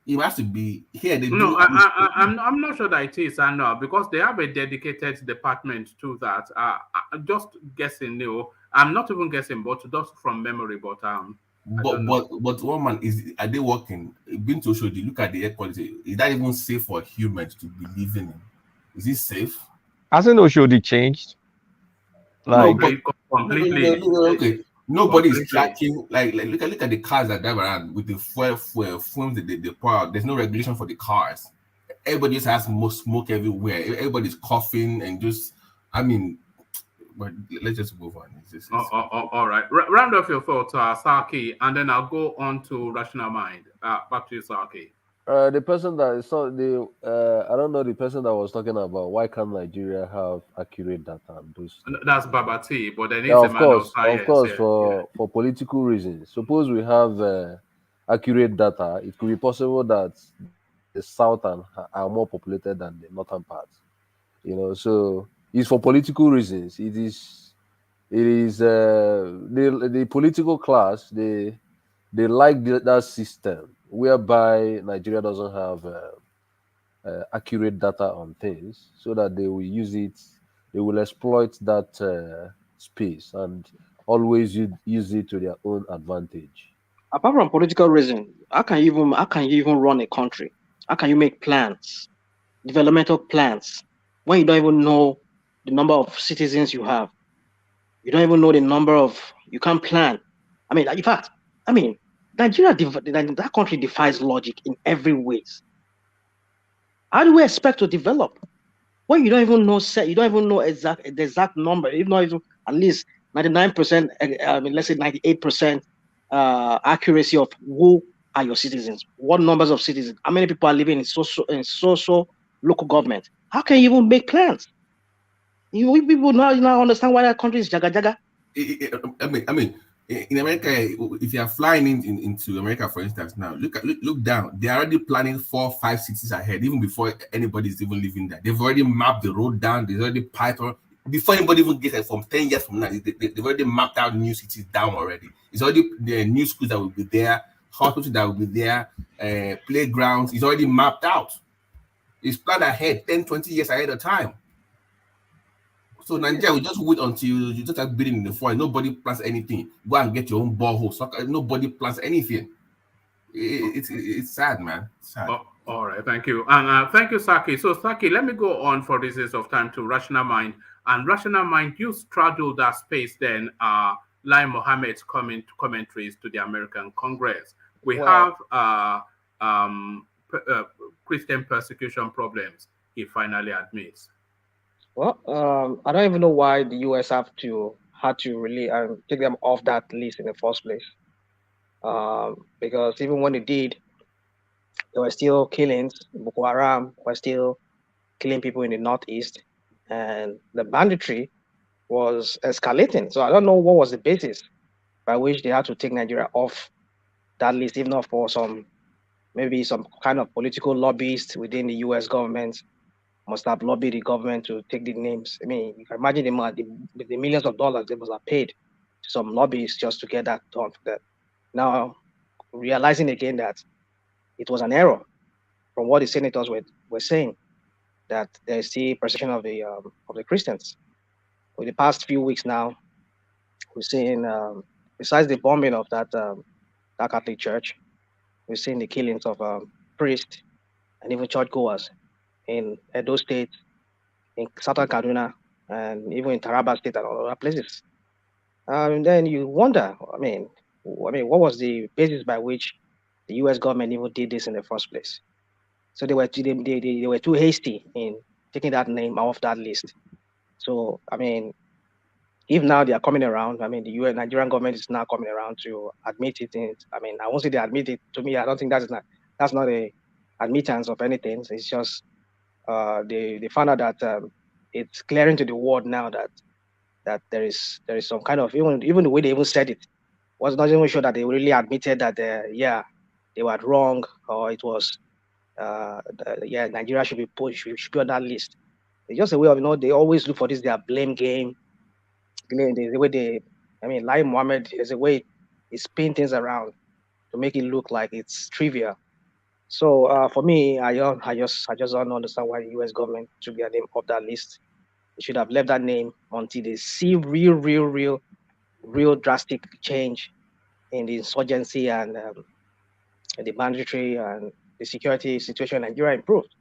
It has to be here. They No, do. I'm not sure that it is, and because they have a dedicated department to that. Just guessing, I'm not even guessing, but just from memory. But I don't know. But one man are they working? Been to show you look at the air quality. Is that even safe for humans to be living in? Is it safe? Hasn't Oshodi changed? Like Completely. Okay. Nobody's tracking like look at the cars that drive around with the fumes that they pour out. There's no regulation for the cars. Everybody just has more smoke everywhere. Everybody's coughing and just but let's just move on. All right. Round off your thoughts, Saki, and then I'll go on to Rational Mind. Back to you, Saki. The person that saw the I don't know the person that was talking about why can't Nigeria have accurate data and those. That's Babati, but then Yeah, it's a man of science. Of course, for political reasons. Suppose we have accurate data, it could be possible that the southern are more populated than the northern parts. So it's for political reasons. It is the political class. They like that system whereby Nigeria doesn't have accurate data on things, so that they will use it. They will exploit that space and always use it to their own advantage. Apart from political reason, how can you even run a country? How can you make plans, developmental plans, when you don't even know the number of citizens you have? You don't even know the number of. You can't plan. In fact, Nigeria, that country defies logic in every ways. How do we expect to develop when you don't even know? You don't even know the exact number. If not even at least 99%. Let's say 98% accuracy of who are your citizens. What numbers of citizens? How many people are living in so local government? How can you even make plans? People now understand why that country is jaga jaga. In America, if you are flying into America, for instance, now look down. They're already planning 4, 5 cities ahead, even before anybody's even living there. They've already mapped the road down. There's already Python. Before anybody even gets there, from 10 years from now, they've already mapped out new cities down already. It's already the new schools that will be there, hospitals that will be there, playgrounds. It's already mapped out. It's planned ahead, 10, 20 years ahead of time. So Nigeria will just wait until you just have bidding in the forest. Nobody plans anything. Go and get your own borehole. So nobody plans anything. It's sad, man. It's sad. All right, thank you. And thank you, Saki. So Saki, let me go on for reasons of time to Rational Mind. And Rational Mind, you straddle that space then, Lai Mohammed's commentaries to the American Congress. We have Christian persecution problems, he finally admits. Well, I don't even know why the US had to really take them off that list in the first place. Because even when they did, there were still killings. Boko Haram were still killing people in the northeast, and the banditry was escalating. So I don't know what was the basis by which they had to take Nigeria off that list, if not for maybe some kind of political lobbyists within the US government must have lobbied the government to take the names. You can imagine the millions of dollars they must have paid to some lobbyists just to get that done for them. Now, realizing again that it was an error from what the senators were saying, that there is still persecution of the Christians. For the past few weeks now, we're seeing, besides the bombing of that Catholic church, we're seeing the killings of priests and even churchgoers in Edo State, in Southern Kaduna, and even in Taraba State and other places. And then you wonder, what was the basis by which the U.S. government even did this in the first place? So they were too hasty in taking that name off that list. So if now they are coming around, the U.S. Nigerian government is now coming around to admit it. I won't say they admit it. To me, I don't think that's not a admittance of anything. It's just they found out that it's clearing to the world now that there is some kind of even the way they even said it was not even sure that they really admitted that they were wrong, or it was Nigeria should be pushed, should be on that list. It's just a way of they always look for this their blame game. The way Lai Mohammed is a way he spin things around to make it look like it's trivial. So for me, I just don't understand why the U.S. government took their name off that list. They should have left that name until they see real drastic change in the insurgency and the banditry and the security situation in Nigeria improved.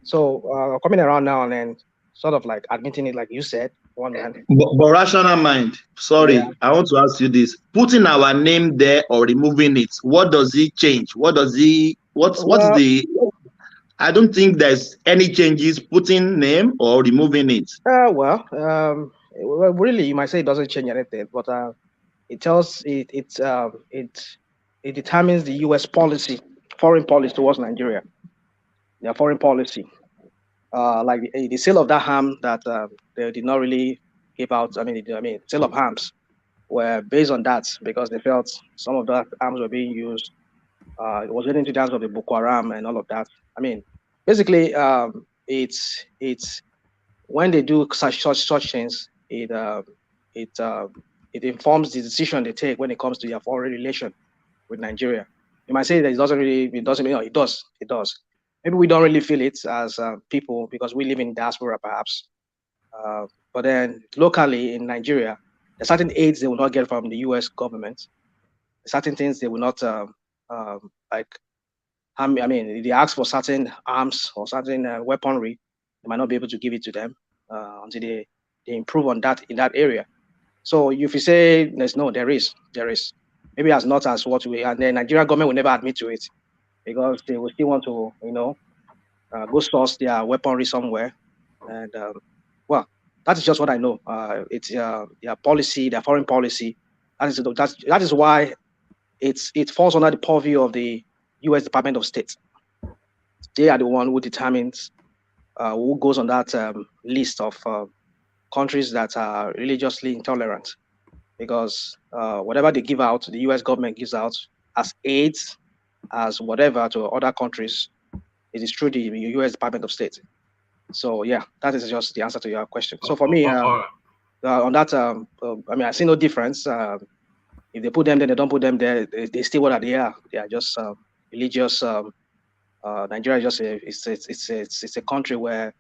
So coming around now and then, sort of like admitting it, like you said, one man. But rational mind, sorry, I want to ask you this: putting our name there or removing it, what does it change? What's the? I don't think there's any changes putting name or removing it. Well, really, you might say it doesn't change anything, but it tells it determines the U.S. policy, foreign policy towards Nigeria, their foreign policy. Like the sale of that ham that they did not really give out. I mean, sale of hams were based on that because they felt some of that arms were being used. It was leading to the hands of the Boko Haram and all of that. I mean, basically, it's when they do such things, it informs the decision they take when it comes to their foreign relation with Nigeria. You might say that it doesn't mean, no, it does. Maybe we don't really feel it as people because we live in diaspora, perhaps. But then locally in Nigeria, there's certain aids they will not get from the U.S. government. Certain things they will not like. I mean, they ask for certain arms or certain weaponry, they might not be able to give it to them until they improve on that in that area. So if you say there is. Maybe as not as what we, and the Nigerian government will never admit to it because they will still want to, go source their weaponry somewhere. And well, that is just what I know. It's their policy, their foreign policy. That is why it falls under the purview of the U.S. Department of State. They are the one who determines who goes on that list of countries that are religiously intolerant. Because whatever they give out, the U.S. government gives out as aids, as whatever to other countries, it is through the U.S. Department of State. So yeah, that is just the answer to your question. So for me, on that, I mean, I see no difference. If they put them there, they don't put them there. They still what they are. They are just religious. Nigeria is just it's a country where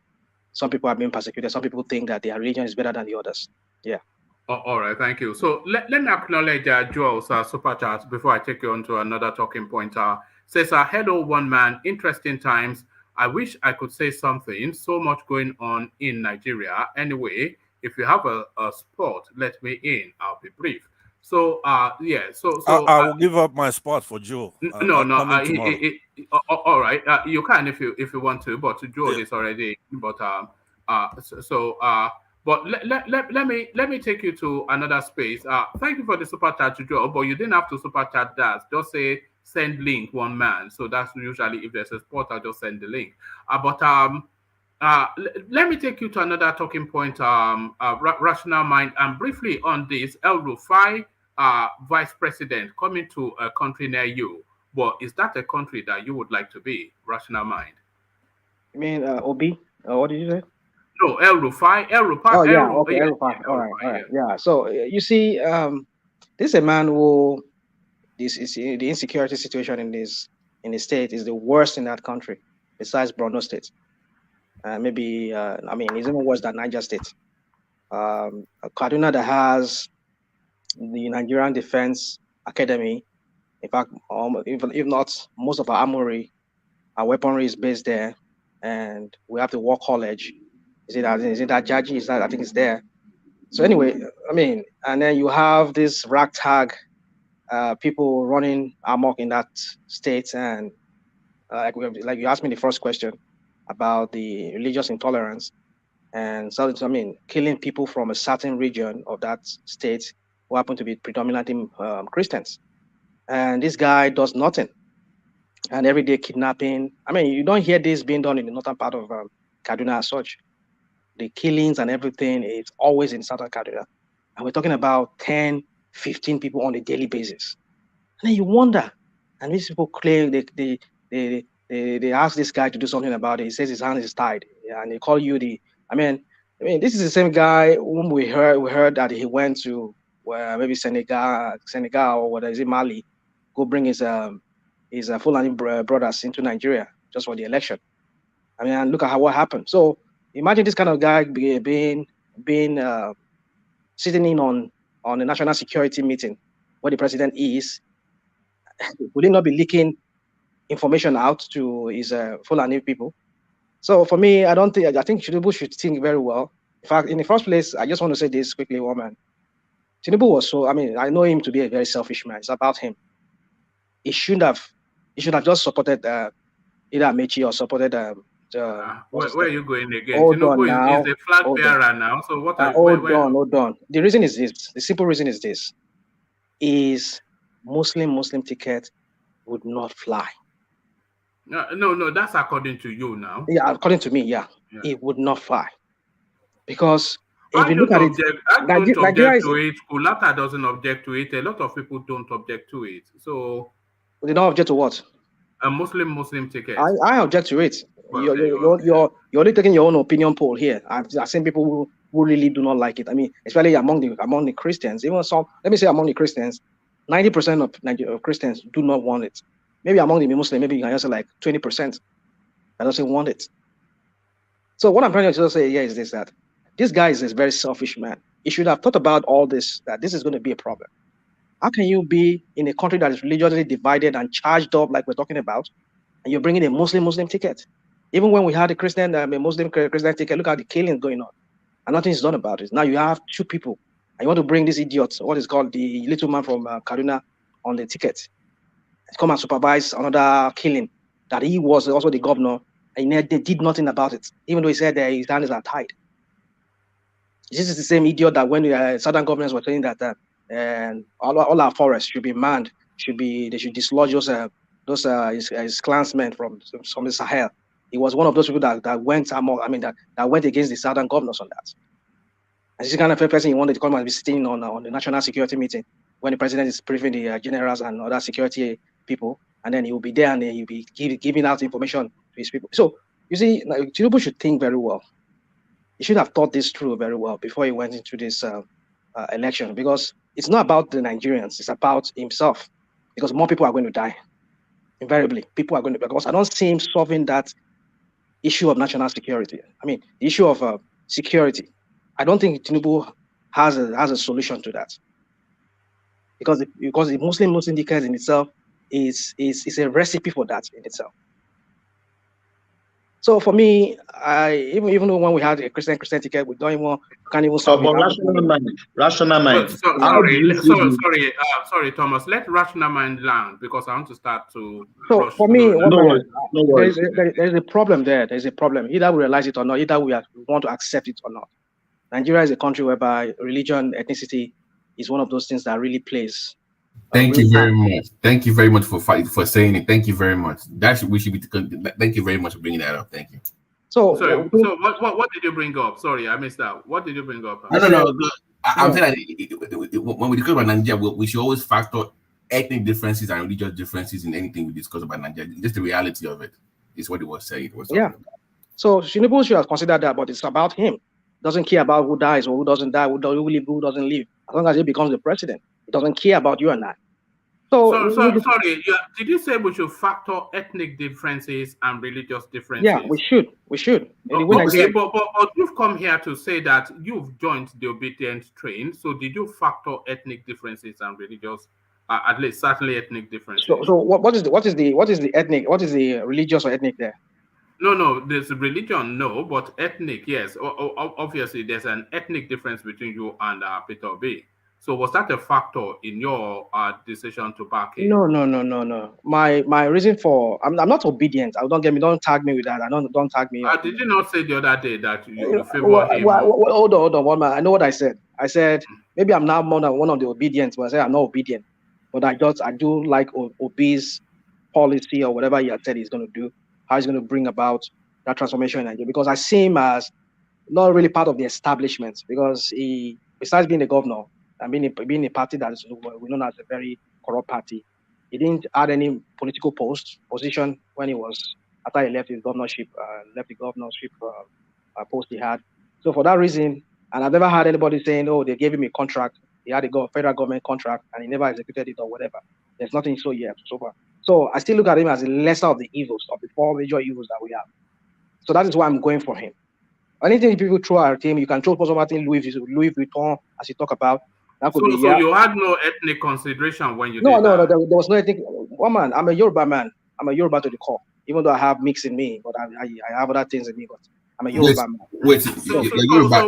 some people are being persecuted. Some people think that their religion is better than the others. Yeah. All right, thank you. So let me acknowledge Joel's super chat before I take you on to another talking point. Says, hello, one man, interesting times. I wish I could say something. So much going on in Nigeria. Anyway, if you have a spot, let me in. I'll be brief. So, yeah. So I will give up my spot for Joe. No. All right. You can if you want to, but Joe is already. But But let me take you to another space. Thank you for the super chat, Joe. But you didn't have to super chat that. Just say send link one man. So that's usually if there's a spot, I'll just send the link. Let me take you to another talking point. Rational mind, and briefly on this, El Rufai, vice president, coming to a country near you. But is that a country that you would like to be? Rational mind. You mean Obi? What did you say? No, El Rufai. Oh yeah, okay, El Rufai. All right. Yeah. So you see, this is a man who the insecurity situation in the state is the worst in that country, besides Borno State. Maybe I mean it's even worse than Niger State. Kaduna that has the Nigerian Defense Academy. In fact, if not most of our armory, our weaponry is based there, and we have the War College. Is it that Jaji? Is that I think it's there. So anyway, I mean, and then you have this ragtag people running amok in that state, and like you asked me the first question about the religious intolerance, and so I mean, killing people from a certain region of that state who happen to be predominantly Christians, and this guy does nothing, and everyday kidnapping. I mean, you don't hear this being done in the northern part of Kaduna as such. The killings and everything is always in southern Kaduna. And we're talking about 10, 15 people on a daily basis. And then you wonder, and these people claim they ask this guy to do something about it. He says his hand is tied. Yeah, and they call you I mean, this is the same guy whom we heard that he went to maybe Senegal or what is it, Mali, go bring his his Fulani brothers into Nigeria just for the election. I mean, and look at what happened. So imagine this kind of guy being sitting in on a national security meeting where the president is. Would he not be leaking information out to his Fulani people? So for me, I think Tinubu should think very well. In fact, in the first place, I just want to say this quickly, woman. Tinubu was so, I mean, I know him to be a very selfish man. It's about him. He should have just supported either Amechi or supported where are you going again? Hold Tinubu on now. is a flag Hold bearer now. So what are hold on. The reason is this. The simple reason is this. Is Muslim ticket would not fly. No, that's according to you now. Yeah, according to me, yeah. It would not fly. Because if I you look at it, I don't object to it. Kulata doesn't object to it. A lot of people don't object to it. So they don't object to what? A Muslim ticket. I object to it. Well, you're only taking your own opinion poll here. I've seen people who really do not like it. I mean, especially among the Christians. Even some, let me say among the Christians, 90% of Christians do not want it. Maybe among the Muslims, maybe you can say like 20% that doesn't want it. So what I'm trying to say here is this: that this guy is a very selfish man. He should have thought about all this, that this is going to be a problem. How can you be in a country that is religiously divided and charged up like we're talking about, and you're bringing a Muslim ticket? Even when we had a Muslim Christian ticket, look at the killing going on, and nothing is done about it. Now you have two people, and you want to bring this idiot, what is called the little man from Kaduna, on the ticket, to come and supervise another killing that he was also the governor, and they did nothing about it, even though he said that his hands are tied. This is the same idiot that when southern governments were saying that and all our forests should be manned, they should dislodge his clansmen from the Sahel. He was one of those people that went that went against the southern governors on that. And this is the kind of person he wanted to come and be sitting on the national security meeting when the president is briefing the generals and other security people, and then he will be there and he'll be giving out information to his people. So you see, Tinubu should think very well. He should have thought this through very well before he went into this election, because it's not about the Nigerians, it's about himself, because more people are going to die. Invariably, people are going to, because I don't see him solving that issue of national security. I mean, the issue of security. I don't think Tinubu has a solution to that, because the Muslim ticket in itself is a recipe for that in itself. So for me, even though when we had a Christian ticket, we can't even solve it. Rational mind. Sorry, Thomas. Let rational mind land, because I want to start to. So for me, there's a problem there. There's a problem. Either we realize it or not. Either we want to accept it or not. Nigeria is a country whereby religion, ethnicity is one of those things that really plays. Thank you very much. Thank you very much for saying it. Thank you very much. We should be. Thank you very much for bringing that up. Thank you. So what did you bring up? Sorry, I missed that. What did you bring up? No. I'm saying that when we discuss about Nigeria, we should always factor ethnic differences and religious differences in anything we discuss about Nigeria. Just the reality of it is what it was saying. So Tinubu should have considered that, but it's about him. Doesn't care about who dies or who doesn't die, who live, who doesn't live. As long as he becomes the president, he doesn't care about you and I. So sorry, did you say we should factor ethnic differences and religious differences? Yeah, we should. But you've come here to say that you've joined the obedient train. So did you factor ethnic differences and religious, at least certainly ethnic differences? So what is the ethnic? What is the religious or ethnic there? No, there's religion, no, but ethnic, yes. Obviously, there's an ethnic difference between you and Peter Obi. So was that a factor in your decision to back him? No. My reason for I'm not obedient. Don't tag me with that. Don't tag me. Did you not say the other day that you favor him? Hold on, one man. I know what I said. I said maybe I'm now more than one of the obedient, but I said I'm not obedient. But I do like Obi's policy or whatever he had said he's going to do, how he's going to bring about that transformation in Nigeria. Because I see him as not really part of the establishment, because he, besides being a governor, and being a party that is known as a very corrupt party, he didn't add any political position when he was, after he left his governorship, post he had. So for that reason, and I've never heard anybody saying, oh, they gave him a contract, he had a federal government contract, and he never executed it or whatever. There's nothing so far. So I still look at him as the lesser of the evils, of the four major evils that we have. So that is why I'm going for him. Anything people throw at him, you can throw something Louis Vuitton, as you talk about. That could be, So you had no ethnic consideration when you did No, that? there was no ethnic. One man, I'm a Yoruba man. I'm a Yoruba to the core. Even though I have mix in me, but I have other things in me. But I'm a Yoruba man. Wait, Yoruba.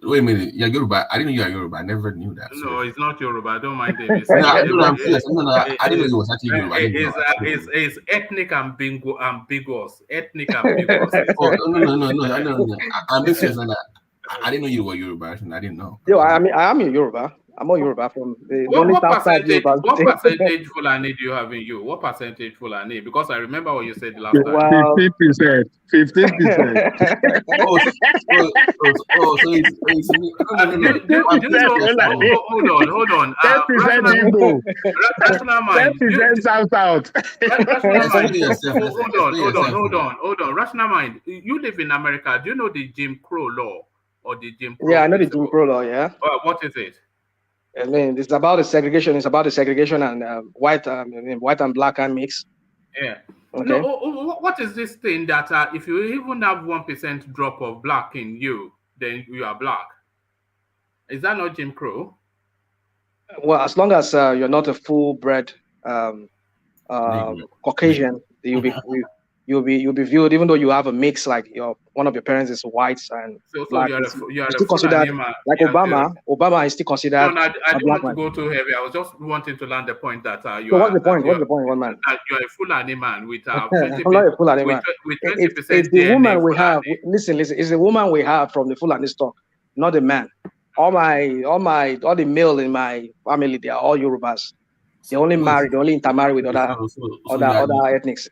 Wait a minute. You're Yoruba. I didn't know you are Yoruba. I never knew that. No, it's not Yoruba. I don't mind him. I'm serious. I didn't know it was actually Yoruba. It's ethnic ambiguous. Ethnic ambiguous. No. I'm being serious. I didn't know you were Yoruba. I didn't know. Yo, I am a Yoruba. I'm a Yoruba from the what percentage Fulani do you have in you? What percentage Fulani? Because I remember what you said the last time. 15%. 15%. Hold on. 10% Igbo. 10% South. Hold on. Rational mind. You live in America. Do you know the Jim Crow law or the Jim Crow? Yeah, I know the Jim Crow law. Yeah. What is it? I mean, it's about the segregation. It's about the segregation and white and black and mix. Yeah. Okay. No, what is this thing that if you even have 1% drop of black in you, then you are black? Is that not Jim Crow? Well, as long as you're not a full-bred Caucasian, you'll be viewed, even though you have a mix, like one of your parents is white and black. You're still considered like Obama. Obama is still considered. No, I don't want to go too heavy. I was just wanting to land the point that you so are. What's the point? What's the point, one man? You're a Fulani man with 20%. I'm not a Fulani man. It's the woman we have. Listen. It's the woman we have from the Fulani stock, not the man. All the male in my family, they are all Yorubas. They only intermarry with other ethnics.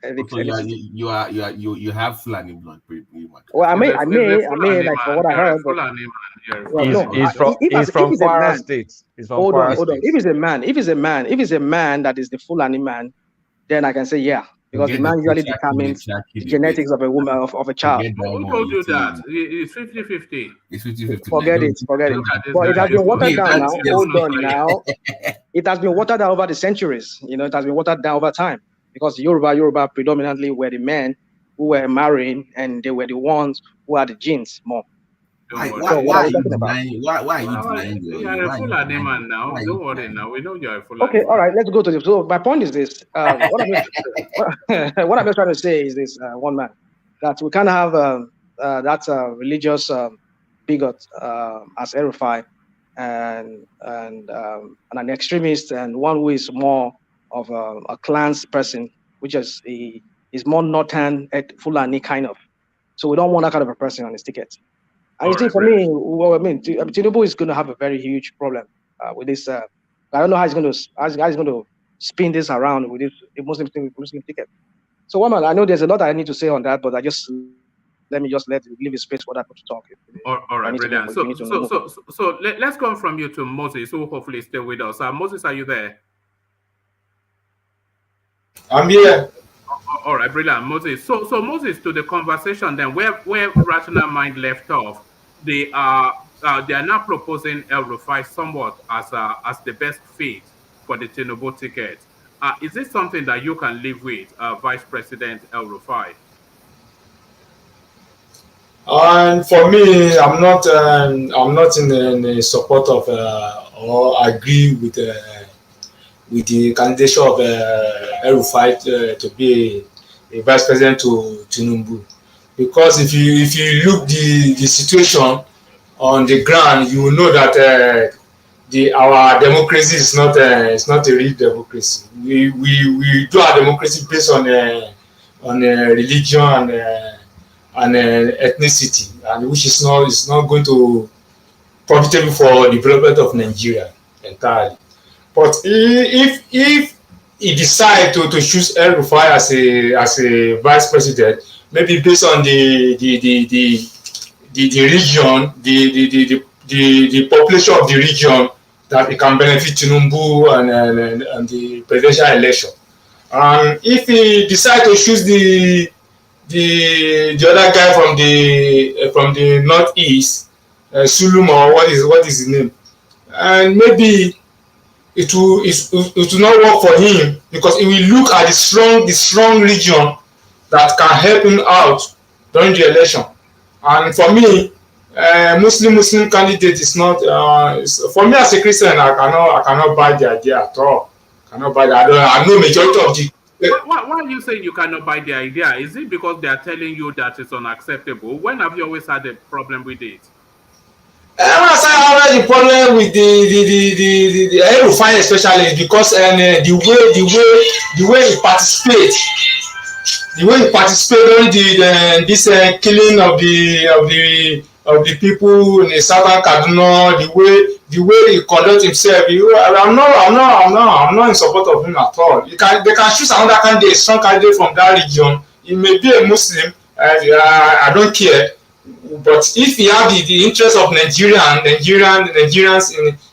You have Fulani blood pretty much. Well, I may, like for what I heard. He's from Kwara State. Hold on. If it's a man that is the Fulani man, then I can say yeah. Because the man usually determines the genetics of a woman, of a child. Who told you that? It's 50-50. It's 50-50. Forget it. But it has been watered down now. Hold on now. It has been watered down over the centuries. It has been watered down over time. Because Yoruba predominantly were the men who were marrying, and they were the ones who had the genes more. Why are you denying? Why are you denying? You're a Fulani man now. Don't worry now. We know you're a Fulani. Okay, all right. Let's go to this. So my point is this. What I'm just trying to say is this, one man, that we can't have that religious bigot as El-Rufai and an extremist and one who is more of a clans person, which is more northern Fulani kind of. So we don't want that kind of a person on his ticket. And you see, for me, Tinubu is going to have a very huge problem with this. I don't know how he's going to spin this around with this Muslim ticket. So, one man, I know there's a lot I need to say on that, but let me leave his space for that to talk. All right, brilliant. So let's come from you to Moses, who hopefully is still with us. Moses, are you there? I'm here. All right, brilliant, Moses. So Moses, to the conversation then, where Rational Mind left off, they are now proposing El-Rufai somewhat as the best fit for the Tinubu ticket. Is this something that you can live with, Vice President El-Rufai? And for me, I'm not in support of or agree with the candidature of El-Rufai to be a vice president to Tinubu, because if you look the situation on the ground, you will know that our democracy is not a real democracy. We do our democracy based on religion and ethnicity, and which is not going to profitable for development of Nigeria entirely. But if he decide to choose El-Rufai as a vice president, maybe based on the region, the population of the region, that it can benefit Tinubu and the presidential election. And if he decide to choose the other guy from the northeast, Sulum, or what is his name, and maybe it will not work for him, because he will look at the strong region that can help him out during the election. And for me, Muslim candidate is not. For me as a Christian, I cannot buy the idea at all. I cannot buy that. I know majority of the. Why are you saying you cannot buy the idea? Is it because they are telling you that it's unacceptable? When have you always had a problem with it? When I say I have the problem with the Erufai especially is because the way he participates. The way he participated in this killing of the people in the southern Kaduna, the way he conduct himself, I'm not in support of him at all. They can choose another candidate, strong candidate from that region. He may be a Muslim. I don't care. But if he have the interest of Nigerians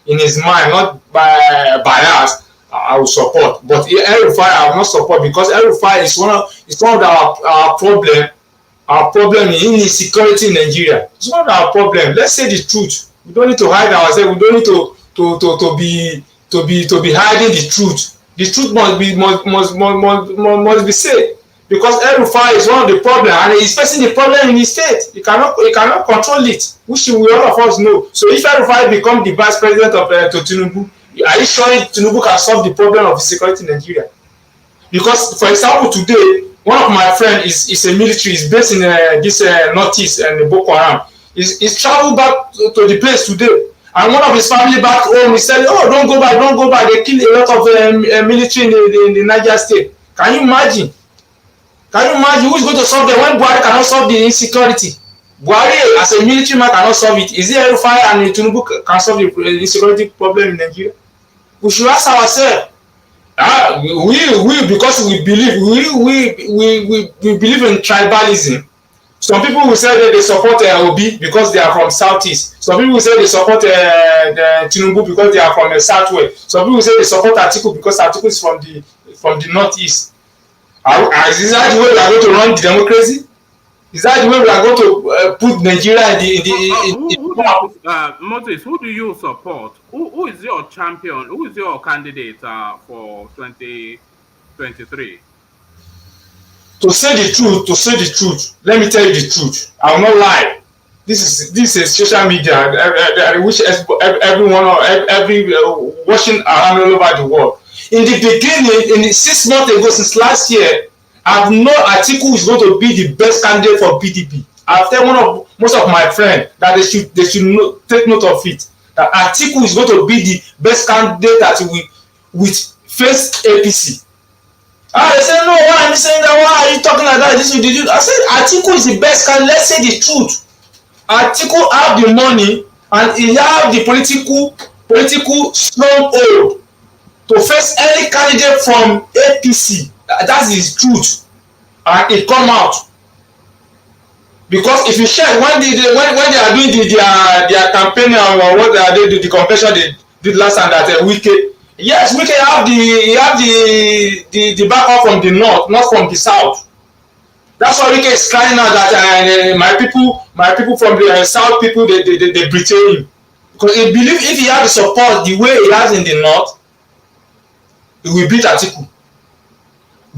in his mind, not by bias, I will support. But El-Rufai I will not support, because El-Rufai is one of our problem. Our problem is insecurity in Nigeria. It's one of our problem. Let's say the truth. We don't need to hide ourselves. We don't need to be hiding the truth. The truth must be said. Because El-Rufai is one of the problem, and he's facing the problem in his state. He cannot control it, which we all of us know. So if El-Rufai become the vice president of Tinubu, are you sure Tinubu can solve the problem of security in Nigeria? Because, for example, today, one of my friends is a military, is based in this northeast and Boko Haram. He's traveled back to the place today. And one of his family back home, he said, oh, don't go back. They kill a lot of military in the Niger state. Can you imagine? Who is going to solve them when Buhari cannot solve the insecurity? Buhari, as a military man, cannot solve it. Is it El-Rufai and Tinubu can solve the insecurity problem in Nigeria? We should ask ourselves. We because we believe we believe in tribalism. Some people will say that they support Obi because they are from southeast. Some people will say they support Tinubu because they are from the southwest. Some people will say they support Atiku because Atiku is from the northeast. Is that the way we are going to run the democracy? Is that the way we are going to put Nigeria Moses, who do you support? Who is your champion? Who is your candidate for 2023? To say the truth, let me tell you the truth. I will not lie. This is social media, which everyone watching around all over the world. In the beginning, in 6 months ago, since last year, I've known Atiku is going to be the best candidate for PDP. I've told most of my friends that they should take note of it. That Atiku is going to be the best candidate that will face APC. They say, no, why am I saying that? Why are you talking like that? I said, Atiku is the best candidate. Let's say the truth. Atiku have the money and he have the political stronghold to face any candidate from APC. That's his truth, and it come out. Because if you check when they are doing their campaign or what they do, the convention they did last time, that Wike, yes, Wike have the backup from the north, not from the south. That's why Wike is crying out that my people from the south people they betray him, because he believe if he has the support the way he has in the north, he will beat Atiku.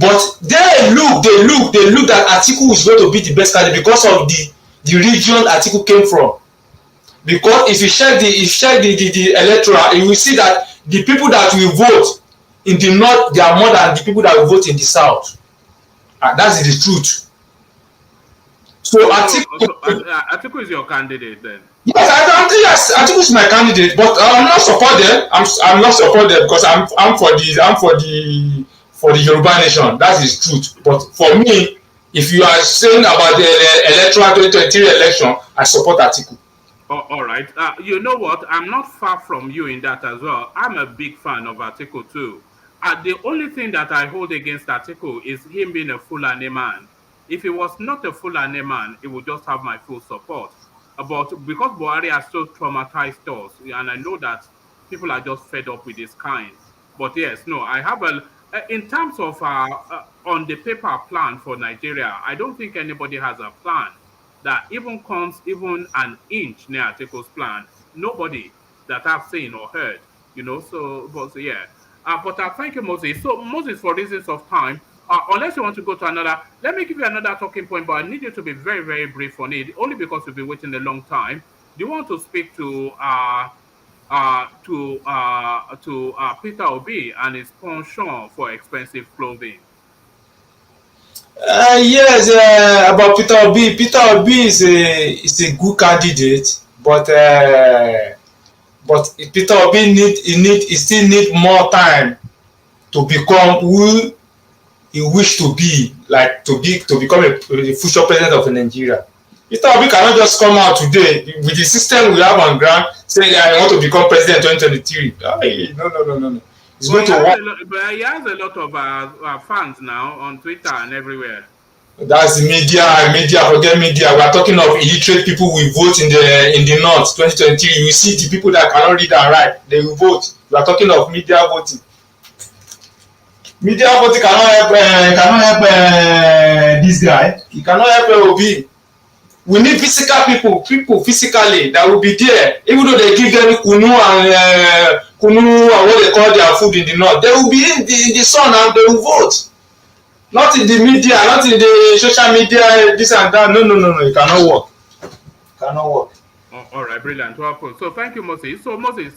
But they look that Atiku is going to be the best candidate because of the region Atiku came from. Because if you check the electoral, you will see that the people that will vote in the north, they are more than the people that will vote in the south. And that's the truth. So Atiku is your candidate then? Yes, Atiku is my candidate, but I'm not support them. I'm not support them because I'm for the Yoruba nation. That is truth. But for me, if you are saying about the electoral 2023 election, I support Atiku. All right. You know what? I'm not far from you in that as well. I'm a big fan of Atiku too. The only thing that I hold against Atiku is him being a Fulani man. If he was not a Fulani man, he would just have my full support. But because Buhari has so traumatized us, and I know that people are just fed up with this kind. But yes, no, I have in terms of on the paper plan for Nigeria, I don't think anybody has a plan that even comes even an inch near Atiku's plan. Nobody that I've seen or heard. you know. So, but yeah. But thank you, Moses. So, Moses, for reasons of time, unless you want to go to another, let me give you another talking point, but I need you to be very, very brief on it, only because you've been waiting a long time. Do you want to speak to Peter Obi and his penchant for expensive clothing? Yes, about Peter Obi. Peter Obi is a good candidate, but Peter Obi he still need more time to become who he wish to be, like to become a future president of Nigeria. Peter Obi cannot just come out today with the system we have on ground saying I want to become president 2023. No. It's going to work. But he has a lot of fans now on Twitter and everywhere. That's media. Forget media. We are talking of illiterate people we vote in the north 2023. You see the people that cannot read and write, they will vote. We are talking of media voting. Media voting cannot help this guy. He cannot help Obi. We need physical people physically that will be there. Even though they give them kunu and what they call their food in the north, they will be in the sun and they will vote. Not in the media, not in the social media, this and that. No. It cannot work. All right, brilliant. Well, so thank you, Moses. So Moses,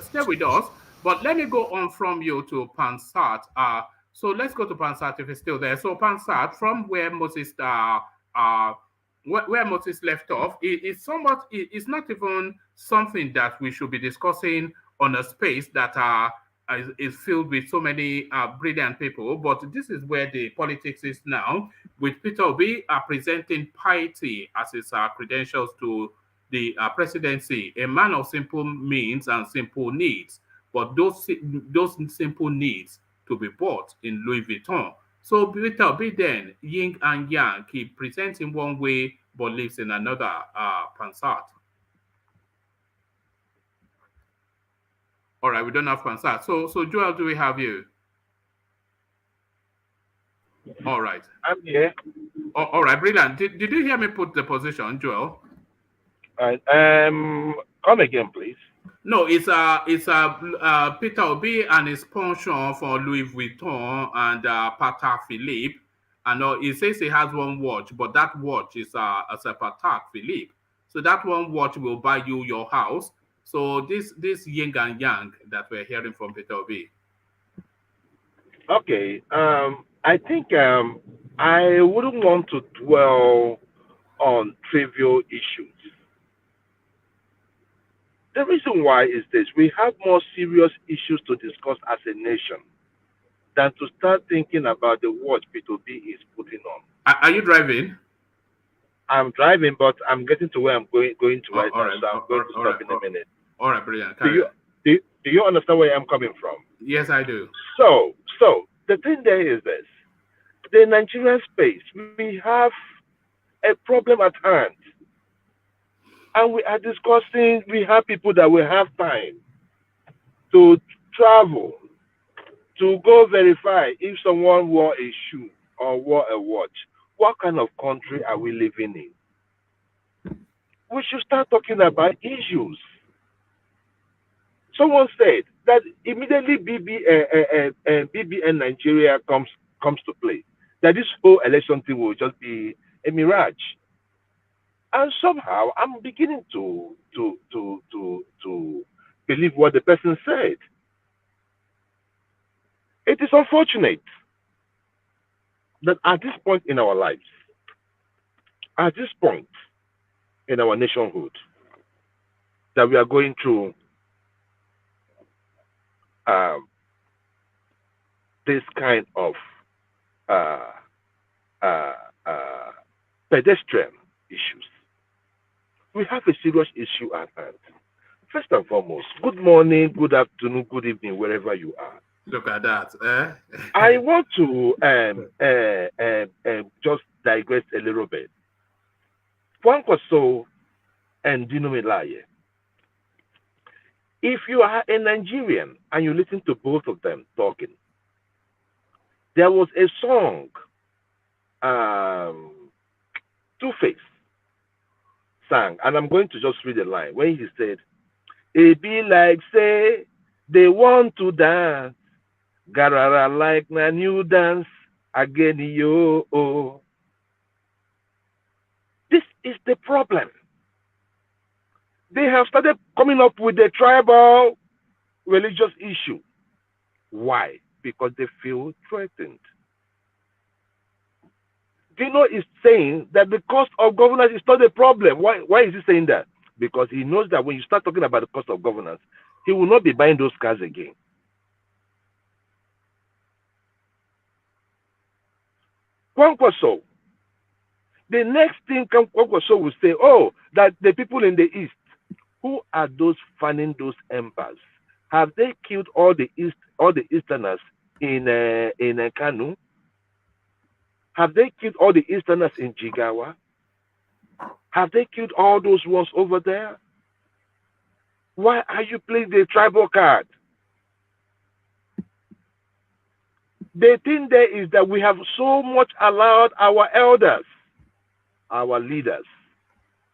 stay with us, but let me go on from you to Pansat. So let's go to Pansat if he's still there. So Pansat, from where Moses where Moses left off, it's not even something that we should be discussing on a space that is filled with so many brilliant people, but this is where the politics is now, with Peter Obi presenting piety as his credentials to the presidency, a man of simple means and simple needs, but those simple needs to be bought in Louis Vuitton. So Peter Obi then, yin and yang, he presents in one way but lives in another. Pansat. All right, we don't have Pansat. So Joel, do we have you? All right. I'm here. All right, brilliant. Did you hear me put the position, Joel? All right. Come again, please. No, it's Peter Obi and his penchant for Louis Vuitton and Patek Philippe. And he says he has one watch, but that watch is a Patek Philippe. So that one watch will buy you your house. So this yin and yang that we're hearing from Peter Obi. Okay. I think I wouldn't want to dwell on trivial issues. The reason why is this: we have more serious issues to discuss as a nation than to start thinking about the watch Peter Obi is putting on. Are you driving? I'm driving, but I'm getting to where I'm going to right now, so I'm going to stop in a minute. All right, brilliant. Do you understand where I'm coming from? Yes, I do. So the thing there is this: the Nigerian space, we have a problem at hand, and we are discussing. We have people that will have time to travel to go verify if someone wore a shoe or wore a watch. What kind of country are we living in? We should start talking about issues. Someone said that immediately BBN Nigeria comes to play, that this whole election thing will just be a mirage. And somehow I'm beginning to believe what the person said. It is unfortunate that at this point in our lives, at this point in our nationhood, that we are going through this kind of pedestrian issues. We have a serious issue at hand. First and foremost, good morning, good afternoon, good evening, wherever you are. Look at that. I want to just digress a little bit. Kwankwaso and Dinomilaye. If you are a Nigerian and you listen to both of them talking, there was a song, Two-Face sang, and I'm going to just read the line when he said, "It be like say They want to dance. Garara like na new dance again, yo. Oh. This is the problem. They have started coming up with the tribal religious issue. Why? Because they feel threatened. Dino is saying that the cost of governance is not a problem. Why is he saying that? Because he knows that when you start talking about the cost of governance, he will not be buying those cars again. Kwankwaso, the next thing Kwankwaso will say, oh, that the people in the East, who are those fanning those embers? Have they killed all the Easterners in Kanu? Have they killed all the Easterners in Jigawa? Have they killed all those ones over there? Why are you playing the tribal card? The thing there is that we have so much allowed our elders, our leaders,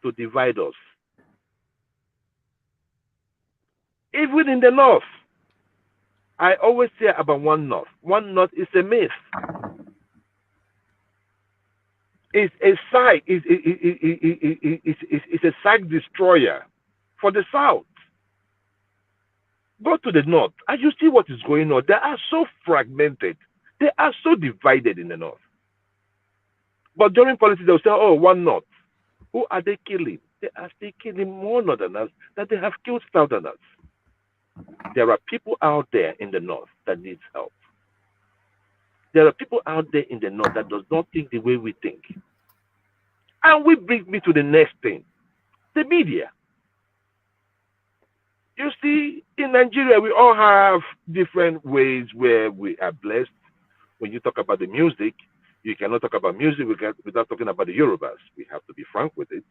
to divide us. Even in the North, I always say about one North. One North is a myth. It's a side. It's a side destroyer for the South. Go to the North and you see what is going on. They are so fragmented. They are so divided in the North. But during politics, they'll say, oh, one North. Who are they killing? They are still killing more Northerners than they have killed Southerners. There are people out there in the North that needs help. There are people out there in the North that does not think the way we think. And we bring me to the next thing, the media. You see, in Nigeria, we all have different ways where we are blessed. When you talk about the music, you cannot talk about music without talking about the Yorubas. We have to be frank with it.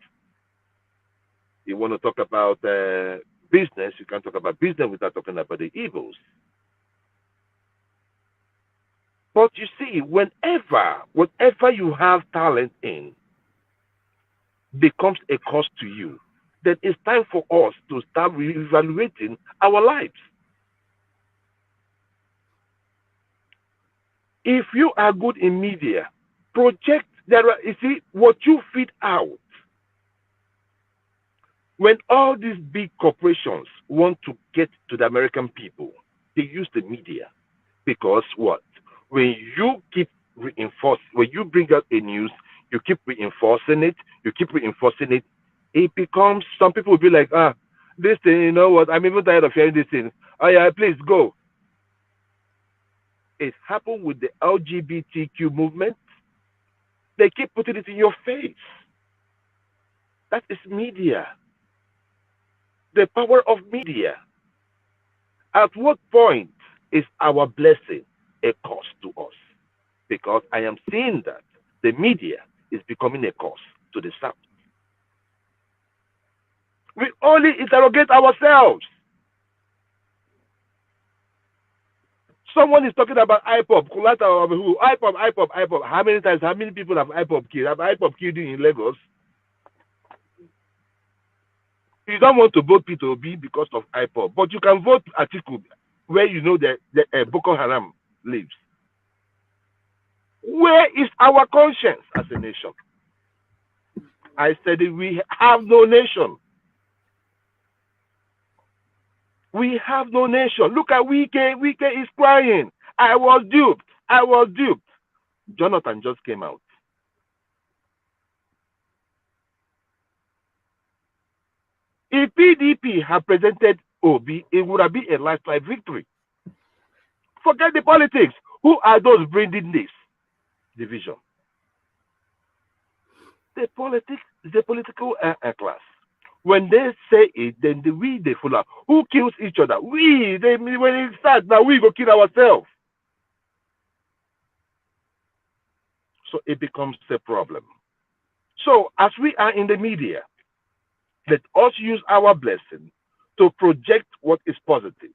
You want to talk about business, you can't talk about business without talking about the Igbos. But you see, whatever you have talent in becomes a cost to you, then it's time for us to start reevaluating our lives. If you are good in media, project, you see, what you feed out. When all these big corporations want to get to the American people, they use the media. Because what? When you keep reinforcing, when you bring out a news, you keep reinforcing it, it becomes, some people will be like, this thing, you know what, I'm even tired of hearing this thing. Oh yeah, please go. It happened with the LGBTQ movement. They keep putting it in your face. That is media. The power of media. At what point is our blessing a cost to us? Because I am seeing that the media is becoming a cost to the South. We only interrogate ourselves. Someone is talking about IPOP. IPOP. How many people have IPOP killed? Have IPOP killed you in Lagos? You don't want to vote Peter Obi because of IPOP, but you can vote Atiku where you know that Boko Haram lives. Where is our conscience as a nation? I said it, we have no nation. We have no nation. Look at Wike. Wike is crying. I was duped. Jonathan just came out. If PDP had presented Obi, it would have been a landslide victory. Forget the politics. Who are those bringing this division? The political class. When they say it, then they follow. Who kills each other? When it starts, now we go kill ourselves. So it becomes a problem. So as we are in the media, let us use our blessing to project what is positive.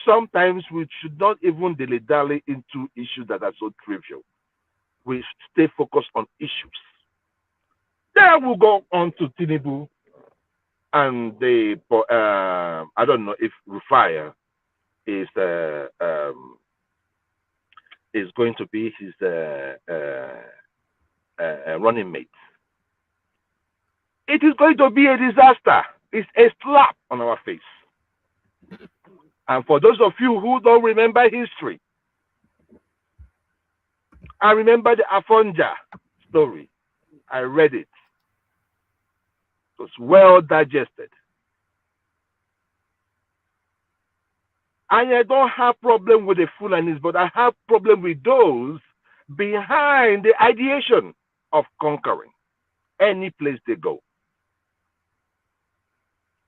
Sometimes we should not even dilly-dally into issues that are so trivial. We stay focused on issues. Then we'll go on to Tinubu. and I don't know if Rufai is going to be his running mate. It is going to be a disaster. It's a slap on our face. And for those of you who don't remember history, I remember the Afonja story. I read it. It was well digested. And I don't have problem with the Fulanis, but I have problem with those behind the ideation of conquering any place they go.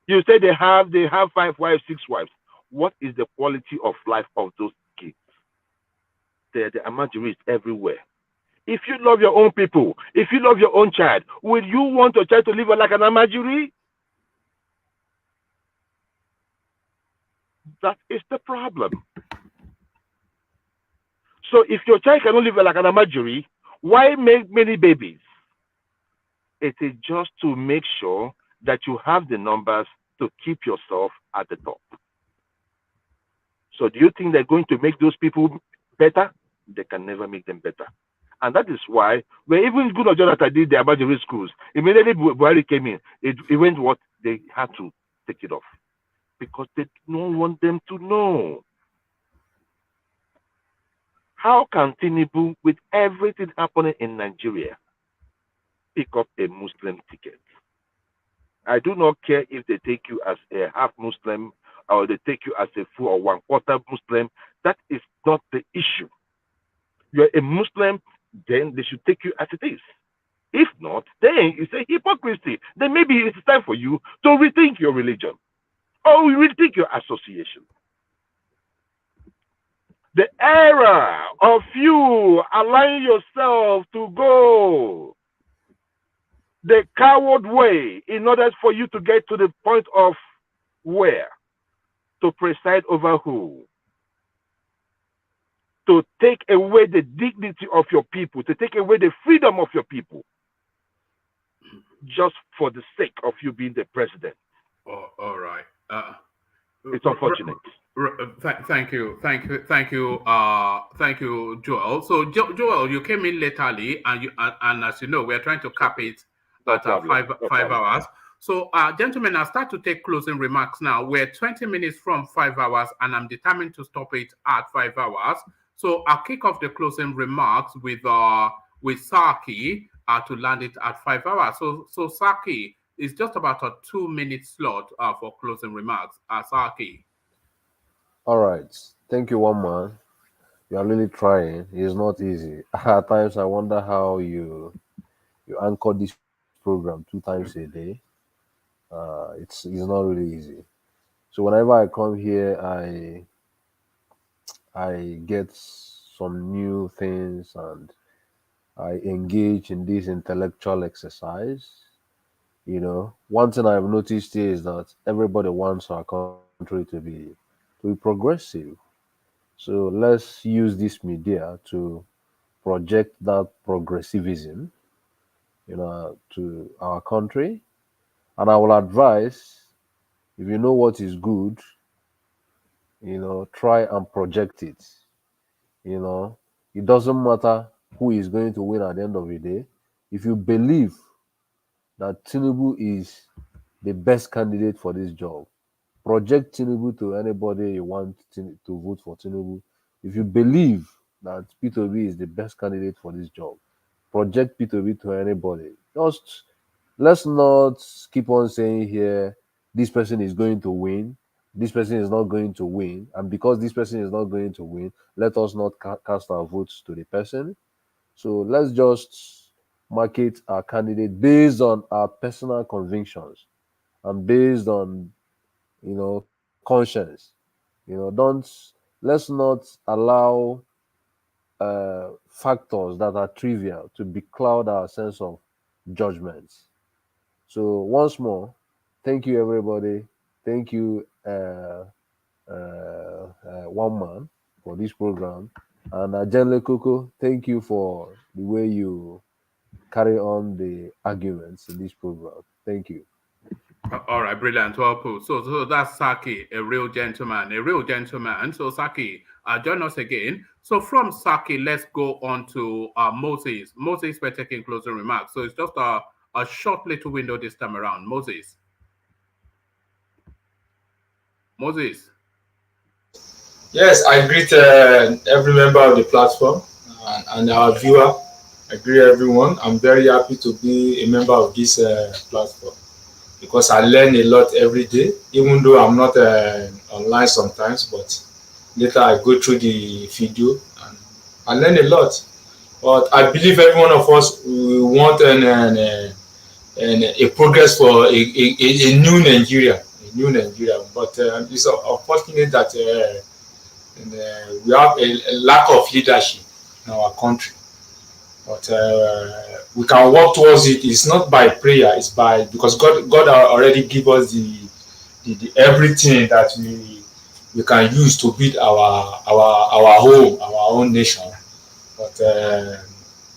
You say they have 5 wives, 6 wives. What is the quality of life of those kids? They're the Amajiris everywhere. If you love your own people, if you love your own child, will you want your child to live like an Amajiri? That is the problem. So if your child cannot live like an Amajiri, why make many babies? It is just to make sure that you have the numbers to keep yourself at the top. So do you think they're going to make those people better? They can never make them better. And that is why, when even good or Jonathan did the Amajiri schools, immediately Buhari came in, it went what? They had to take it off. Because they don't want them to know. How can Tinubu, with everything happening in Nigeria, pick up a Muslim ticket? I do not care if they take you as a half Muslim or they take you as a full or 1/4 Muslim. That is not the issue. You're a Muslim, then they should take you as it is. If not, then it's a hypocrisy. Then maybe it's time for you to rethink your religion or rethink your association. The era of you allowing yourself to go the coward way in order for you to get to the point of where? To preside over who? To take away the dignity of your people, to take away the freedom of your people, just for the sake of you being the president. Oh, all right. It's unfortunate. Thank you, Joel. So, Joel, you came in lately, and as you know, we are trying to cap it at 5 hours. So, gentlemen, I'll start to take closing remarks now. We're 20 minutes from 5 hours, and I'm determined to stop it at 5 hours. So, I'll kick off the closing remarks with Saki to land it at 5 hours. So Saki, it's just about a 2-minute slot for closing remarks. Saki. All right. Thank you, one man. You are really trying. It's not easy. At times, I wonder how you anchor this program 2 times a day. It's not really easy. So whenever I come here, I get some new things and I engage in this intellectual exercise. You know, one thing I've noticed here is that everybody wants our country to be progressive. So let's use this media to project that progressivism, to our country. And I will advise, if you know what is good, try and project it. It doesn't matter who is going to win at the end of the day. If you believe that Tinubu is the best candidate for this job, project Tinubu to anybody you want to vote for Tinubu. If you believe that P2B is the best candidate for this job, project P2B to anybody. Just let's not keep on saying here, this person is going to win, this person is not going to win, and because this person is not going to win, let us not cast our votes to the person. So let's just market our candidate based on our personal convictions and based on conscience. Let's not allow factors that are trivial to becloud our sense of judgment. So once more, thank you everybody. Thank you one man for this program. And Ajenle Koko, thank you for the way you carry on the arguments in this program. Thank you. All right, brilliant. Well put. So that's Saki, a real gentleman, a real gentleman. So Saki, join us again. So from Saki, let's go on to Moses. Moses, we're taking closing remarks. So it's just a short little window this time around. Moses. Moses. Yes, I greet every member of the platform and our viewer. I greet everyone. I'm very happy to be a member of this platform because I learn a lot every day, even though I'm not online sometimes, but later I go through the video and I learn a lot. But I believe every one of us we want a progress for a new Nigeria, But it's unfortunate that we have a lack of leadership in our country. But we can work towards it. It's not by prayer. It's by because God already give us the everything that we can use to build our home, our own nation. But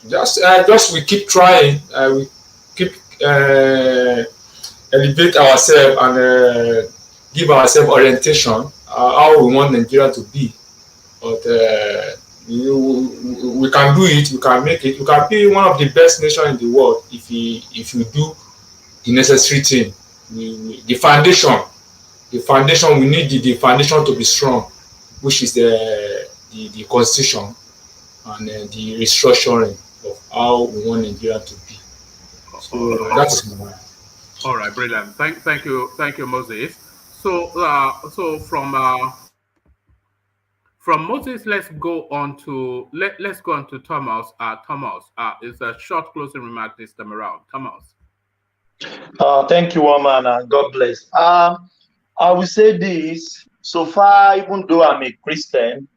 just we keep trying. We keep elevate ourselves and give ourselves orientation how we want Nigeria to be. But we can do it. We can make it. We can be one of the best nations in the world if you do the necessary thing. The foundation. We need the foundation to be strong, which is the constitution and the restructuring of how we want Nigeria to be. So that's my. All right, brilliant. Thank you, Moses. So from Moses, let's go on to Thomas. Thomas, it's a short closing remark this time around. Thomas. Thank you, woman, and God bless. I will say this. So far, even though I'm a Christian,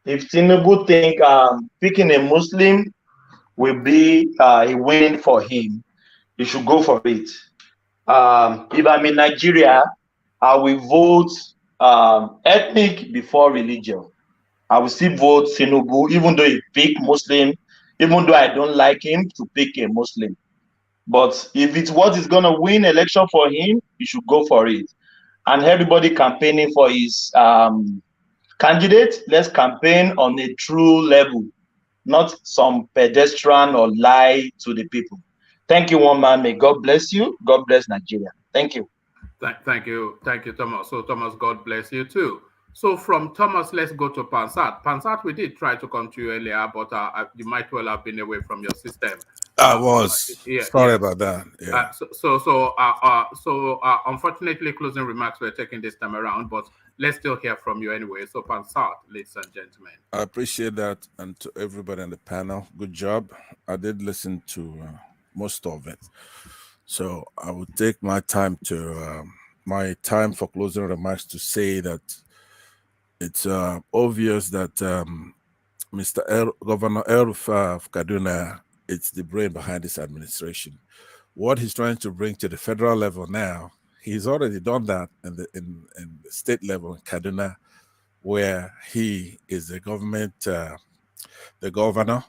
if Tinubu think picking a Muslim will be a win for him, he should go for it. If I'm in Nigeria, I will vote ethnic before religion. I will still vote Tinubu, even though he pick Muslim, even though I don't like him to pick a Muslim. But if it's what is going to win election for him, he should go for it. And everybody campaigning for his candidate, let's campaign on a true level, not some pedestrian or lie to the people. Thank you, one man. May God bless you. God bless Nigeria. Thank you. Thank you, Thomas. So Thomas, God bless you too. So from Thomas, let's go to Pansat. Pansat, we did try to come to you earlier, but you might well have been away from your system. I was. Sorry about that. Yeah. So unfortunately, closing remarks were taken this time around, but let's still hear from you anyway. So Pansat, ladies and gentlemen. I appreciate that, and to everybody on the panel, good job. I did listen to most of it, so I would take my time for closing remarks to say that it's obvious that Governor El-Rufai of Kaduna, it's the brain behind this administration. What he's trying to bring to the federal level now, he's already done that in the state level in Kaduna, where he is the governor,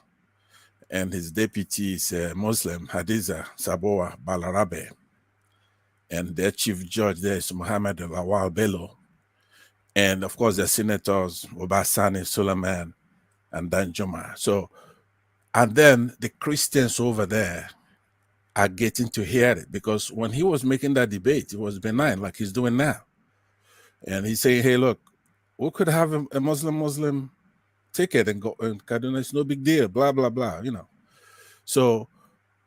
and his deputy is Muslim, Hadiza Saboa Balarabe, and their chief judge there is Muhammad Lawal Bello, and of course the senators Obasani, Suleiman, and Danjuma. So, and then the Christians over there are getting to hear it, because when he was making that debate, it was benign like he's doing now. And he's saying, hey, look, we could have a Muslim ticket and go in Kaduna, it's no big deal, blah, blah, blah, you know. So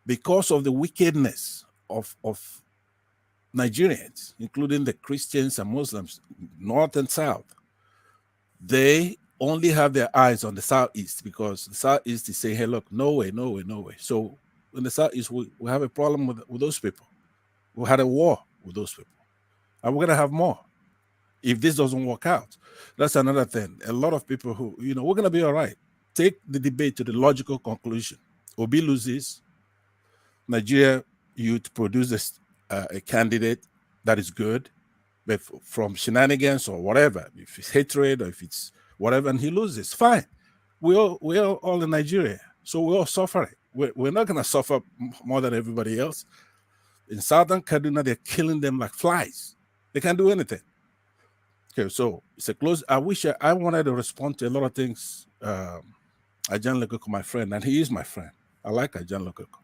because of the wickedness of Nigerians, including the Christians and Muslims, North and South, they only have their eyes on the Southeast, because the Southeast is saying, hey, look, no way, no way, no way. So in the Southeast, we have a problem with those people. We had a war with those people, and we're going to have more if this doesn't work out. That's another thing. A lot of people who, we're going to be all right. Take the debate to the logical conclusion. Obi loses, Nigeria youth produces a candidate that is good, but from shenanigans or whatever, if it's hatred or if it's whatever, and he loses, fine. We're all in Nigeria, so we all suffer it. We're not going to suffer more than everybody else. In southern Kaduna, they're killing them like flies. They can't do anything. Okay, so it's a close. I wish I wanted to respond to a lot of things. Ajan Lekoko, my friend, and he is my friend. I like Ajan Lekoko.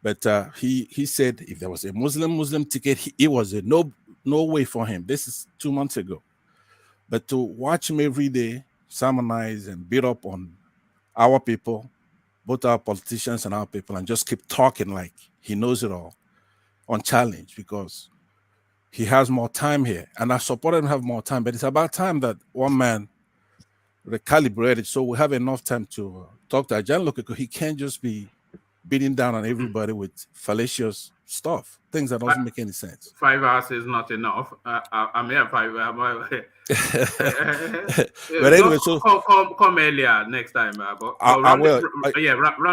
But he said if there was a Muslim ticket, it was a no way for him. This is 2 months ago. But to watch him every day sermonize and beat up on our people, both our politicians and our people, and just keep talking like he knows it all, unchallenged, because he has more time here. And I support him to have more time, but it's about time that one man recalibrated so we have enough time to talk to Ajan Lekoko. He can't just be beating down on everybody with fallacious stuff, things that doesn't make any sense. 5 hours is not enough. I'm here 5 hours. But anyway, so come earlier next time. Round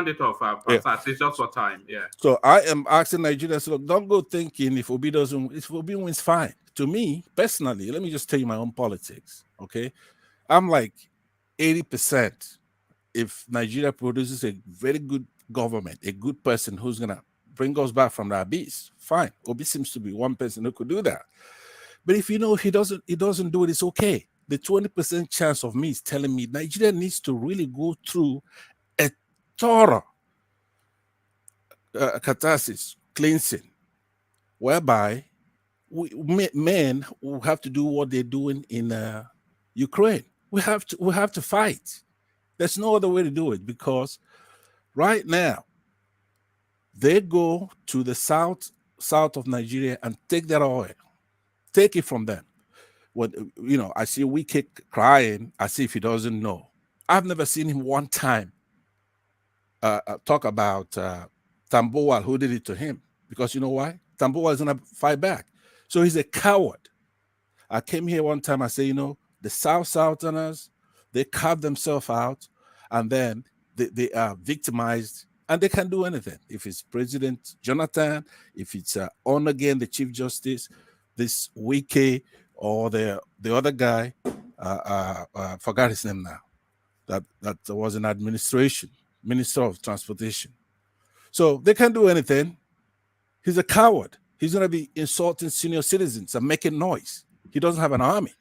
it off. It's just for time. Yeah. So I am asking Nigerians, look, don't go thinking if Obi wins, fine. To me personally, let me just tell you my own politics. Okay, I'm like 80%. If Nigeria produces a very good government, a good person who's gonna bring us back from the abyss, fine. Obi seems to be one person who could do that. But if he doesn't do it, it's okay. The 20% chance of me is telling me Nigeria needs to really go through a thorough catharsis, cleansing, whereby men will have to do what they're doing in Ukraine. We have to fight. There's no other way to do it, because right now they go to the south of Nigeria and take that oil, take it from them. When I see Wike crying as if he doesn't know. I've never seen him one time talk about Tambuwal, who did it to him, because you know why? Tambuwal is gonna fight back. So he's a coward. I came here one time, I say, the Southerners, they carve themselves out, and then they are victimized, and they can't do anything. If it's President Jonathan, if it's on again the Chief Justice, this Wike, or the other guy, forgot his name now, that was in administration, Minister of Transportation. So they can't do anything. He's a coward. He's going to be insulting senior citizens and making noise. He doesn't have an army.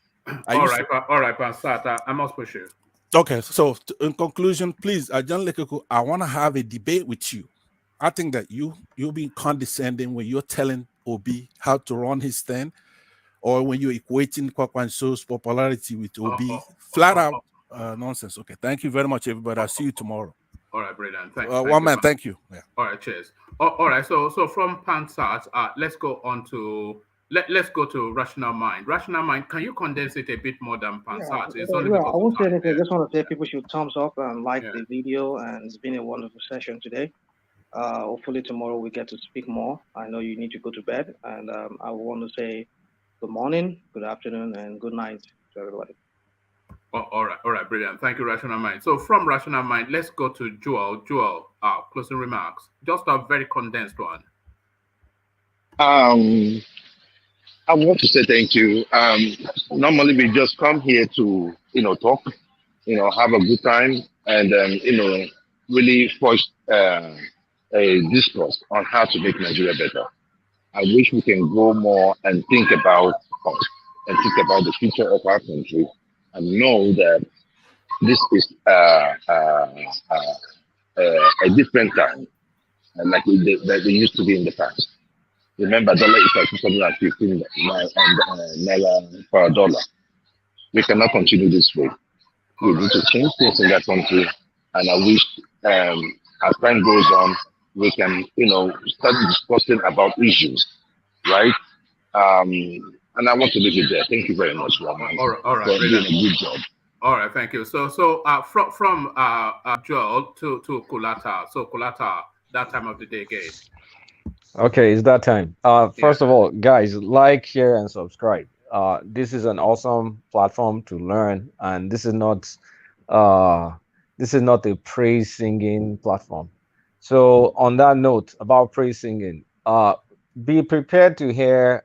All right, Pastor. I must push you. Okay, so in conclusion, please, Ajan Lekoko, I want to have a debate with you. I think that you're being condescending when you're telling Obi how to run his thing, or when you're equating Kwakwanso's popularity with Obi. Flat out nonsense. Okay, thank you very much, everybody. I'll see you tomorrow. All right, Braden. Thank you. Thank you. Yeah. All right, cheers. All right, so from Pansat, let's go on to let's go to Rational Mind. Rational Mind, can you condense it a bit more than Pansat? I won't say anything. I just want to say people should thumbs up and like the video, and it's been a wonderful session today. Hopefully tomorrow we get to speak more. I know you need to go to bed, and I want to say good morning, good afternoon, and good night to everybody. All right, brilliant. Thank you, Rational Mind. So from Rational Mind, let's go to Joel. Joel, closing remarks. Just a very condensed one. I want to say thank you. Normally we just come here to, talk, have a good time, and really push a discourse on how to make Nigeria better. I wish we can go more and think about us and think about the future of our country, and know that this is a different time, like they used to be in the past. Remember, dollar is like 2015 naira per dollar. We cannot continue this way. We need to change things in that country, and I wish as time goes on, we can, start discussing about issues, right? And I want to leave it there. Thank you very much, Roman, all right, for doing a good job. All right, thank you. So from Joel to Kulata. So Kulata, that time of the day again. Okay, it's that time. First of all, guys, like, share, and subscribe. This is an awesome platform to learn, and this is not a praise singing platform. So on that note about praise singing, be prepared to hear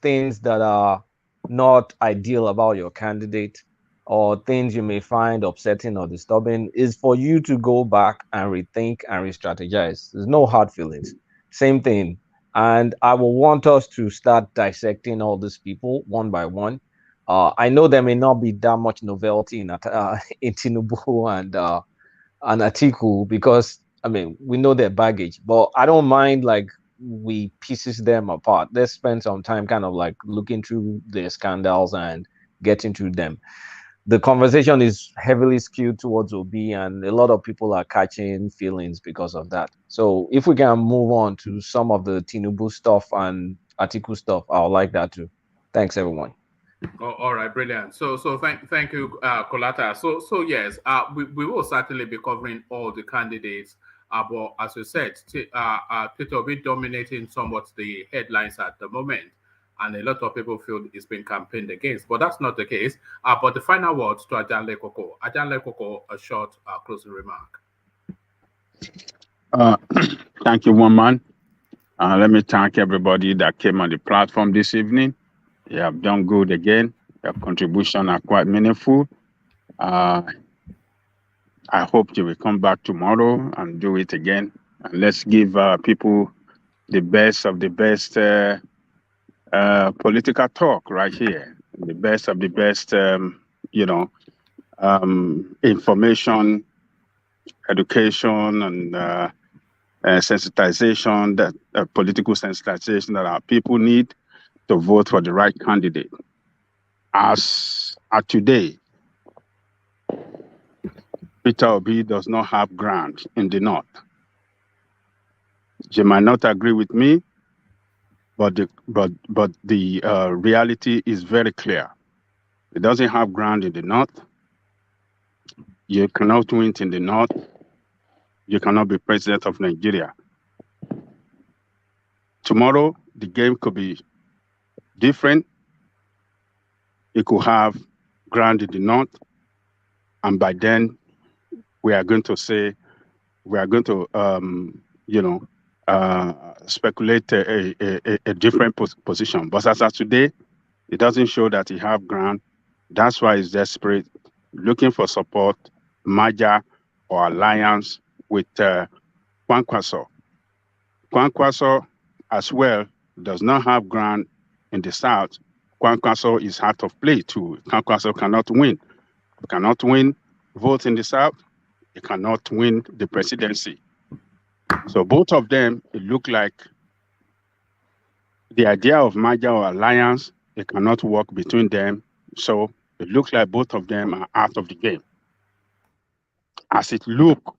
things that are not ideal about your candidate, or things you may find upsetting or disturbing. Is for you to go back and rethink and re-strategize. There's no hard feelings. Same thing. And I will want us to start dissecting all these people one by one. I know there may not be that much novelty in in Tinubu and Atiku, because I mean we know their baggage, but I don't mind like we pieces them apart. Let's spend some time kind of like looking through their scandals and getting through them. The conversation is heavily skewed towards Obi, and a lot of people are catching feelings because of that. So if we can move on to some of the Tinubu stuff and Atiku stuff, I'll like that too. Thanks, everyone. Oh, all right, brilliant. So thank you, Kolata. So yes, we will certainly be covering all the candidates. But as you said, Twitter will be dominating somewhat the headlines at the moment, and a lot of people feel it's been campaigned against. But that's not the case. But the final words to Ajanle Koko. Ajanle Koko, a short closing remark. Thank you, woman. Let me thank everybody that came on the platform this evening. You have done good again. Your contributions are quite meaningful. I hope you will come back tomorrow and do it again. And let's give people the best of the best political talk right here. The best of the best, information, education, and sensitization, that political sensitization that our people need to vote for the right candidate. As at today, Peter Obi does not have ground in the north. You might not agree with me, but the reality is very clear. It doesn't have ground in the north. You cannot win in the north. You cannot be president of Nigeria. Tomorrow, the game could be different. It could have ground in the north, and by then we are going to say, we are going to, speculate a different position. But as of today, it doesn't show that he have ground. That's why he's desperate, looking for support, merger or alliance with Kwankwaso. Kwankwaso as well does not have ground in the south. Kwankwaso is out of play too. Kwankwaso cannot win. Cannot win votes in the south. He cannot win the presidency. So both of them, it look like the idea of merger or alliance, it cannot work between them. So it looks like both of them are out of the game. As it look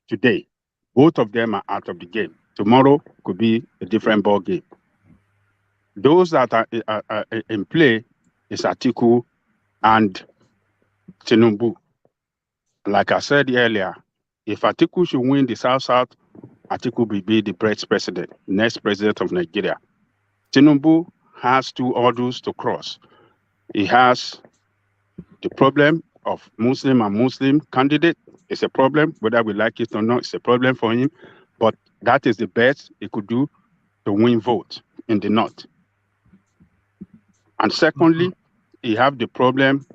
today, both of them are out of the game. Tomorrow could be a different ball game. Those that are in play is Atiku and Tinubu. Like I said earlier, if Atiku should win the South-South, Atiku will be the next president of Nigeria. Tinubu has two hurdles to cross. He has the problem of Muslim and Muslim candidate. It's a problem, whether we like it or not, it's a problem for him. But that is the best he could do to win votes in the north. And secondly, he have the problem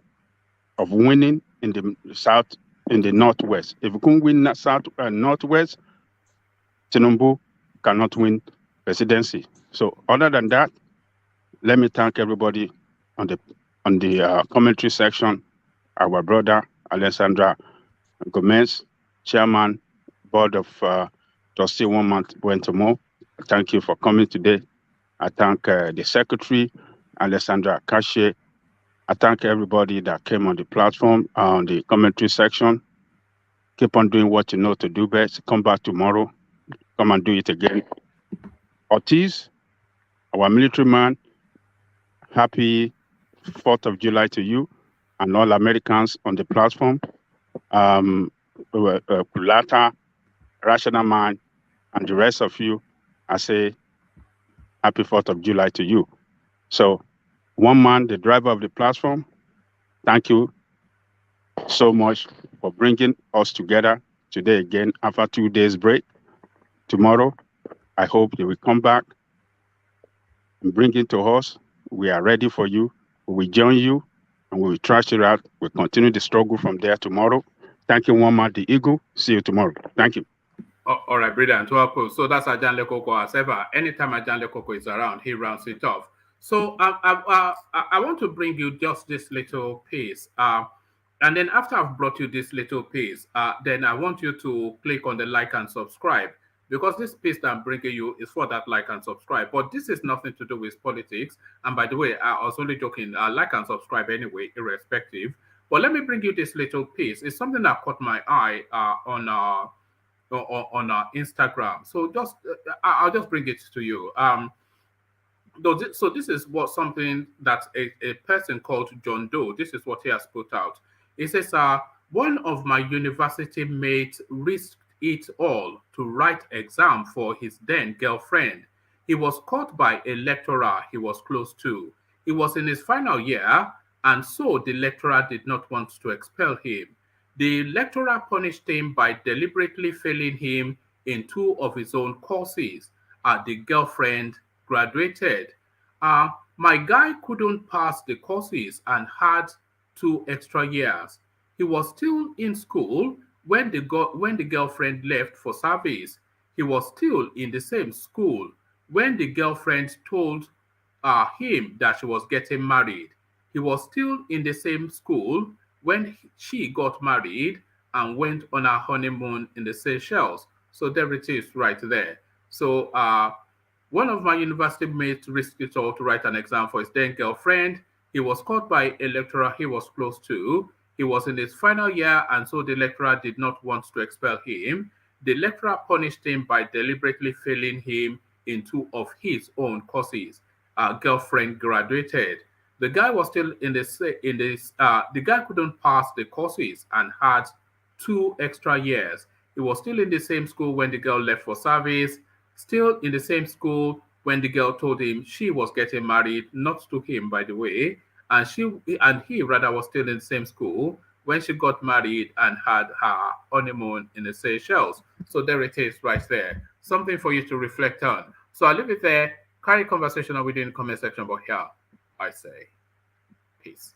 of winning in the south, in the northwest. If we couldn't win south northwest, Tinubu cannot win presidency. So other than that, let me thank everybody on the commentary section. Our brother Alessandra Gomez, Chairman, Board of Trustee 1 month went to more. Thank you for coming today. I thank the Secretary, Alessandra Kashe. I thank everybody that came on the platform, on the commentary section. Keep on doing what you know to do best. Come back tomorrow. Come and do it again. Ortiz, our military man, happy 4th of July to you and all Americans on the platform. Kulata, Rational Man, and the rest of you, I say happy 4th of July to you. So, one man, the driver of the platform, thank you so much for bringing us together today again after 2 days break. Tomorrow, I hope you will come back and bring it to us. We are ready for you. We will join you and we will trash it out. We'll continue the struggle from there tomorrow. Thank you, one man, the Eagle. See you tomorrow. Thank you. All right, brilliant. Well, so that's Ajan Lekoko as ever. Anytime Ajan Lekoko is around, he rounds it off. So I want to bring you just this little piece. And then after I've brought you this little piece, then I want you to click on the like and subscribe, because this piece that I'm bringing you is for that like and subscribe. But this is nothing to do with politics. And by the way, I was only joking. Like and subscribe anyway, irrespective. But let me bring you this little piece. It's something that caught my eye on Instagram. So just I'll just bring it to you. So this is what something that a person called John Doe. This is what he has put out. He says, one of my university mates risked it all to write exam for his then girlfriend. He was caught by a lecturer he was close to. He was in his final year, and so the lecturer did not want to expel him. The lecturer punished him by deliberately failing him in two of his own courses. The girlfriend graduated. My guy couldn't pass the courses and had 2 extra years. He was still in school when the girlfriend left for service. He was still in the same school when the girlfriend told him that she was getting married. He was still in the same school when she got married and went on a honeymoon in the Seychelles. So there it is right there. So one of my university mates risked it all to write an exam for his then girlfriend. He was caught by a lecturer he was close to. He was in his final year, and so the lecturer did not want to expel him. The lecturer punished him by deliberately failing him in two of his own courses. Girlfriend graduated. The guy was still the guy couldn't pass the courses and had 2 extra years. He was still in the same school when the girl left for service, still in the same school when the girl told him she was getting married, not to him, by the way, and he rather was still in the same school when she got married and had her honeymoon in the Seychelles. So there it is right there. Something for you to reflect on. So I'll leave it there. Carry conversation on within the comment section, but here I say peace.